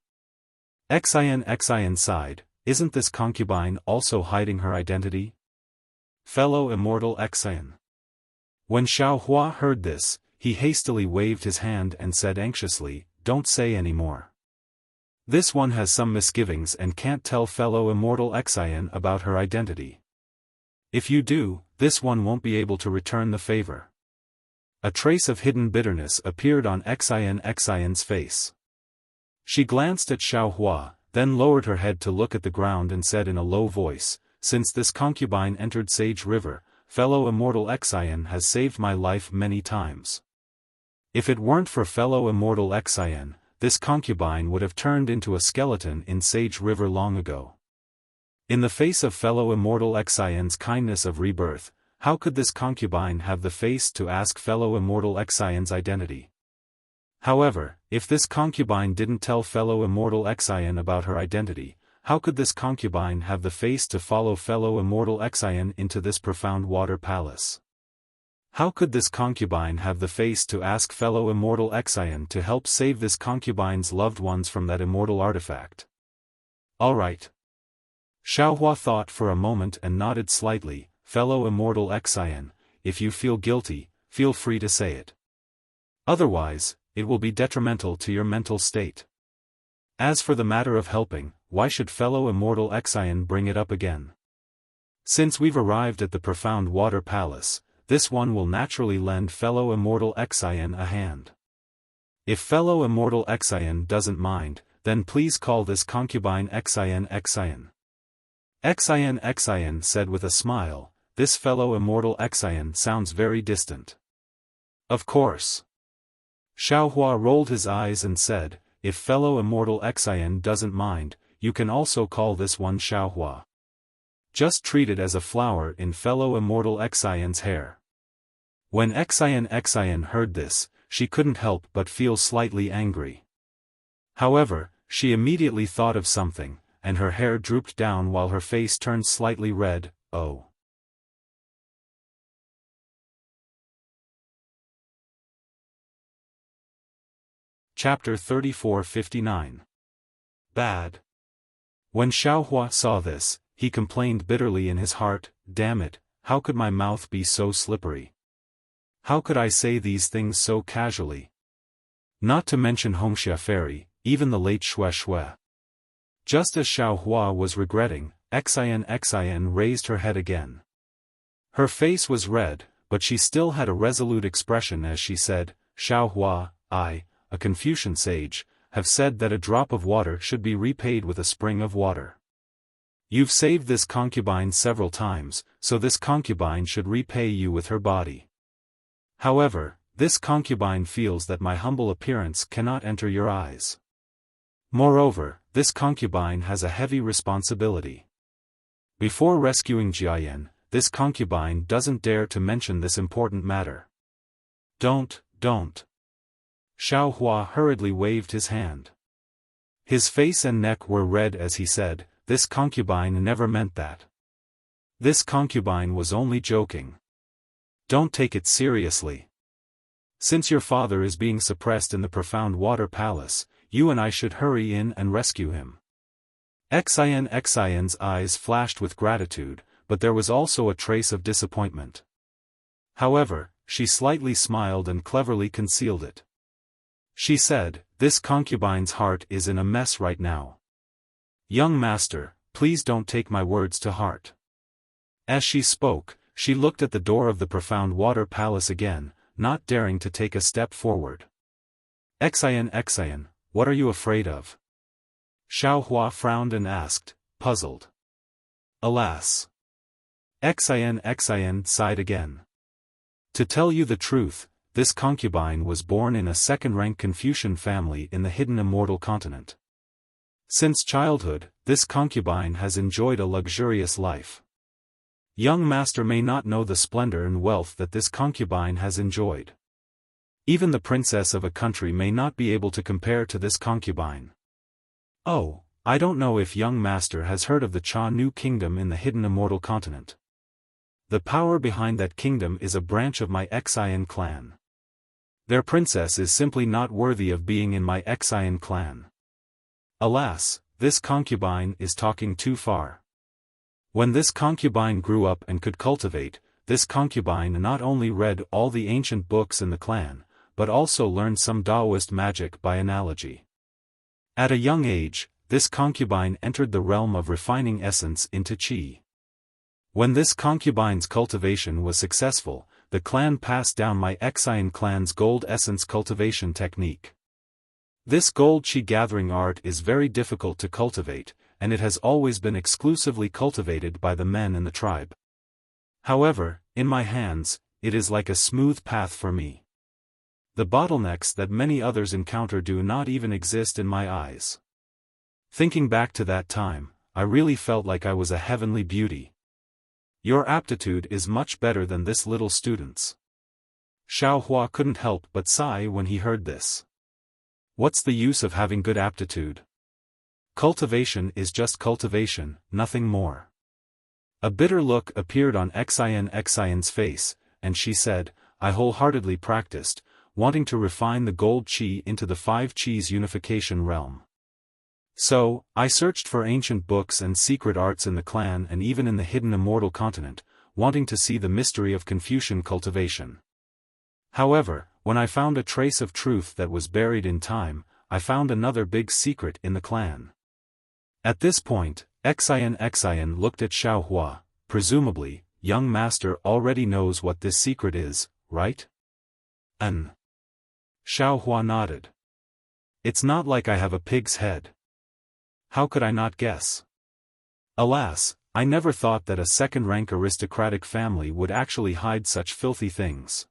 Xian sighed, "Isn't this concubine also hiding her identity?" Fellow immortal Xian. When Xiaohua heard this, he hastily waved his hand and said anxiously, "Don't say any more. This one has some misgivings and can't tell fellow immortal Xian about her identity. If you do, this one won't be able to return the favor." A trace of hidden bitterness appeared on Xian's face. She glanced at Xiaohua, then lowered her head to look at the ground and said in a low voice, "Since this concubine entered Sage River, fellow immortal Xian has saved my life many times. If it weren't for fellow immortal Xian, this concubine would have turned into a skeleton in Sage River long ago. In the face of fellow immortal Xian's kindness of rebirth, how could this concubine have the face to ask fellow immortal Xian's identity? However, if this concubine didn't tell fellow immortal Xian about her identity, how could this concubine have the face to follow fellow immortal Xian into this profound water palace? How could this concubine have the face to ask fellow immortal Xian to help save this concubine's loved ones from that immortal artifact? All right. Xiaohua thought for a moment and nodded slightly, "Fellow immortal Xian, if you feel guilty, feel free to say it. Otherwise, it will be detrimental to your mental state. As for the matter of helping, why should fellow immortal Xian bring it up again? Since we've arrived at the profound water palace, this one will naturally lend fellow immortal Xian a hand. If fellow immortal Xian doesn't mind, then please call this concubine Xian. Xian said with a smile, "This fellow immortal Xian sounds very distant." "Of course." Xiaohua rolled his eyes and said, "If fellow immortal Xian doesn't mind, you can also call this one Xiaohua. Just treat it as a flower in fellow immortal Xian's hair." When Xian heard this, she couldn't help but feel slightly angry. However, she immediately thought of something, and her hair drooped down while her face turned slightly red. "Oh." Chapter 34:59. Bad. When Xiaohua saw this, he complained bitterly in his heart, "Damn it, how could my mouth be so slippery? How could I say these things so casually? Not to mention Wuxia Fairy, even the late Shui." Just as Xiaohua was regretting, Xian raised her head again. Her face was red, but she still had a resolute expression as she said, "Xiaohua, I, a Confucian sage, have said that a drop of water should be repaid with a spring of water. You've saved this concubine several times, so this concubine should repay you with her body. However, this concubine feels that my humble appearance cannot enter your eyes. Moreover, this concubine has a heavy responsibility. Before rescuing Jiayan, this concubine doesn't dare to mention this important matter." Don't. Xiaohua hurriedly waved his hand. His face and neck were red as he said, "This concubine never meant that. This concubine was only joking. Don't take it seriously. Since your father is being suppressed in the profound water palace, you and I should hurry in and rescue him." Xian's eyes flashed with gratitude, but there was also a trace of disappointment. However, she slightly smiled and cleverly concealed it. She said, "This concubine's heart is in a mess right now. Young master, please don't take my words to heart." As she spoke, she looked at the door of the profound water palace again, not daring to take a step forward. Xian, what are you afraid of?" Xiaohua frowned and asked, puzzled. "Alas." Xian sighed again. "To tell you the truth, this concubine was born in a second-rank Confucian family in the hidden immortal continent. Since childhood, this concubine has enjoyed a luxurious life. Young master may not know the splendor and wealth that this concubine has enjoyed. Even the princess of a country may not be able to compare to this concubine. Oh, I don't know if young master has heard of the Cha Nu kingdom in the hidden immortal continent. The power behind that kingdom is a branch of my Xian clan. Their princess is simply not worthy of being in my Xian clan. Alas, this concubine is talking too far. When this concubine grew up and could cultivate, this concubine not only read all the ancient books in the clan, but also learned some Taoist magic by analogy. At a young age, this concubine entered the realm of refining essence into qi. When this concubine's cultivation was successful, the clan passed down my Xian clan's gold essence cultivation technique. This gold qi gathering art is very difficult to cultivate, and it has always been exclusively cultivated by the men in the tribe. However, in my hands, it is like a smooth path for me. The bottlenecks that many others encounter do not even exist in my eyes. Thinking back to that time, I really felt like I was a heavenly beauty. Your aptitude is much better than this little student's. Xiaofan couldn't help but sigh when he heard this. What's the use of having good aptitude? Cultivation is just cultivation, nothing more. A bitter look appeared on Xian's face, and she said, I wholeheartedly practiced, wanting to refine the gold qi into the 5 qis unification realm. So, I searched for ancient books and secret arts in the clan and even in the hidden immortal continent, wanting to see the mystery of Confucian cultivation. However, when I found a trace of truth that was buried in time, I found another big secret in the clan. At this point, Xian looked at Xiaofan. Presumably, young master already knows what this secret is, right? Xiaofan nodded. It's not like I have a pig's head. How could I not guess? Alas, I never thought that a second-rank aristocratic family would actually hide such filthy things.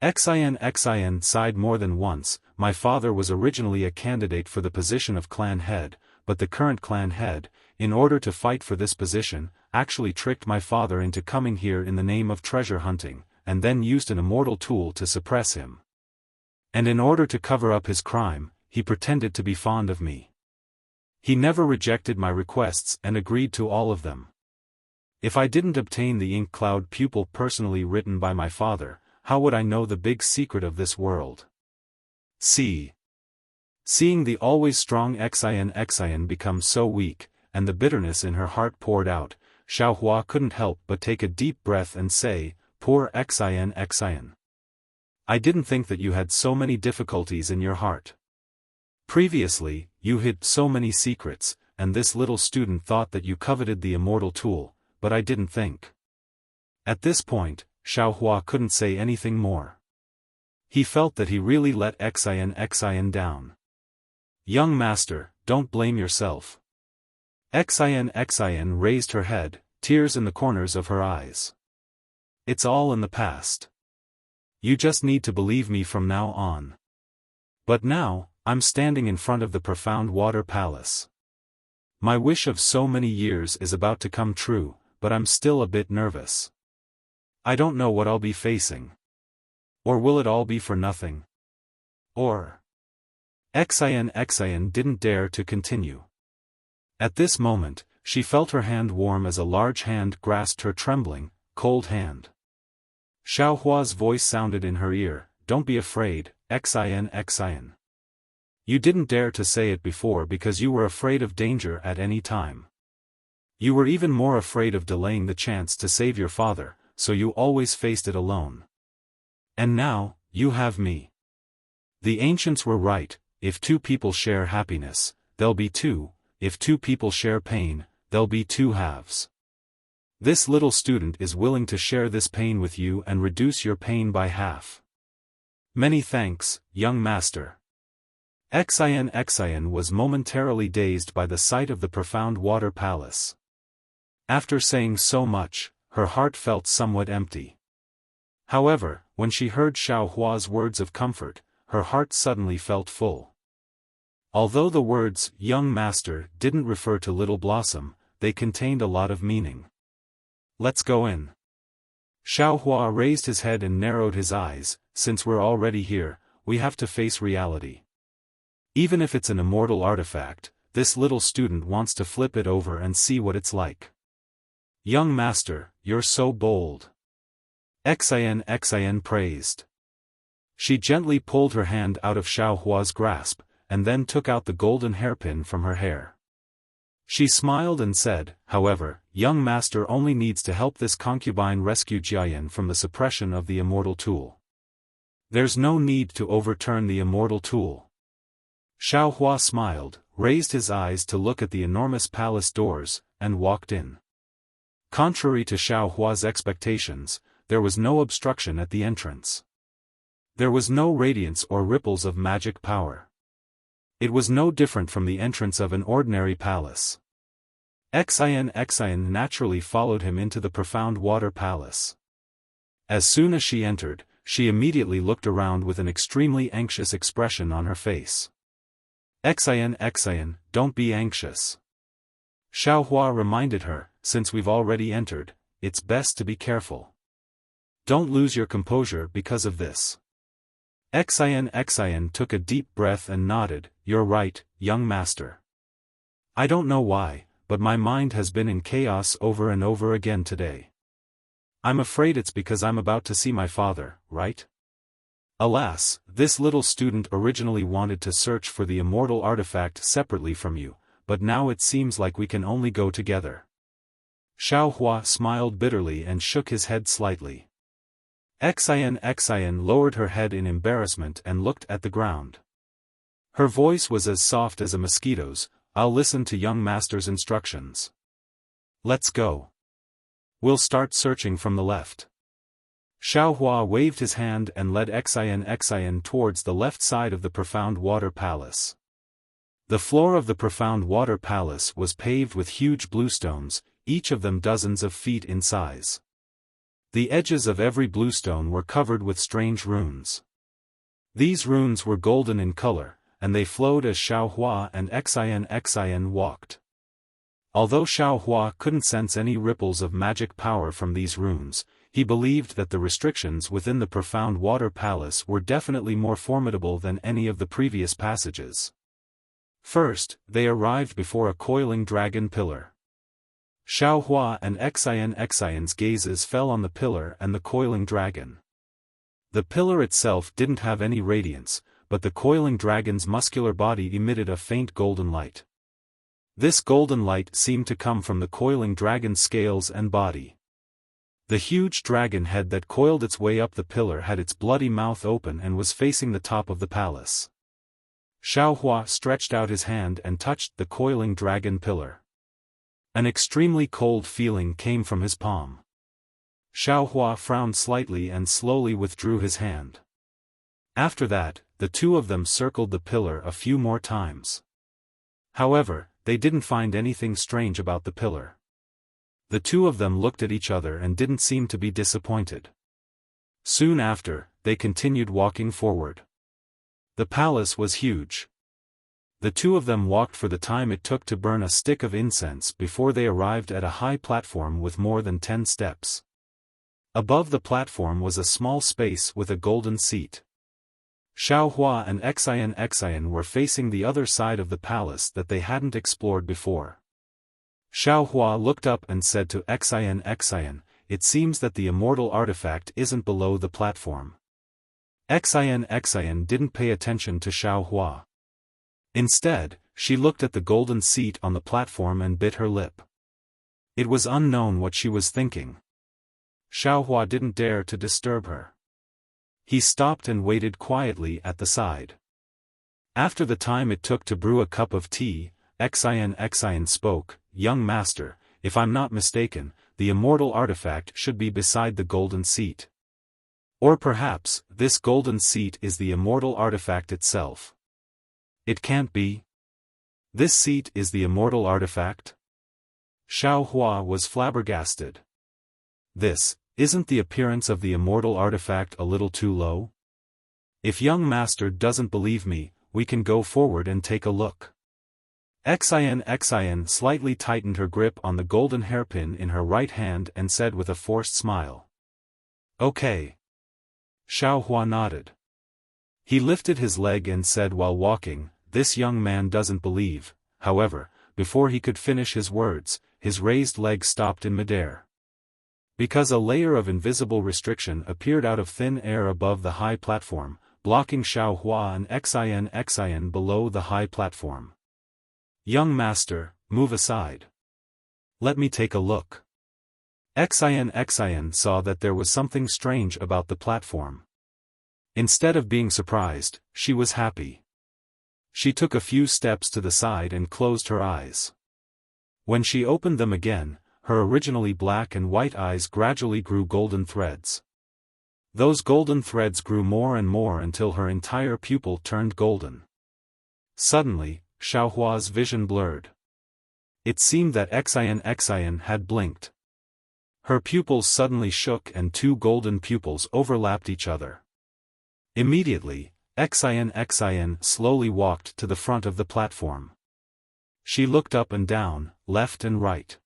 Xian sighed more than once. My father was originally a candidate for the position of clan head, but the current clan head, in order to fight for this position, actually tricked my father into coming here in the name of treasure hunting, and then used an immortal tool to suppress him. And in order to cover up his crime, he pretended to be fond of me. He never rejected my requests and agreed to all of them. If I didn't obtain the ink cloud pupil personally written by my father, how would I know the big secret of this world? Seeing the always strong Xian become so weak, and the bitterness in her heart poured out, Xiaofan couldn't help but take a deep breath and say, Poor Xian. I didn't think that you had so many difficulties in your heart. Previously, you hid so many secrets, and this little student thought that you coveted the immortal tool, but I didn't think. At this point, Xiaofan couldn't say anything more. He felt that he really let Xian down. Young master, don't blame yourself. Xian raised her head, tears in the corners of her eyes. It's all in the past. You just need to believe me from now on. But now, I'm standing in front of the profound water palace. My wish of so many years is about to come true, but I'm still a bit nervous. I don't know what I'll be facing. Or will it all be for nothing? Or... Xian didn't dare to continue. At this moment, she felt her hand warm as a large hand grasped her trembling, cold hand. Xiaohua's voice sounded in her ear, Don't be afraid, Xian. You didn't dare to say it before because you were afraid of danger at any time. You were even more afraid of delaying the chance to save your father, so you always faced it alone. And now, you have me. The ancients were right. If 2 people share happiness, there'll be 2, if 2 people share pain, there'll be 2 halves. This little student is willing to share this pain with you and reduce your pain by half. Many thanks, young master. Xian was momentarily dazed by the sight of the profound water palace. After saying so much, her heart felt somewhat empty. However, when she heard Xiaohua's words of comfort, her heart suddenly felt full. Although the words, young master, didn't refer to Little Blossom, they contained a lot of meaning. Let's go in. Xiaofan raised his head and narrowed his eyes. Since we're already here, we have to face reality. Even if it's an immortal artifact, this little student wants to flip it over and see what it's like. Young master, you're so bold. Xian praised. She gently pulled her hand out of Xiaohua's grasp, and then took out the golden hairpin from her hair. She smiled and said, however, young master only needs to help this concubine rescue Jiayan from the suppression of the immortal tool. There's no need to overturn the immortal tool. Xiaohua smiled, raised his eyes to look at the enormous palace doors, and walked in. Contrary to Xiaohua's expectations, there was no obstruction at the entrance. There was no radiance or ripples of magic power. It was no different from the entrance of an ordinary palace. Xian naturally followed him into the profound water palace. As soon as she entered, she immediately looked around with an extremely anxious expression on her face. Xian, don't be anxious. Xiaohua reminded her, since we've already entered, it's best to be careful. Don't lose your composure because of this. Xian took a deep breath and nodded, you're right, young master. I don't know why, but my mind has been in chaos over and over again today. I'm afraid it's because I'm about to see my father, right? Alas, this little student originally wanted to search for the immortal artifact separately from you, but now it seems like we can only go together. Xiaohua smiled bitterly and shook his head slightly. Xian lowered her head in embarrassment and looked at the ground. Her voice was as soft as a mosquito's, I'll listen to young master's instructions. Let's go. We'll start searching from the left. Xiaohua waved his hand and led Xian towards the left side of the profound water palace. The floor of the profound water palace was paved with huge bluestones, each of them dozens of feet in size. The edges of every bluestone were covered with strange runes. These runes were golden in color, and they flowed as Xiaohua and Xian walked. Although Xiaohua couldn't sense any ripples of magic power from these runes, he believed that the restrictions within the profound water palace were definitely more formidable than any of the previous passages. First, they arrived before a coiling dragon pillar. Xiaohua and Xian's gazes fell on the pillar and the coiling dragon. The pillar itself didn't have any radiance, but the coiling dragon's muscular body emitted a faint golden light. This golden light seemed to come from the coiling dragon's scales and body. The huge dragon head that coiled its way up the pillar had its bloody mouth open and was facing the top of the palace. Xiaohua stretched out his hand and touched the coiling dragon pillar. An extremely cold feeling came from his palm. Xiaohua frowned slightly and slowly withdrew his hand. After that, the two of them circled the pillar a few more times. However, they didn't find anything strange about the pillar. The two of them looked at each other and didn't seem to be disappointed. Soon after, they continued walking forward. The palace was huge. The two of them walked for the time it took to burn a stick of incense before they arrived at a high platform with more than 10 steps. Above the platform was a small space with a golden seat. Xiaohua and Xian were facing the other side of the palace that they hadn't explored before. Xiaohua looked up and said to Xian, it seems that the immortal artifact isn't below the platform. Xian didn't pay attention to Xiaohua. Instead, she looked at the golden seat on the platform and bit her lip. It was unknown what she was thinking. Xiaohua didn't dare to disturb her. He stopped and waited quietly at the side. After the time it took to brew a cup of tea, Xian spoke, young master, if I'm not mistaken, the immortal artifact should be beside the golden seat. Or perhaps, this golden seat is the immortal artifact itself. It can't be. This seat is the immortal artifact? Xiaohua was flabbergasted. Isn't the appearance of the immortal artifact a little too low? If young master doesn't believe me, we can go forward and take a look. Xian slightly tightened her grip on the golden hairpin in her right hand and said with a forced smile. Okay. Xiaohua nodded. He lifted his leg and said while walking, "This young man doesn't believe." However, before he could finish his words, his raised leg stopped in midair. Because a layer of invisible restriction appeared out of thin air above the high platform, blocking Xiaohua and Xian below the high platform. "Young master, move aside. Let me take a look." Xian saw that there was something strange about the platform. Instead of being surprised, she was happy. She took a few steps to the side and closed her eyes. When she opened them again, her originally black and white eyes gradually grew golden threads. Those golden threads grew more and more until her entire pupil turned golden. Suddenly, Xiaohua's vision blurred. It seemed that Xian had blinked. Her pupils suddenly shook and two golden pupils overlapped each other. Immediately, Xian slowly walked to the front of the platform. She looked up and down, left and right.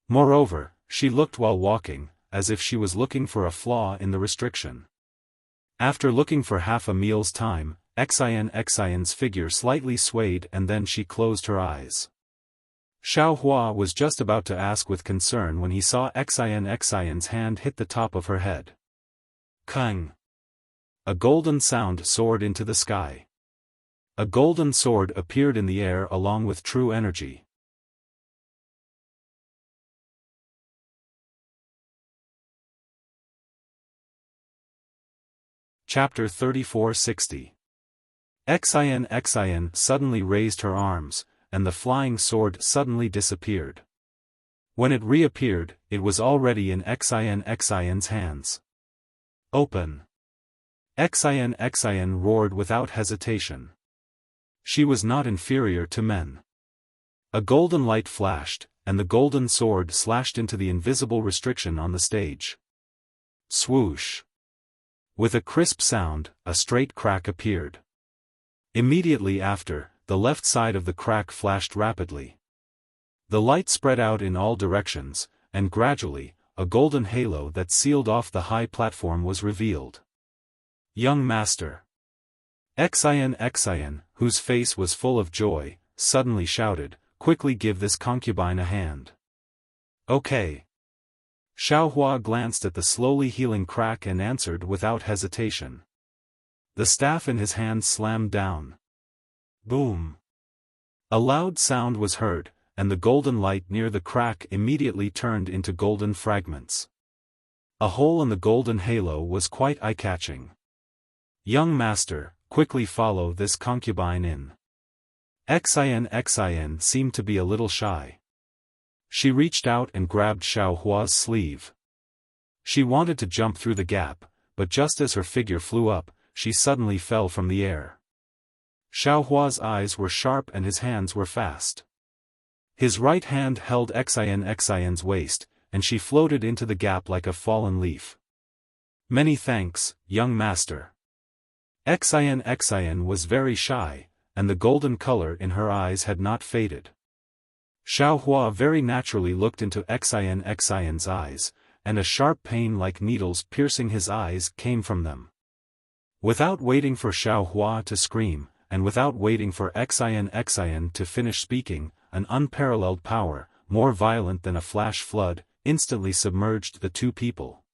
Moreover, she looked while walking, as if she was looking for a flaw in the restriction. After looking for half a meal's time, Xian's figure slightly swayed and then she closed her eyes. Xiaohua was just about to ask with concern when he saw Xian's hand hit the top of her head. Kang! A golden sound soared into the sky. A golden sword appeared in the air along with true energy. Chapter 3460. Xian suddenly raised her arms, and the flying sword suddenly disappeared. When it reappeared, it was already in Xian's hands. Open! Xian roared without hesitation. She was not inferior to men. A golden light flashed, and the golden sword slashed into the invisible restriction on the stage. Swoosh! With a crisp sound, a straight crack appeared. Immediately after, the left side of the crack flashed rapidly. The light spread out in all directions, and gradually, a golden halo that sealed off the high platform was revealed. Young master! Xian, whose face was full of joy, suddenly shouted, "Quickly give this concubine a hand." Okay. Xiaohua glanced at the slowly healing crack and answered without hesitation. The staff in his hand slammed down. Boom! A loud sound was heard, and the golden light near the crack immediately turned into golden fragments. A hole in the golden halo was quite eye-catching. Young master, quickly follow this concubine in. Xian seemed to be a little shy. She reached out and grabbed Xiaohua's sleeve. She wanted to jump through the gap, but just as her figure flew up, she suddenly fell from the air. Xiaohua's eyes were sharp and his hands were fast. His right hand held Xian's waist, and she floated into the gap like a fallen leaf. Many thanks, young master. Xian was very shy, and the golden color in her eyes had not faded. Xiaohua very naturally looked into Xian's eyes, and a sharp pain like needles piercing his eyes came from them. Without waiting for Xiaohua to scream, and without waiting for Xian to finish speaking, an unparalleled power, more violent than a flash flood, instantly submerged the two people.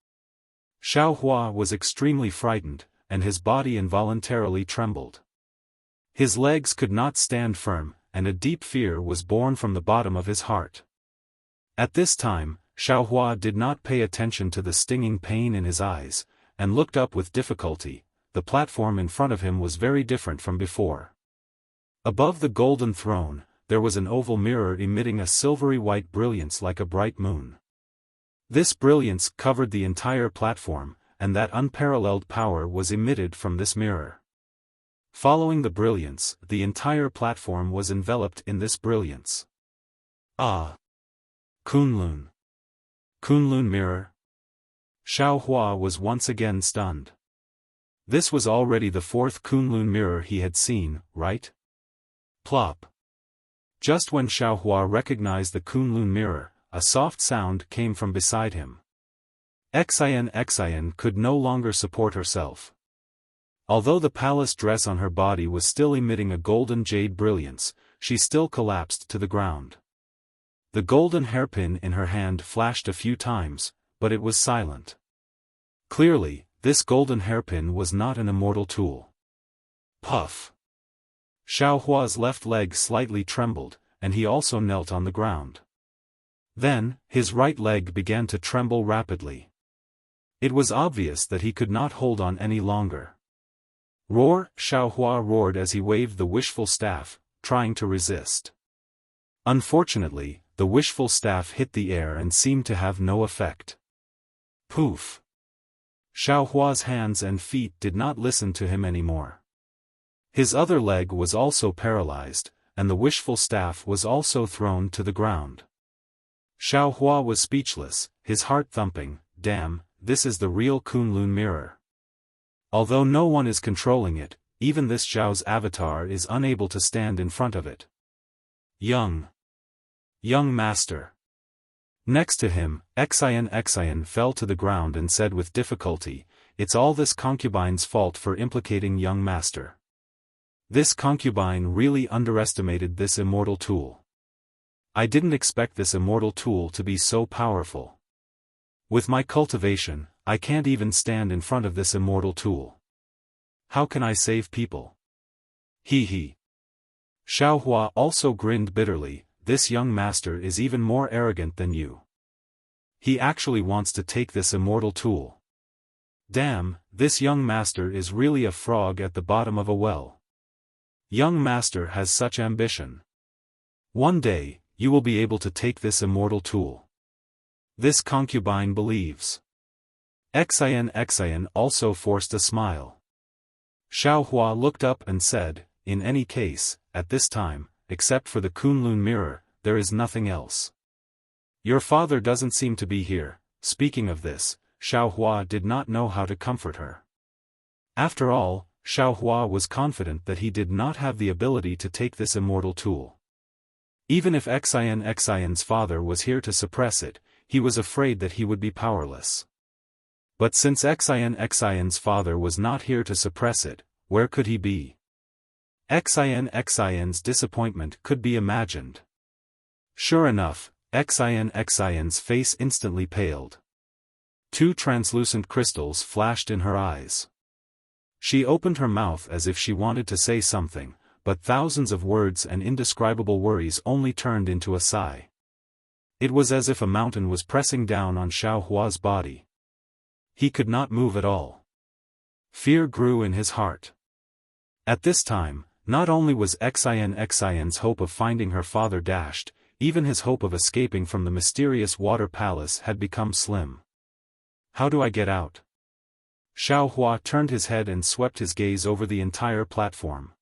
Xiaohua was extremely frightened, and his body involuntarily trembled. His legs could not stand firm, and a deep fear was born from the bottom of his heart. At this time, Xiaohua did not pay attention to the stinging pain in his eyes, and looked up with difficulty. The platform in front of him was very different from before. Above the golden throne, there was an oval mirror emitting a silvery white brilliance like a bright moon. This brilliance covered the entire platform, and that unparalleled power was emitted from this mirror. Following the brilliance, the entire platform was enveloped in this brilliance. Ah! Kunlun! Kunlun mirror? Xiaohua was once again stunned. This was already the fourth Kunlun mirror he had seen, right? Plop! Just when Xiaohua recognized the Kunlun mirror, a soft sound came from beside him. Xian could no longer support herself. Although the palace dress on her body was still emitting a golden jade brilliance, she still collapsed to the ground. The golden hairpin in her hand flashed a few times, but it was silent. Clearly, this golden hairpin was not an immortal tool. Puff! Xiaohua's left leg slightly trembled, and he also knelt on the ground. Then, his right leg began to tremble rapidly. It was obvious that he could not hold on any longer. Roar! Xiaohua roared as he waved the wishful staff, trying to resist. Unfortunately, the wishful staff hit the air and seemed to have no effect. Poof! Xiaohua's hands and feet did not listen to him anymore. His other leg was also paralyzed, and the wishful staff was also thrown to the ground. Xiaohua was speechless, his heart thumping. Damn, this is the real Kunlun mirror. Although no one is controlling it, even this Zhao's avatar is unable to stand in front of it. Young master. Next to him, Xian fell to the ground and said with difficulty, "It's all this concubine's fault for implicating young master. This concubine really underestimated this immortal tool. I didn't expect this immortal tool to be so powerful. With my cultivation, I can't even stand in front of this immortal tool. How can I save people? Hee hee." Xiaohua also grinned bitterly. This young master is even more arrogant than you. He actually wants to take this immortal tool. Damn, this young master is really a frog at the bottom of a well. Young master has such ambition. One day, you will be able to take this immortal tool. This concubine believes. Xian also forced a smile. Xiaohua looked up and said, "In any case, at this time, except for the Kunlun mirror, there is nothing else. Your father doesn't seem to be here." Speaking of this, Xiaohua did not know how to comfort her. After all, Xiaohua was confident that he did not have the ability to take this immortal tool. Even if Xian's father was here to suppress it, he was afraid that he would be powerless. But since Xian's father was not here to suppress it, where could he be? Xian's disappointment could be imagined. Sure enough, Xian's face instantly paled. Two translucent crystals flashed in her eyes. She opened her mouth as if she wanted to say something, but thousands of words and indescribable worries only turned into a sigh. It was as if a mountain was pressing down on Xiaohua's body. He could not move at all. Fear grew in his heart. At this time, not only was Xian's hope of finding her father dashed, even his hope of escaping from the mysterious water palace had become slim. How do I get out? Xiaohua turned his head and swept his gaze over the entire platform.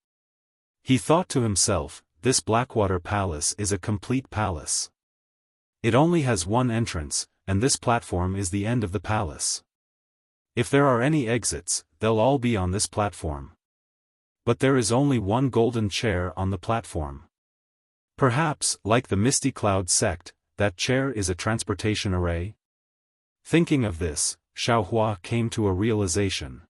He thought to himself, this Blackwater Palace is a complete palace. It only has one entrance, and this platform is the end of the palace. If there are any exits, they'll all be on this platform. But there is only one golden chair on the platform. Perhaps, like the Misty Cloud sect, that chair is a transportation array? Thinking of this, Xiaohua came to a realization.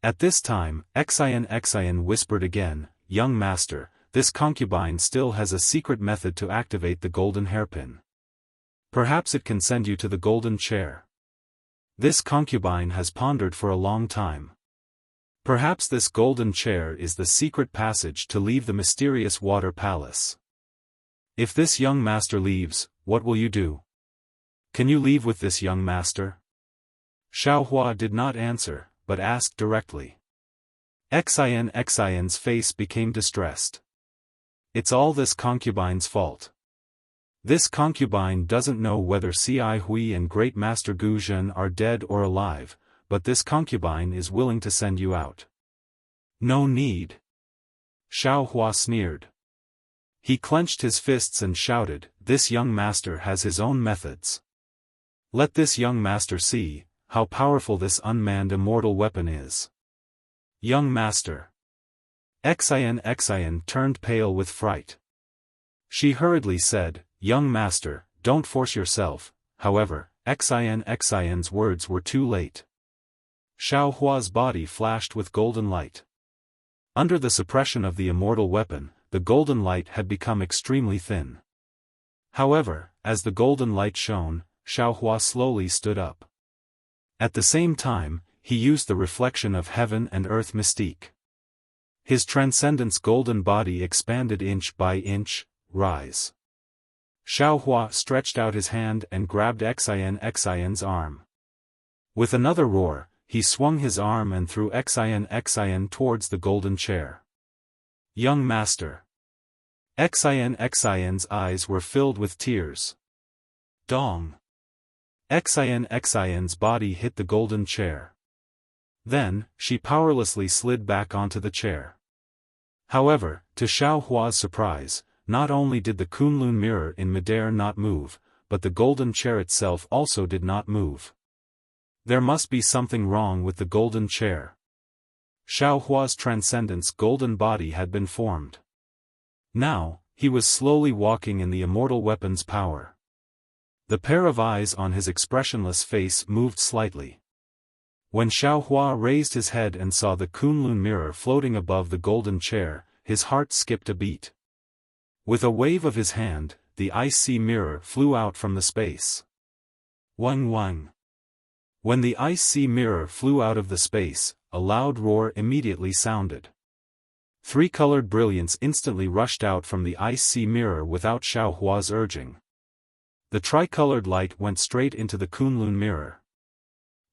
At this time, Xian whispered again, "Young master, this concubine still has a secret method to activate the golden hairpin. Perhaps it can send you to the golden chair." This concubine has pondered for a long time. Perhaps this golden chair is the secret passage to leave the mysterious water palace. If this young master leaves, what will you do? Can you leave with this young master? Xiaohua did not answer, but asked directly. Xian's face became distressed. It's all this concubine's fault. This concubine doesn't know whether Ci Hui and Great Master Gu Zhen are dead or alive, but this concubine is willing to send you out. No need. Xiaohua sneered. He clenched his fists and shouted, "This young master has his own methods. Let this young master see how powerful this unmanned immortal weapon is." Young master. Xian turned pale with fright. She hurriedly said, "Young master, don't force yourself." However, Xian's words were too late. Xiao Hua's body flashed with golden light. Under the suppression of the immortal weapon, the golden light had become extremely thin. However, as the golden light shone, Xiao Hua slowly stood up. At the same time, he used the reflection of heaven and earth mystique. His transcendence golden body expanded inch by inch. Rise. Xiao Hua stretched out his hand and grabbed Xian's arm. With another roar, he swung his arm and threw Xian towards the golden chair. Young master. Xian's eyes were filled with tears. Dong. Xian's body hit the golden chair. Then, she powerlessly slid back onto the chair. However, to Xiao Hua's surprise, not only did the Kunlun mirror in midair not move, but the golden chair itself also did not move. There must be something wrong with the golden chair. Xiao Hua's transcendence golden body had been formed. Now, he was slowly walking in the immortal weapon's power. The pair of eyes on his expressionless face moved slightly. When Xiao Hua raised his head and saw the Kunlun mirror floating above the golden chair, his heart skipped a beat. With a wave of his hand, the icy mirror flew out from the space. Wang wang. When the icy mirror flew out of the space, a loud roar immediately sounded. Three-colored brilliance instantly rushed out from the icy mirror without Xiao Hua's urging. The tricolored light went straight into the Kunlun mirror.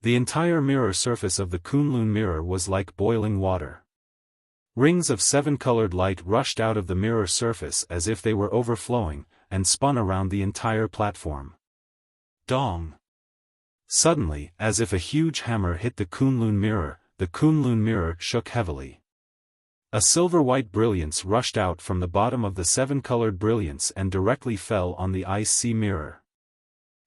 The entire mirror surface of the Kunlun mirror was like boiling water. Rings of seven-colored light rushed out of the mirror surface as if they were overflowing, and spun around the entire platform. Dong! Suddenly, as if a huge hammer hit the Kunlun mirror shook heavily. A silver-white brilliance rushed out from the bottom of the seven-colored brilliance and directly fell on the icy mirror.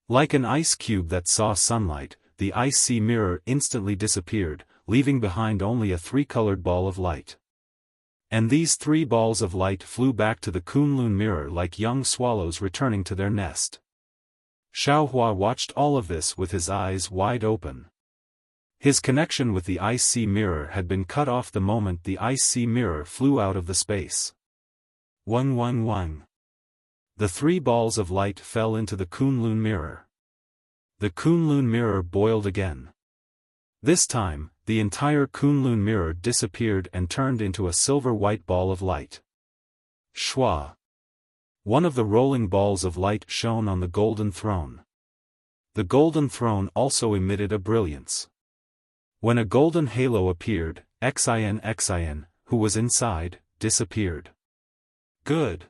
Like an ice cube that saw sunlight, the icy mirror instantly disappeared, leaving behind only a three-colored ball of light. And these three balls of light flew back to the Kunlun mirror like young swallows returning to their nest. Xiao Hua watched all of this with his eyes wide open. His connection with the icy mirror had been cut off the moment the icy mirror flew out of the space. Wang wang wang. The three balls of light fell into the Kunlun mirror. The Kunlun mirror boiled again. This time, the entire Kunlun mirror disappeared and turned into a silver-white ball of light. Shua. One of the rolling balls of light shone on the golden throne. The golden throne also emitted a brilliance. When a golden halo appeared, Xian, who was inside, disappeared. Good.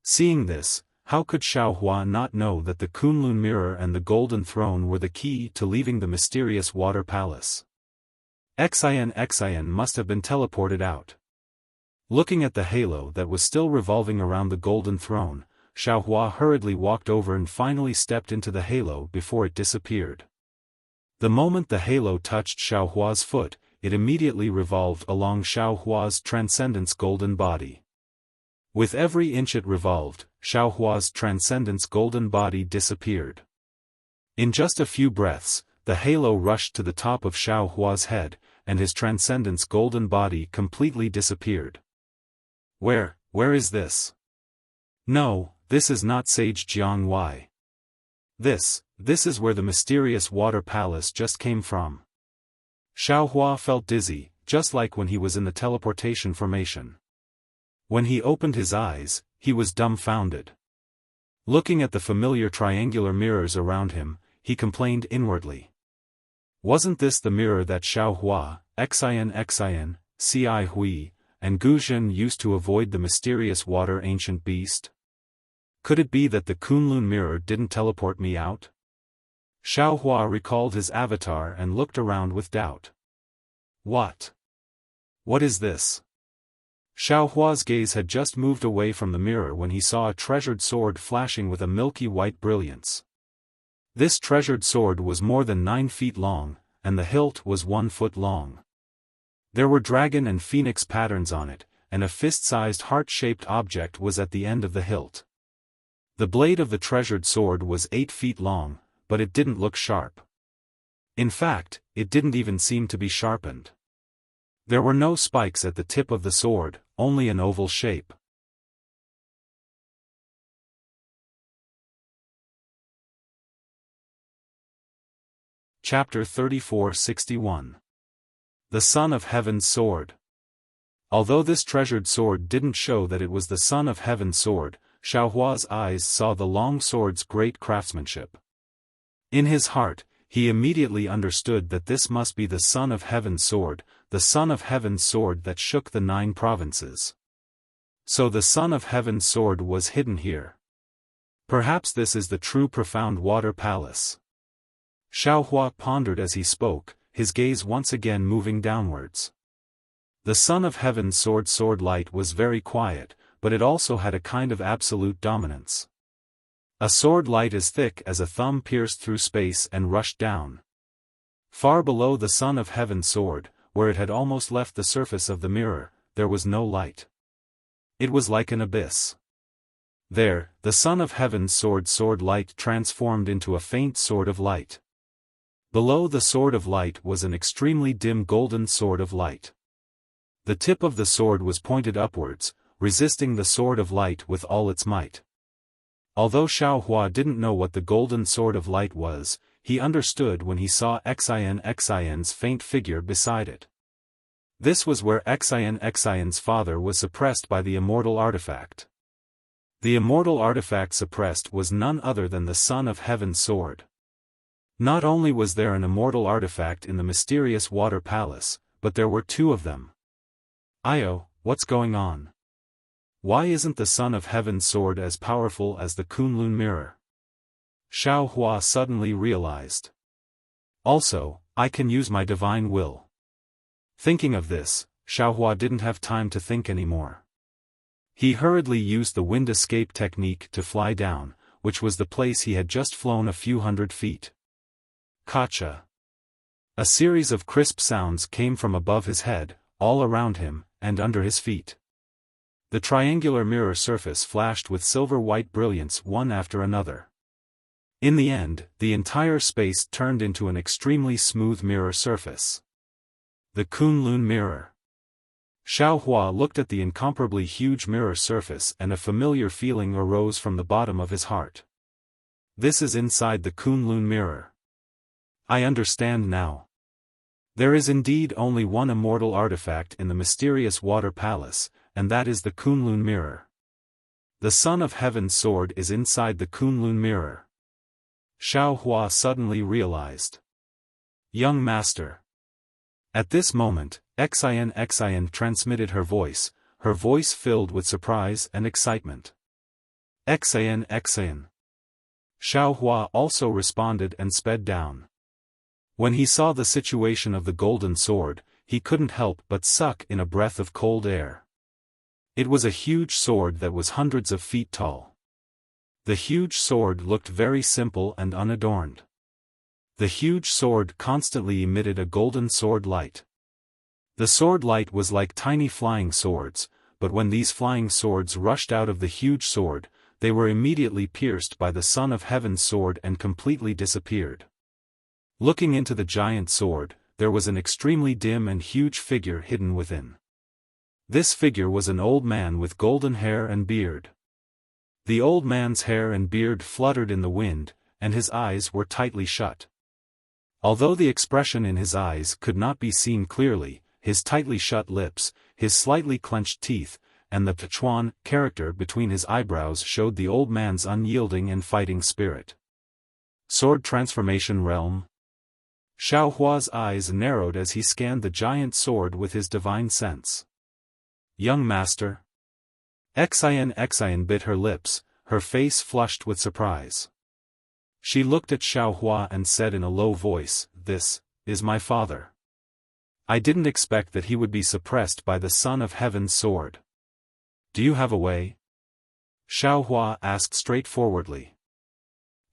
Seeing this, how could Xiao Hua not know that the Kunlun mirror and the golden throne were the key to leaving the mysterious water palace? Xian must have been teleported out. Looking at the halo that was still revolving around the golden throne, Xiao Hua hurriedly walked over and finally stepped into the halo before it disappeared. The moment the halo touched Xiao Hua's foot, it immediately revolved along Xiao Hua's transcendence golden body. With every inch it revolved, Xiao Hua's transcendence golden body disappeared. In just a few breaths, the halo rushed to the top of Xiao Hua's head, and his transcendence golden body completely disappeared. Where is this? No, this is not Sage Jiang Wei. This is where the mysterious water palace just came from. Xiao Hua felt dizzy, just like when he was in the teleportation formation. When he opened his eyes, he was dumbfounded. Looking at the familiar triangular mirrors around him, he complained inwardly. Wasn't this the mirror that Xiao Hua, Xian, Ci Hui, and Guzhen used to avoid the mysterious water ancient beast? Could it be that the Kunlun mirror didn't teleport me out? Xiao Hua recalled his avatar and looked around with doubt. What is this? Xiao Hua's gaze had just moved away from the mirror when he saw a treasured sword flashing with a milky white brilliance. This treasured sword was more than 9 feet long, and the hilt was 1 foot long. There were dragon and phoenix patterns on it, and a fist-sized heart-shaped object was at the end of the hilt. The blade of the treasured sword was 8 feet long, but it didn't look sharp. In fact, it didn't even seem to be sharpened. There were no spikes at the tip of the sword, only an oval shape. Chapter 34:61. The Son of Heaven's Sword. Although this treasured sword didn't show that it was the Son of Heaven's sword, Xiaohua's eyes saw the long sword's great craftsmanship. In his heart, he immediately understood that this must be the Son of Heaven's sword, the Son of Heaven's sword that shook the 9 provinces. So the Son of Heaven's sword was hidden here. Perhaps this is the true profound water palace. Xiaohua pondered as he spoke, his gaze once again moving downwards. The Son of Heaven's sword light was very quiet, but it also had a kind of absolute dominance. A sword light as thick as a thumb pierced through space and rushed down. Far below the Son of Heaven's sword, where it had almost left the surface of the mirror, there was no light. It was like an abyss. There, the Son of Heaven's sword light transformed into a faint sword of light. Below the sword of light was an extremely dim golden sword of light. The tip of the sword was pointed upwards, resisting the sword of light with all its might. Although Xiaohua didn't know what the golden sword of light was, he understood when he saw Xian's faint figure beside it. This was where Xian's father was suppressed by the immortal artifact. The immortal artifact suppressed was none other than the Son of Heaven's sword. Not only was there an immortal artifact in the mysterious water palace, but there were 2 of them. Io, what's going on? Why isn't the Son of Heaven's sword as powerful as the Kunlun mirror? Xiaohua suddenly realized. Also, I can use my divine will. Thinking of this, Xiaohua didn't have time to think anymore. He hurriedly used the wind escape technique to fly down, which was the place he had just flown a few hundred feet. Kacha. A series of crisp sounds came from above his head, all around him, and under his feet. The triangular mirror surface flashed with silver-white brilliance one after another. In the end, the entire space turned into an extremely smooth mirror surface. The Kunlun mirror. Xiaohua looked at the incomparably huge mirror surface and a familiar feeling arose from the bottom of his heart. This is inside the Kunlun mirror. I understand now. There is indeed only one immortal artifact in the mysterious water palace, and that is the Kunlun mirror. The Son of Heaven's sword is inside the Kunlun mirror. Xiaohua suddenly realized. Young master. At this moment, Xian transmitted her voice filled with surprise and excitement. Xian. Xiaohua also responded and sped down. When he saw the situation of the golden sword, he couldn't help but suck in a breath of cold air. It was a huge sword that was hundreds of feet tall. The huge sword looked very simple and unadorned. The huge sword constantly emitted a golden sword light. The sword light was like tiny flying swords, but when these flying swords rushed out of the huge sword, they were immediately pierced by the Son of Heaven's sword and completely disappeared. Looking into the giant sword, there was an extremely dim and huge figure hidden within. This figure was an old man with golden hair and beard. The old man's hair and beard fluttered in the wind, and his eyes were tightly shut. Although the expression in his eyes could not be seen clearly, his tightly shut lips, his slightly clenched teeth, and the Sichuan character between his eyebrows showed the old man's unyielding and fighting spirit. Sword transformation realm. Xiaohua's eyes narrowed as he scanned the giant sword with his divine sense. Young master. Xian bit her lips, her face flushed with surprise. She looked at Xiaohua and said in a low voice, "This is my father. I didn't expect that he would be suppressed by the Son of Heaven's sword. Do you have a way?" Xiaohua asked straightforwardly.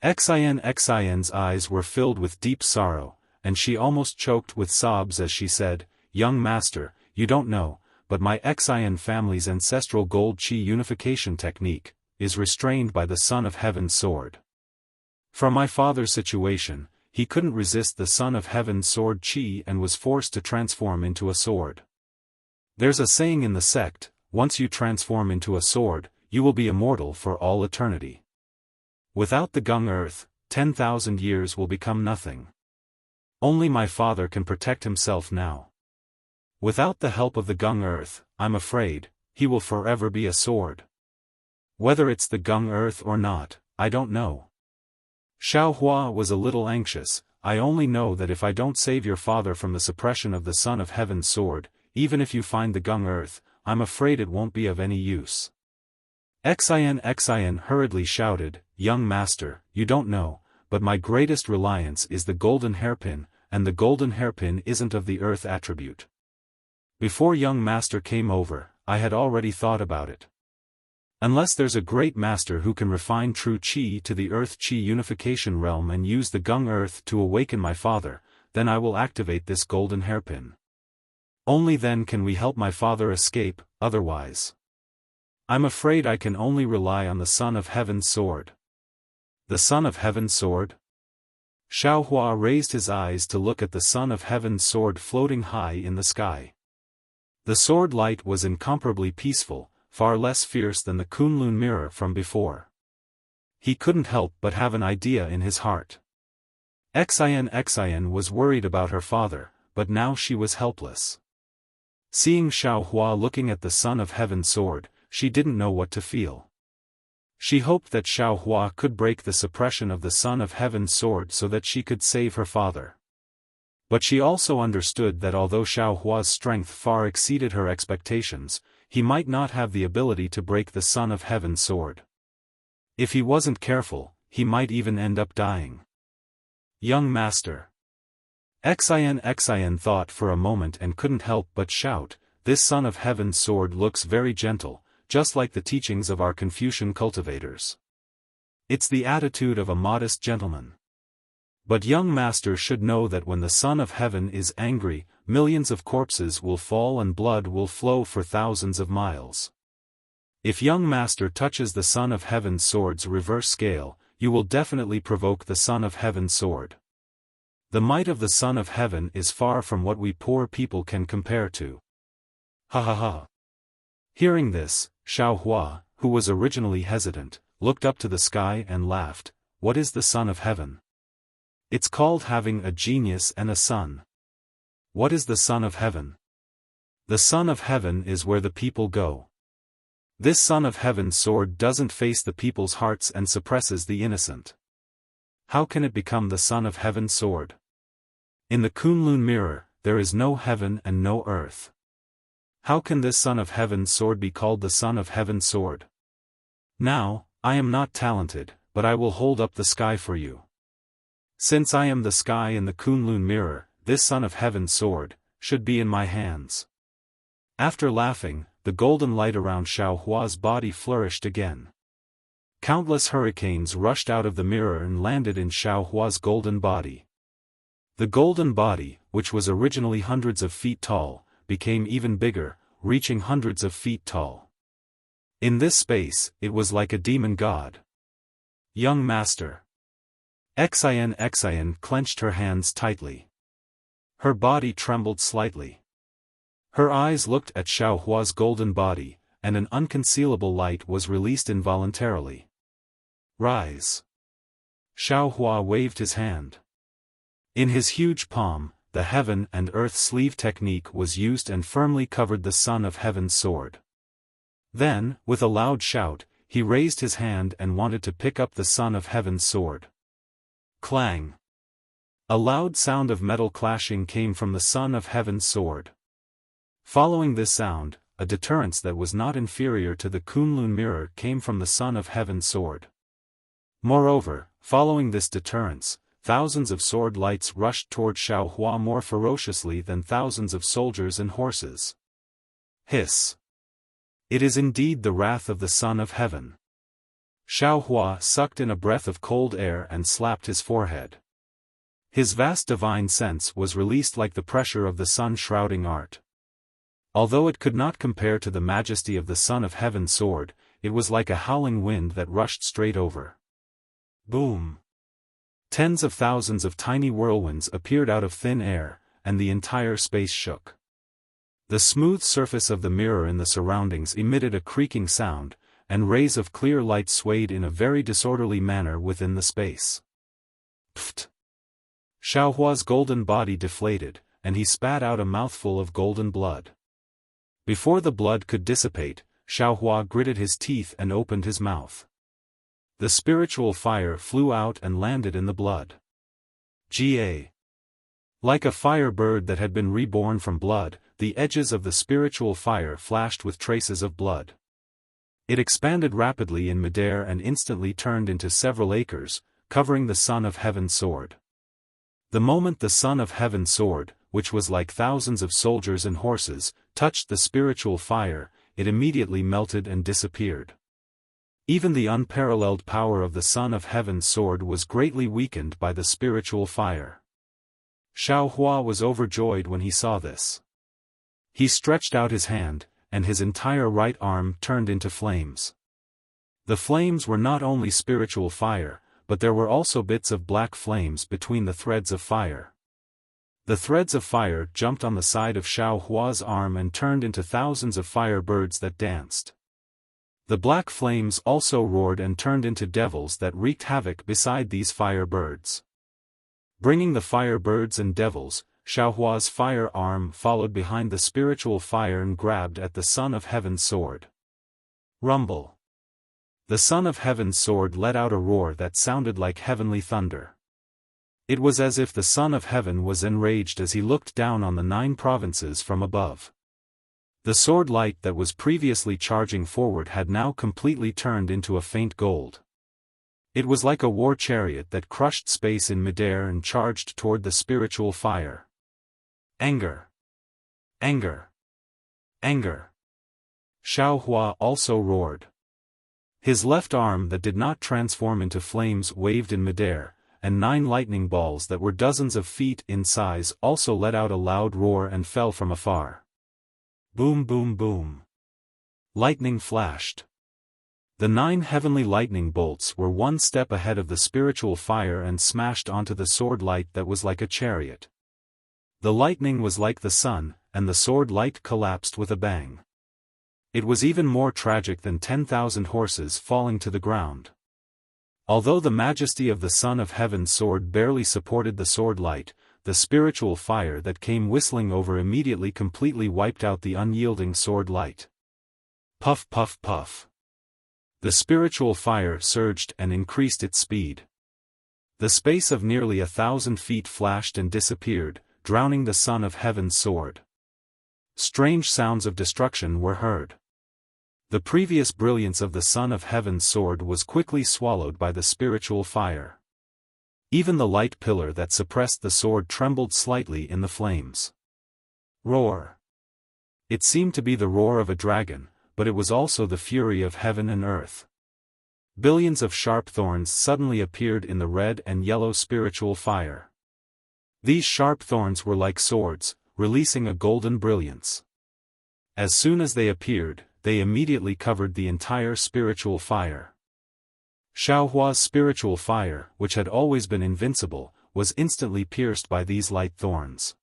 Xian's eyes were filled with deep sorrow, and she almost choked with sobs as she said, "Young master, you don't know, but my Xian family's ancestral gold qi unification technique is restrained by the Son of Heaven's sword. From my father's situation, he couldn't resist the Son of Heaven's sword qi and was forced to transform into a sword. There's a saying in the sect, once you transform into a sword, you will be immortal for all eternity. Without the Gung Earth, 10,000 years will become nothing. Only my father can protect himself now. Without the help of the Gung Earth, I'm afraid, he will forever be a sword. Whether it's the Gung Earth or not, I don't know. Xiaohua was a little anxious. I only know that if I don't save your father from the suppression of the Son of Heaven's sword, even if you find the Gung Earth, I'm afraid it won't be of any use. Xian hurriedly shouted, "Young master, you don't know, but my greatest reliance is the golden hairpin, and the golden hairpin isn't of the earth attribute." Before young master came over, I had already thought about it. Unless there's a great master who can refine true qi to the earth qi unification realm and use the Gung Earth to awaken my father, then I will activate this golden hairpin. Only then can we help my father escape, otherwise. I'm afraid I can only rely on the Son of Heaven's sword. The Son of Heaven's sword? Xiaohua raised his eyes to look at the Son of Heaven's sword floating high in the sky. The sword light was incomparably peaceful, far less fierce than the Kunlun mirror from before. He couldn't help but have an idea in his heart. Xian was worried about her father, but now she was helpless. Seeing Xiaohua looking at the Son of Heaven's sword, she didn't know what to feel. She hoped that Xiaohua could break the suppression of the Son of Heaven's sword so that she could save her father. But she also understood that although Xiaohua's strength far exceeded her expectations, he might not have the ability to break the Son of Heaven's sword. If he wasn't careful, he might even end up dying. Young master. Xian thought for a moment and couldn't help but shout, "This Son of Heaven's sword looks very gentle, just like the teachings of our Confucian cultivators. It's the attitude of a modest gentleman." But young master should know that when the Son of Heaven is angry, millions of corpses will fall and blood will flow for thousands of miles. If young master touches the Son of Heaven's sword's reverse scale, you will definitely provoke the Son of Heaven's sword. The might of the Son of Heaven is far from what we poor people can compare to. Ha ha ha. Hearing this, Xiaohua, who was originally hesitant, looked up to the sky and laughed. What is the Son of Heaven? It's called having a genius and a son. What is the Son of Heaven? The Son of Heaven is where the people go. This Son of Heaven's sword doesn't face the people's hearts and suppresses the innocent. How can it become the Son of Heaven's sword? In the Kunlun mirror, there is no heaven and no earth. How can this Son of Heaven's sword be called the Son of Heaven's sword? Now, I am not talented, but I will hold up the sky for you. Since I am the sky in the Kunlun mirror, this Son of Heaven's sword should be in my hands. After laughing, the golden light around Xiaohua's body flourished again. Countless hurricanes rushed out of the mirror and landed in Xiaohua's golden body. The golden body, which was originally hundreds of feet tall, became even bigger, reaching hundreds of feet tall. In this space, it was like a demon god. Young master. Xian clenched her hands tightly. Her body trembled slightly. Her eyes looked at Xiaohua's golden body, and an unconcealable light was released involuntarily. Rise. Xiaohua waved his hand. In his huge palm, the heaven and earth sleeve technique was used and firmly covered the Son of Heaven's sword. Then, with a loud shout, he raised his hand and wanted to pick up the Son of Heaven's sword. Clang! A loud sound of metal clashing came from the Son of Heaven's sword. Following this sound, a deterrence that was not inferior to the Kunlun mirror came from the Son of Heaven's sword. Moreover, following this deterrence, thousands of sword lights rushed toward Xiaohua more ferociously than thousands of soldiers and horses. Hiss! It is indeed the wrath of the Son of Heaven. Xiaohua sucked in a breath of cold air and slapped his forehead. His vast divine sense was released like the pressure of the sun shrouding art. Although it could not compare to the majesty of the Son of Heaven's sword, it was like a howling wind that rushed straight over. Boom! Tens of thousands of tiny whirlwinds appeared out of thin air, and the entire space shook. The smooth surface of the mirror in the surroundings emitted a creaking sound, and rays of clear light swayed in a very disorderly manner within the space. Pfft! Xiaohua's golden body deflated, and he spat out a mouthful of golden blood. Before the blood could dissipate, Xiaohua gritted his teeth and opened his mouth. The spiritual fire flew out and landed in the blood. Ga. Like a fire bird that had been reborn from blood, the edges of the spiritual fire flashed with traces of blood. It expanded rapidly in midair and instantly turned into several acres, covering the Son of Heaven's sword. The moment the Son of Heaven's sword, which was like thousands of soldiers and horses, touched the spiritual fire, it immediately melted and disappeared. Even the unparalleled power of the Son of Heaven's sword was greatly weakened by the spiritual fire. Xiaohua was overjoyed when he saw this. He stretched out his hand, and his entire right arm turned into flames. The flames were not only spiritual fire, but there were also bits of black flames between the threads of fire. The threads of fire jumped on the side of Xiaohua's arm and turned into thousands of fire birds that danced. The black flames also roared and turned into devils that wreaked havoc beside these fire birds. Bringing the fire birds and devils, Xiaohua's fire arm followed behind the spiritual fire and grabbed at the Son of Heaven's sword. Rumble! The Son of Heaven's sword let out a roar that sounded like heavenly thunder. It was as if the Son of Heaven was enraged as he looked down on the 9 provinces from above. The sword light that was previously charging forward had now completely turned into a faint gold. It was like a war chariot that crushed space in midair and charged toward the spiritual fire. Anger! Anger! Anger! Xiaohua also roared. His left arm that did not transform into flames waved in midair, and 9 lightning balls that were dozens of feet in size also let out a loud roar and fell from afar. Boom boom boom. Lightning flashed. The 9 heavenly lightning bolts were one step ahead of the spiritual fire and smashed onto the sword light that was like a chariot. The lightning was like the sun, and the sword light collapsed with a bang. It was even more tragic than 10,000 horses falling to the ground. Although the majesty of the Son of Heaven's sword barely supported the sword light, the spiritual fire that came whistling over immediately completely wiped out the unyielding sword light. Puff puff puff. The spiritual fire surged and increased its speed. The space of nearly 1,000 feet flashed and disappeared, drowning the Son of Heaven's sword. Strange sounds of destruction were heard. The previous brilliance of the Son of Heaven's sword was quickly swallowed by the spiritual fire. Even the light pillar that suppressed the sword trembled slightly in the flames. Roar! It seemed to be the roar of a dragon, but it was also the fury of heaven and earth. Billions of sharp thorns suddenly appeared in the red and yellow spiritual fire. These sharp thorns were like swords, releasing a golden brilliance. As soon as they appeared, they immediately covered the entire spiritual fire. Xiaohua's spiritual fire, which had always been invincible, was instantly pierced by these light thorns.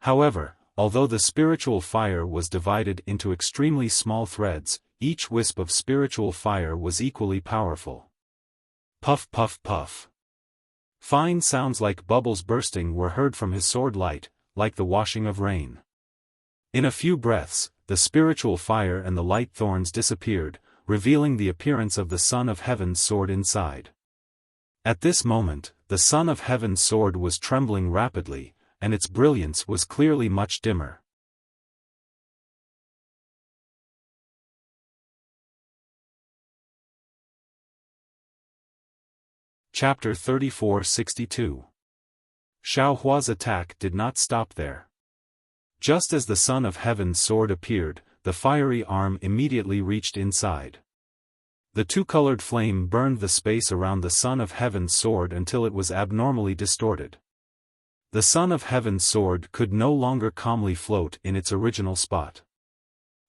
However, although the spiritual fire was divided into extremely small threads, each wisp of spiritual fire was equally powerful. Puff puff puff. Fine sounds like bubbles bursting were heard from his sword light, like the washing of rain. In a few breaths, the spiritual fire and the light thorns disappeared, revealing the appearance of the Son of Heaven's sword inside. At this moment, the Son of Heaven's sword was trembling rapidly, and its brilliance was clearly much dimmer. Chapter 34-62. Xiaohua's attack did not stop there. Just as the Son of Heaven's sword appeared, the fiery arm immediately reached inside. The two-colored flame burned the space around the Son of Heaven's sword until it was abnormally distorted. The Son of Heaven's sword could no longer calmly float in its original spot.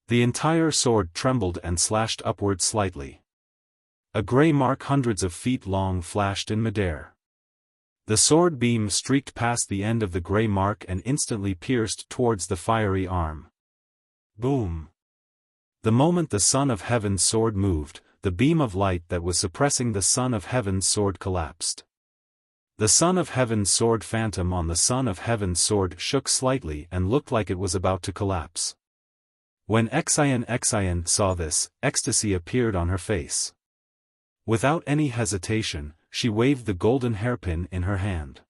The entire sword trembled and slashed upward slightly. A gray mark hundreds of feet long flashed in midair. The sword beam streaked past the end of the gray mark and instantly pierced towards the fiery arm. Boom! The moment the Son of Heaven's sword moved, the beam of light that was suppressing the Son of Heaven's sword collapsed. The Son of Heaven's sword phantom on the Son of Heaven's sword shook slightly and looked like it was about to collapse. When Xian saw this, ecstasy appeared on her face. Without any hesitation, she waved the golden hairpin in her hand.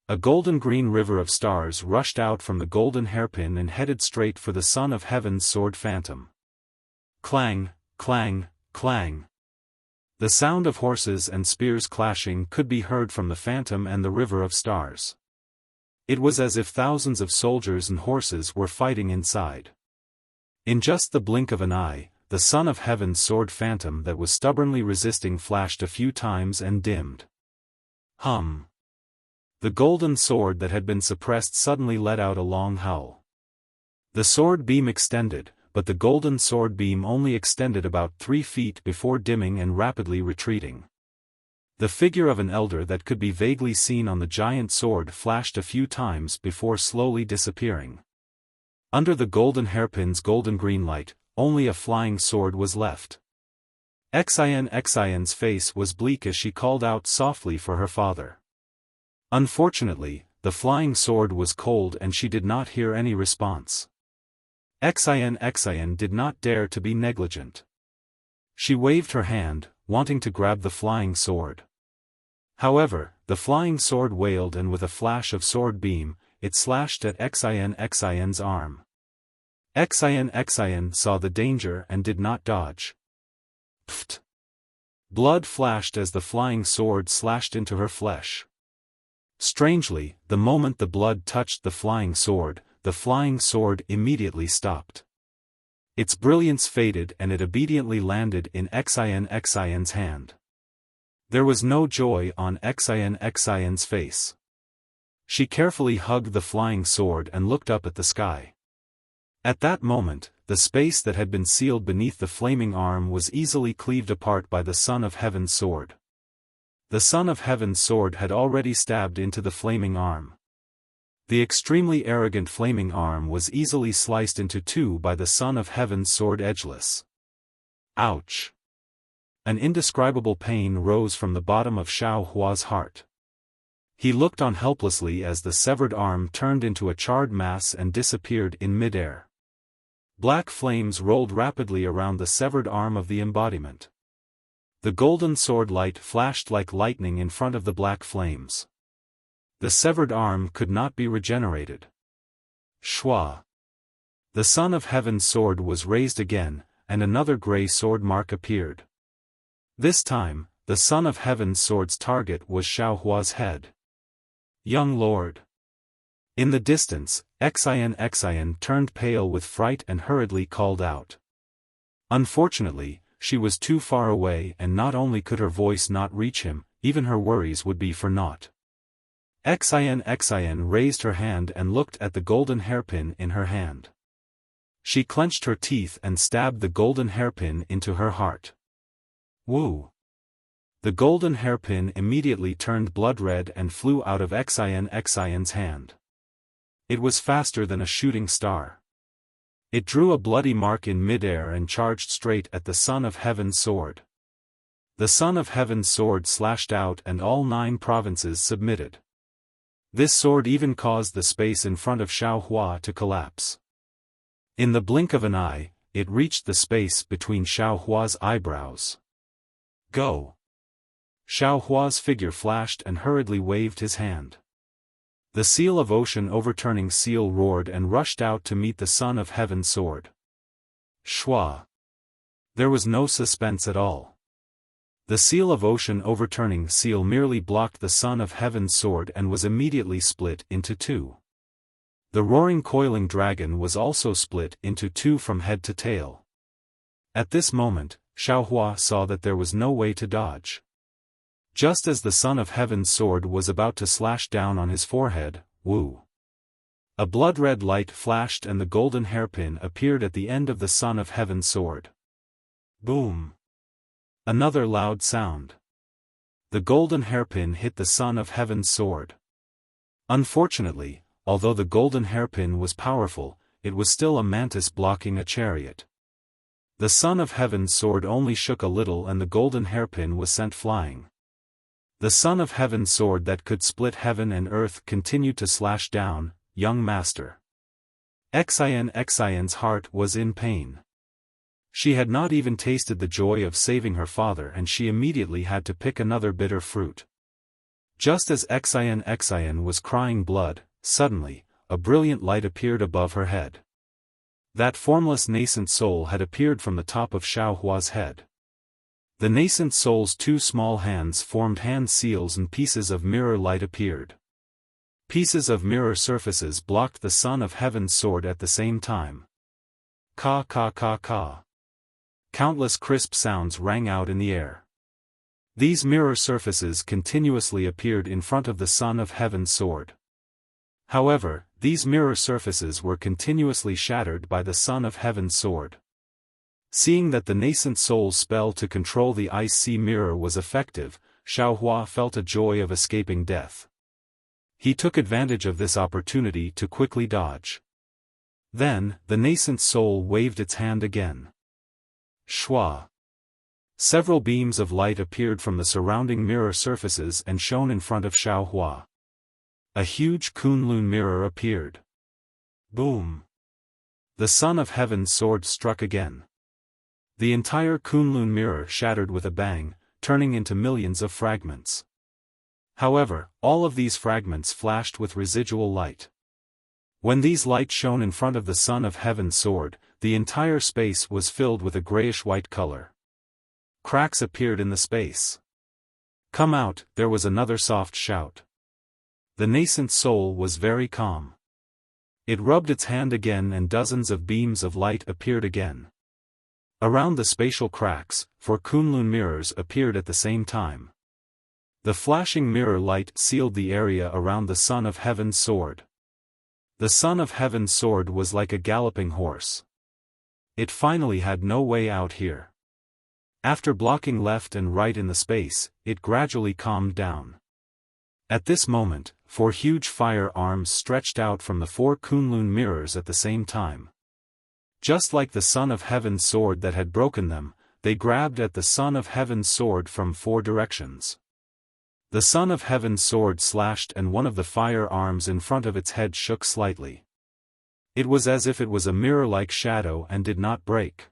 A golden-green river of stars rushed out from the golden hairpin and headed straight for the Son of Heaven's sword phantom. Clang, clang, clang. The sound of horses and spears clashing could be heard from the phantom and the river of stars. It was as if thousands of soldiers and horses were fighting inside. In just the blink of an eye, the Son of Heaven's sword phantom that was stubbornly resisting flashed a few times and dimmed. Hum. The golden sword that had been suppressed suddenly let out a long howl. The sword beam extended, but the golden sword beam only extended about 3 feet before dimming and rapidly retreating. The figure of an elder that could be vaguely seen on the giant sword flashed a few times before slowly disappearing. Under the golden hairpin's golden-green light, only a flying sword was left. Xian's face was bleak as she called out softly for her father. Unfortunately, the flying sword was cold and she did not hear any response. Xian did not dare to be negligent. She waved her hand, wanting to grab the flying sword. However, the flying sword wailed and with a flash of sword beam, it slashed at Xian's arm. Xian saw the danger and did not dodge. Pfft! Blood flashed as the flying sword slashed into her flesh. Strangely, the moment the blood touched the flying sword immediately stopped. Its brilliance faded and it obediently landed in Xian's hand. There was no joy on Xian's face. She carefully hugged the flying sword and looked up at the sky. At that moment, the space that had been sealed beneath the flaming arm was easily cleaved apart by the Son of Heaven's sword. The Son of Heaven's sword had already stabbed into the flaming arm. The extremely arrogant flaming arm was easily sliced into 2 by the Son of Heaven's sword edgeless. Ouch! An indescribable pain rose from the bottom of Xiaohua's heart. He looked on helplessly as the severed arm turned into a charred mass and disappeared in midair. Black flames rolled rapidly around the severed arm of the embodiment. The golden sword light flashed like lightning in front of the black flames. The severed arm could not be regenerated. Shua! The Son of Heaven's sword was raised again, and another gray sword mark appeared. This time, the Son of Heaven's sword's target was Xiaohua's head. Young lord! In the distance, Xian turned pale with fright and hurriedly called out. Unfortunately, she was too far away and not only could her voice not reach him, even her worries would be for naught. Xian raised her hand and looked at the golden hairpin in her hand. She clenched her teeth and stabbed the golden hairpin into her heart. Woo! The golden hairpin immediately turned blood-red and flew out of Xian's hand. It was faster than a shooting star. It drew a bloody mark in midair and charged straight at the Son of Heaven's sword. The Son of Heaven's sword slashed out and all 9 provinces submitted. This sword even caused the space in front of Xiaohua to collapse. In the blink of an eye, it reached the space between Xiaohua's eyebrows. Go! Xiaohua's figure flashed and hurriedly waved his hand. The seal of ocean overturning seal roared and rushed out to meet the Son of Heaven's sword. Shua! There was no suspense at all. The seal of ocean overturning seal merely blocked the Son of Heaven's sword and was immediately split into 2. The roaring coiling dragon was also split into 2 from head to tail. At this moment, Xiaohua saw that there was no way to dodge. Just as the Son of Heaven's sword was about to slash down on his forehead, Wu. A blood-red light flashed and the golden hairpin appeared at the end of the Son of Heaven's sword. Boom! Another loud sound. The golden hairpin hit the Son of Heaven's sword. Unfortunately, although the golden hairpin was powerful, it was still a mantis blocking a chariot. The Son of Heaven's sword only shook a little and the golden hairpin was sent flying. The Son of Heaven's sword that could split heaven and earth continued to slash down, young master. Xian's heart was in pain. She had not even tasted the joy of saving her father and she immediately had to pick another bitter fruit. Just as Xian was crying blood, suddenly, a brilliant light appeared above her head. That formless nascent soul had appeared from the top of Xiaohua's head. The nascent soul's two small hands formed hand seals and pieces of mirror light appeared. Pieces of mirror surfaces blocked the Son of Heaven's sword at the same time. Ka ka ka ka. Countless crisp sounds rang out in the air. These mirror surfaces continuously appeared in front of the Son of Heaven's sword. However, these mirror surfaces were continuously shattered by the Son of Heaven's sword. Seeing that the nascent soul's spell to control the ice sea mirror was effective, Xiaohua felt a joy of escaping death. He took advantage of this opportunity to quickly dodge. Then, the nascent soul waved its hand again. Shua. Several beams of light appeared from the surrounding mirror surfaces and shone in front of Xiaohua. A huge Kunlun mirror appeared. Boom! The Son of Heaven's sword struck again. The entire Kunlun mirror shattered with a bang, turning into millions of fragments. However, all of these fragments flashed with residual light. When these lights shone in front of the Son of Heaven's sword, the entire space was filled with a grayish-white color. Cracks appeared in the space. Come out, there was another soft shout. The nascent soul was very calm. It rubbed its hand again and dozens of beams of light appeared again. Around the spatial cracks, 4 Kunlun mirrors appeared at the same time. The flashing mirror light sealed the area around the Son of Heaven's sword. The Son of Heaven's sword was like a galloping horse. It finally had no way out here. After blocking left and right in the space, it gradually calmed down. At this moment, 4 huge fire arms stretched out from the 4 Kunlun mirrors at the same time. Just like the Son of Heaven's sword that had broken them, they grabbed at the Son of Heaven's sword from 4 directions. The Son of Heaven's sword slashed and one of the fire arms in front of its head shook slightly. It was as if it was a mirror-like shadow and did not break.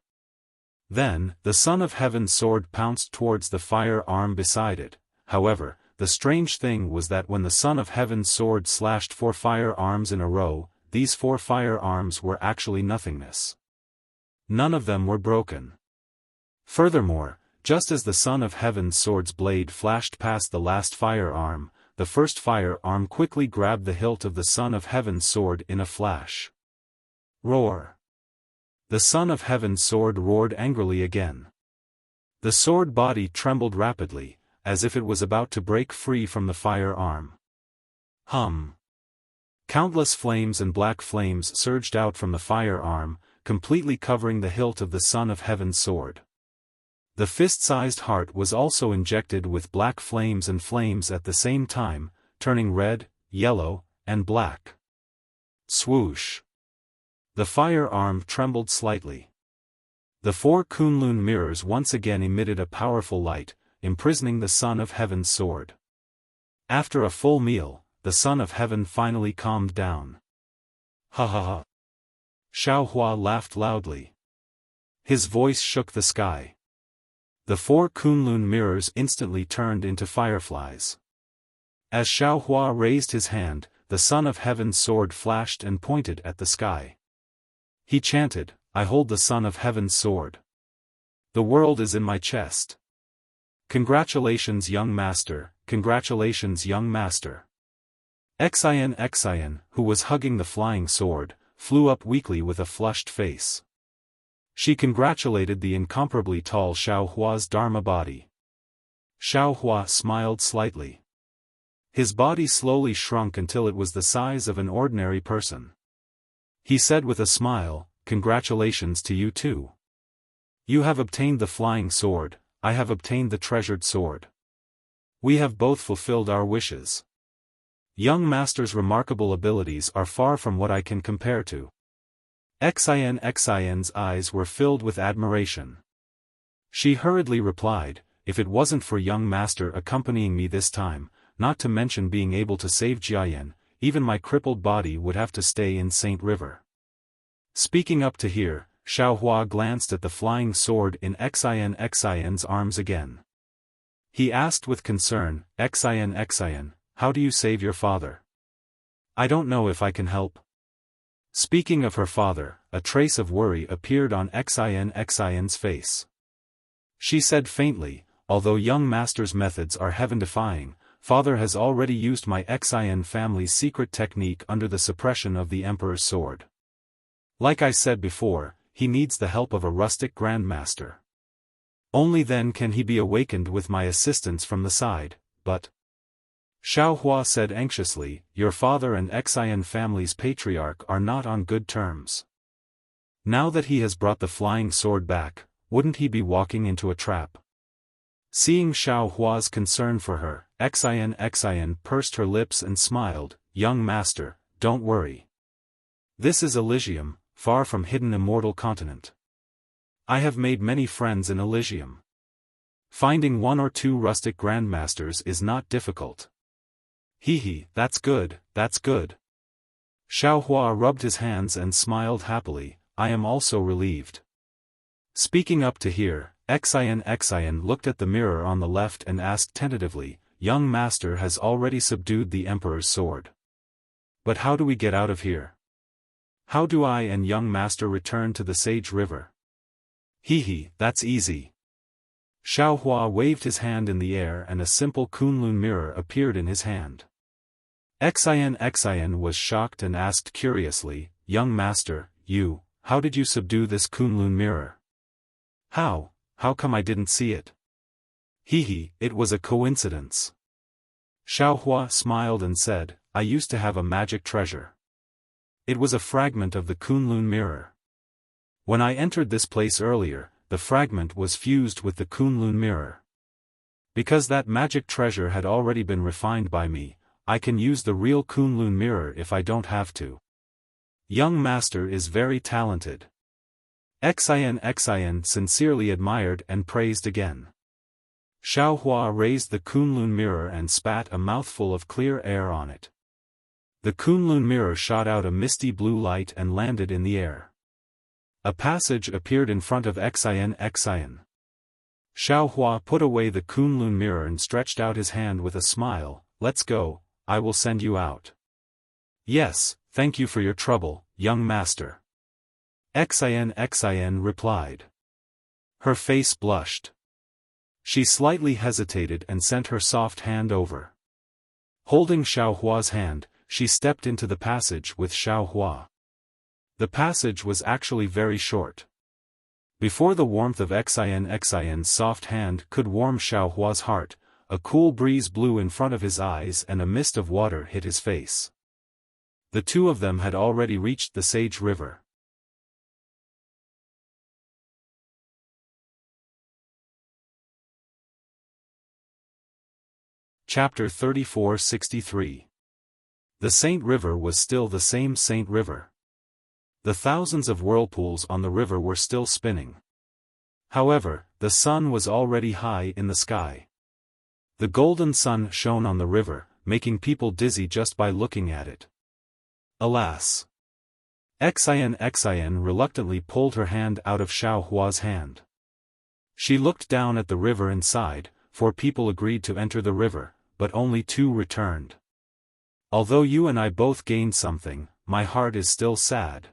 Then, the Son of Heaven's sword pounced towards the fire arm beside it. However, the strange thing was that when the Son of Heaven's sword slashed 4 fire arms in a row, these 4 fire arms were actually nothingness. None of them were broken. Furthermore, just as the Son of Heaven's sword's blade flashed past the last fire arm, the first fire arm quickly grabbed the hilt of the Son of Heaven's sword in a flash. Roar! The Son of Heaven's sword roared angrily again. The sword body trembled rapidly, as if it was about to break free from the fire arm. Hum! Countless flames and black flames surged out from the fire arm, completely covering the hilt of the Son of Heaven's sword. The fist-sized heart was also injected with black flames and flames at the same time, turning red, yellow, and black. Swoosh! The fire arm trembled slightly. The 4 Kunlun mirrors once again emitted a powerful light, imprisoning the Son of Heaven's sword. After a full meal, the Son of Heaven finally calmed down. Ha ha ha! Xiaohua laughed loudly. His voice shook the sky. The 4 Kunlun mirrors instantly turned into fireflies. As Xiaohua raised his hand, the Son of Heaven's sword flashed and pointed at the sky. He chanted, "I hold the Son of Heaven's sword. The world is in my chest. Congratulations, young master, congratulations, young master." Xian, who was hugging the flying sword, flew up weakly with a flushed face. She congratulated the incomparably tall Xiaohua's Dharma body. Xiaohua smiled slightly. His body slowly shrunk until it was the size of an ordinary person. He said with a smile, "Congratulations to you too. You have obtained the flying sword, I have obtained the treasured sword. We have both fulfilled our wishes. Young master's remarkable abilities are far from what I can compare to." Xian's eyes were filled with admiration. She hurriedly replied, "If it wasn't for young master accompanying me this time, not to mention being able to save Jiayan, even my crippled body would have to stay in Saint River." Speaking up to here, Xiaohua glanced at the flying sword in Xian's arms again. He asked with concern, Xian, how do you save your father? I don't know if I can help." Speaking of her father, a trace of worry appeared on Xian's face. She said faintly, "Although young master's methods are heaven-defying, father has already used my Xian family's secret technique under the suppression of the Emperor's sword. Like I said before, he needs the help of a rustic grandmaster. Only then can he be awakened with my assistance from the side, but—" Xiaohua said anxiously, "Your father and Xian family's patriarch are not on good terms. Now that he has brought the flying sword back, wouldn't he be walking into a trap?" Seeing Xiaohua's concern for her, Xian pursed her lips and smiled, "Young master, don't worry. This is Elysium, far from hidden immortal continent. I have made many friends in Elysium. Finding one or two rustic grandmasters is not difficult." That's good, that's good." Xiaohua rubbed his hands and smiled happily, "I am also relieved." Speaking up to here, Xian looked at the mirror on the left and asked tentatively, "Young master has already subdued the Emperor's sword. But how do we get out of here? How do I and young master return to the Sage River?" That's easy." Xiaohua waved his hand in the air and a simple Kunlun mirror appeared in his hand. Xian was shocked and asked curiously, "Young master, how did you subdue this Kunlun mirror? How come I didn't see it?" It was a coincidence." Xiaohua smiled and said, "I used to have a magic treasure. It was a fragment of the Kunlun mirror. When I entered this place earlier, the fragment was fused with the Kunlun mirror. Because that magic treasure had already been refined by me, I can use the real Kunlun mirror if I don't have to. Young master is very talented." Xian sincerely admired and praised again. Xiaohua raised the Kunlun mirror and spat a mouthful of clear air on it. The Kunlun mirror shot out a misty blue light and landed in the air. A passage appeared in front of Xian. Xiaohua put away the Kunlun mirror and stretched out his hand with a smile, "Let's go, I will send you out." "Yes, thank you for your trouble, young master." Xian replied. Her face blushed. She slightly hesitated and sent her soft hand over. Holding Xiaohua's hand, she stepped into the passage with Xiaohua. The passage was actually very short. Before the warmth of Xian's soft hand could warm Xiaohua's heart, a cool breeze blew in front of his eyes and a mist of water hit his face. The two of them had already reached the Sage River. Chapter 3463. The Saint River was still the same Saint River. The thousands of whirlpools on the river were still spinning. However, the sun was already high in the sky. The golden sun shone on the river, making people dizzy just by looking at it. Alas! Xian reluctantly pulled her hand out of Xiaohua's hand. She looked down at the river and sighed, 4 people agreed to enter the river, but only 2 returned. Although you and I both gained something, my heart is still sad.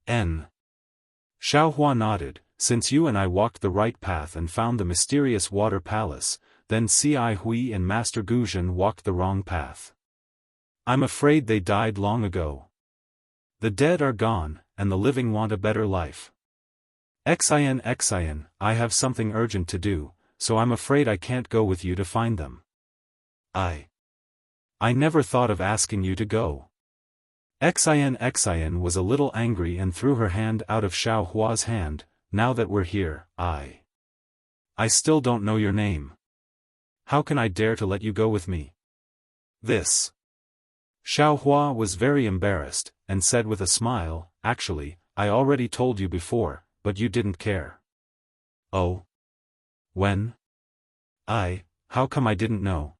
Xiaohua nodded, since you and I walked the right path and found the mysterious water palace, then Ci Hui and Master Guzhen walked the wrong path. I'm afraid they died long ago. The dead are gone, and the living want a better life. Xian, I have something urgent to do, so I'm afraid I can't go with you to find them. I never thought of asking you to go. Xian was a little angry and threw her hand out of Xiao Hua's hand. Now that we're here, I still don't know your name. How can I dare to let you go with me? This. Xiao Hua was very embarrassed, and said with a smile, actually, I already told you before, but you didn't care. Oh? When? How come I didn't know?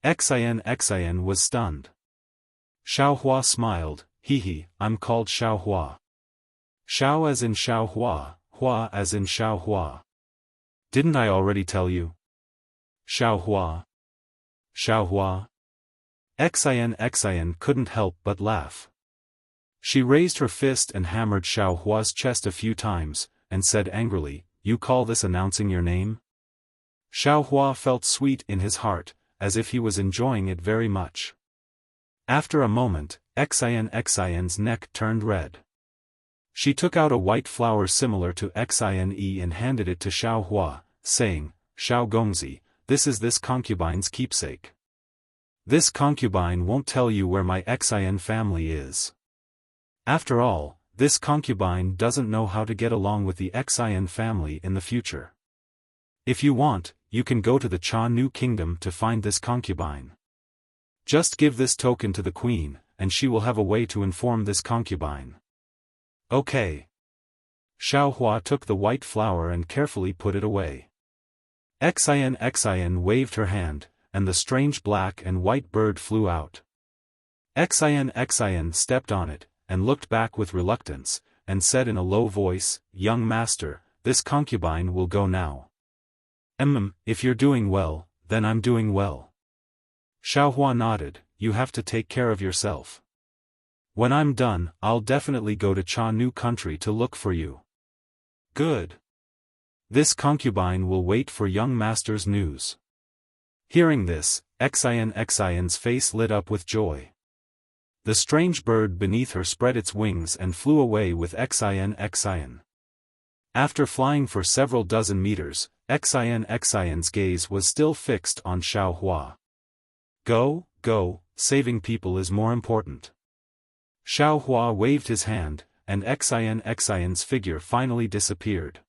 Xian was stunned. Xiao Hua smiled, hee, I'm called Xiao Hua. Xiao as in Xiao Hua, Hua as in Xiao Hua. Didn't I already tell you? Xiao Hua. Xiao Hua. Xian couldn't help but laugh. She raised her fist and hammered Xiao Hua's chest a few times, and said angrily, you call this announcing your name? Xiao Hua felt sweet in his heart, as if he was enjoying it very much. After a moment, Xian's neck turned red. She took out a white flower similar to Xine and handed it to Xiao Hua, saying, Xiao Gongzi, this is this concubine's keepsake. This concubine won't tell you where my Xine family is. After all, this concubine doesn't know how to get along with the Xine family in the future. If you want, you can go to the Cha Nu kingdom to find this concubine. Just give this token to the queen, and she will have a way to inform this concubine. Okay. Xiao Hua took the white flower and carefully put it away. Xine waved her hand, and the strange black and white bird flew out. Xine stepped on it, and looked back with reluctance, and said in a low voice, Young master, this concubine will go now. If you're doing well, then I'm doing well. Xiao Hua nodded, you have to take care of yourself. When I'm done, I'll definitely go to Cha Nu country to look for you. Good. This concubine will wait for young master's news. Hearing this, Xian's face lit up with joy. The strange bird beneath her spread its wings and flew away with Xian. After flying for several dozen meters, Xian's gaze was still fixed on Xiao Hua. Go, saving people is more important. Xiao Hua waved his hand, and Xian's figure finally disappeared.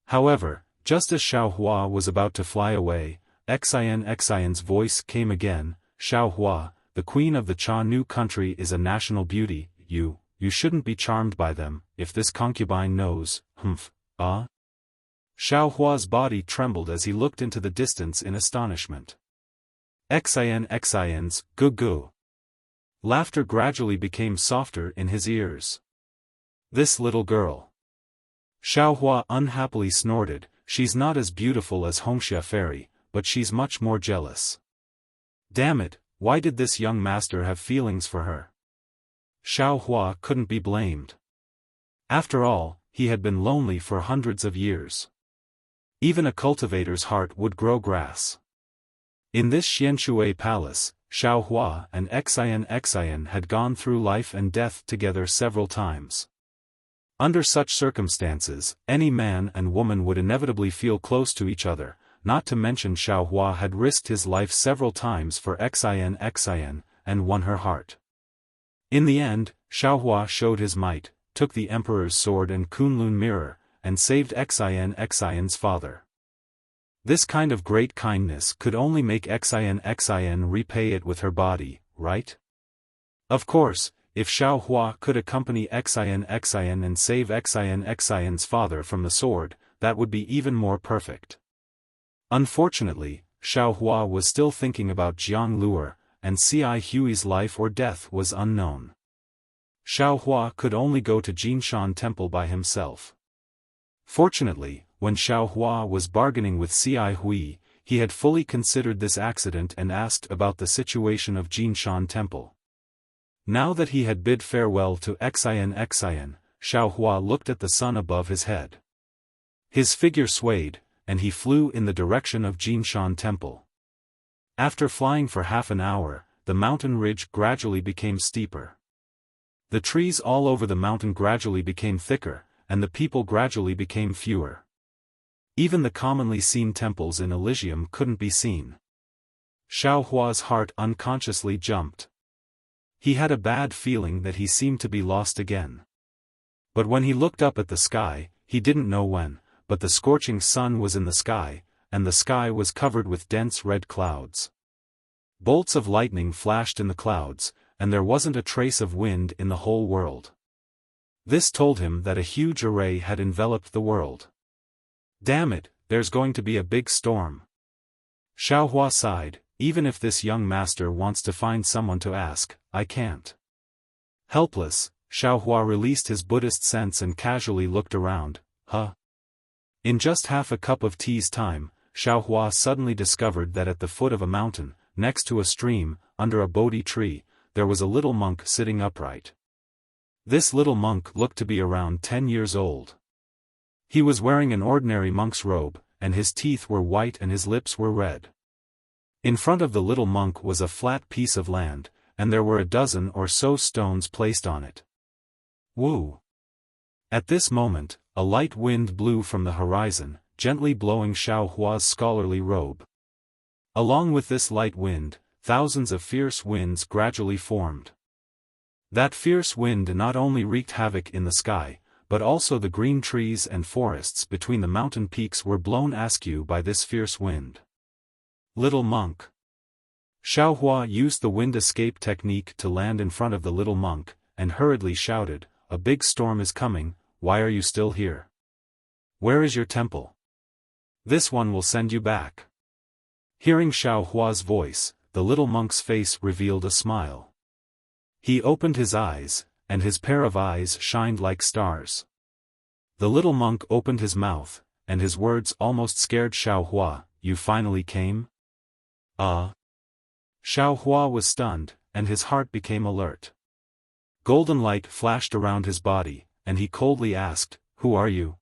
However, just as Xiao Hua was about to fly away, Xian's voice came again, Xiao Hua, the queen of the Cha Nu country is a national beauty, you shouldn't be charmed by them, if this concubine knows, Xiao Hua's body trembled as he looked into the distance in astonishment. Xian's, gu. Laughter gradually became softer in his ears. This little girl. Xiao Hua unhappily snorted, she's not as beautiful as Wuxia fairy, but she's much more jealous. Damn it, why did this young master have feelings for her? Xiao Hua couldn't be blamed. After all, he had been lonely for hundreds of years. Even a cultivator's heart would grow grass. In this Xianshui palace, Xiao Hua and Xian had gone through life and death together several times. Under such circumstances, any man and woman would inevitably feel close to each other, not to mention Xiao Hua had risked his life several times for Xian, and won her heart. In the end, Xiao Hua showed his might, took the emperor's sword and Kunlun mirror, and saved Xian's father. This kind of great kindness could only make Xian repay it with her body, right? Of course, if Xiao Hua could accompany Xian and save Xian's father from the sword, that would be even more perfect. Unfortunately, Xiao Hua was still thinking about Jiang Luer, and Ci Hui's life or death was unknown. Xiao Hua could only go to Jinshan Temple by himself. Fortunately, when Xiao Hua was bargaining with Ci Hui, he had fully considered this accident and asked about the situation of Jinshan Temple. Now that he had bid farewell to Xian, Xiao Hua looked at the sun above his head. His figure swayed, and he flew in the direction of Jinshan Temple. After flying for half an hour, the mountain ridge gradually became steeper. The trees all over the mountain gradually became thicker, and the people gradually became fewer. Even the commonly seen temples in Elysium couldn't be seen. Xiao Hua's heart unconsciously jumped. He had a bad feeling that he seemed to be lost again. But when he looked up at the sky, he didn't know when, but the scorching sun was in the sky, and the sky was covered with dense red clouds. Bolts of lightning flashed in the clouds, and there wasn't a trace of wind in the whole world. This told him that a huge array had enveloped the world. Damn it, there's going to be a big storm. Xiao Hua sighed, even if this young master wants to find someone to ask, I can't. Helpless, Xiao Hua released his Buddhist sense and casually looked around, In just half a cup of tea's time, Xiao Hua suddenly discovered that at the foot of a mountain, next to a stream, under a Bodhi tree, there was a little monk sitting upright. This little monk looked to be around 10 years old. He was wearing an ordinary monk's robe, and his teeth were white and his lips were red. In front of the little monk was a flat piece of land, and there were a dozen or so stones placed on it. Woo! At this moment, a light wind blew from the horizon, gently blowing Xiao Hua's scholarly robe. Along with this light wind, thousands of fierce winds gradually formed. That fierce wind not only wreaked havoc in the sky, but also the green trees and forests between the mountain peaks were blown askew by this fierce wind. Little monk. Xiao Hua used the wind escape technique to land in front of the little monk, and hurriedly shouted, A big storm is coming, why are you still here? Where is your temple? This one will send you back. Hearing Xiao Hua's voice, the little monk's face revealed a smile. He opened his eyes, and his pair of eyes shined like stars. The little monk opened his mouth, and his words almost scared Xiao Hua, You finally came? Xiao Hua was stunned, and his heart became alert. Golden light flashed around his body, and he coldly asked, Who are you?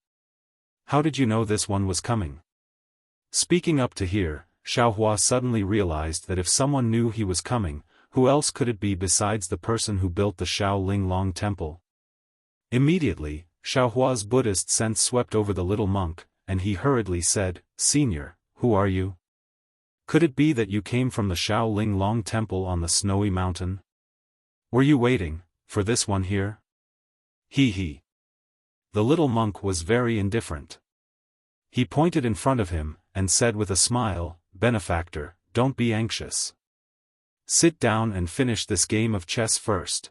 How did you know this one was coming? Speaking up to hear, Xiao Hua suddenly realized that if someone knew he was coming, who else could it be besides the person who built the Shaolin Long Temple? Immediately, Xiao Hua's Buddhist sense swept over the little monk, and he hurriedly said, Senior, who are you? Could it be that you came from the Shaolin Long Temple on the snowy mountain? Were you waiting for this one here? He. The little monk was very indifferent. He pointed in front of him, and said with a smile, Benefactor, don't be anxious. Sit down and finish this game of chess first.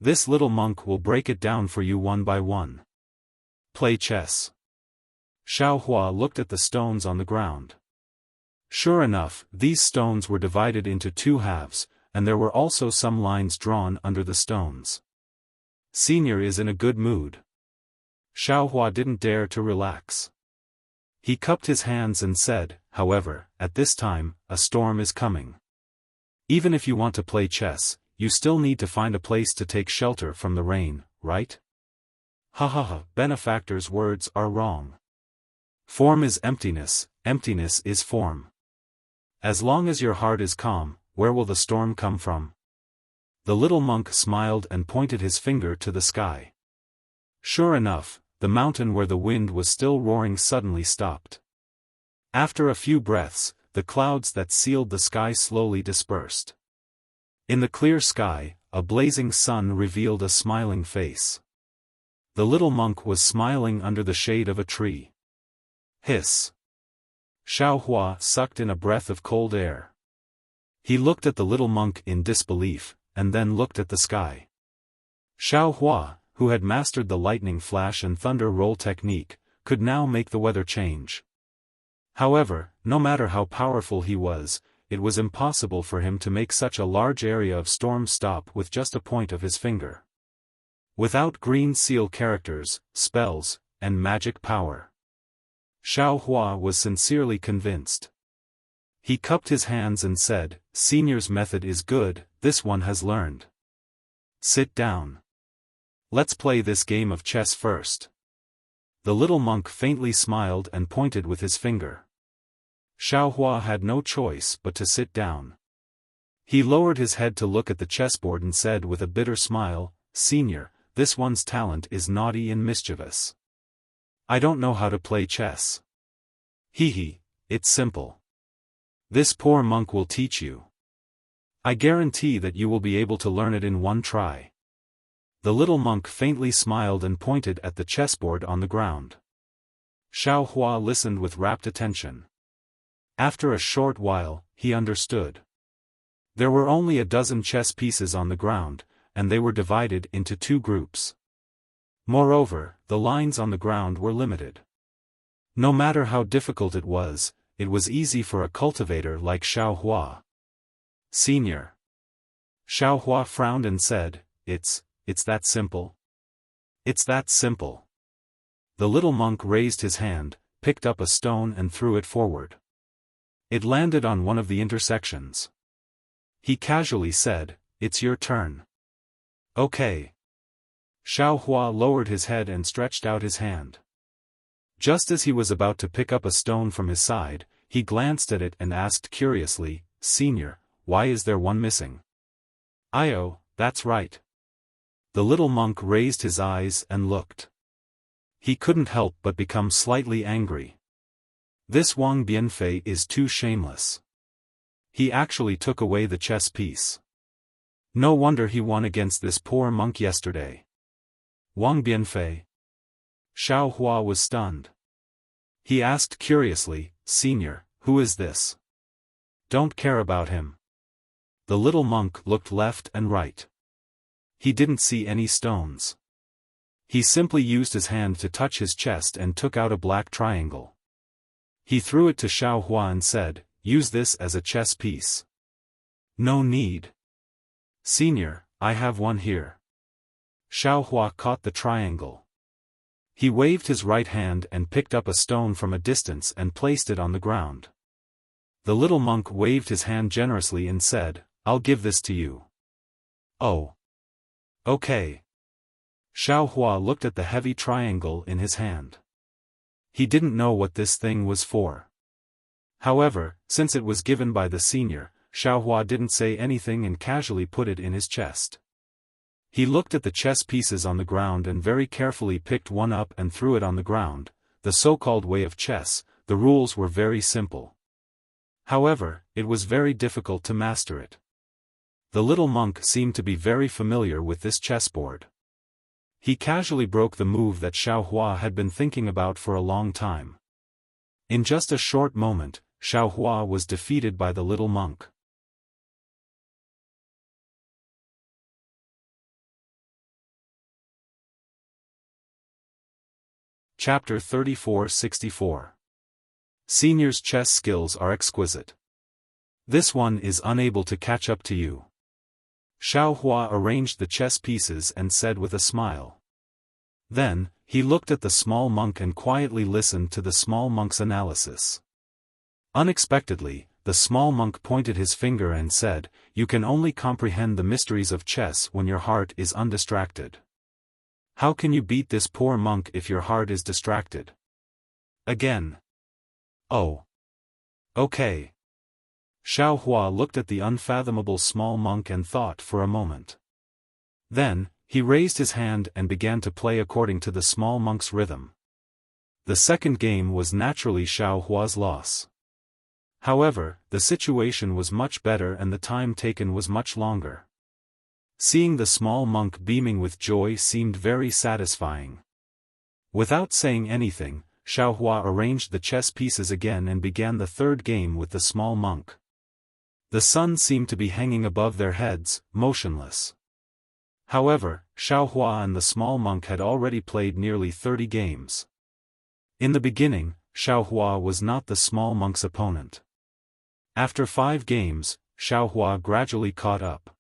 This little monk will break it down for you one by one. Play chess. Xiao Hua looked at the stones on the ground. Sure enough, these stones were divided into two halves, and there were also some lines drawn under the stones. Senior is in a good mood. Xiao Hua didn't dare to relax. He cupped his hands and said, However, at this time, a storm is coming. Even if you want to play chess, you still need to find a place to take shelter from the rain, right? Benefactor's words are wrong. Form is emptiness, emptiness is form. As long as your heart is calm, where will the storm come from? The little monk smiled and pointed his finger to the sky. Sure enough, the mountain where the wind was still roaring suddenly stopped. After a few breaths, the clouds that sealed the sky slowly dispersed. In the clear sky, a blazing sun revealed a smiling face. The little monk was smiling under the shade of a tree. Hiss. Xiao Hua sucked in a breath of cold air. He looked at the little monk in disbelief, and then looked at the sky. Xiao Hua, who had mastered the lightning flash and thunder roll technique, could now make the weather change. However, no matter how powerful he was, it was impossible for him to make such a large area of storm stop with just a point of his finger. Without green seal characters, spells, and magic power. Xiao Hua was sincerely convinced. He cupped his hands and said, Senior's method is good, this one has learned. Sit down. Let's play this game of chess first. The little monk faintly smiled and pointed with his finger. Xiao Hua had no choice but to sit down. He lowered his head to look at the chessboard and said with a bitter smile, Senior, this one's talent is naughty and mischievous. I don't know how to play chess. Hee, it's simple. This poor monk will teach you. I guarantee that you will be able to learn it in one try. The little monk faintly smiled and pointed at the chessboard on the ground. Xiao Hua listened with rapt attention. After a short while, he understood. There were only a dozen chess pieces on the ground, and they were divided into two groups. Moreover, the lines on the ground were limited. No matter how difficult it was easy for a cultivator like Xiao Hua. Senior. Xiao Hua frowned and said, It's that simple? It's that simple. The little monk raised his hand, picked up a stone and threw it forward. It landed on one of the intersections. He casually said, It's your turn. Okay. Xiao Hua lowered his head and stretched out his hand. Just as he was about to pick up a stone from his side, he glanced at it and asked curiously, Senior, why is there one missing? Oh, that's right. The little monk raised his eyes and looked. He couldn't help but become slightly angry. This Wang Bianfei is too shameless. He actually took away the chess piece. No wonder he won against this poor monk yesterday. Wang Bianfei. Xiao Hua was stunned. He asked curiously, Senior, who is this? Don't care about him. The little monk looked left and right. He didn't see any stones. He simply used his hand to touch his chest and took out a black triangle. He threw it to Xiao Hua and said, Use this as a chess piece. No need. Senior, I have one here. Xiao Hua caught the triangle. He waved his right hand and picked up a stone from a distance and placed it on the ground. The little monk waved his hand generously and said, I'll give this to you. Oh. Okay. Xiao Hua looked at the heavy triangle in his hand. He didn't know what this thing was for. However, since it was given by the senior, Xiao Hua didn't say anything and casually put it in his chest. He looked at the chess pieces on the ground and very carefully picked one up and threw it on the ground. The so-called way of chess, the rules were very simple. However, it was very difficult to master it. The little monk seemed to be very familiar with this chessboard. He casually broke the move that Xiao Hua had been thinking about for a long time. In just a short moment, Xiao Hua was defeated by the little monk. Chapter 34-64. Senior's chess skills are exquisite. This one is unable to catch up to you. Xiao Hua arranged the chess pieces and said with a smile. Then, he looked at the small monk and quietly listened to the small monk's analysis. Unexpectedly, the small monk pointed his finger and said, You can only comprehend the mysteries of chess when your heart is undistracted. How can you beat this poor monk if your heart is distracted? Again. Oh. Okay. Xiao Hua looked at the unfathomable small monk and thought for a moment. Then, he raised his hand and began to play according to the small monk's rhythm. The second game was naturally Xiao Hua's loss. However, the situation was much better and the time taken was much longer. Seeing the small monk beaming with joy seemed very satisfying. Without saying anything, Xiao Hua arranged the chess pieces again and began the third game with the small monk. The sun seemed to be hanging above their heads, motionless. However, Xiao Hua and the small monk had already played nearly 30 games. In the beginning, Xiao Hua was not the small monk's opponent. After 5 games, Xiao Hua gradually caught up.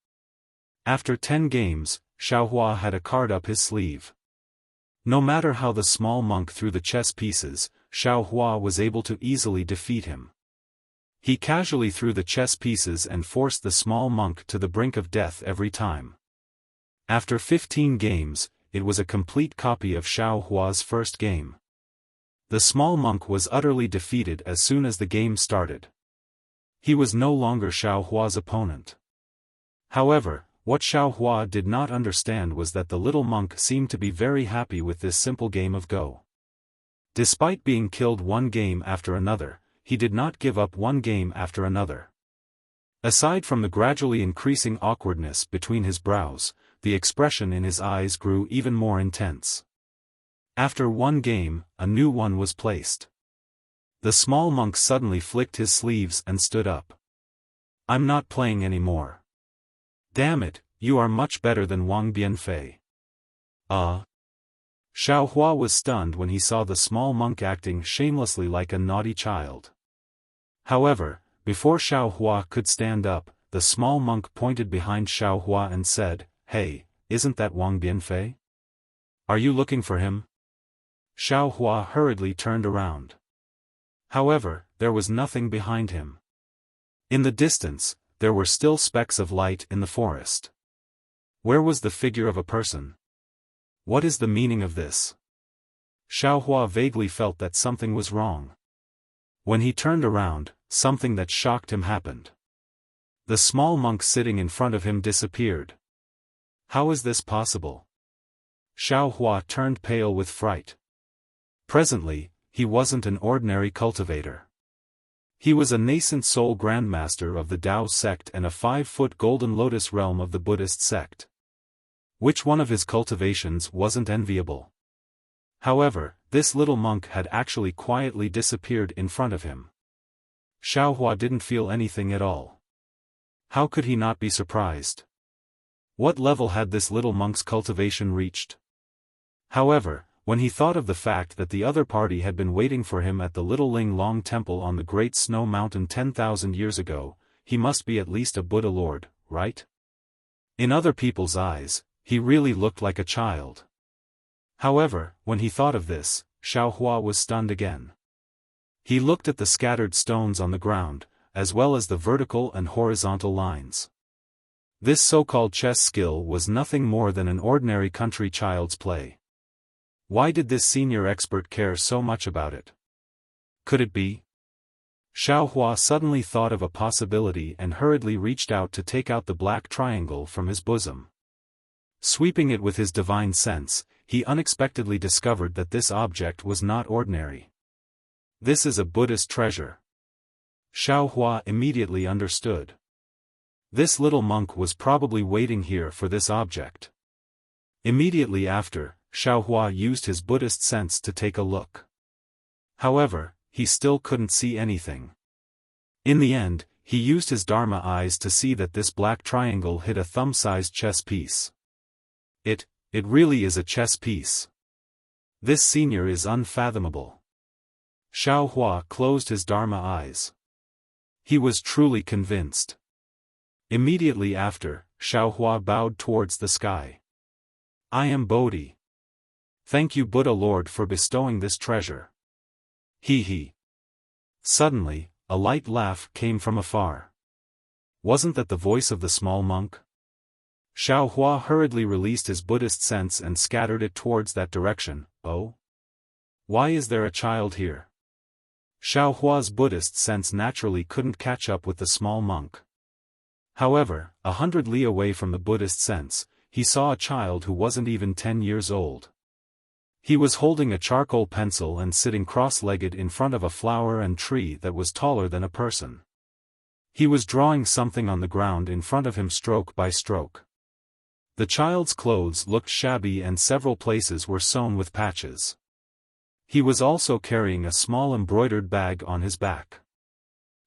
After 10 games, Xiao Hua had a card up his sleeve. No matter how the small monk threw the chess pieces, Xiao Hua was able to easily defeat him. He casually threw the chess pieces and forced the small monk to the brink of death every time. After 15 games, it was a complete copy of Xiao Hua's first game. The small monk was utterly defeated as soon as the game started. He was no longer Xiao Hua's opponent. However, what Xiao Hua did not understand was that the little monk seemed to be very happy with this simple game of Go. Despite being killed one game after another, he did not give up one game after another. Aside from the gradually increasing awkwardness between his brows, the expression in his eyes grew even more intense. After one game, a new one was placed. The small monk suddenly flicked his sleeves and stood up. "I'm not playing anymore. Damn it, you are much better than Wang Bianfei." Xiao Hua was stunned when he saw the small monk acting shamelessly like a naughty child. However, before Xiao Hua could stand up, the small monk pointed behind Xiao Hua and said, "Hey, isn't that Wang Bianfei? Are you looking for him?" Xiao Hua hurriedly turned around. However, there was nothing behind him. In the distance, there were still specks of light in the forest. Where was the figure of a person? What is the meaning of this? Xiao Hua vaguely felt that something was wrong. When he turned around, something that shocked him happened. The small monk sitting in front of him disappeared. How is this possible? Xiao Hua turned pale with fright. Presently, he wasn't an ordinary cultivator. He was a nascent soul grandmaster of the Tao sect and a 5-foot golden lotus realm of the Buddhist sect. Which one of his cultivations wasn't enviable? However, this little monk had actually quietly disappeared in front of him. Xiao Hua didn't feel anything at all. How could he not be surprised? What level had this little monk's cultivation reached? However, when he thought of the fact that the other party had been waiting for him at the Little Ling Long Temple on the Great Snow Mountain 10,000 years ago, he must be at least a Buddha Lord, right? In other people's eyes, he really looked like a child. However, when he thought of this, Xiao Hua was stunned again. He looked at the scattered stones on the ground, as well as the vertical and horizontal lines. This so-called chess skill was nothing more than an ordinary country child's play. Why did this senior expert care so much about it? Could it be? Xiao Hua suddenly thought of a possibility and hurriedly reached out to take out the black triangle from his bosom. Sweeping it with his divine sense, he unexpectedly discovered that this object was not ordinary. This is a Buddhist treasure. Xiao Hua immediately understood. This little monk was probably waiting here for this object. Immediately after, Xiao Hua used his Buddhist sense to take a look. However, he still couldn't see anything. In the end, he used his Dharma eyes to see that this black triangle hid a thumb-sized chess piece. It really is a chess piece. This senior is unfathomable. Xiao Hua closed his Dharma eyes. He was truly convinced. Immediately after, Xiao Hua bowed towards the sky. "I am Bodhi. Thank you Buddha Lord for bestowing this treasure." He. Suddenly, a light laugh came from afar. Wasn't that the voice of the small monk? Xiao Hua hurriedly released his Buddhist sense and scattered it towards that direction. "Oh? Why is there a child here?" Xiao Hua's Buddhist sense naturally couldn't catch up with the small monk. However, 100 li away from the Buddhist sense, he saw a child who wasn't even 10 years old. He was holding a charcoal pencil and sitting cross-legged in front of a flower and tree that was taller than a person. He was drawing something on the ground in front of him stroke by stroke. The child's clothes looked shabby and several places were sewn with patches. He was also carrying a small embroidered bag on his back.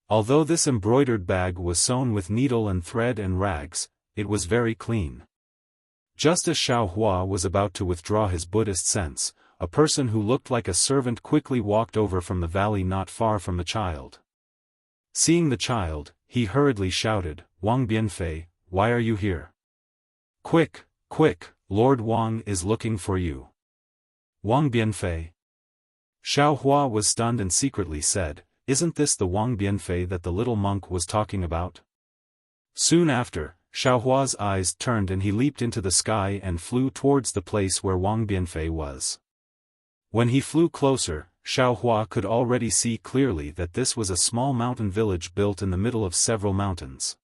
Although this embroidered bag was sewn with needle and thread and rags, it was very clean. Just as Xiao Hua was about to withdraw his Buddhist sense, a person who looked like a servant quickly walked over from the valley not far from the child. Seeing the child, he hurriedly shouted, "Wang Bianfei, why are you here? Quick, quick, Lord Wang is looking for you." "Wang Bianfei?" Xiao Hua was stunned and secretly said, "Isn't this the Wang Bianfei that the little monk was talking about?" Soon after, Xiao Hua's eyes turned and he leaped into the sky and flew towards the place where Wang Bianfei was. When he flew closer, Xiao Hua could already see clearly that this was a small mountain village built in the middle of several mountains.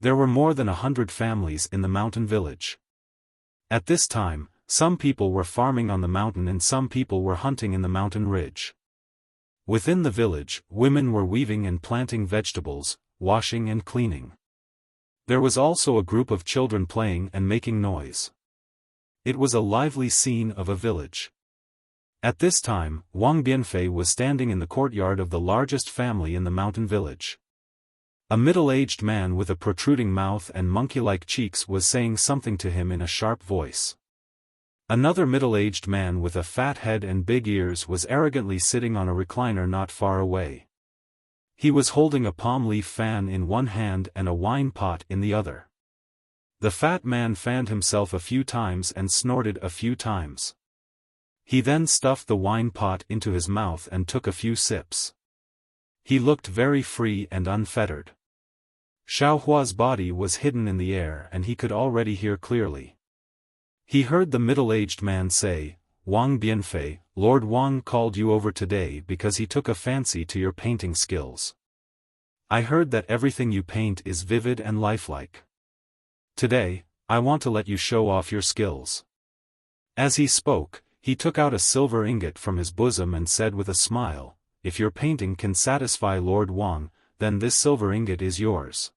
There were more than 100 families in the mountain village. At this time, Some people were farming on the mountain and some people were hunting in the mountain ridge. Within the village, women were weaving and planting vegetables, washing and cleaning. There was also a group of children playing and making noise. It was a lively scene of a village. At this time, Wang Bianfei was standing in the courtyard of the largest family in the mountain village. A middle-aged man with a protruding mouth and monkey-like cheeks was saying something to him in a sharp voice. Another middle-aged man with a fat head and big ears was arrogantly sitting on a recliner not far away. He was holding a palm leaf fan in one hand and a wine pot in the other. The fat man fanned himself a few times and snorted a few times. He then stuffed the wine pot into his mouth and took a few sips. He looked very free and unfettered. Xiaohua's body was hidden in the air and he could already hear clearly. He heard the middle-aged man say, "Wang Bianfei, Lord Wang called you over today because he took a fancy to your painting skills. I heard that everything you paint is vivid and lifelike. Today, I want to let you show off your skills." As he spoke, he took out a silver ingot from his bosom and said with a smile, "If your painting can satisfy Lord Wang, then this silver ingot is yours."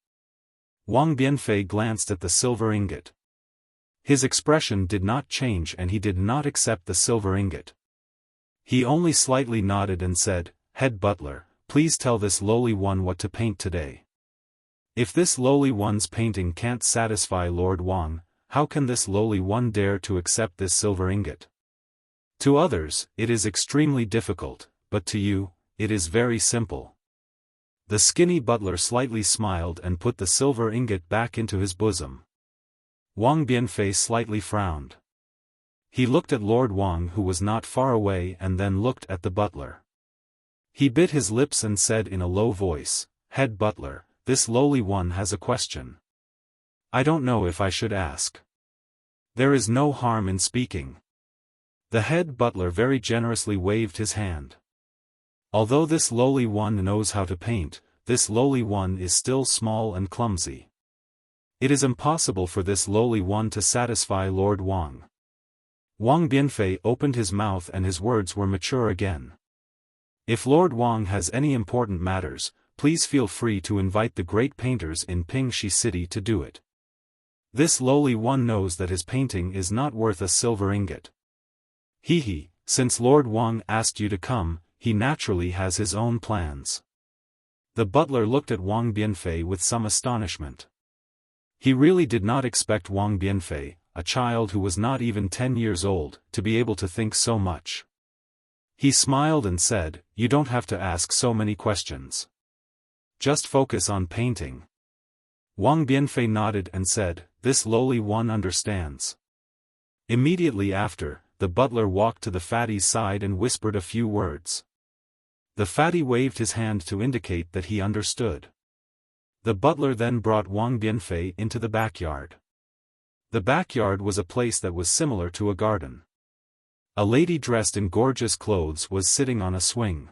Wang Bianfei glanced at the silver ingot. His expression did not change and he did not accept the silver ingot. He only slightly nodded and said, "Head butler, please tell this lowly one what to paint today." If this lowly one's painting can't satisfy Lord Wang, how can this lowly one dare to accept this silver ingot? To others, it is extremely difficult, but to you, it is very simple. The skinny butler slightly smiled and put the silver ingot back into his bosom. Wang Bianfei slightly frowned. He looked at Lord Wang who was not far away and then looked at the butler. He bit his lips and said in a low voice, "Head butler, this lowly one has a question. I don't know if I should ask." "There is no harm in speaking." The head butler very generously waved his hand. Although this lowly one knows how to paint, this lowly one is still small and clumsy. It is impossible for this lowly one to satisfy Lord Wang. Wang Bianfei opened his mouth and his words were mature again. "If Lord Wang has any important matters, please feel free to invite the great painters in Pingxi City to do it. This lowly one knows that his painting is not worth a silver ingot. He, since Lord Wang asked you to come, he naturally has his own plans." The butler looked at Wang Bianfei with some astonishment. He really did not expect Wang Bianfei, a child who was not even 10 years old, to be able to think so much. He smiled and said, "You don't have to ask so many questions. Just focus on painting." Wang Bianfei nodded and said, "This lowly one understands." Immediately after, the butler walked to the fatty's side and whispered a few words. The fatty waved his hand to indicate that he understood. The butler then brought Wang Bianfei into the backyard. The backyard was a place that was similar to a garden. A lady dressed in gorgeous clothes was sitting on a swing.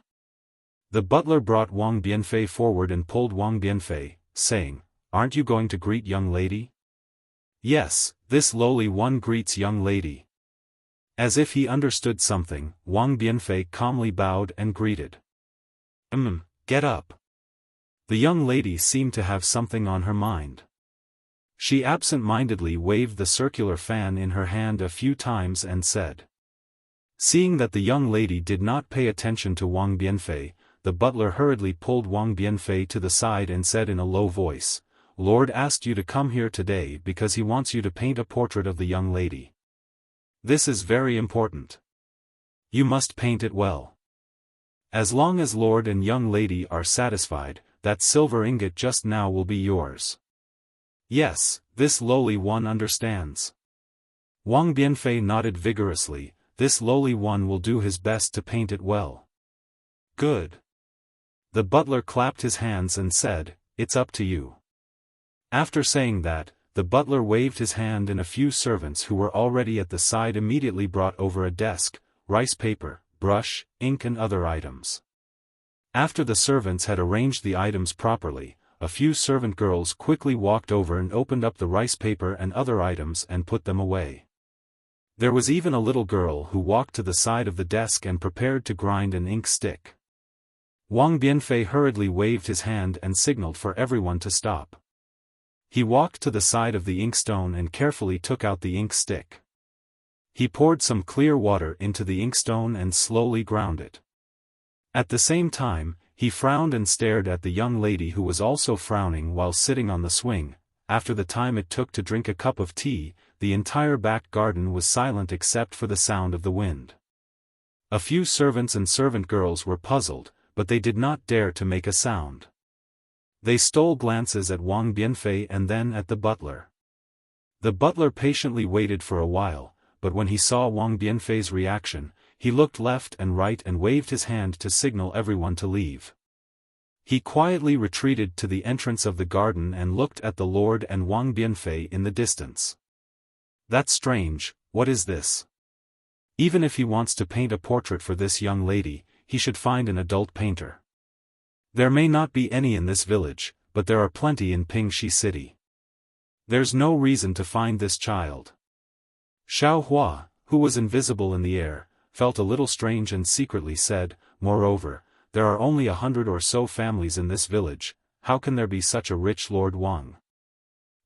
The butler brought Wang Bianfei forward and pulled Wang Bianfei, saying, "Aren't you going to greet young lady?" "Yes, this lowly one greets young lady." As if he understood something, Wang Bianfei calmly bowed and greeted. Get up." The young lady seemed to have something on her mind. She absent-mindedly waved the circular fan in her hand a few times and said. Seeing that the young lady did not pay attention to Wang Bianfei, the butler hurriedly pulled Wang Bianfei to the side and said in a low voice, "Lord asked you to come here today because he wants you to paint a portrait of the young lady. This is very important. You must paint it well. As long as Lord and young lady are satisfied, that silver ingot just now will be yours." "Yes, this lowly one understands." Wang Bianfei nodded vigorously. "This lowly one will do his best to paint it well." "Good." The butler clapped his hands and said, "It's up to you." After saying that, the butler waved his hand and a few servants who were already at the side immediately brought over a desk, rice paper, brush, ink and other items. After the servants had arranged the items properly, a few servant girls quickly walked over and opened up the rice paper and other items and put them away. There was even a little girl who walked to the side of the desk and prepared to grind an ink stick. Wang Bianfei hurriedly waved his hand and signaled for everyone to stop. He walked to the side of the inkstone and carefully took out the ink stick. He poured some clear water into the inkstone and slowly ground it. At the same time, he frowned and stared at the young lady who was also frowning while sitting on the swing. After the time it took to drink a cup of tea, the entire back garden was silent except for the sound of the wind. A few servants and servant girls were puzzled, but they did not dare to make a sound. They stole glances at Wang Bianfei and then at the butler. The butler patiently waited for a while, but when he saw Wang Bianfei's reaction, he looked left and right and waved his hand to signal everyone to leave. He quietly retreated to the entrance of the garden and looked at the Lord and Wang Bianfei in the distance. That's strange, what is this? Even if he wants to paint a portrait for this young lady, he should find an adult painter. There may not be any in this village, but there are plenty in Pingxi City. There's no reason to find this child. Xiaofan, who was invisible in the air, felt a little strange and secretly said, moreover, there are only 100 or so families in this village, how can there be such a rich Lord Wang?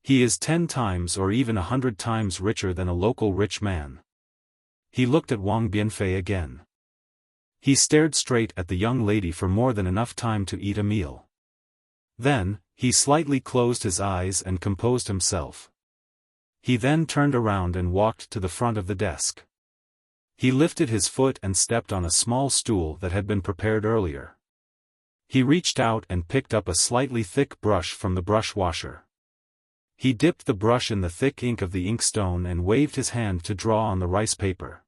He is 10 times or even 100 times richer than a local rich man. He looked at Wang Bianfei again. He stared straight at the young lady for more than enough time to eat a meal. Then, he slightly closed his eyes and composed himself. He then turned around and walked to the front of the desk. He lifted his foot and stepped on a small stool that had been prepared earlier. He reached out and picked up a slightly thick brush from the brush washer. He dipped the brush in the thick ink of the inkstone and waved his hand to draw on the rice paper.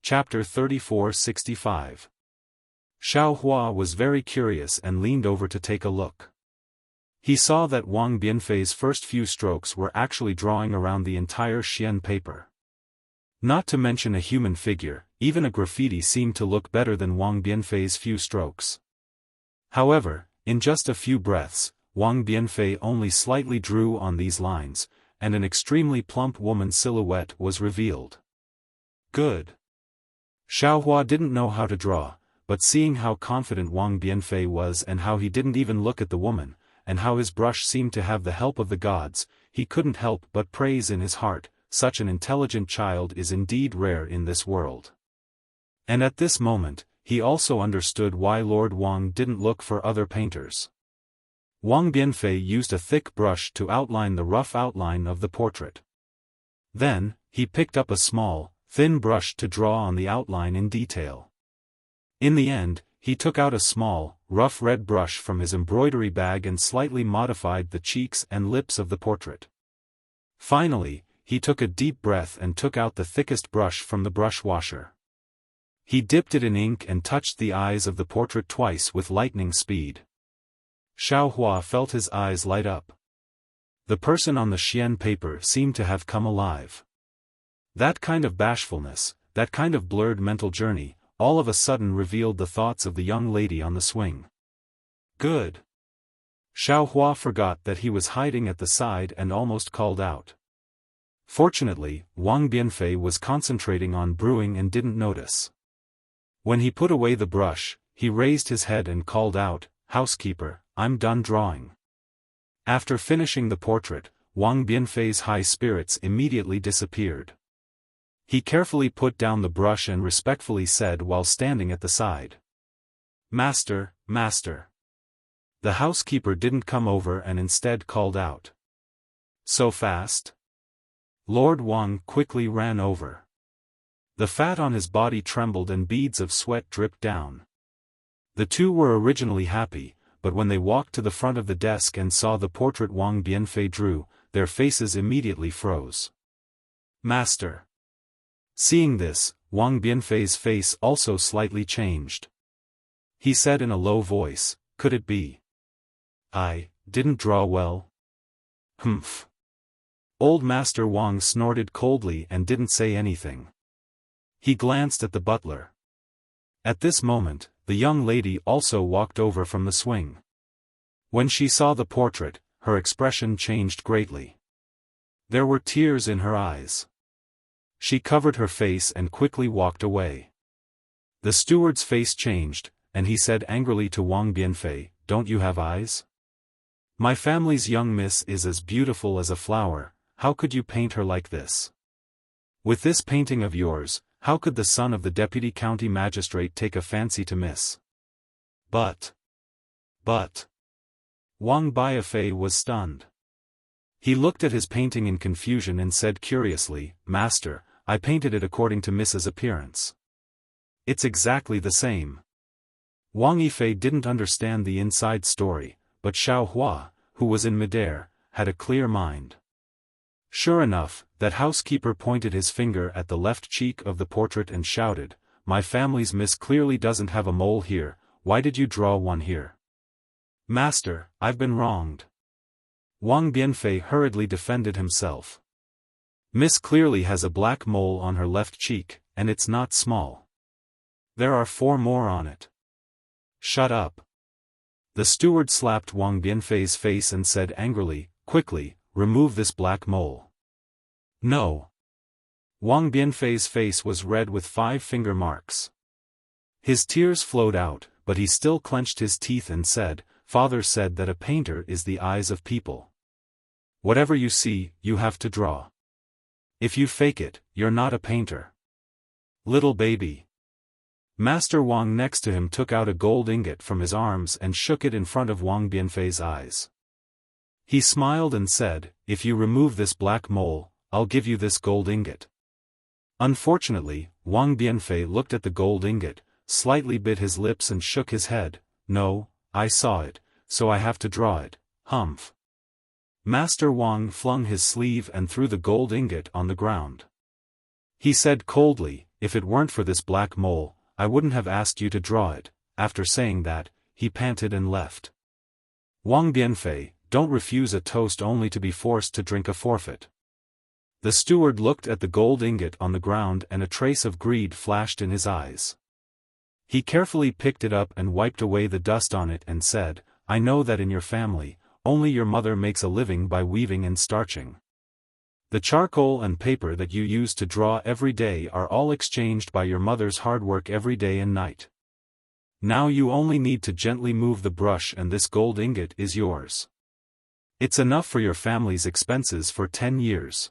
Chapter 34-65. Xiaofan was very curious and leaned over to take a look. He saw that Wang Bianfei's first few strokes were actually drawing around the entire xian paper. Not to mention a human figure, even a graffiti seemed to look better than Wang Bianfei's few strokes. However, in just a few breaths, Wang Bianfei only slightly drew on these lines, and an extremely plump woman's silhouette was revealed. Good. Xiaofan didn't know how to draw, but seeing how confident Wang Bianfei was and how he didn't even look at the woman, and how his brush seemed to have the help of the gods, he couldn't help but praise in his heart, such an intelligent child is indeed rare in this world. And at this moment, he also understood why Lord Wang didn't look for other painters. Wang Bianfei used a thick brush to outline the rough outline of the portrait. Then, he picked up a small, thin brush to draw on the outline in detail. In the end, he took out a small, rough red brush from his embroidery bag and slightly modified the cheeks and lips of the portrait. Finally, he took a deep breath and took out the thickest brush from the brush washer. He dipped it in ink and touched the eyes of the portrait twice with lightning speed. Xiaofan felt his eyes light up. The person on the xian paper seemed to have come alive. That kind of bashfulness, that kind of blurred mental journey, all of a sudden revealed the thoughts of the young lady on the swing. Good. Xiaofan forgot that he was hiding at the side and almost called out. Fortunately, Wang Bianfei was concentrating on brewing and didn't notice. When he put away the brush, he raised his head and called out, "Housekeeper, I'm done drawing." After finishing the portrait, Wang Bianfei's high spirits immediately disappeared. He carefully put down the brush and respectfully said while standing at the side, "Master, master." The housekeeper didn't come over and instead called out, "So fast?" Lord Wang quickly ran over. The fat on his body trembled and beads of sweat dripped down. The two were originally happy, but when they walked to the front of the desk and saw the portrait Wang Bianfei drew, their faces immediately froze. "Master." Seeing this, Wang Bianfei's face also slightly changed. He said in a low voice, "Could it be I didn't draw well?" "Humph." Old Master Wang snorted coldly and didn't say anything. He glanced at the butler. At this moment, the young lady also walked over from the swing. When she saw the portrait, her expression changed greatly. There were tears in her eyes. She covered her face and quickly walked away. The steward's face changed, and he said angrily to Wang Bianfei, "Don't you have eyes? My family's young miss is as beautiful as a flower, how could you paint her like this? With this painting of yours, how could the son of the deputy county magistrate take a fancy to miss?" But. Wang Bianfei was stunned. He looked at his painting in confusion and said curiously, "Master, I painted it according to Miss's appearance. It's exactly the same." Wang Yifei didn't understand the inside story, but Xiao Hua, who was in midair, had a clear mind. Sure enough, that housekeeper pointed his finger at the left cheek of the portrait and shouted, "My family's miss clearly doesn't have a mole here, why did you draw one here?" "Master, I've been wronged." Wang Bianfei hurriedly defended himself. "Miss clearly has a black mole on her left cheek, and it's not small. There are 4 more on it." "Shut up." The steward slapped Wang Bianfei's face and said angrily, "Quickly, remove this black mole." "No." Wang Bianfei's face was red with 5 finger marks. His tears flowed out, but he still clenched his teeth and said, "Father said that a painter is the eyes of people. Whatever you see, you have to draw. If you fake it, you're not a painter. Little baby." Master Wang next to him took out a gold ingot from his arms and shook it in front of Wang Bianfei's eyes. He smiled and said, "If you remove this black mole, I'll give you this gold ingot." Unfortunately, Wang Bianfei looked at the gold ingot, slightly bit his lips and shook his head. "No, I saw it, so I have to draw it, humph." Master Wang flung his sleeve and threw the gold ingot on the ground. He said coldly, "If it weren't for this black mole, I wouldn't have asked you to draw it." After saying that, he panted and left. "Wang Bianfei, don't refuse a toast only to be forced to drink a forfeit." The steward looked at the gold ingot on the ground and a trace of greed flashed in his eyes. He carefully picked it up and wiped away the dust on it and said, "I know that in your family, only your mother makes a living by weaving and starching. The charcoal and paper that you use to draw every day are all exchanged by your mother's hard work every day and night. Now you only need to gently move the brush and this gold ingot is yours. It's enough for your family's expenses for 10 years.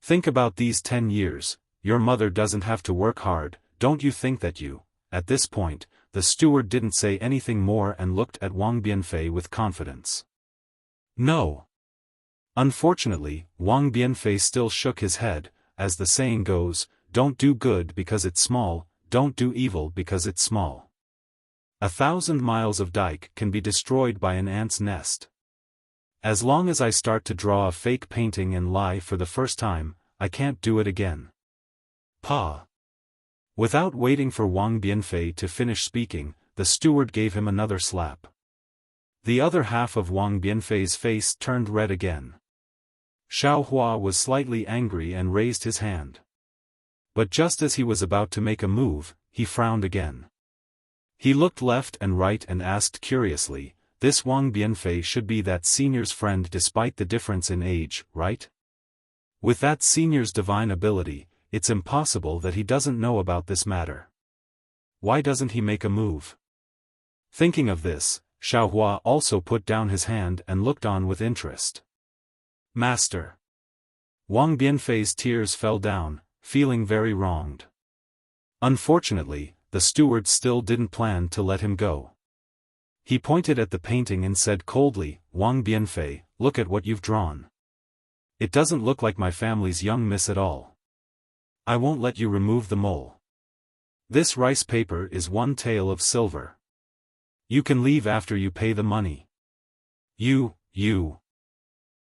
Think about these 10 years, your mother doesn't have to work hard, don't you think that you..." At this point, the steward didn't say anything more and looked at Wang Bianfei with confidence. "No." Unfortunately, Wang Bianfei still shook his head, as the saying goes, "Don't do good because it's small, don't do evil because it's small. 1,000 miles of dike can be destroyed by an ant's nest. As long as I start to draw a fake painting and lie for the first time, I can't do it again. Pa." Without waiting for Wang Bianfei to finish speaking, the steward gave him another slap. The other half of Wang Bianfei's face turned red again. Xiao Hua was slightly angry and raised his hand. But just as he was about to make a move, he frowned again. He looked left and right and asked curiously, "This Wang Bianfei should be that senior's friend despite the difference in age, right? With that senior's divine ability, it's impossible that he doesn't know about this matter. Why doesn't he make a move?" Thinking of this, Xiao Hua also put down his hand and looked on with interest. "Master." Wang Bianfei's tears fell down, feeling very wronged. Unfortunately, the steward still didn't plan to let him go. He pointed at the painting and said coldly, "Wang Bianfei, look at what you've drawn. It doesn't look like my family's young miss at all. I won't let you remove the mole. This rice paper is 1 tael of silver. You can leave after you pay the money." You.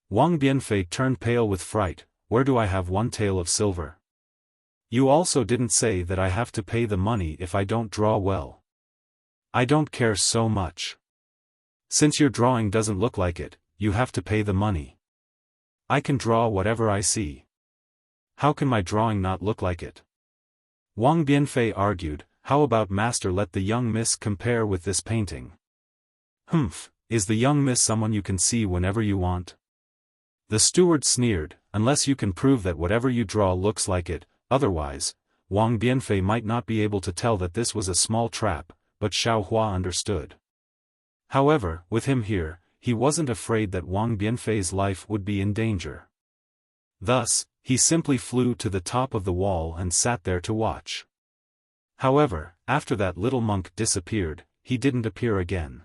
Wang Bianfei turned pale with fright. "Where do I have 1 tael of silver? You also didn't say that I have to pay the money if I don't draw well. I don't care so much. Since your drawing doesn't look like it, you have to pay the money. I can draw whatever I see. How can my drawing not look like it?" Wang Bianfei argued, "How about master let the young miss compare with this painting? Is the young miss someone you can see whenever you want? The steward sneered, unless you can prove that whatever you draw looks like it, otherwise, Wang Bianfei might not be able to tell that this was a small trap, but Xiao Hua understood. However, with him here, he wasn't afraid that Wang Bianfei's life would be in danger. Thus, he simply flew to the top of the wall and sat there to watch. However, after that little monk disappeared, he didn't appear again.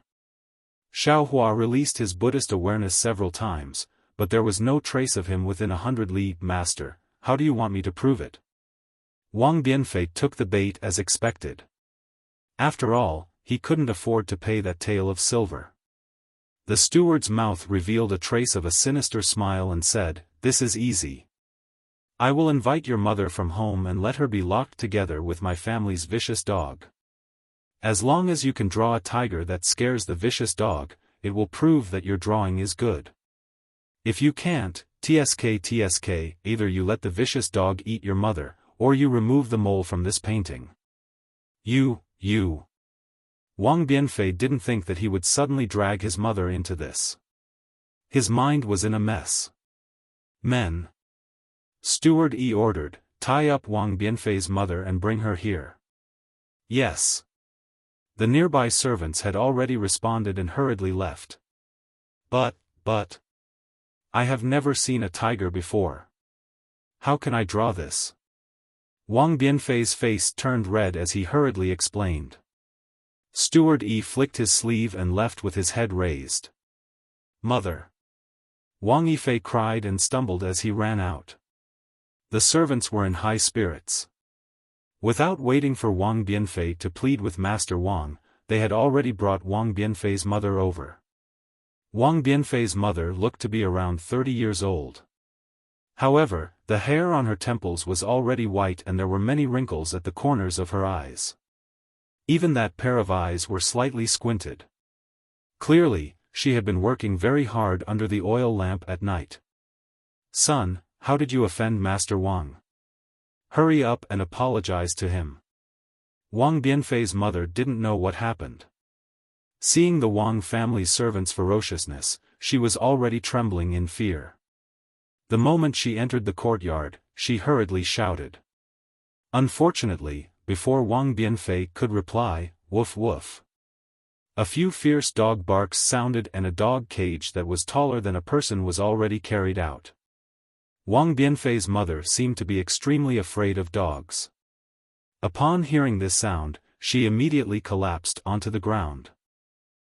Xiao Hua released his Buddhist awareness several times, but there was no trace of him within 100 li. Master, how do you want me to prove it? Wang Bianfei took the bait as expected. After all, he couldn't afford to pay that tael of silver. The steward's mouth revealed a trace of a sinister smile and said, "This is easy. I will invite your mother from home and let her be locked together with my family's vicious dog. As long as you can draw a tiger that scares the vicious dog, it will prove that your drawing is good. If you can't, tsk, either you let the vicious dog eat your mother, or you remove the mole from this painting." You. Wang Bianfei didn't think that he would suddenly drag his mother into this. His mind was in a mess. Men. Steward ordered, tie up Wang Bianfei's mother and bring her here. Yes. The nearby servants had already responded and hurriedly left. But. I have never seen a tiger before. How can I draw this? Wang Bianfei's face turned red as he hurriedly explained. Steward flicked his sleeve and left with his head raised. Mother. Wang Yifei cried and stumbled as he ran out. The servants were in high spirits. Without waiting for Wang Bianfei to plead with Master Wang, they had already brought Wang Bianfei's mother over. Wang Bianfei's mother looked to be around 30 years old. However, the hair on her temples was already white and there were many wrinkles at the corners of her eyes. Even that pair of eyes were slightly squinted. Clearly, she had been working very hard under the oil lamp at night. Son, how did you offend Master Wang? Hurry up and apologize to him. Wang Bianfei's mother didn't know what happened. Seeing the Wang family servants' ferociousness, she was already trembling in fear. The moment she entered the courtyard, she hurriedly shouted. Unfortunately, before Wang Bianfei could reply, woof woof. A few fierce dog barks sounded and a dog cage that was taller than a person was already carried out. Wang Bianfei's mother seemed to be extremely afraid of dogs. Upon hearing this sound, she immediately collapsed onto the ground.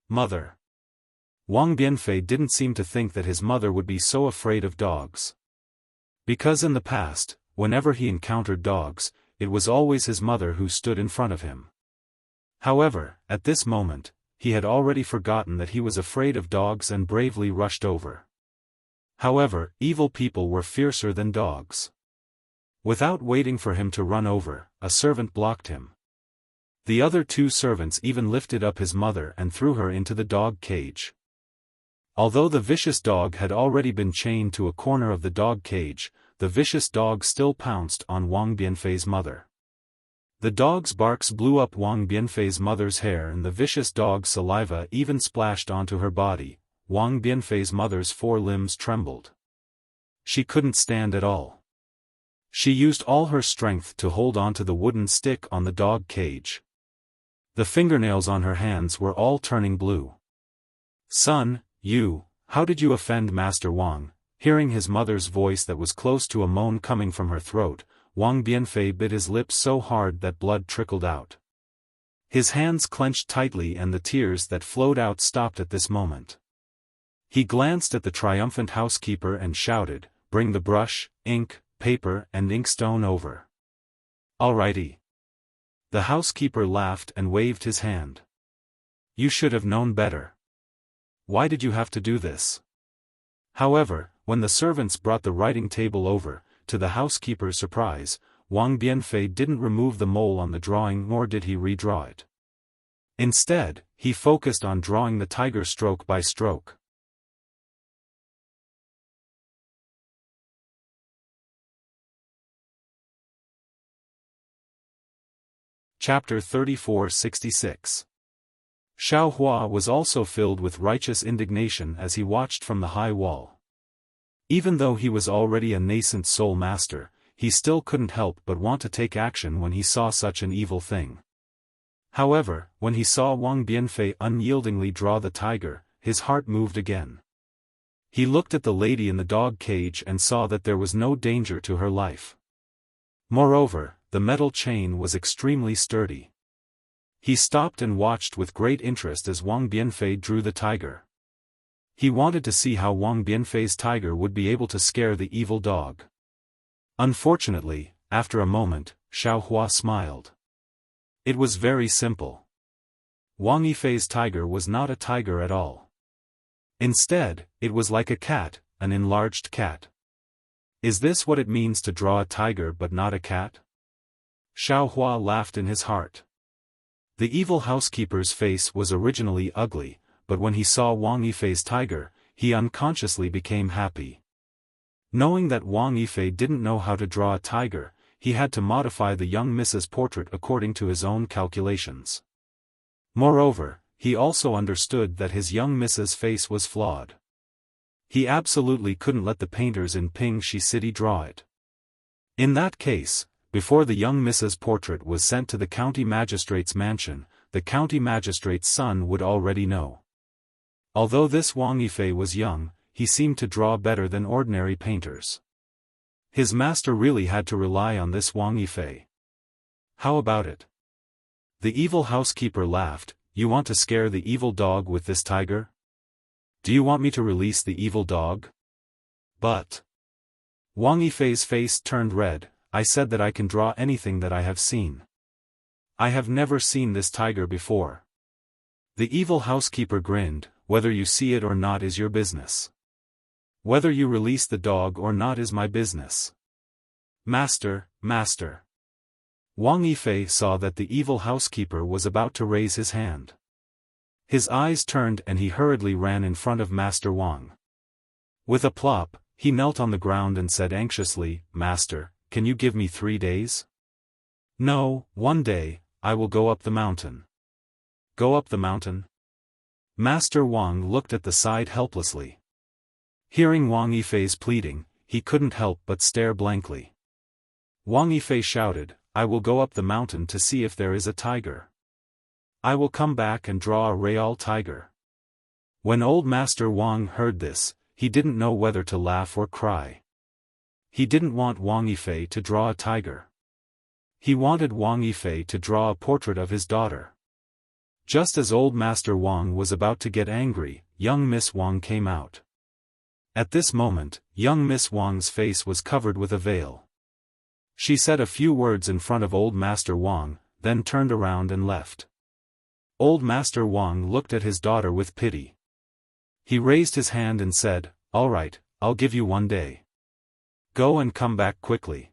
Mother. Wang Bianfei didn't seem to think that his mother would be so afraid of dogs. Because in the past, whenever he encountered dogs, it was always his mother who stood in front of him. However, at this moment, he had already forgotten that he was afraid of dogs and bravely rushed over. However, evil people were fiercer than dogs. Without waiting for him to run over, a servant blocked him. The other two servants even lifted up his mother and threw her into the dog cage. Although the vicious dog had already been chained to a corner of the dog cage, the vicious dog still pounced on Wang Bianfei's mother. The dog's barks blew up Wang Bianfei's mother's hair and the vicious dog's saliva even splashed onto her body. Wang Bianfei's mother's 4 limbs trembled. She couldn't stand at all. She used all her strength to hold onto the wooden stick on the dog cage. The fingernails on her hands were all turning blue. Son, how did you offend Master Wang? Hearing his mother's voice that was close to a moan coming from her throat, Wang Bianfei bit his lips so hard that blood trickled out. His hands clenched tightly and the tears that flowed out stopped at this moment. He glanced at the triumphant housekeeper and shouted, "Bring the brush, ink, paper and inkstone over." "Alrighty." The housekeeper laughed and waved his hand. "You should have known better. Why did you have to do this?" However, when the servants brought the writing table over, to the housekeeper's surprise, Wang Bianfei didn't remove the mole on the drawing nor did he redraw it. Instead, he focused on drawing the tiger stroke by stroke. Chapter 3466. Xiaofan was also filled with righteous indignation as he watched from the high wall. Even though he was already a nascent soul master, he still couldn't help but want to take action when he saw such an evil thing. However, when he saw Wang Bianfei unyieldingly draw the tiger, his heart moved again. He looked at the lady in the dog cage and saw that there was no danger to her life. Moreover, the metal chain was extremely sturdy. He stopped and watched with great interest as Wang Bianfei drew the tiger. He wanted to see how Wang Bianfei's tiger would be able to scare the evil dog. Unfortunately, after a moment, Xiaofan smiled. It was very simple. Wang Yifei's tiger was not a tiger at all. Instead, it was like a cat, an enlarged cat. Is this what it means to draw a tiger but not a cat? Xiaofan laughed in his heart. The evil housekeeper's face was originally ugly, but when he saw Wang Yifei's tiger, he unconsciously became happy. Knowing that Wang Yifei didn't know how to draw a tiger, he had to modify the young Mrs. portrait according to his own calculations. Moreover, he also understood that his young Mrs. face was flawed. He absolutely couldn't let the painters in Pingxi City draw it. In that case, before the young Mrs. portrait was sent to the county magistrate's mansion, the county magistrate's son would already know. Although this Wang Yifei was young, he seemed to draw better than ordinary painters. His master really had to rely on this Wang Yifei. How about it? The evil housekeeper laughed. You want to scare the evil dog with this tiger? Do you want me to release the evil dog? But Wang Yifei's face turned red. I said that I can draw anything that I have seen. I have never seen this tiger before. The evil housekeeper grinned. Whether you see it or not is your business. Whether you release the dog or not is my business. Master, master. Wang Yifei saw that the evil housekeeper was about to raise his hand. His eyes turned and he hurriedly ran in front of Master Wang. With a plop, he knelt on the ground and said anxiously, Master, can you give me 3 days? No, 1 day, I will go up the mountain. Go up the mountain? Master Wang looked at the side helplessly. Hearing Wang Yifei's pleading, he couldn't help but stare blankly. Wang Yifei shouted, I will go up the mountain to see if there is a tiger. I will come back and draw a real tiger. When old Master Wang heard this, he didn't know whether to laugh or cry. He didn't want Wang Yifei to draw a tiger. He wanted Wang Yifei to draw a portrait of his daughter. Just as old Master Wang was about to get angry, young Miss Wang came out. At this moment, young Miss Wang's face was covered with a veil. She said a few words in front of old Master Wang, then turned around and left. Old Master Wang looked at his daughter with pity. He raised his hand and said, All right, I'll give you 1 day. Go and come back quickly.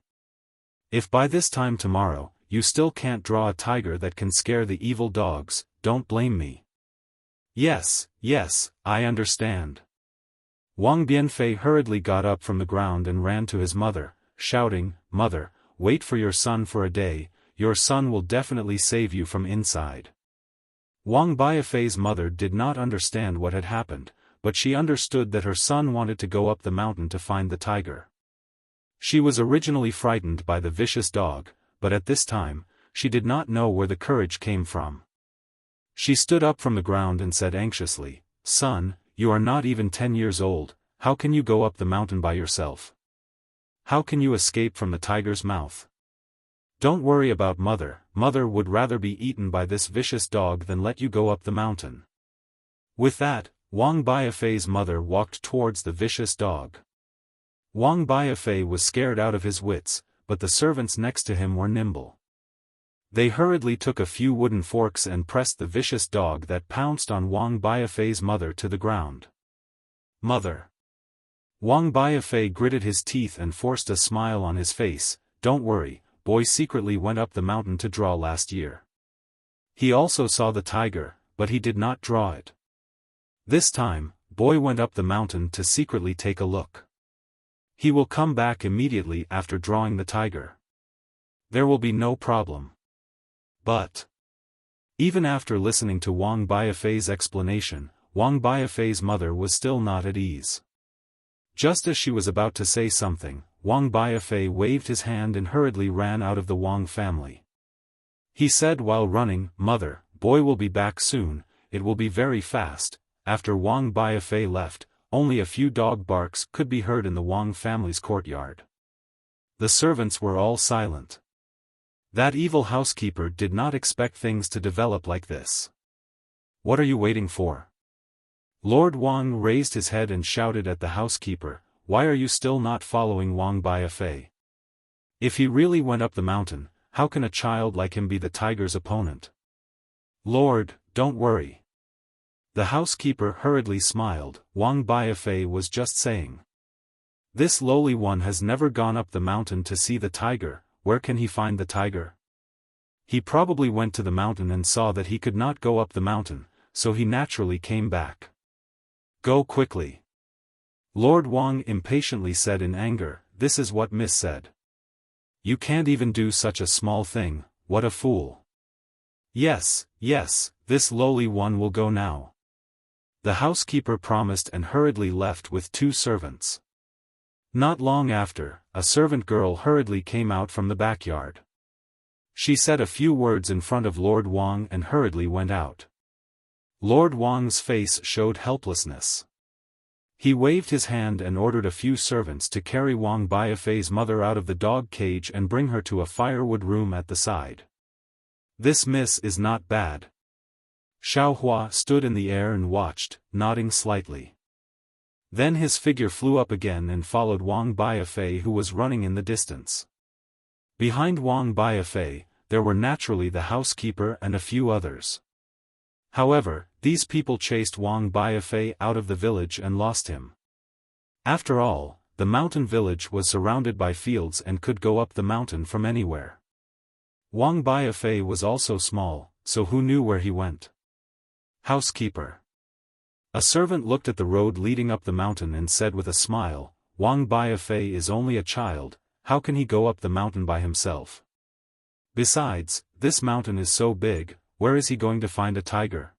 If by this time tomorrow, you still can't draw a tiger that can scare the evil dogs, don't blame me. Yes, I understand. Wang Bianfei hurriedly got up from the ground and ran to his mother, shouting, Mother, wait for your son for a day, your son will definitely save you from inside. Wang Bianfei's mother did not understand what had happened, but she understood that her son wanted to go up the mountain to find the tiger. She was originally frightened by the vicious dog, but at this time, she did not know where the courage came from. She stood up from the ground and said anxiously, Son, you are not even 10 years old, how can you go up the mountain by yourself? How can you escape from the tiger's mouth? Don't worry about mother, mother would rather be eaten by this vicious dog than let you go up the mountain. With that, Wang Bianfei's mother walked towards the vicious dog. Wang Bianfei was scared out of his wits, but the servants next to him were nimble. They hurriedly took a few wooden forks and pressed the vicious dog that pounced on Wang Bianfei's mother to the ground. Mother! Wang Bianfei gritted his teeth and forced a smile on his face. Don't worry, boy secretly went up the mountain to draw last year. He also saw the tiger, but he did not draw it. This time, boy went up the mountain to secretly take a look. He will come back immediately after drawing the tiger. There will be no problem. But Even after listening to Wang Biafei's explanation, Wang Biafei's mother was still not at ease. Just as she was about to say something, Wang Biafei waved his hand and hurriedly ran out of the Wang family. He said while running, "Mother, boy will be back soon, it will be very fast." After Wang Biafei left, only a few dog barks could be heard in the Wang family's courtyard. The servants were all silent. That evil housekeeper did not expect things to develop like this. "What are you waiting for?" Lord Wang raised his head and shouted at the housekeeper, "Why are you still not following Wang Biafei? If he really went up the mountain, how can a child like him be the tiger's opponent?" "Lord, don't worry." The housekeeper hurriedly smiled. Wang Biafei was just saying. "This lowly one has never gone up the mountain to see the tiger. Where can he find the tiger? He probably went to the mountain and saw that he could not go up the mountain, so he naturally came back. Go quickly." Lord Wang impatiently said in anger, "This is what Miss said. You can't even do such a small thing, what a fool." Yes, this lowly one will go now." The housekeeper promised and hurriedly left with 2 servants. Not long after, a servant girl hurriedly came out from the backyard. She said a few words in front of Lord Wang and hurriedly went out. Lord Wang's face showed helplessness. He waved his hand and ordered a few servants to carry Wang Biafei's mother out of the dog cage and bring her to a firewood room at the side. "This miss is not bad." Xiaofan stood in the air and watched, nodding slightly. Then his figure flew up again and followed Wang Biafei, who was running in the distance. Behind Wang Biafei, there were naturally the housekeeper and a few others. However, these people chased Wang Biafei out of the village and lost him. After all, the mountain village was surrounded by fields and could go up the mountain from anywhere. Wang Biafei was also small, so who knew where he went? Housekeeper. A servant looked at the road leading up the mountain and said with a smile, "Wang Biafei is only a child, how can he go up the mountain by himself? Besides, this mountain is so big, where is he going to find a tiger?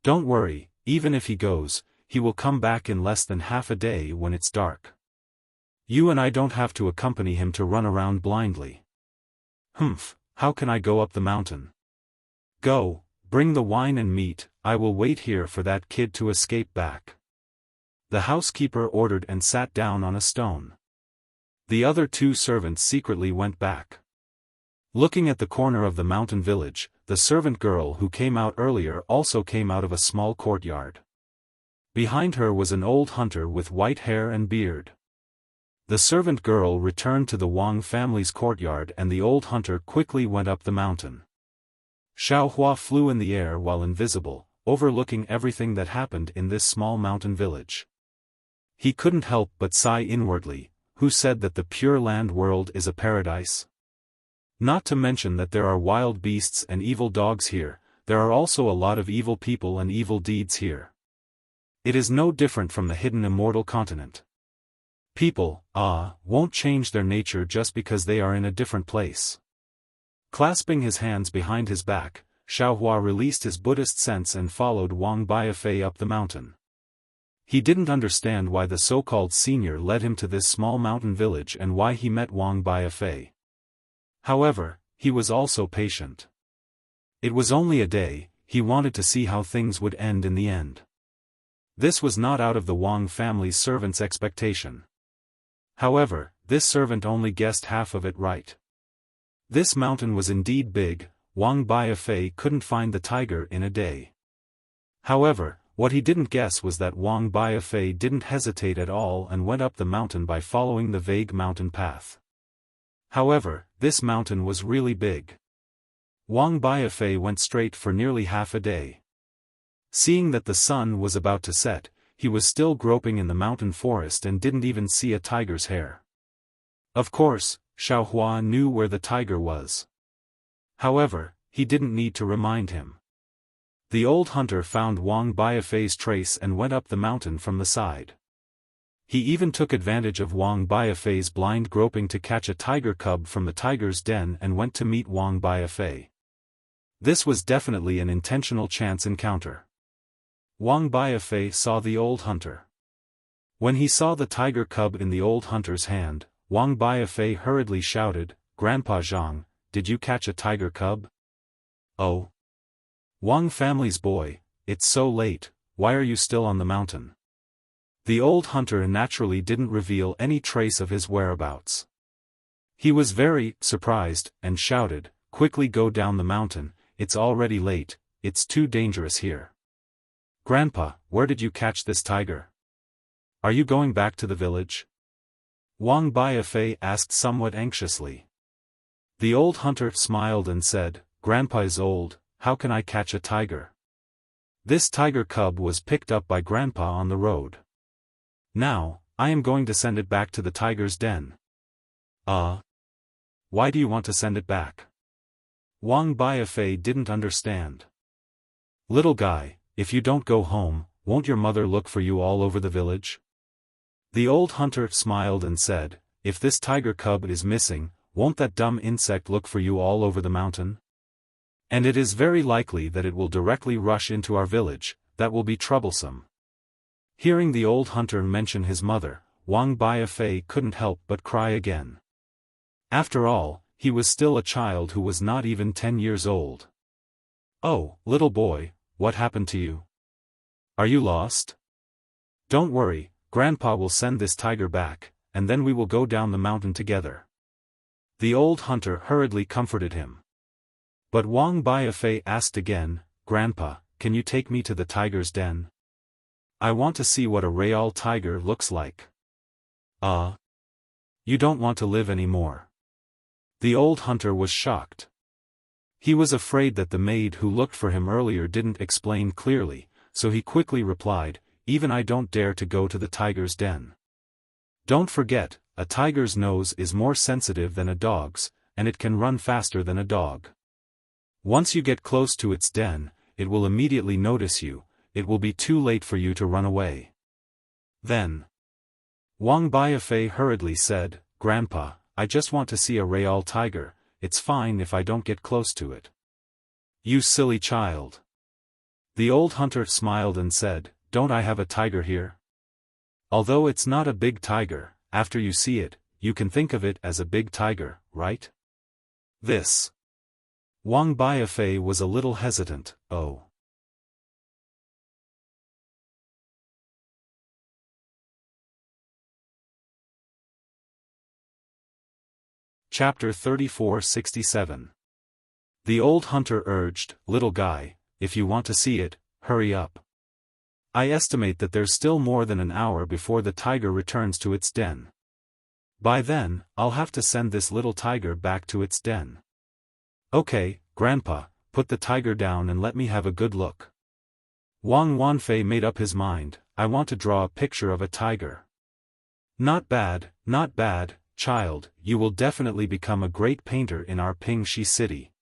Don't worry, even if he goes, he will come back in less than half a day when it's dark. You and I don't have to accompany him to run around blindly." "Humph, how can I go up the mountain?" "Go, bring the wine and meat, I will wait here for that kid to escape back." The housekeeper ordered and sat down on a stone. The other 2 servants secretly went back. Looking at the corner of the mountain village, the servant girl who came out earlier also came out of a small courtyard. Behind her was an old hunter with white hair and beard. The servant girl returned to the Wang family's courtyard and the old hunter quickly went up the mountain. Xiaofan flew in the air while invisible, overlooking everything that happened in this small mountain village. He couldn't help but sigh inwardly. Who said that the Pure Land world is a paradise? Not to mention that there are wild beasts and evil dogs here, there are also a lot of evil people and evil deeds here. It is no different from the hidden immortal continent. People, won't change their nature just because they are in a different place. Clasping his hands behind his back, Xiaofan released his Buddhist sense and followed Wang Biafei up the mountain. He didn't understand why the so-called senior led him to this small mountain village and why he met Wang Biafei. However, he was also patient. It was only a day, he wanted to see how things would end in the end. This was not out of the Wang family's servant's expectation. However, this servant only guessed half of it right. This mountain was indeed big. Wang Biafei couldn't find the tiger in a day. However, what he didn't guess was that Wang Biafei didn't hesitate at all and went up the mountain by following the vague mountain path. However, this mountain was really big. Wang Biafei went straight for nearly half a day. Seeing that the sun was about to set, he was still groping in the mountain forest and didn't even see a tiger's hair. Of course, Xiaofan knew where the tiger was. However, he didn't need to remind him. The old hunter found Wang Biafei's trace and went up the mountain from the side. He even took advantage of Wang Biafei's blind groping to catch a tiger cub from the tiger's den and went to meet Wang Biafei. This was definitely an intentional chance encounter. Wang Biafei saw the old hunter. When he saw the tiger cub in the old hunter's hand, Wang Biafei hurriedly shouted, "Grandpa Zhang, did you catch a tiger cub?" "Oh. Wang family's boy, it's so late, why are you still on the mountain?" The old hunter naturally didn't reveal any trace of his whereabouts. He was very surprised, and shouted, "Quickly go down the mountain, it's already late, it's too dangerous here." "Grandpa, where did you catch this tiger? Are you going back to the village?" Wang Biafei asked somewhat anxiously. The old hunter smiled and said, "Grandpa is old, how can I catch a tiger? This tiger cub was picked up by Grandpa on the road. Now, I am going to send it back to the tiger's den." Why do you want to send it back?" Wang Biafei didn't understand. "Little guy, if you don't go home, won't your mother look for you all over the village?" The old hunter smiled and said, "If this tiger cub is missing, won't that dumb insect look for you all over the mountain? And it is very likely that it will directly rush into our village, that will be troublesome." Hearing the old hunter mention his mother, Wang Biafei couldn't help but cry again. After all, he was still a child who was not even 10 years old. "Oh, little boy, what happened to you? Are you lost? Don't worry, Grandpa will send this tiger back, and then we will go down the mountain together." The old hunter hurriedly comforted him. But Wang Biafei asked again, "Grandpa, can you take me to the tiger's den? I want to see what a real tiger looks like." You don't want to live anymore?" The old hunter was shocked. He was afraid that the maid who looked for him earlier didn't explain clearly, so he quickly replied, "Even I don't dare to go to the tiger's den. Don't forget, a tiger's nose is more sensitive than a dog's, and it can run faster than a dog. Once you get close to its den, it will immediately notice you, it will be too late for you to run away." Then Wang Biafei hurriedly said, "Grandpa, I just want to see a real tiger, it's fine if I don't get close to it." "You silly child." The old hunter smiled and said, "Don't I have a tiger here? Although it's not a big tiger, after you see it, you can think of it as a big tiger, right?" This. Wang Biafei was a little hesitant. Chapter 3467. The old hunter urged, "Little guy, if you want to see it, hurry up. I estimate that there's still more than an hour before the tiger returns to its den. By then, I'll have to send this little tiger back to its den." "Okay, Grandpa, put the tiger down and let me have a good look." Wang Wanfei made up his mind, "I want to draw a picture of a tiger." Not bad, child, you will definitely become a great painter in our Pingxi city."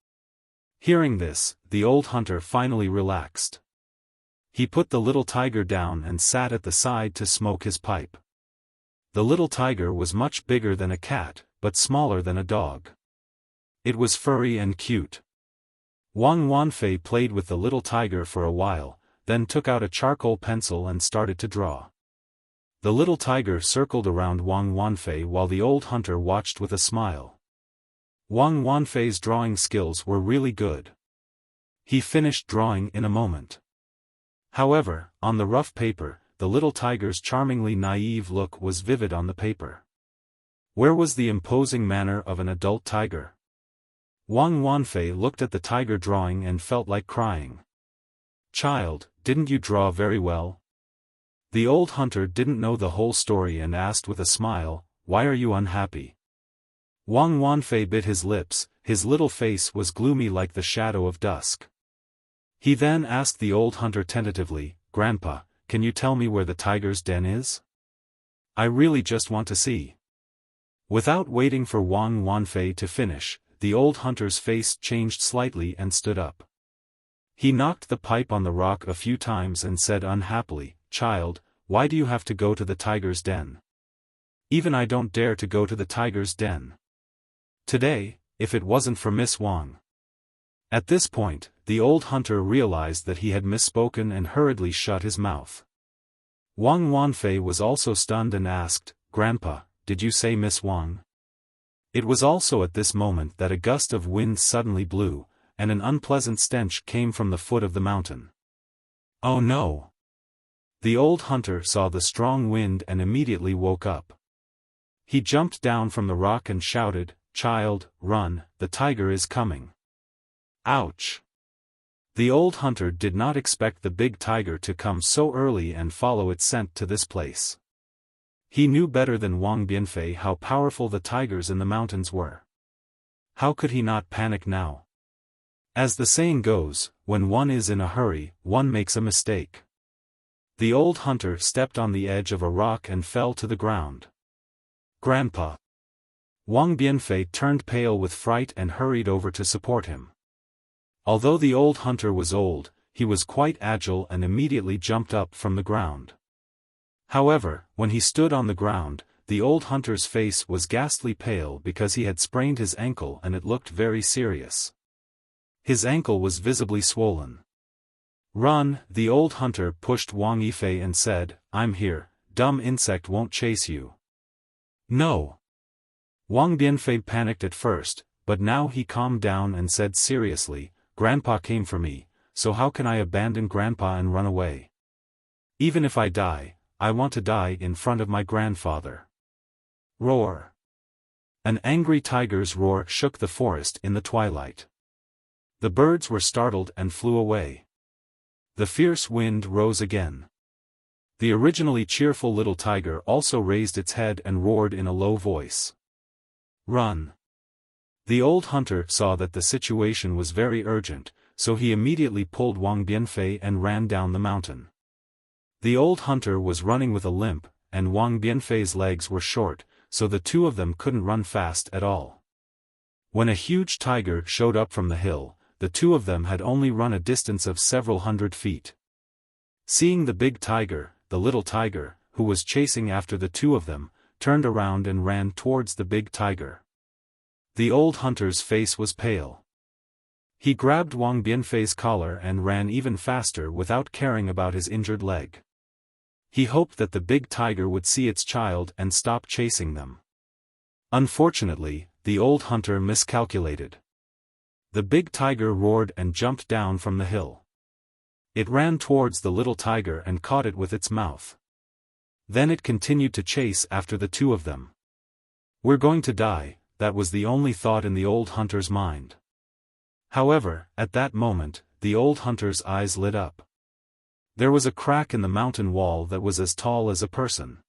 Hearing this, the old hunter finally relaxed. He put the little tiger down and sat at the side to smoke his pipe. The little tiger was much bigger than a cat, but smaller than a dog. It was furry and cute. Wang Wanfei played with the little tiger for a while, then took out a charcoal pencil and started to draw. The little tiger circled around Wang Wanfei while the old hunter watched with a smile. Wang Wanfei's drawing skills were really good. He finished drawing in a moment. However, on the rough paper, the little tiger's charmingly naive look was vivid on the paper. Where was the imposing manner of an adult tiger? Wang Wanfei looked at the tiger drawing and felt like crying. "Child, didn't you draw very well?" The old hunter didn't know the whole story and asked with a smile, "Why are you unhappy?" Wang Wanfei bit his lips, his little face was gloomy like the shadow of dusk. He then asked the old hunter tentatively, "Grandpa, can you tell me where the tiger's den is? I really just want to see." Without waiting for Wang Wanfei to finish, the old hunter's face changed slightly and stood up. He knocked the pipe on the rock a few times and said unhappily, "Child, why do you have to go to the tiger's den? Even I don't dare to go to the tiger's den. Today, if it wasn't for Miss Wang." At this point, the old hunter realized that he had misspoken and hurriedly shut his mouth. Wang Wanfei was also stunned and asked, "Grandpa, did you say Miss Wang?" It was also at this moment that a gust of wind suddenly blew, and an unpleasant stench came from the foot of the mountain. "Oh no!" The old hunter saw the strong wind and immediately woke up. He jumped down from the rock and shouted, "Child, run, the tiger is coming." Ouch! The old hunter did not expect the big tiger to come so early and follow its scent to this place. He knew better than Wang Bianfei how powerful the tigers in the mountains were. How could he not panic now? As the saying goes, when one is in a hurry, one makes a mistake. The old hunter stepped on the edge of a rock and fell to the ground. "Grandpa!" Wang Bianfei turned pale with fright and hurried over to support him. Although the old hunter was old, he was quite agile and immediately jumped up from the ground. However, when he stood on the ground, the old hunter's face was ghastly pale because he had sprained his ankle and it looked very serious. His ankle was visibly swollen. "Run!" The old hunter pushed Wang Yifei and said, "I'm here, dumb insect won't chase you." "No!" Wang Bianfei panicked at first, but now he calmed down and said seriously, "Grandpa came for me, so how can I abandon Grandpa and run away? Even if I die, I want to die in front of my grandfather." Roar! An angry tiger's roar shook the forest in the twilight. The birds were startled and flew away. The fierce wind rose again. The originally cheerful little tiger also raised its head and roared in a low voice. "Run!" The old hunter saw that the situation was very urgent, so he immediately pulled Wang Bianfei and ran down the mountain. The old hunter was running with a limp, and Wang Bianfei's legs were short, so the two of them couldn't run fast at all. When a huge tiger showed up from the hill, the two of them had only run a distance of several hundred feet. Seeing the big tiger, the little tiger, who was chasing after the two of them, turned around and ran towards the big tiger. The old hunter's face was pale. He grabbed Wang Bianfei's collar and ran even faster without caring about his injured leg. He hoped that the big tiger would see its child and stop chasing them. Unfortunately, the old hunter miscalculated. The big tiger roared and jumped down from the hill. It ran towards the little tiger and caught it with its mouth. Then it continued to chase after the two of them. "We're going to die," that was the only thought in the old hunter's mind. However, at that moment, the old hunter's eyes lit up. There was a crack in the mountain wall that was as tall as a person.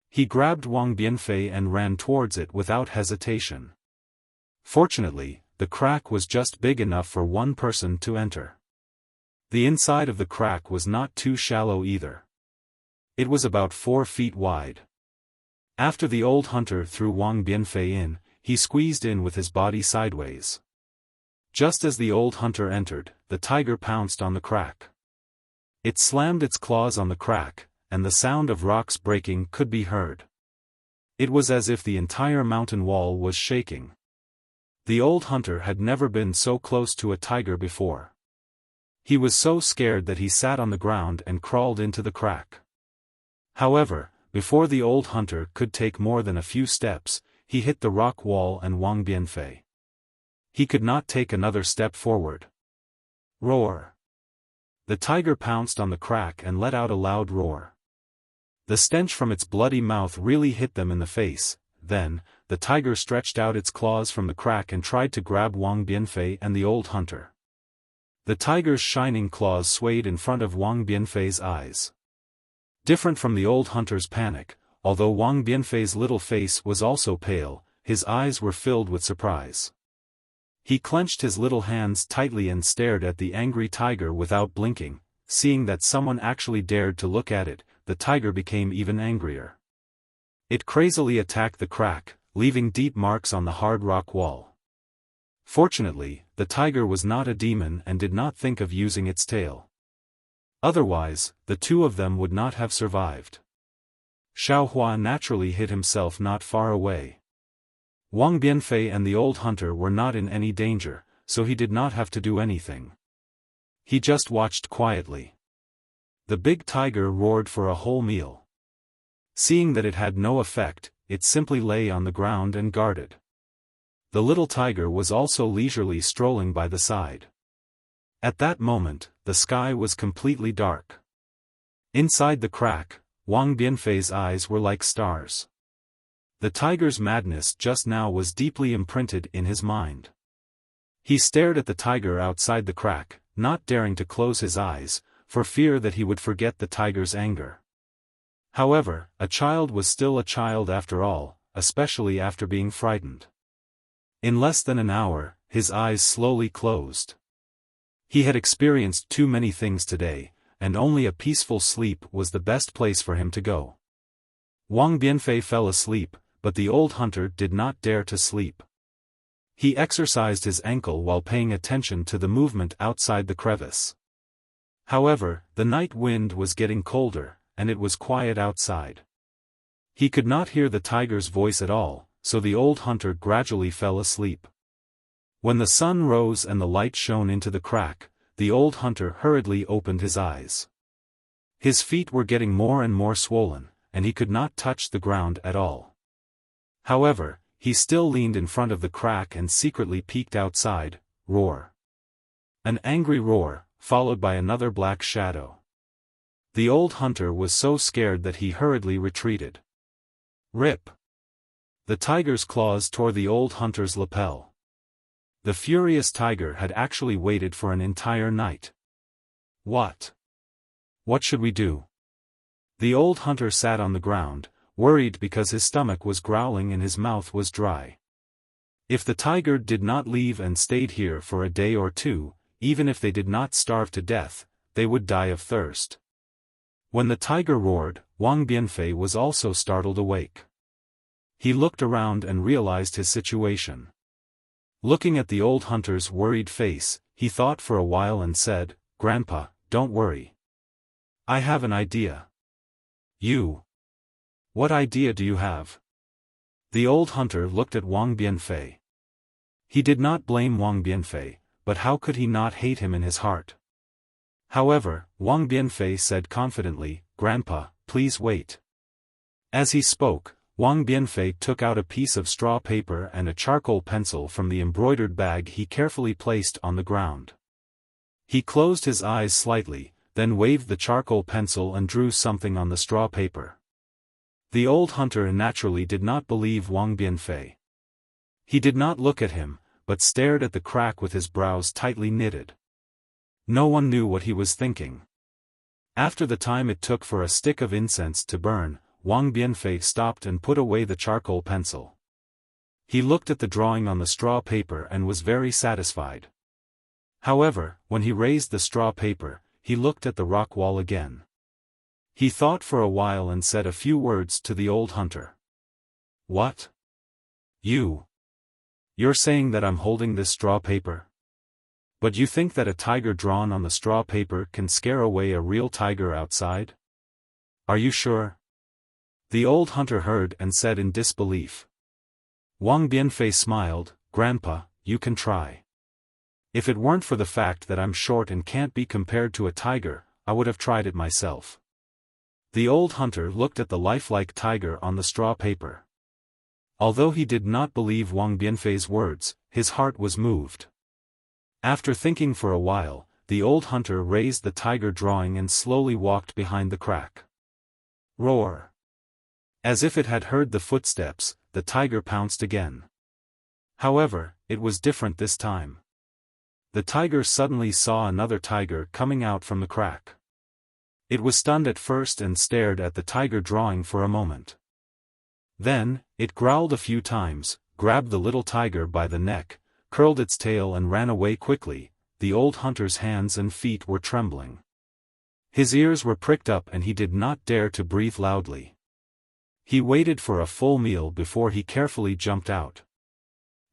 He grabbed Wang Bianfei and ran towards it without hesitation. Fortunately, the crack was just big enough for one person to enter. The inside of the crack was not too shallow either. It was about 4 feet wide. After the old hunter threw Wang Bianfei in, he squeezed in with his body sideways. Just as the old hunter entered, the tiger pounced on the crack. It slammed its claws on the crack, and the sound of rocks breaking could be heard. It was as if the entire mountain wall was shaking. The old hunter had never been so close to a tiger before. He was so scared that he sat on the ground and crawled into the crack. However, before the old hunter could take more than a few steps, he hit the rock wall and Wang Bianfei. He could not take another step forward. Roar! The tiger pounced on the crack and let out a loud roar. The stench from its bloody mouth really hit them in the face. Then, the tiger stretched out its claws from the crack and tried to grab Wang Bianfei and the old hunter. The tiger's shining claws swayed in front of Wang Bianfei's eyes. Different from the old hunter's panic, although Wang Bianfei's little face was also pale, his eyes were filled with surprise. He clenched his little hands tightly and stared at the angry tiger without blinking. Seeing that someone actually dared to look at it, the tiger became even angrier. It crazily attacked the crack, leaving deep marks on the hard rock wall. Fortunately, the tiger was not a demon and did not think of using its tail. Otherwise, the two of them would not have survived. Xiaofan naturally hid himself not far away. Wang Bianfei and the old hunter were not in any danger, so he did not have to do anything. He just watched quietly. The big tiger roared for a whole meal. Seeing that it had no effect, it simply lay on the ground and guarded. The little tiger was also leisurely strolling by the side. At that moment, the sky was completely dark. Inside the crack, Wang Bianfei's eyes were like stars. The tiger's madness just now was deeply imprinted in his mind. He stared at the tiger outside the crack, not daring to close his eyes, for fear that he would forget the tiger's anger. However, a child was still a child after all, especially after being frightened. In less than an hour, his eyes slowly closed. He had experienced too many things today, and only a peaceful sleep was the best place for him to go. Wang Bianfei fell asleep, but the old hunter did not dare to sleep. He exercised his ankle while paying attention to the movement outside the crevice. However, the night wind was getting colder, and it was quiet outside. He could not hear the tiger's voice at all, so the old hunter gradually fell asleep. When the sun rose and the light shone into the crack, the old hunter hurriedly opened his eyes. His feet were getting more and more swollen, and he could not touch the ground at all. However, he still leaned in front of the crack and secretly peeked outside. Roar. An angry roar, followed by another black shadow. The old hunter was so scared that he hurriedly retreated. Rip! The tiger's claws tore the old hunter's lapel. The furious tiger had actually waited for an entire night. What? What should we do? The old hunter sat on the ground, worried because his stomach was growling and his mouth was dry. If the tiger did not leave and stayed here for a day or two, even if they did not starve to death, they would die of thirst. When the tiger roared, Wang Bianfei was also startled awake. He looked around and realized his situation. Looking at the old hunter's worried face, he thought for a while and said, "Grandpa, don't worry. I have an idea." "You? What idea do you have?" The old hunter looked at Wang Bianfei. He did not blame Wang Bianfei, but how could he not hate him in his heart? However, Wang Bianfei said confidently, "Grandpa, please wait." As he spoke, Wang Bianfei took out a piece of straw paper and a charcoal pencil from the embroidered bag he carefully placed on the ground. He closed his eyes slightly, then waved the charcoal pencil and drew something on the straw paper. The old hunter naturally did not believe Wang Bianfei. He did not look at him, but stared at the crack with his brows tightly knitted. No one knew what he was thinking. After the time it took for a stick of incense to burn, Wang Bianfei stopped and put away the charcoal pencil. He looked at the drawing on the straw paper and was very satisfied. However, when he raised the straw paper, he looked at the rock wall again. He thought for a while and said a few words to the old hunter. "What? You're saying that I'm holding this straw paper? But you think that a tiger drawn on the straw paper can scare away a real tiger outside? Are you sure?" The old hunter heard and said in disbelief. Wang Bianfei smiled, "Grandpa, you can try. If it weren't for the fact that I'm short and can't be compared to a tiger, I would have tried it myself." The old hunter looked at the lifelike tiger on the straw paper. Although he did not believe Wang Bianfei's words, his heart was moved. After thinking for a while, the old hunter raised the tiger drawing and slowly walked behind the crack. Roar! As if it had heard the footsteps, the tiger pounced again. However, it was different this time. The tiger suddenly saw another tiger coming out from the crack. It was stunned at first and stared at the tiger drawing for a moment. Then, it growled a few times, grabbed the little tiger by the neck, curled its tail and ran away quickly. The old hunter's hands and feet were trembling. His ears were pricked up and he did not dare to breathe loudly. He waited for a full meal before he carefully jumped out.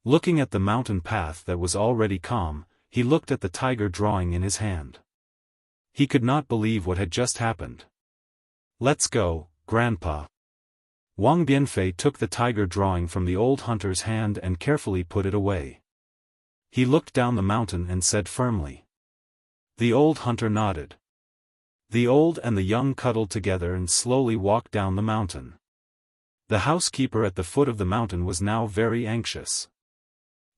Looking at the mountain path that was already calm, he looked at the tiger drawing in his hand. He could not believe what had just happened. "Let's go, Grandpa." Wang Bianfei took the tiger drawing from the old hunter's hand and carefully put it away. He looked down the mountain and said firmly. The old hunter nodded. The old and the young cuddled together and slowly walked down the mountain. The housekeeper at the foot of the mountain was now very anxious.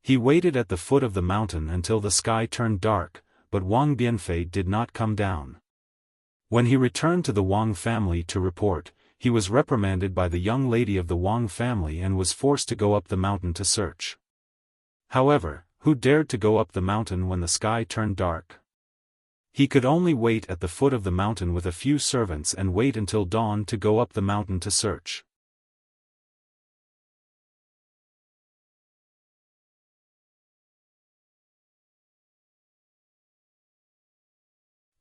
He waited at the foot of the mountain until the sky turned dark, but Wang Bianfei did not come down. When he returned to the Wang family to report, he was reprimanded by the young lady of the Wang family and was forced to go up the mountain to search. However, who dared to go up the mountain when the sky turned dark? He could only wait at the foot of the mountain with a few servants and wait until dawn to go up the mountain to search.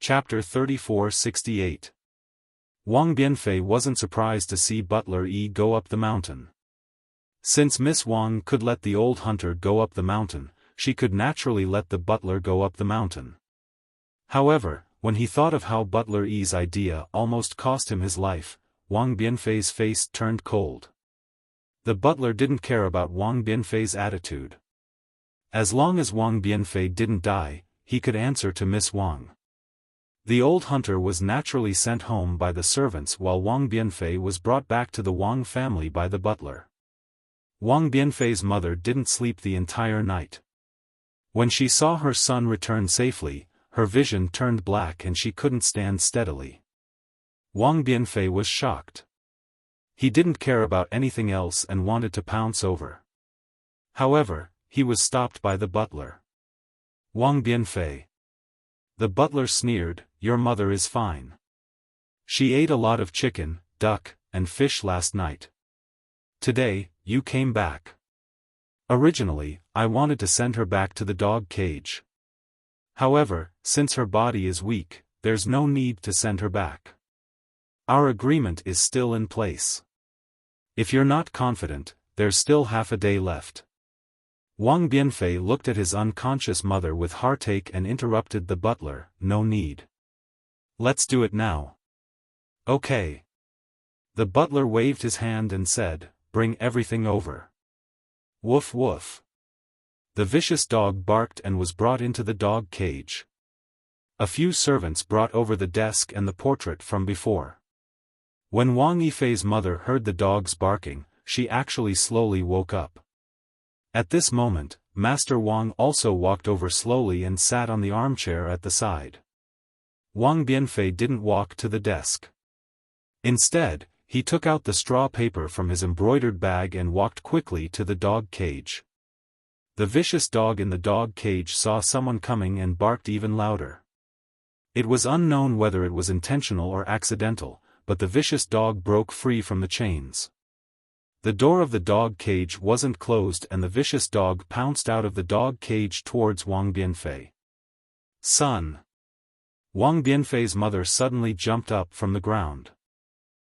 Chapter 3468. Wang Bianfei wasn't surprised to see Butler Yi go up the mountain. Since Miss Wang could let the old hunter go up the mountain, she could naturally let the butler go up the mountain. However, when he thought of how Butler Yi's idea almost cost him his life, Wang Bianfei's face turned cold. The butler didn't care about Wang Bianfei's attitude. As long as Wang Bianfei didn't die, he could answer to Miss Wang. The old hunter was naturally sent home by the servants while Wang Bianfei was brought back to the Wang family by the butler. Wang Bianfei's mother didn't sleep the entire night. When she saw her son return safely, her vision turned black and she couldn't stand steadily. Wang Bianfei was shocked. He didn't care about anything else and wanted to pounce over. However, he was stopped by the butler. Wang Bianfei. The butler sneered, "Your mother is fine. She ate a lot of chicken, duck, and fish last night. Today, you came back. Originally, I wanted to send her back to the dog cage. However, since her body is weak, there's no need to send her back. Our agreement is still in place. If you're not confident, there's still half a day left." Wang Bianfei looked at his unconscious mother with heartache and interrupted the butler, "No need. Let's do it now." "Okay." The butler waved his hand and said, "Bring everything over." Woof woof. The vicious dog barked and was brought into the dog cage. A few servants brought over the desk and the portrait from before. When Wang Yifei's mother heard the dogs barking, she actually slowly woke up. At this moment, Master Wang also walked over slowly and sat on the armchair at the side. Wang Bianfei didn't walk to the desk. Instead, he took out the straw paper from his embroidered bag and walked quickly to the dog cage. The vicious dog in the dog cage saw someone coming and barked even louder. It was unknown whether it was intentional or accidental, but the vicious dog broke free from the chains. The door of the dog cage wasn't closed and the vicious dog pounced out of the dog cage towards Wang Bianfei. "Son!" Wang Bianfei's mother suddenly jumped up from the ground.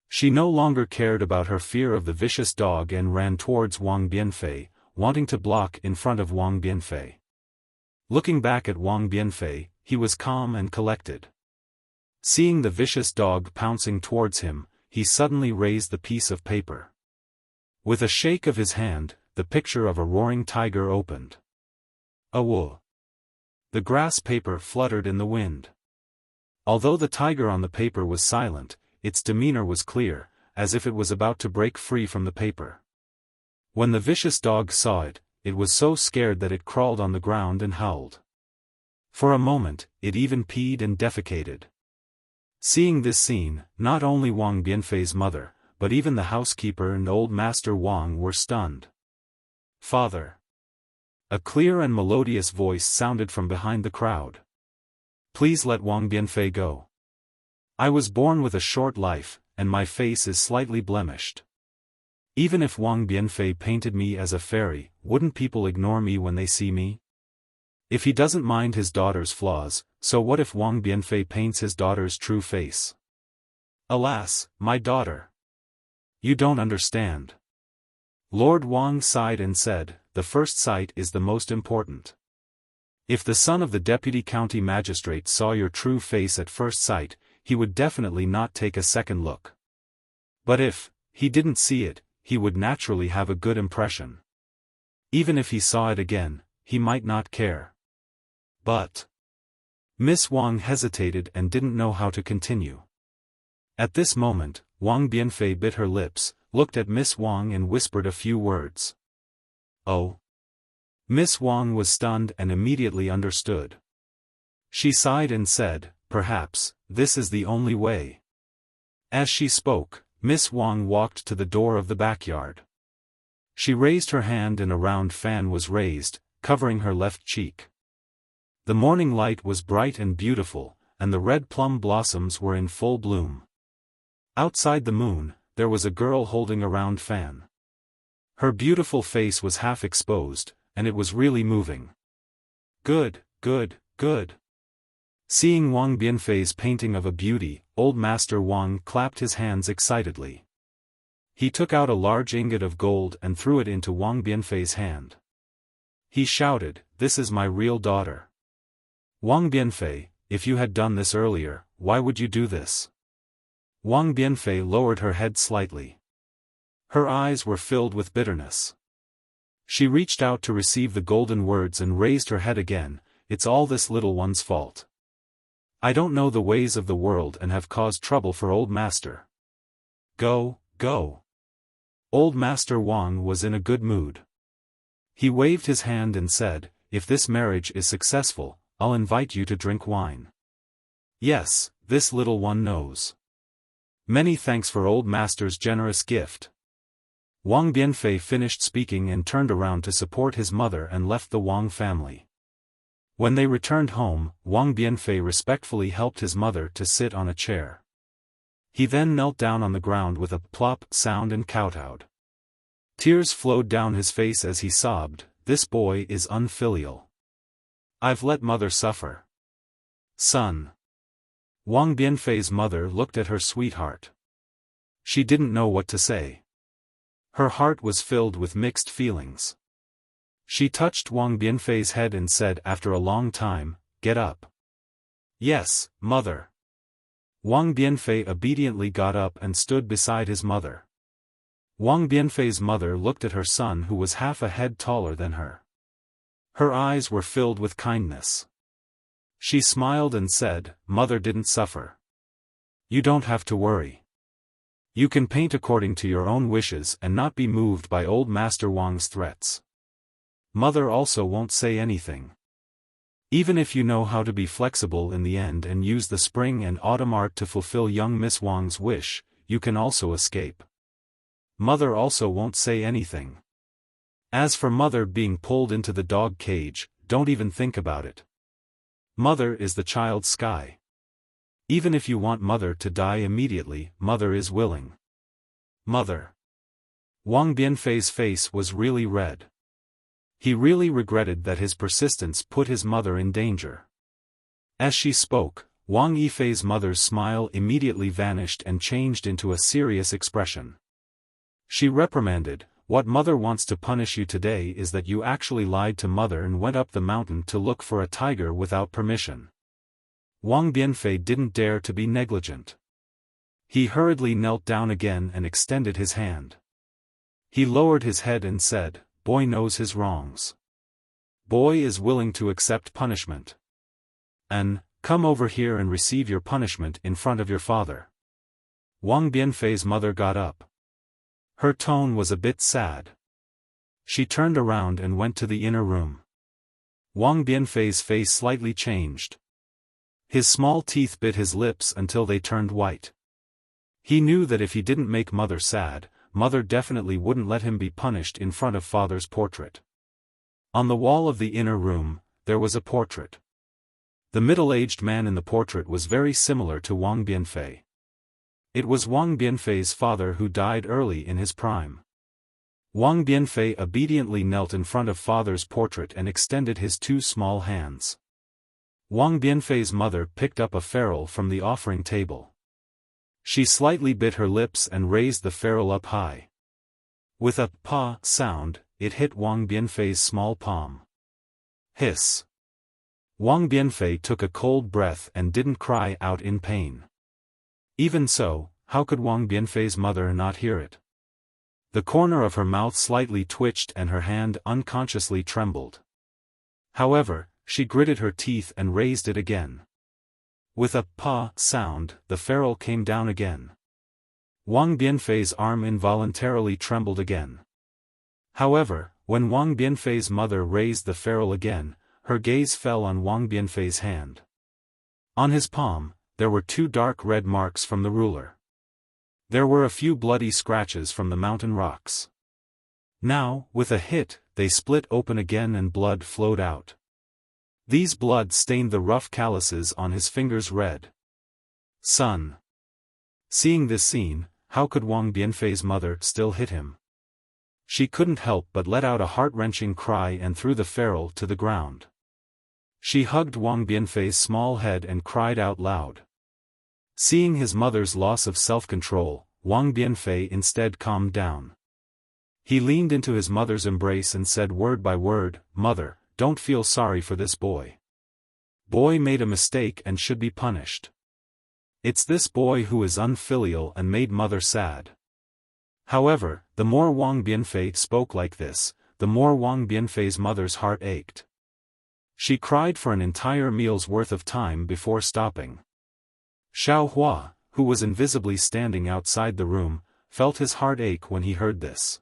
She no longer cared about her fear of the vicious dog and ran towards Wang Bianfei, wanting to block in front of Wang Bianfei. Looking back at Wang Bianfei, he was calm and collected. Seeing the vicious dog pouncing towards him, he suddenly raised the piece of paper. With a shake of his hand, the picture of a roaring tiger opened. "Awoo!" The grass paper fluttered in the wind. Although the tiger on the paper was silent, its demeanor was clear, as if it was about to break free from the paper. When the vicious dog saw it, it was so scared that it crawled on the ground and howled. For a moment, it even peed and defecated. Seeing this scene, not only Wang Bianfei's mother, but even the housekeeper and old Master Wang were stunned. "Father!" A clear and melodious voice sounded from behind the crowd. "Please let Wang Bianfei go. I was born with a short life, and my face is slightly blemished. Even if Wang Bianfei painted me as a fairy, wouldn't people ignore me when they see me? If he doesn't mind his daughter's flaws, so what if Wang Bianfei paints his daughter's true face? Alas, my daughter! You don't understand." Lord Wang sighed and said, "The first sight is the most important. If the son of the deputy county magistrate saw your true face at first sight, he would definitely not take a second look. But if he didn't see it, he would naturally have a good impression. Even if he saw it again, he might not care. But Miss Wang hesitated and didn't know how to continue. At this moment, Wang Bianfei bit her lips, looked at Miss Wang and whispered a few words. Oh. Miss Wang was stunned and immediately understood. She sighed and said, perhaps, this is the only way. As she spoke, Miss Wang walked to the door of the backyard. She raised her hand and a round fan was raised, covering her left cheek. The morning light was bright and beautiful, and the red plum blossoms were in full bloom. Outside the moon, there was a girl holding a round fan. Her beautiful face was half exposed, and it was really moving. Good, good, good. Seeing Wang Bianfei's painting of a beauty, old Master Wang clapped his hands excitedly. He took out a large ingot of gold and threw it into Wang Bianfei's hand. He shouted, "This is my real daughter. Wang Bianfei, if you had done this earlier, why would you do this?" Wang Bianfei lowered her head slightly. Her eyes were filled with bitterness. She reached out to receive the golden words and raised her head again. "It's all this little one's fault. I don't know the ways of the world and have caused trouble for old master. Go, go." Old Master Wang was in a good mood. He waved his hand and said, "If this marriage is successful, I'll invite you to drink wine." "Yes, this little one knows. Many thanks for old master's generous gift." Wang Bianfei finished speaking and turned around to support his mother and left the Wang family. When they returned home, Wang Bianfei respectfully helped his mother to sit on a chair. He then knelt down on the ground with a plop sound and kowtowed. Tears flowed down his face as he sobbed, "This boy is unfilial. I've let mother suffer. Son." Wang Bianfei's mother looked at her sweetheart. She didn't know what to say. Her heart was filled with mixed feelings. She touched Wang Bianfei's head and said after a long time, "Get up." "Yes, mother." Wang Bianfei obediently got up and stood beside his mother. Wang Bianfei's mother looked at her son who was half a head taller than her. Her eyes were filled with kindness. She smiled and said, "Mother didn't suffer. You don't have to worry. You can paint according to your own wishes and not be moved by old Master Wang's threats. Mother also won't say anything. Even if you know how to be flexible in the end and use the spring and autumn art to fulfill young Miss Wang's wish, you can also escape. Mother also won't say anything. As for mother being pulled into the dog cage, don't even think about it. Mother is the child's sky. Even if you want mother to die immediately, mother is willing. Mother." Wang Bianfei's face was really red. He really regretted that his persistence put his mother in danger. As she spoke, Wang Yifei's mother's smile immediately vanished and changed into a serious expression. She reprimanded, "What mother wants to punish you today is that you actually lied to mother and went up the mountain to look for a tiger without permission." Wang Bianfei didn't dare to be negligent. He hurriedly knelt down again and extended his hand. He lowered his head and said, "Boy knows his wrongs. Boy is willing to accept punishment. And, come over here and receive your punishment in front of your father." Wang Bianfei's mother got up. Her tone was a bit sad. She turned around and went to the inner room. Wang Bianfei's face slightly changed. His small teeth bit his lips until they turned white. He knew that if he didn't make mother sad, mother definitely wouldn't let him be punished in front of father's portrait. On the wall of the inner room, there was a portrait. The middle-aged man in the portrait was very similar to Wang Bianfei. It was Wang Bianfei's father who died early in his prime. Wang Bianfei obediently knelt in front of father's portrait and extended his two small hands. Wang Bianfei's mother picked up a ferule from the offering table. She slightly bit her lips and raised the ferule up high. With a "pa" sound, it hit Wang Bianfei's small palm. Hiss. Wang Bianfei took a cold breath and didn't cry out in pain. Even so, how could Wang Bianfei's mother not hear it? The corner of her mouth slightly twitched and her hand unconsciously trembled. However, she gritted her teeth and raised it again. With a "pa" sound, the ferrule came down again. Wang Bianfei's arm involuntarily trembled again. However, when Wang Bianfei's mother raised the ferrule again, her gaze fell on Wang Bianfei's hand. On his palm, there were 2 dark red marks from the ruler. There were a few bloody scratches from the mountain rocks. Now, with a hit, they split open again and blood flowed out. These blood stained the rough calluses on his fingers red. Son. Seeing this scene, how could Wang Bianfei's mother still hit him? She couldn't help but let out a heart-wrenching cry and threw the ferrule to the ground. She hugged Wang Bianfei's small head and cried out loud. Seeing his mother's loss of self-control, Wang Bianfei instead calmed down. He leaned into his mother's embrace and said word by word, "Mother, don't feel sorry for this boy. Boy made a mistake and should be punished. It's this boy who is unfilial and made mother sad." However, the more Wang Bianfei spoke like this, the more Wang Bianfei's mother's heart ached. She cried for an entire meal's worth of time before stopping. Xiaofan, who was invisibly standing outside the room, felt his heart ache when he heard this.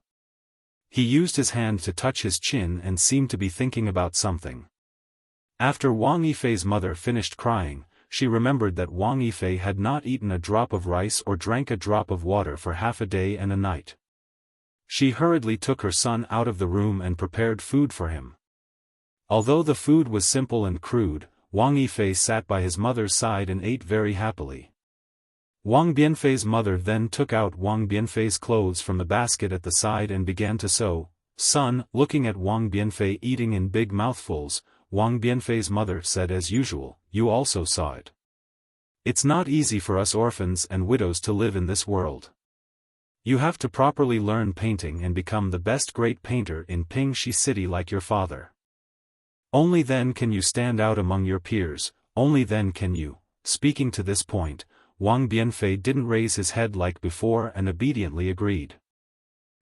He used his hand to touch his chin and seemed to be thinking about something. After Wang Yifei's mother finished crying, she remembered that Wang Yifei had not eaten a drop of rice or drank a drop of water for half a day and a night. She hurriedly took her son out of the room and prepared food for him. Although the food was simple and crude, Wang Yifei sat by his mother's side and ate very happily. Wang Bianfei's mother then took out Wang Bianfei's clothes from the basket at the side and began to sew. Son, looking at Wang Bianfei eating in big mouthfuls, Wang Bianfei's mother said as usual, "You also saw it. It's not easy for us orphans and widows to live in this world. You have to properly learn painting and become the best great painter in Pingxi City like your father. Only then can you stand out among your peers, only then can you." Speaking to this point, Wang Bianfei didn't raise his head like before and obediently agreed.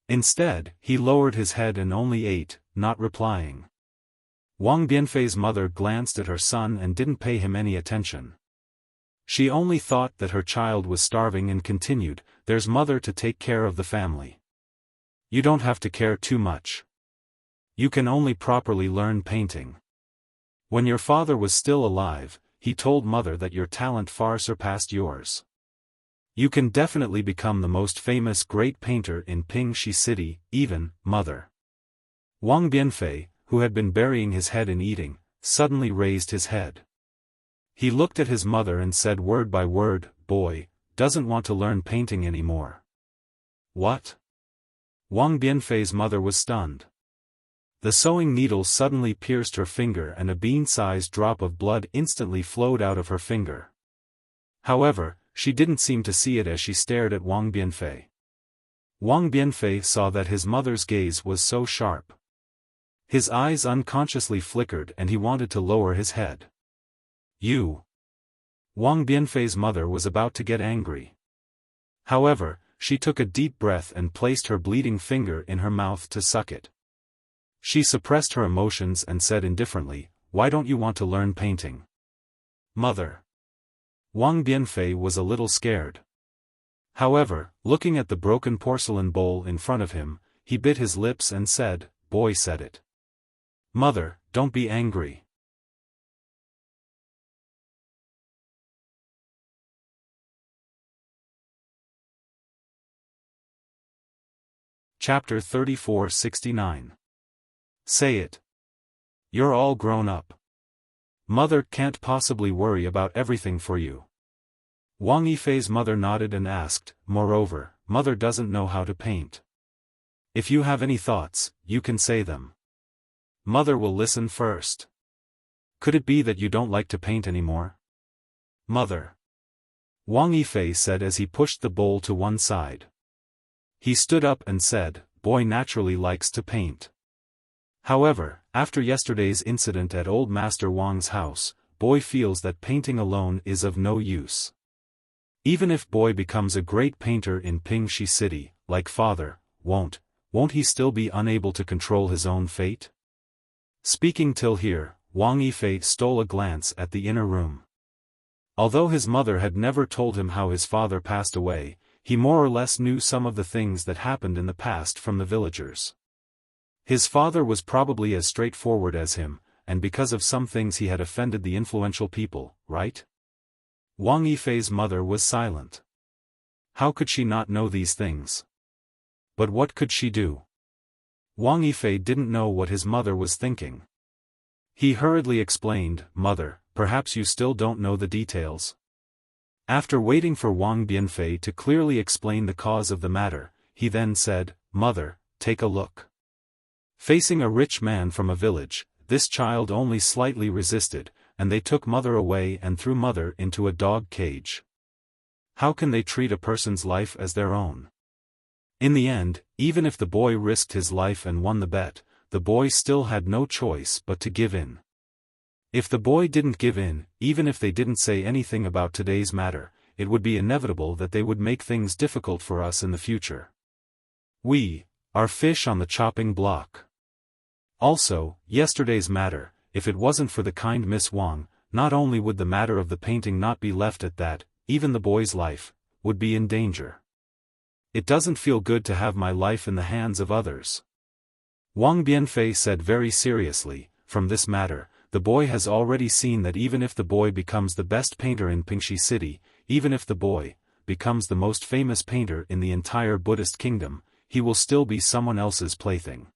Instead, he lowered his head and only ate, not replying. Wang Bianfei's mother glanced at her son and didn't pay him any attention. She only thought that her child was starving and continued, "There's mother to take care of the family. You don't have to care too much. You can only properly learn painting. When your father was still alive, he told mother that your talent far surpassed yours. You can definitely become the most famous great painter in Pingxi City, even, mother." Wang Bianfei, who had been burying his head in eating, suddenly raised his head. He looked at his mother and said word by word, "Boy, doesn't want to learn painting anymore." "What?" Wang Bianfei's mother was stunned. The sewing needle suddenly pierced her finger and a bean-sized drop of blood instantly flowed out of her finger. However, she didn't seem to see it as she stared at Wang Bianfei. Wang Bianfei saw that his mother's gaze was so sharp. His eyes unconsciously flickered and he wanted to lower his head. "You." Wang Bianfei's mother was about to get angry. However, she took a deep breath and placed her bleeding finger in her mouth to suck it. She suppressed her emotions and said indifferently, "Why don't you want to learn painting?" "Mother." Wang Bianfei was a little scared. However, looking at the broken porcelain bowl in front of him, he bit his lips and said, "Boy said it." "Mother, don't be angry." Chapter 3469. Say it. You're all grown up. Mother can't possibly worry about everything for you. Wang Yifei's mother nodded and asked, "Moreover, mother doesn't know how to paint. If you have any thoughts, you can say them. Mother will listen first. Could it be that you don't like to paint anymore?" "Mother." Wang Yifei said as he pushed the bowl to one side. He stood up and said, "Boy naturally likes to paint. However, after yesterday's incident at old Master Wang's house, boy feels that painting alone is of no use. Even if boy becomes a great painter in Pingxi City, like father, won't he still be unable to control his own fate?" Speaking till here, Wang Yifei stole a glance at the inner room. Although his mother had never told him how his father passed away, he more or less knew some of the things that happened in the past from the villagers. His father was probably as straightforward as him, and because of some things he had offended the influential people, right? Wang Yifei's mother was silent. How could she not know these things? But what could she do? Wang Yifei didn't know what his mother was thinking. He hurriedly explained, "Mother, perhaps you still don't know the details." After waiting for Wang Bianfei to clearly explain the cause of the matter, he then said, "Mother, take a look." Facing a rich man from a village, this child only slightly resisted, and they took mother away and threw mother into a dog cage. How can they treat a person's life as their own? In the end, even if the boy risked his life and won the bet, the boy still had no choice but to give in. If the boy didn't give in, even if they didn't say anything about today's matter, it would be inevitable that they would make things difficult for us in the future. We are fish on the chopping block. Also, yesterday's matter, if it wasn't for the kind Miss Wang, not only would the matter of the painting not be left at that, even the boy's life would be in danger. It doesn't feel good to have my life in the hands of others. Wang Bianfei said very seriously, from this matter, the boy has already seen that even if the boy becomes the best painter in Pingxi City, even if the boy becomes the most famous painter in the entire Buddhist kingdom, he will still be someone else's plaything.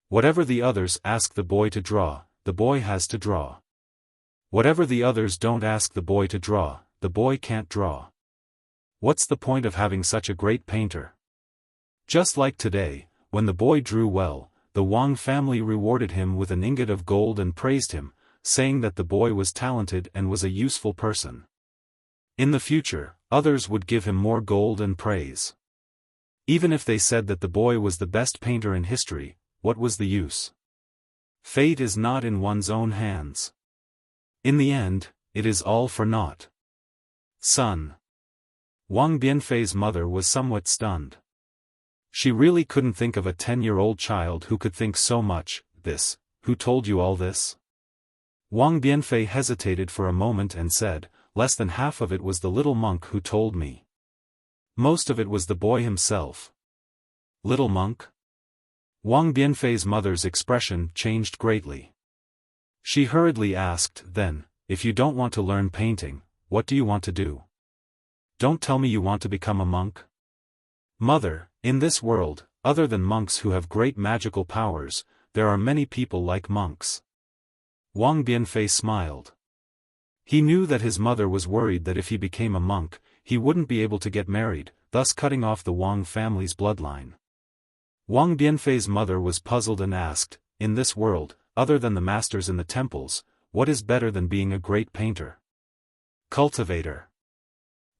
Whatever the others ask the boy to draw, the boy has to draw. Whatever the others don't ask the boy to draw, the boy can't draw. What's the point of having such a great painter? Just like today, when the boy drew well, the Wang family rewarded him with an ingot of gold and praised him, saying that the boy was talented and was a useful person. In the future, others would give him more gold and praise. Even if they said that the boy was the best painter in history, what was the use? Fate is not in one's own hands. In the end, it is all for naught. Son. Wang Bianfei's mother was somewhat stunned. She really couldn't think of a 10-year-old child who could think so much. This, who told you all this? Wang Bianfei hesitated for a moment and said, less than half of it was the little monk who told me. Most of it was the boy himself. Little monk? Wang Bianfei's mother's expression changed greatly. She hurriedly asked, then, if you don't want to learn painting, what do you want to do? Don't tell me you want to become a monk? Mother, in this world, other than monks who have great magical powers, there are many people like monks. Wang Bianfei smiled. He knew that his mother was worried that if he became a monk, he wouldn't be able to get married, thus cutting off the Wang family's bloodline. Wang Bianfei's mother was puzzled and asked, in this world, other than the masters in the temples, what is better than being a great painter? Cultivator.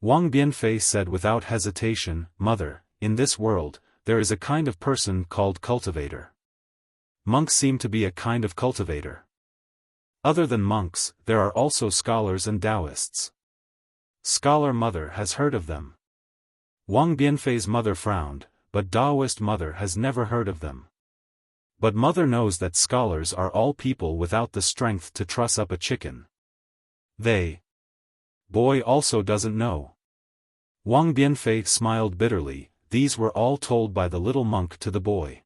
Wang Bianfei said without hesitation, Mother, in this world, there is a kind of person called cultivator. Monks seem to be a kind of cultivator. Other than monks, there are also scholars and Taoists. Scholar mother has heard of them. Wang Bianfei's mother frowned, but Taoist mother has never heard of them. But mother knows that scholars are all people without the strength to truss up a chicken. Boy also doesn't know. Wang Bianfei smiled bitterly, these were all told by the little monk to the boy.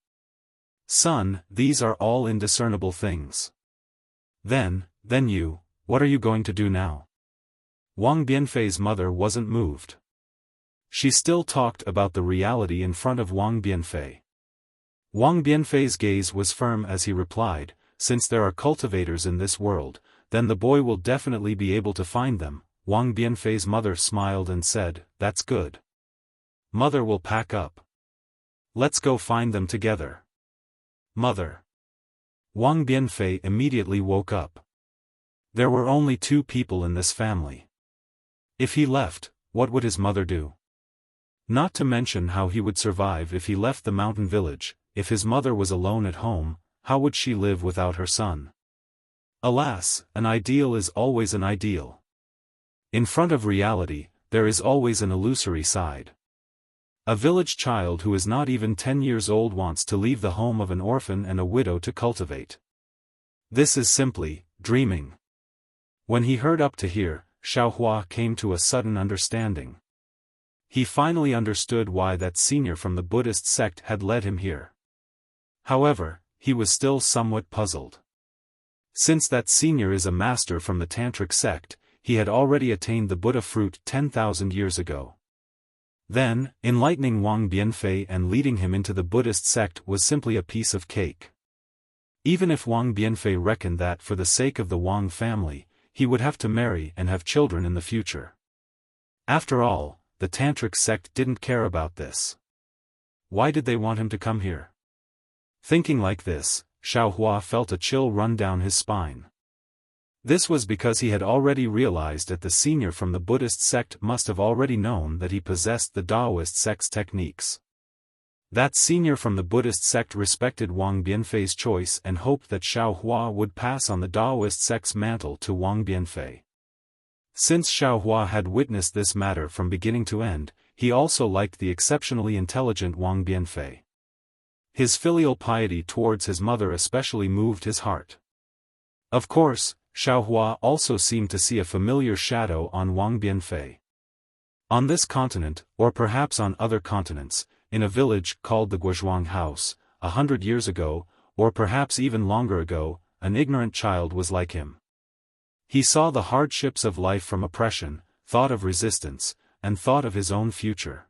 Son, these are all indiscernible things. Then you, what are you going to do now? Wang Bianfei's mother wasn't moved. She still talked about the reality in front of Wang Bianfei. Wang Bianfei's gaze was firm as he replied, since there are cultivators in this world, then the boy will definitely be able to find them. Wang Bianfei's mother smiled and said, that's good. Mother will pack up. Let's go find them together. Mother. Wang Bianfei immediately woke up. There were only 2 people in this family. If he left, what would his mother do? Not to mention how he would survive if he left the mountain village. If his mother was alone at home, how would she live without her son? Alas, an ideal is always an ideal. In front of reality, there is always an illusory side. A village child who is not even 10 years old wants to leave the home of an orphan and a widow to cultivate. This is simply dreaming. When he heard up to here, Xiaohua came to a sudden understanding. He finally understood why that senior from the Buddhist sect had led him here. However, he was still somewhat puzzled. Since that senior is a master from the Tantric sect, he had already attained the Buddha fruit 10,000 years ago. Then, enlightening Wang Bianfei and leading him into the Buddhist sect was simply a piece of cake. Even if Wang Bianfei reckoned that for the sake of the Wang family, he would have to marry and have children in the future. After all, the Tantric sect didn't care about this. Why did they want him to come here? Thinking like this, Xiaohua felt a chill run down his spine. This was because he had already realized that the senior from the Buddhist sect must have already known that he possessed the Taoist sect's techniques. That senior from the Buddhist sect respected Wang Bianfei's choice and hoped that Xiaohua would pass on the Taoist sect's mantle to Wang Bianfei. Since Xiaohua had witnessed this matter from beginning to end, he also liked the exceptionally intelligent Wang Bianfei. His filial piety towards his mother especially moved his heart. Of course, Xiaohua also seemed to see a familiar shadow on Wang Bianfei. On this continent, or perhaps on other continents, in a village called the Guozhuang House, 100 years ago, or perhaps even longer ago, an ignorant child was like him. He saw the hardships of life from oppression, thought of resistance, and thought of his own future.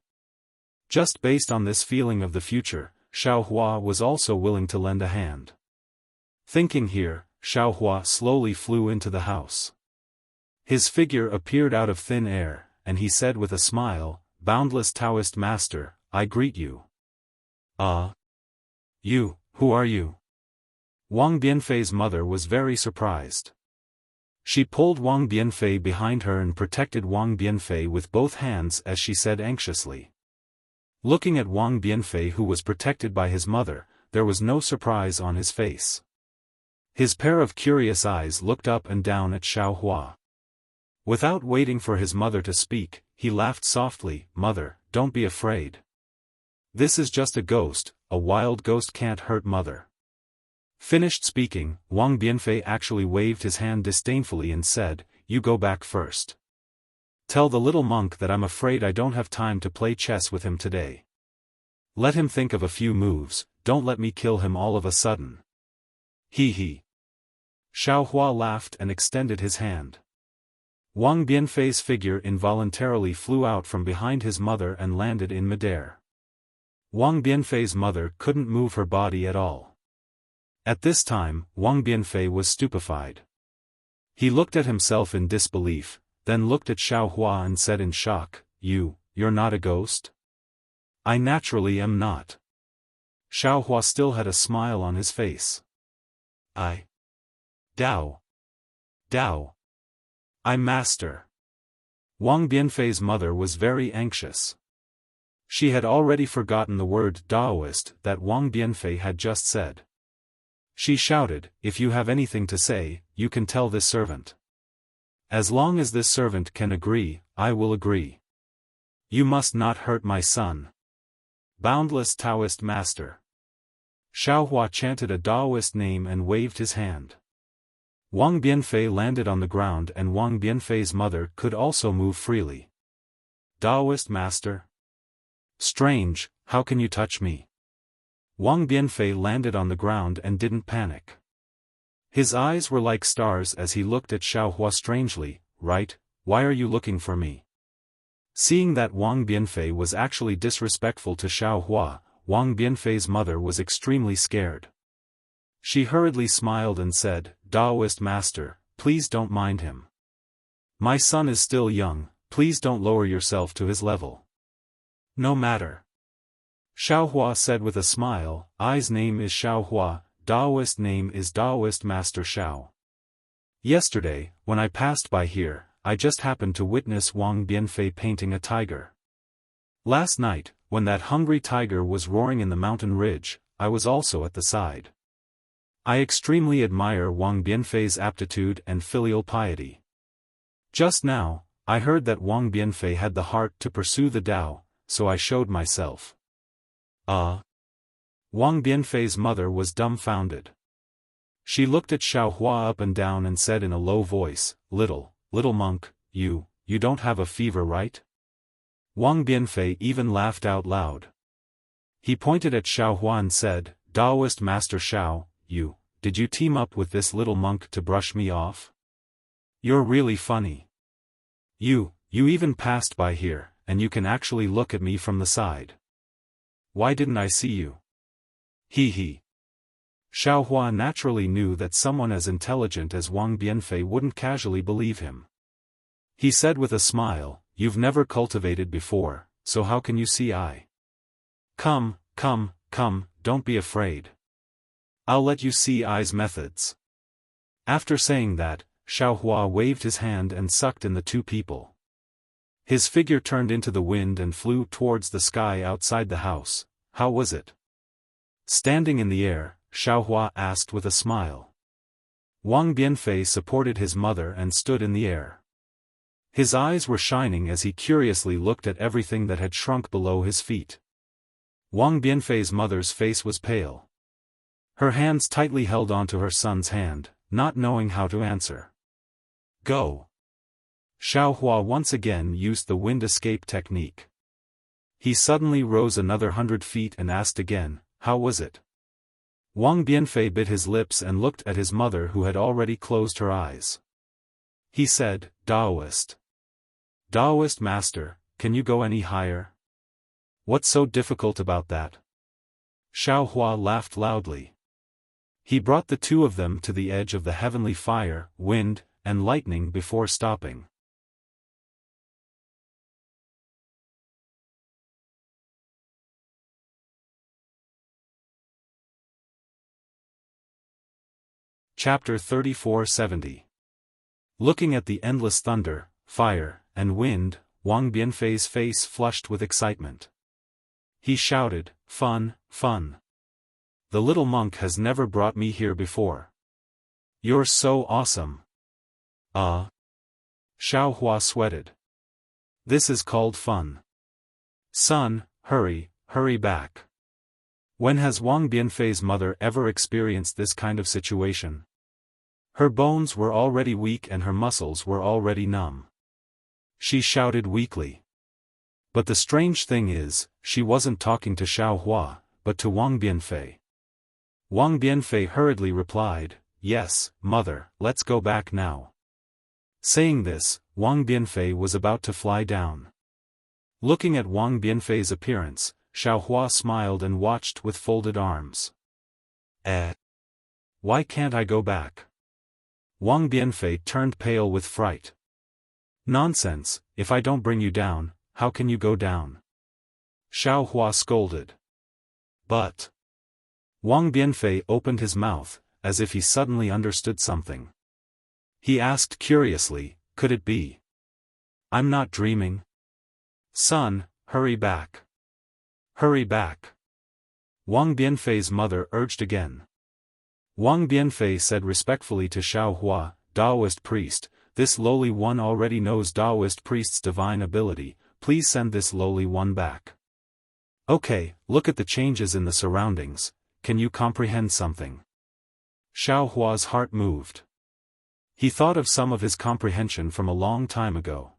Just based on this feeling of the future, Xiaohua was also willing to lend a hand. Thinking here, Xiaohua slowly flew into the house. His figure appeared out of thin air, and he said with a smile, "Boundless Taoist Master, I greet you." You, who are you?" Wang Bianfei's mother was very surprised. She pulled Wang Bianfei behind her and protected Wang Bianfei with both hands as she said anxiously. Looking at Wang Bianfei who was protected by his mother, there was no surprise on his face. His pair of curious eyes looked up and down at Xiaohua. Without waiting for his mother to speak, he laughed softly, "Mother, don't be afraid. This is just a ghost, a wild ghost can't hurt mother." Finished speaking, Wang Bianfei actually waved his hand disdainfully and said, "You go back first. Tell the little monk that I'm afraid I don't have time to play chess with him today. Let him think of a few moves, don't let me kill him all of a sudden." He. Xiaohua laughed and extended his hand. Wang Bianfei's figure involuntarily flew out from behind his mother and landed in midair. Wang Bianfei's mother couldn't move her body at all. At this time, Wang Bianfei was stupefied. He looked at himself in disbelief, then looked at Xiaohua and said in shock, You're not a ghost?" "I naturally am not." Xiaohua still had a smile on his face. Dao. I'm master." Wang Bianfei's mother was very anxious. She had already forgotten the word Taoist that Wang Bianfei had just said. She shouted, "If you have anything to say, you can tell this servant. As long as this servant can agree, I will agree. You must not hurt my son. Boundless Taoist master." Xiaohua chanted a Taoist name and waved his hand. Wang Bianfei landed on the ground and Wang Bianfei's mother could also move freely. "Taoist master? Strange, how can you touch me?" Wang Bianfei landed on the ground and didn't panic. His eyes were like stars as he looked at Xiaohua strangely, "Right, why are you looking for me?" Seeing that Wang Bianfei was actually disrespectful to Xiaohua, Wang Bianfei's mother was extremely scared. She hurriedly smiled and said, "Taoist master, please don't mind him. My son is still young, please don't lower yourself to his level." "No matter." Xiaohua said with a smile, "I's name is Xiaohua, Taoist name is Taoist Master Xiao. Yesterday, when I passed by here, I just happened to witness Wang Bianfei painting a tiger. Last night, when that hungry tiger was roaring in the mountain ridge, I was also at the side. I extremely admire Wang Bianfei's aptitude and filial piety. Just now, I heard that Wang Bianfei had the heart to pursue the Tao, so I showed myself." Wang Bianfei's mother was dumbfounded. She looked at Xiaohua up and down and said in a low voice, little monk, you don't have a fever, right? Wang Bianfei even laughed out loud. He pointed at Xiaohua and said, Taoist Master Xiao, did you team up with this little monk to brush me off? You're really funny. You even passed by here, and you can actually look at me from the side. Why didn't I see you? He. Xiaohua naturally knew that someone as intelligent as Wang Bianfei wouldn't casually believe him. He said with a smile, you've never cultivated before, so how can you see I? Come, don't be afraid. I'll let you see I's methods. After saying that, Xiaohua waved his hand and sucked in the two people. His figure turned into the wind and flew towards the sky outside the house. How was it? Standing in the air, Xiaohua asked with a smile. Wang Bianfei supported his mother and stood in the air. His eyes were shining as he curiously looked at everything that had shrunk below his feet. Wang Bianfei's mother's face was pale. Her hands tightly held onto her son's hand, not knowing how to answer. Go. Xiaohua once again used the wind escape technique. He suddenly rose another 100 feet and asked again, how was it? Wang Bianfei bit his lips and looked at his mother who had already closed her eyes. He said, Taoist Master, can you go any higher? What's so difficult about that? Xiaohua laughed loudly. He brought the two of them to the edge of the heavenly fire, wind, and lightning before stopping. Chapter 3470. Looking at the endless thunder, fire, and wind, Wang Bianfei's face flushed with excitement. He shouted, Fun! The little monk has never brought me here before. You're so awesome. Xiaohua sweated. This is called fun. Son, hurry back. When has Wang Bianfei's mother ever experienced this kind of situation? Her bones were already weak and her muscles were already numb. She shouted weakly. But the strange thing is, she wasn't talking to Xiaohua, but to Wang Bianfei. Wang Bianfei hurriedly replied, Yes, mother, let's go back now. Saying this, Wang Bianfei was about to fly down. Looking at Wang Bianfei's appearance, Xiaohua smiled and watched with folded arms. Why can't I go back? Wang Bianfei turned pale with fright. Nonsense, if I don't bring you down, how can you go down? Xiaohua scolded. But Wang Bianfei opened his mouth, as if he suddenly understood something. He asked curiously, could it be? I'm not dreaming. Son, hurry back. Hurry back. Wang Bianfei's mother urged again. Wang Bianfei said respectfully to Xiaohua, Taoist priest, this lowly one already knows Taoist priest's divine ability, please send this lowly one back. Okay, look at the changes in the surroundings, can you comprehend something? Xiaohua's heart moved. He thought of some of his comprehension from a long time ago.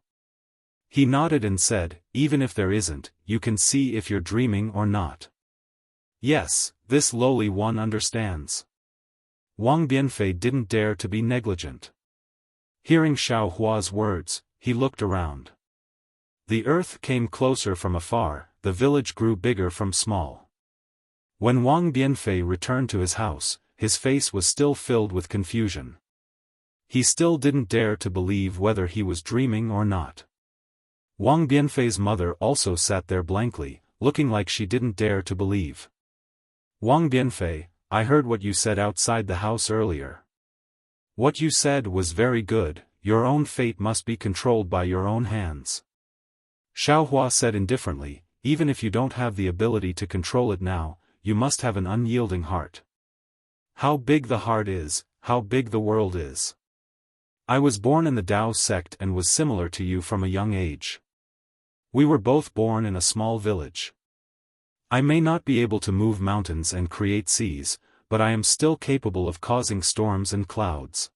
He nodded and said, even if there isn't, you can see if you're dreaming or not. Yes, this lowly one understands. Wang Bianfei didn't dare to be negligent. Hearing Xiaohua's words, he looked around. The earth came closer from afar, the village grew bigger from small. When Wang Bianfei returned to his house, his face was still filled with confusion. He still didn't dare to believe whether he was dreaming or not. Wang Bianfei's mother also sat there blankly, looking like she didn't dare to believe. Wang Bianfei, I heard what you said outside the house earlier. What you said was very good, your own fate must be controlled by your own hands. Xiaohua said indifferently, even if you don't have the ability to control it now, you must have an unyielding heart. How big the heart is, how big the world is. I was born in the Tao sect and was similar to you from a young age. We were both born in a small village. I may not be able to move mountains and create seas, but I am still capable of causing storms and clouds.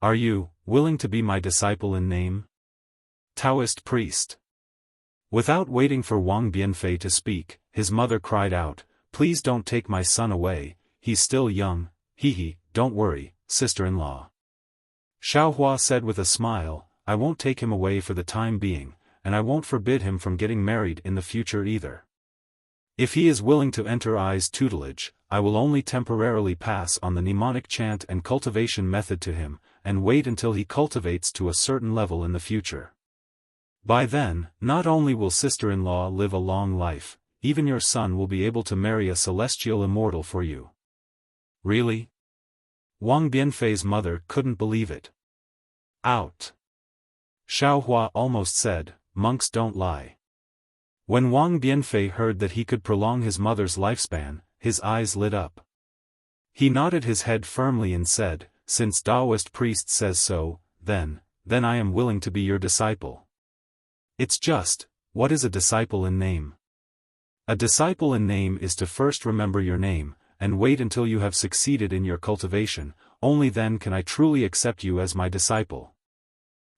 Are you willing to be my disciple in name? Taoist priest. Without waiting for Wang Bianfei to speak, his mother cried out, "Please don't take my son away, he's still young." Don't worry, sister-in-law. Xiaohua said with a smile, "I won't take him away for the time being, and I won't forbid him from getting married in the future either. If he is willing to enter I's tutelage, I will only temporarily pass on the mnemonic chant and cultivation method to him, and wait until he cultivates to a certain level in the future. By then, not only will sister-in-law live a long life, even your son will be able to marry a celestial immortal for you." Really? Wang Bianfei's mother couldn't believe it. Out. Xiaohua almost said, "Monks don't lie." When Wang Bianfei heard that he could prolong his mother's lifespan, his eyes lit up. He nodded his head firmly and said, "Since Taoist priest says so, then I am willing to be your disciple." It's just, what is a disciple in name? A disciple in name is to first remember your name, and wait until you have succeeded in your cultivation, only then can I truly accept you as my disciple.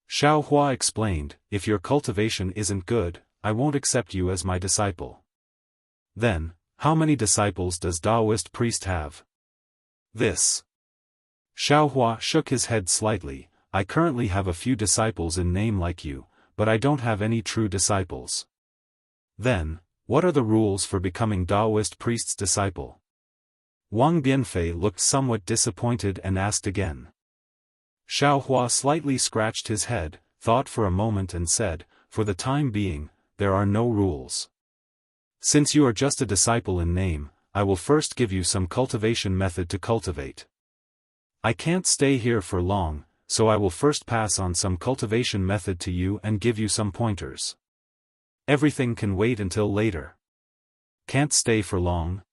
Xiaohua explained, "If your cultivation isn't good, I won't accept you as my disciple." Then, how many disciples does Taoist priest have? This. Xiaohua shook his head slightly, "I currently have a few disciples in name like you, but I don't have any true disciples." Then, what are the rules for becoming Taoist priest's disciple? Wang Bianfei looked somewhat disappointed and asked again. Xiaohua slightly scratched his head, thought for a moment and said, "For the time being, there are no rules. Since you are just a disciple in name, I will first give you some cultivation method to cultivate. I can't stay here for long, so I will first pass on some cultivation method to you and give you some pointers. Everything can wait until later." Can't stay for long?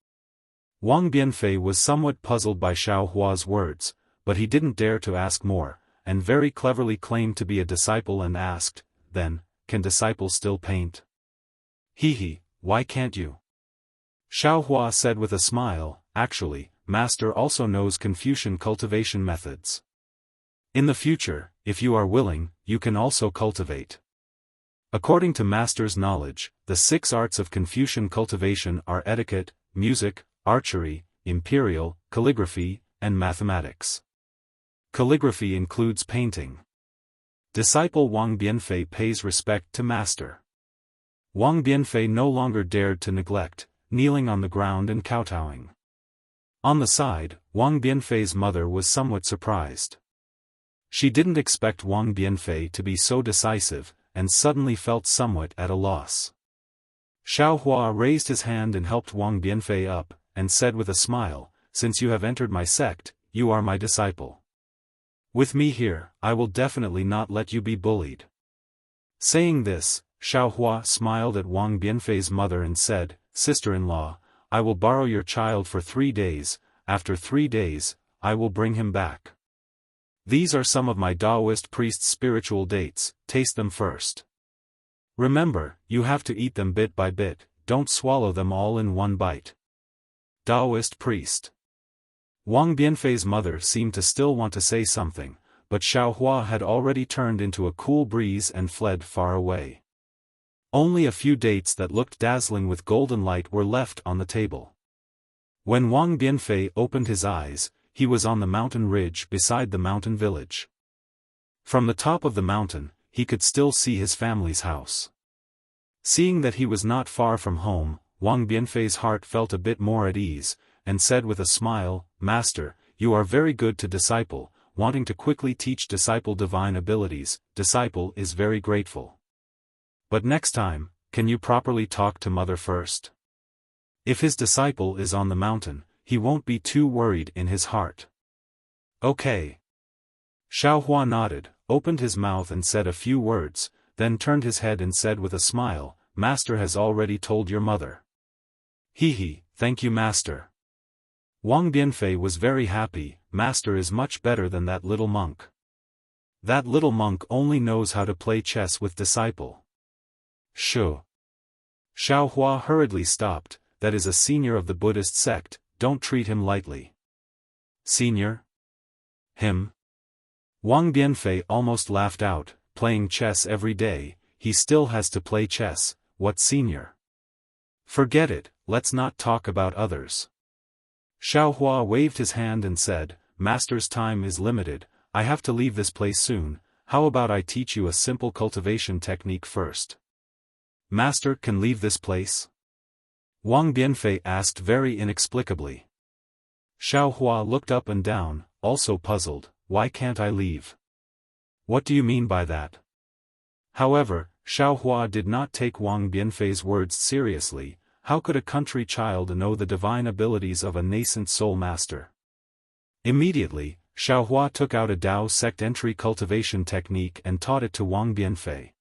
Wang Bianfei was somewhat puzzled by Xiaohua's words, but he didn't dare to ask more, and very cleverly claimed to be a disciple and asked, "Then, can disciples still paint?" Why can't you?" Xiaohua said with a smile, "Actually, Master also knows Confucian cultivation methods. In the future, if you are willing, you can also cultivate. According to Master's knowledge, the 6 arts of Confucian cultivation are etiquette, music, archery, imperial, calligraphy, and mathematics. Calligraphy includes painting." Disciple Wang Bianfei pays respect to Master. Wang Bianfei no longer dared to neglect, kneeling on the ground and kowtowing. On the side, Wang Bianfei's mother was somewhat surprised. She didn't expect Wang Bianfei to be so decisive, and suddenly felt somewhat at a loss. Xiaohua raised his hand and helped Wang Bianfei up, and said with a smile, "Since you have entered my sect, you are my disciple. With me here, I will definitely not let you be bullied." Saying this, Xiaohua smiled at Wang Bianfei's mother and said, "Sister-in-law, I will borrow your child for 3 days, after 3 days, I will bring him back. These are some of my Taoist priest's spiritual dates, taste them first. Remember, you have to eat them bit by bit, don't swallow them all in one bite." Taoist priest. Wang Bianfei's mother seemed to still want to say something, but Xiaohua had already turned into a cool breeze and fled far away. Only a few dates that looked dazzling with golden light were left on the table. When Wang Bianfei opened his eyes, he was on the mountain ridge beside the mountain village. From the top of the mountain, he could still see his family's house. Seeing that he was not far from home, Wang Bianfei's heart felt a bit more at ease, and said with a smile, "Master, you are very good to disciple, wanting to quickly teach disciple divine abilities, disciple is very grateful. But next time, can you properly talk to mother first? If his disciple is on the mountain, he won't be too worried in his heart." "Okay." Xiaohua nodded, opened his mouth and said a few words, then turned his head and said with a smile, "Master has already told your mother." Thank you Master." Wang Bianfei was very happy, Master is much better than that little monk. That little monk only knows how to play chess with disciple. Shu. Xiaohua hurriedly stopped, that is a senior of the Buddhist sect, don't treat him lightly. Senior? Him? Wang Bianfei almost laughed out. Playing chess every day, he still has to play chess. What senior? Forget it, let's not talk about others. Xiaohua waved his hand and said, Master's time is limited, I have to leave this place soon. How about I teach you a simple cultivation technique first? Master can leave this place? Wang Bianfei asked very inexplicably. Xiaohua looked up and down, also puzzled. Why can't I leave? What do you mean by that? However, Xiaohua did not take Wang Bianfei's words seriously. How could a country child know the divine abilities of a nascent soul master? Immediately, Xiaohua took out a Dao sect entry cultivation technique and taught it to Wang Bianfei.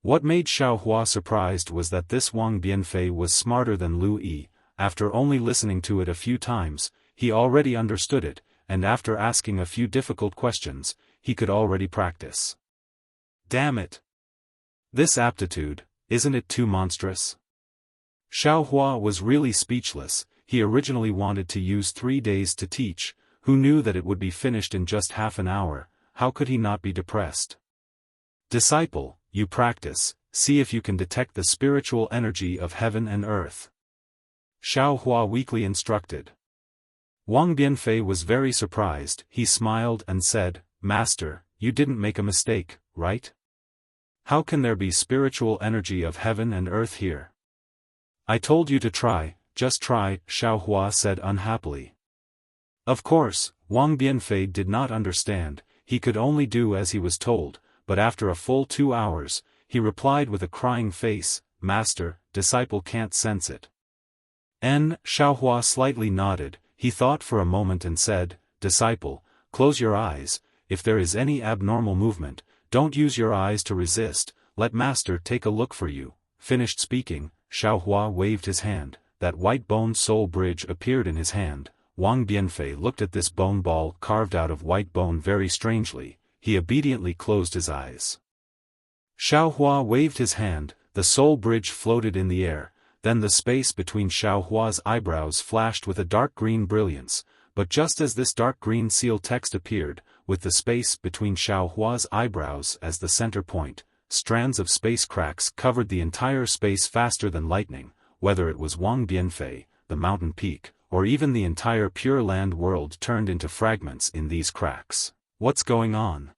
What made Xiaohua surprised was that this Wang Bianfei was smarter than Lu Yi. After only listening to it a few times, he already understood it, and after asking a few difficult questions, he could already practice. Damn it! This aptitude, isn't it too monstrous? Xiaohua was really speechless. He originally wanted to use 3 days to teach. Who knew that it would be finished in just half an hour? How could he not be depressed? Disciple, you practice, see if you can detect the spiritual energy of heaven and earth. Xiaohua weakly instructed. Wang Bianfei was very surprised. He smiled and said, Master, you didn't make a mistake, right? How can there be spiritual energy of heaven and earth here? I told you to try, just try, Xiaohua said unhappily. Of course, Wang Bianfei did not understand. He could only do as he was told, but after a full 2 hours, he replied with a crying face, Master, disciple can't sense it. Xiaohua slightly nodded. He thought for a moment and said, Disciple, close your eyes. If there is any abnormal movement, don't use your eyes to resist, let Master take a look for you. Finished speaking, Xiaohua waved his hand. That white bone soul bridge appeared in his hand. Wang Bianfei looked at this bone ball carved out of white bone very strangely. He obediently closed his eyes. Xiaohua waved his hand, the soul bridge floated in the air. Then the space between Xiaohua's eyebrows flashed with a dark green brilliance, but just as this dark green seal text appeared, with the space between Xiaohua's eyebrows as the center point, strands of space cracks covered the entire space faster than lightning. Whether it was Wang Bianfei, the mountain peak, or even the entire Pure Land world turned into fragments in these cracks. What's going on?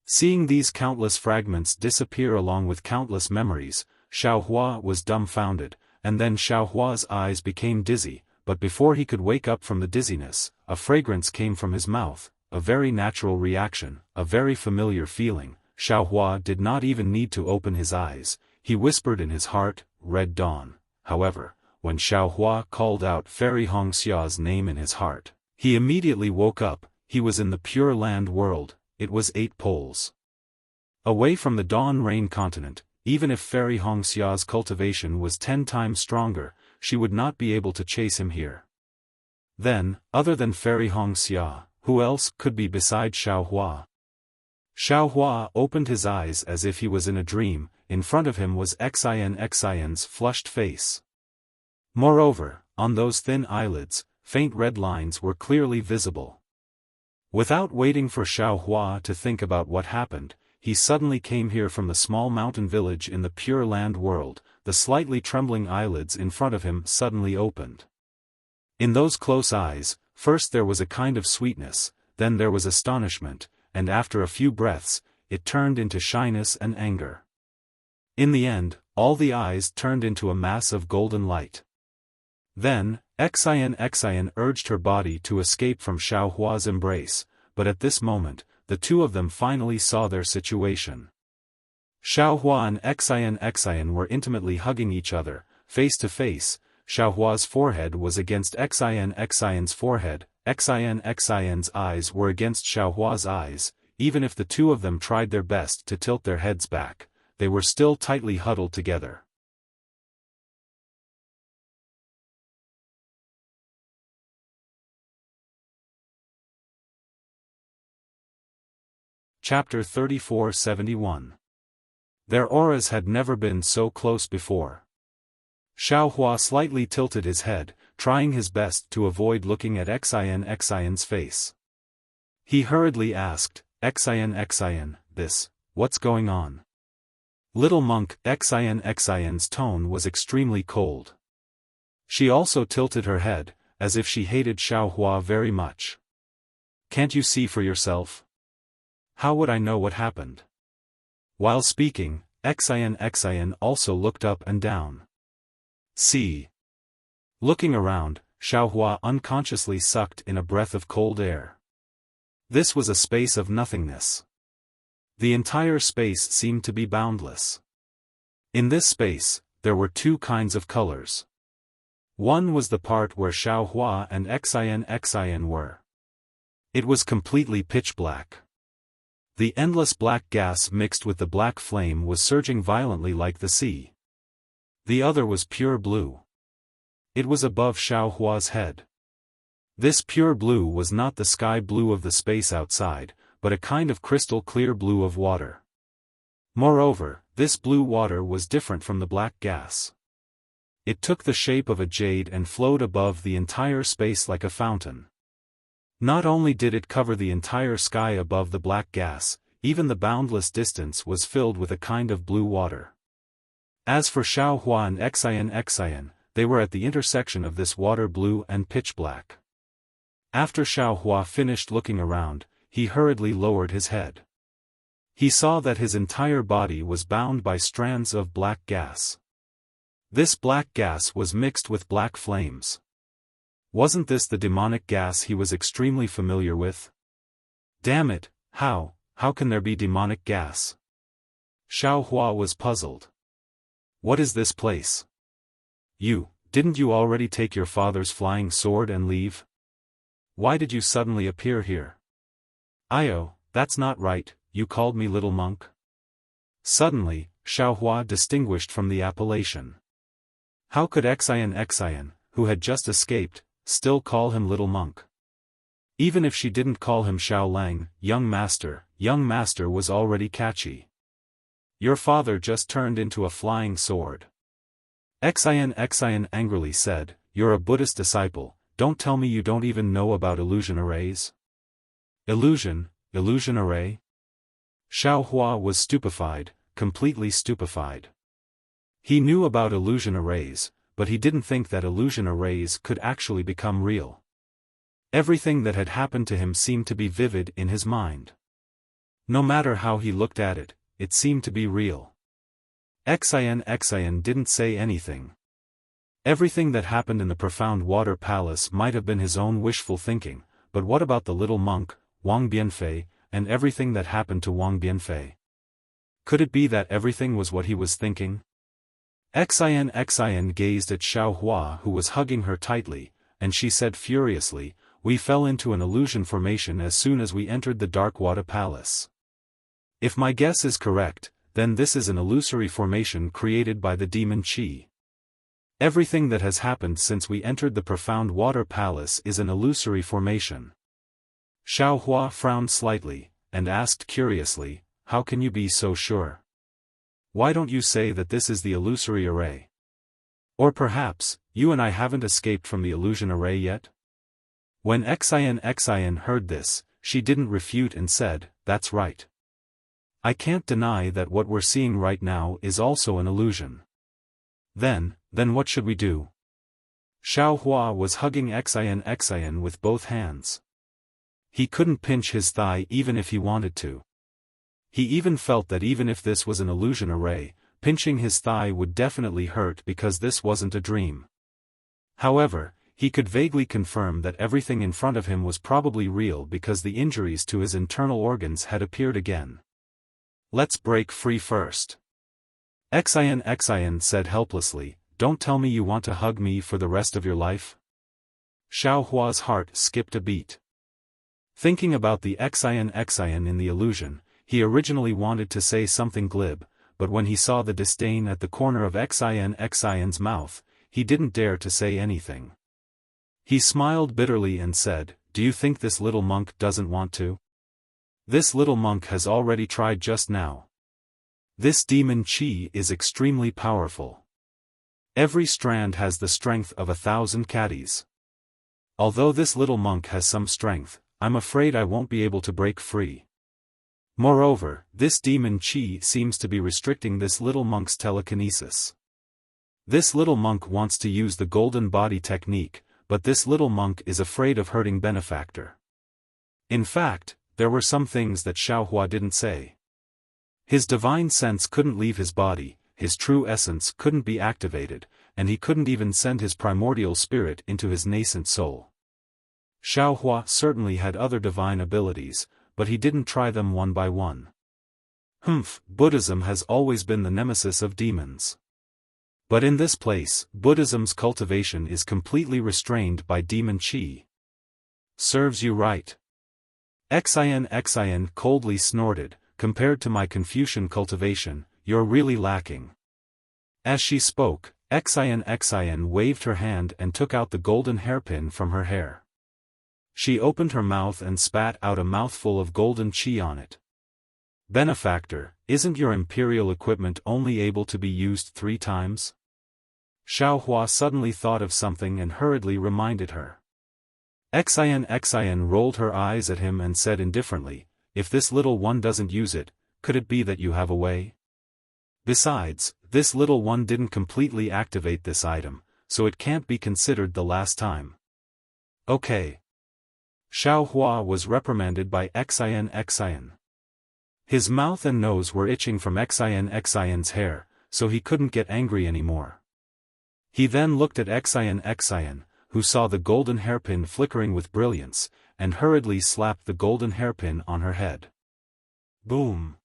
Seeing these countless fragments disappear along with countless memories, Xiaohua was dumbfounded, and then Xiaohua's eyes became dizzy, but before he could wake up from the dizziness, a fragrance came from his mouth, a very natural reaction, a very familiar feeling. Xiaohua did not even need to open his eyes. He whispered in his heart, Red Dawn. However, when Xiaohua called out Fairy Hongxia's name in his heart, he immediately woke up. He was in the Pure Land world. It was 8 poles away from the Dawn Rain continent. Even if Fairy Hongxia's cultivation was 10 times stronger, she would not be able to chase him here. Then, other than Fairy Hongxia, who else could be beside Xiaohua? Xiaohua opened his eyes as if he was in a dream. In front of him was Xian's flushed face. Moreover, on those thin eyelids, faint red lines were clearly visible. Without waiting for Xiaohua to think about what happened, he suddenly came here from the small mountain village in the Pure Land world. The slightly trembling eyelids in front of him suddenly opened. In those close eyes, first there was a kind of sweetness, then there was astonishment, and after a few breaths, it turned into shyness and anger. In the end, all the eyes turned into a mass of golden light. Then, Xian urged her body to escape from Xiaohua's embrace, but at this moment, the two of them finally saw their situation. Xiaohua and Xian were intimately hugging each other, face to face. Xiaohua's forehead was against Xian's forehead, Xian's eyes were against Xiaohua's eyes. Even if the two of them tried their best to tilt their heads back, they were still tightly huddled together. Chapter 34-71. Their auras had never been so close before. Xiaohua slightly tilted his head, trying his best to avoid looking at Xian's face. He hurriedly asked, Xian, what's going on? Little monk. Xian's tone was extremely cold. She also tilted her head, as if she hated Xiaohua very much. Can't you see for yourself? How would I know what happened? While speaking, Xian also looked up and down. See. Looking around, Xiaohua unconsciously sucked in a breath of cold air. This was a space of nothingness. The entire space seemed to be boundless. In this space, there were two kinds of colors. One was the part where Xiaohua and Xian were. It was completely pitch black. The endless black gas mixed with the black flame was surging violently like the sea. The other was pure blue. It was above Xiaohua's head. This pure blue was not the sky blue of the space outside, but a kind of crystal clear blue of water. Moreover, this blue water was different from the black gas. It took the shape of a jade and flowed above the entire space like a fountain. Not only did it cover the entire sky above the black gas, even the boundless distance was filled with a kind of blue water. As for Xiaohua and Xian, they were at the intersection of this water blue and pitch black. After Xiaohua finished looking around, he hurriedly lowered his head. He saw that his entire body was bound by strands of black gas. This black gas was mixed with black flames. Wasn't this the demonic gas he was extremely familiar with? Damn it, how can there be demonic gas? Xiaohua was puzzled. What is this place? Didn't you already take your father's flying sword and leave? Why did you suddenly appear here? That's not right, you called me little monk? Suddenly, Xiaohua distinguished from the appellation. How could Xian, who had just escaped, still call him little monk? Even if she didn't call him Xiaolang, young master was already catchy. Your father just turned into a flying sword. Xian angrily said, you're a Buddhist disciple, don't tell me you don't even know about illusion arrays. Illusion array? Xiaohua was stupefied, completely stupefied. He knew about illusion arrays, but he didn't think that illusion arrays could actually become real. Everything that had happened to him seemed to be vivid in his mind. No matter how he looked at it, it seemed to be real. Xian didn't say anything. Everything that happened in the profound water palace might have been his own wishful thinking, but what about the little monk, Wang Bianfei, and everything that happened to Wang Bianfei? Could it be that everything was what he was thinking? Xian gazed at Xiaohua, who was hugging her tightly, and she said furiously, we fell into an illusion formation as soon as we entered the dark water palace. If my guess is correct, then this is an illusory formation created by the demon Qi. Everything that has happened since we entered the profound water palace is an illusory formation. Xiaohua frowned slightly, and asked curiously, how can you be so sure? Why don't you say that this is the illusory array? Or perhaps, you and I haven't escaped from the illusion array yet? When Xian heard this, she didn't refute and said, that's right. I can't deny that what we're seeing right now is also an illusion. Then what should we do? Xiaohua was hugging Xian with both hands. He couldn't pinch his thigh even if he wanted to. He even felt that even if this was an illusion array, pinching his thigh would definitely hurt because this wasn't a dream. However, he could vaguely confirm that everything in front of him was probably real because the injuries to his internal organs had appeared again. Let's break free first. Xian said helplessly, don't tell me you want to hug me for the rest of your life? Xiaohua's heart skipped a beat. Thinking about the Xian in the illusion, he originally wanted to say something glib, but when he saw the disdain at the corner of Xian's mouth, he didn't dare to say anything. He smiled bitterly and said, do you think this little monk doesn't want to? This little monk has already tried just now. This demon Qi is extremely powerful. Every strand has the strength of 1,000 caddies. Although this little monk has some strength, I'm afraid I won't be able to break free. Moreover, this demon chi seems to be restricting this little monk's telekinesis. This little monk wants to use the golden body technique, but this little monk is afraid of hurting benefactor. In fact, there were some things that Xiaohua didn't say. His divine sense couldn't leave his body, his true essence couldn't be activated, and he couldn't even send his primordial spirit into his nascent soul. Xiaohua certainly had other divine abilities, but he didn't try them one by one. Buddhism has always been the nemesis of demons. But in this place, Buddhism's cultivation is completely restrained by demon chi. Serves you right. Xian coldly snorted, compared to my Confucian cultivation, you're really lacking. As she spoke, Xian waved her hand and took out the golden hairpin from her hair. She opened her mouth and spat out a mouthful of golden chi on it. Benefactor, isn't your imperial equipment only able to be used 3 times? Xiaohua suddenly thought of something and hurriedly reminded her. Xian rolled her eyes at him and said indifferently, if this little one doesn't use it, could it be that you have a way? Besides, this little one didn't completely activate this item, so it can't be considered the last time. Okay. Xiaohua was reprimanded by Xian. His mouth and nose were itching from Xian's hair, so he couldn't get angry anymore. He then looked at Xian, who saw the golden hairpin flickering with brilliance, and hurriedly slapped the golden hairpin on her head. Boom!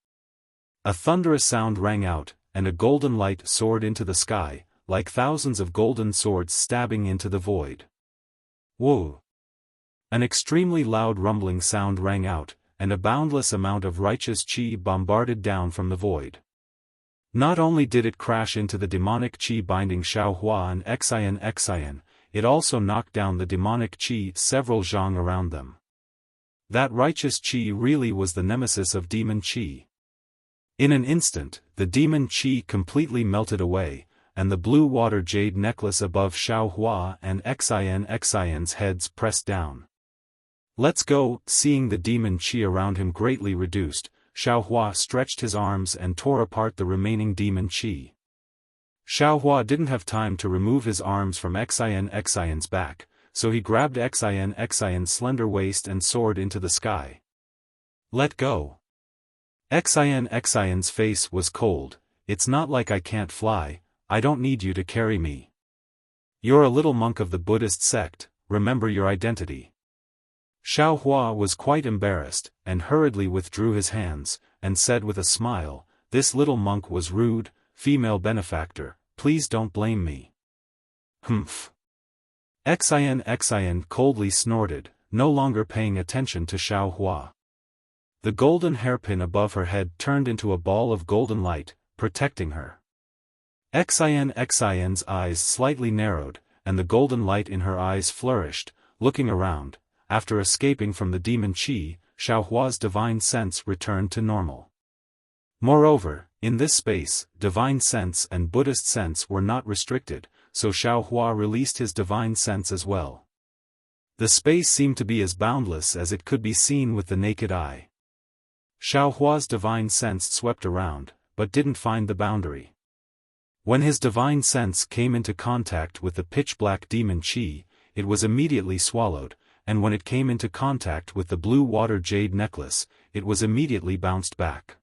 A thunderous sound rang out, and a golden light soared into the sky, like thousands of golden swords stabbing into the void. Whoa! An extremely loud rumbling sound rang out, and a boundless amount of righteous chi bombarded down from the void. Not only did it crash into the demonic chi binding Xiaohua and Xian, it also knocked down the demonic chi several zhang around them. That righteous chi really was the nemesis of demon chi. In an instant, the demon chi completely melted away, and the blue water jade necklace above Xiaohua and Xian's heads pressed down. Let's go. Seeing the demon chi around him greatly reduced, Xiaohua stretched his arms and tore apart the remaining demon chi. Xiaohua didn't have time to remove his arms from Xian's back, so he grabbed Xian's slender waist and soared into the sky. Let go. Xian's face was cold. It's not like I can't fly, I don't need you to carry me. You're a little monk of the Buddhist sect, remember your identity. Xiaohua was quite embarrassed, and hurriedly withdrew his hands, and said with a smile, this little monk was rude, female benefactor, please don't blame me. Xian coldly snorted, no longer paying attention to Xiaohua. The golden hairpin above her head turned into a ball of golden light, protecting her. Xian's eyes slightly narrowed, and the golden light in her eyes flourished, looking around. After escaping from the demon chi, Xiaohua's divine sense returned to normal. Moreover, in this space, divine sense and Buddhist sense were not restricted, so Xiaohua released his divine sense as well. The space seemed to be as boundless as it could be seen with the naked eye. Xiaohua's divine sense swept around, but didn't find the boundary. When his divine sense came into contact with the pitch-black demon chi, it was immediately swallowed, and when it came into contact with the blue water jade necklace, it was immediately bounced back.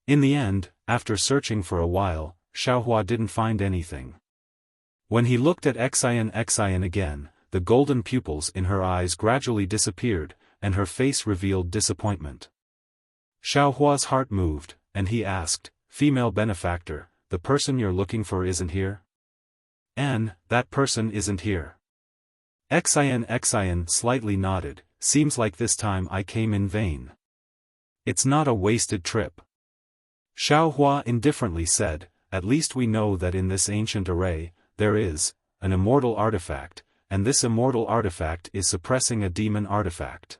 In the end, after searching for a while, Xiaohua didn't find anything. When he looked at Xian again, the golden pupils in her eyes gradually disappeared, and her face revealed disappointment. Xiaohua's heart moved, and he asked, female benefactor, the person you're looking for isn't here? That person isn't here. Xian slightly nodded, seems like this time I came in vain. It's not a wasted trip. Xiaohua indifferently said, at least we know that in this ancient array, there is an immortal artifact, and this immortal artifact is suppressing a demon artifact.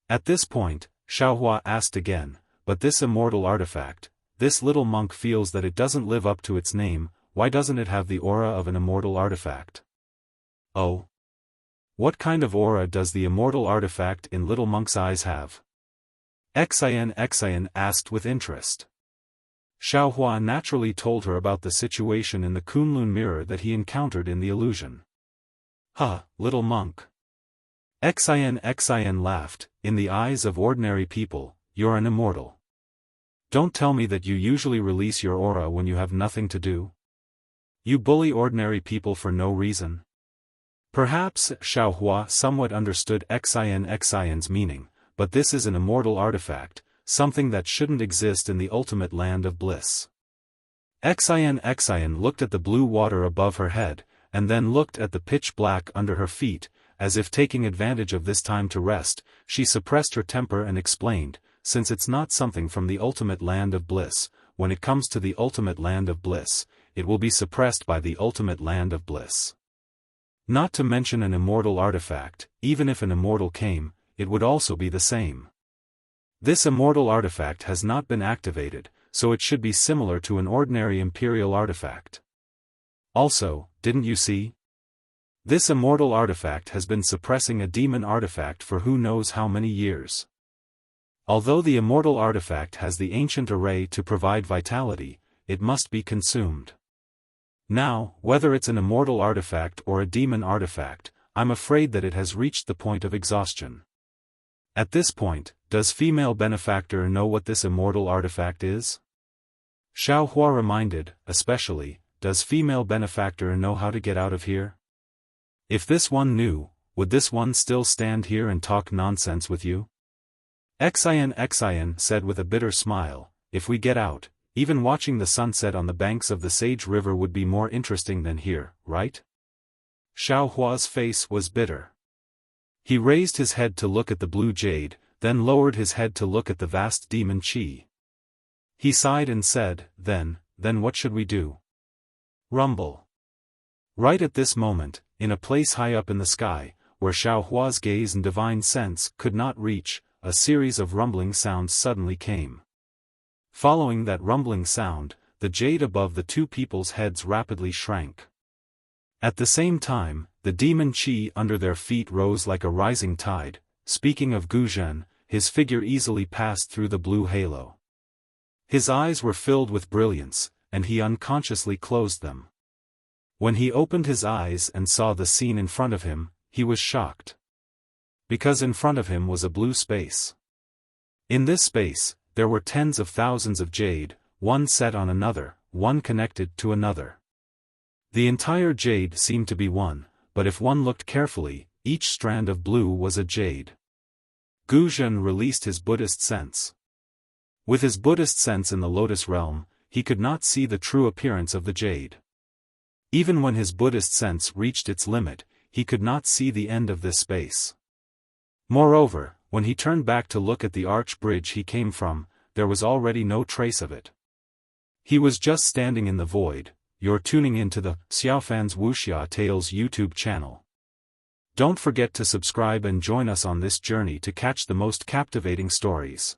At this point, Xiaohua asked again, but this immortal artifact, this little monk feels that it doesn't live up to its name, why doesn't it have the aura of an immortal artifact? Oh. What kind of aura does the immortal artifact in Little Monk's eyes have? Xian asked with interest. Xiaofan naturally told her about the situation in the Kunlun mirror that he encountered in the illusion. Huh, little monk. Xian laughed, in the eyes of ordinary people, you're an immortal. Don't tell me that you usually release your aura when you have nothing to do. You bully ordinary people for no reason. Perhaps Xiaofan somewhat understood Xian's meaning, but this is an immortal artifact, something that shouldn't exist in the ultimate land of bliss. Xian looked at the blue water above her head, and then looked at the pitch black under her feet, as if taking advantage of this time to rest. She suppressed her temper and explained, since it's not something from the ultimate land of bliss, when it comes to the ultimate land of bliss, it will be suppressed by the ultimate land of bliss. Not to mention an immortal artifact, even if an immortal came, it would also be the same. This immortal artifact has not been activated, so it should be similar to an ordinary imperial artifact. Also, didn't you see? This immortal artifact has been suppressing a demon artifact for who knows how many years. Although the immortal artifact has the ancient array to provide vitality, it must be consumed. Now, whether it's an immortal artifact or a demon artifact, I'm afraid that it has reached the point of exhaustion. At this point, does female benefactor know what this immortal artifact is? Xiaofan reminded, especially, does female benefactor know how to get out of here? If this one knew, would this one still stand here and talk nonsense with you? Xian said with a bitter smile, if we get out, even watching the sunset on the banks of the Sage River would be more interesting than here, right? Xiaohua's face was bitter. He raised his head to look at the blue jade, then lowered his head to look at the vast demon qi. He sighed and said, then what should we do? Rumble. Right at this moment, in a place high up in the sky, where Xiaohua's gaze and divine sense could not reach, a series of rumbling sounds suddenly came. Following that rumbling sound, the jade above the two people's heads rapidly shrank. At the same time, the demon qi under their feet rose like a rising tide. Speaking of Guzhen, his figure easily passed through the blue halo. His eyes were filled with brilliance, and he unconsciously closed them. When he opened his eyes and saw the scene in front of him, he was shocked. Because in front of him was a blue space. In this space, there were tens of thousands of jade, one set on another, one connected to another. The entire jade seemed to be one, but if one looked carefully, each strand of blue was a jade. Guzhen released his Buddhist sense. With his Buddhist sense in the Lotus realm, he could not see the true appearance of the jade. Even when his Buddhist sense reached its limit, he could not see the end of this space. Moreover, when he turned back to look at the arch bridge he came from, there was already no trace of it. He was just standing in the void. You're tuning into the Xiaofan's Wuxia Tales YouTube channel. Don't forget to subscribe and join us on this journey to catch the most captivating stories.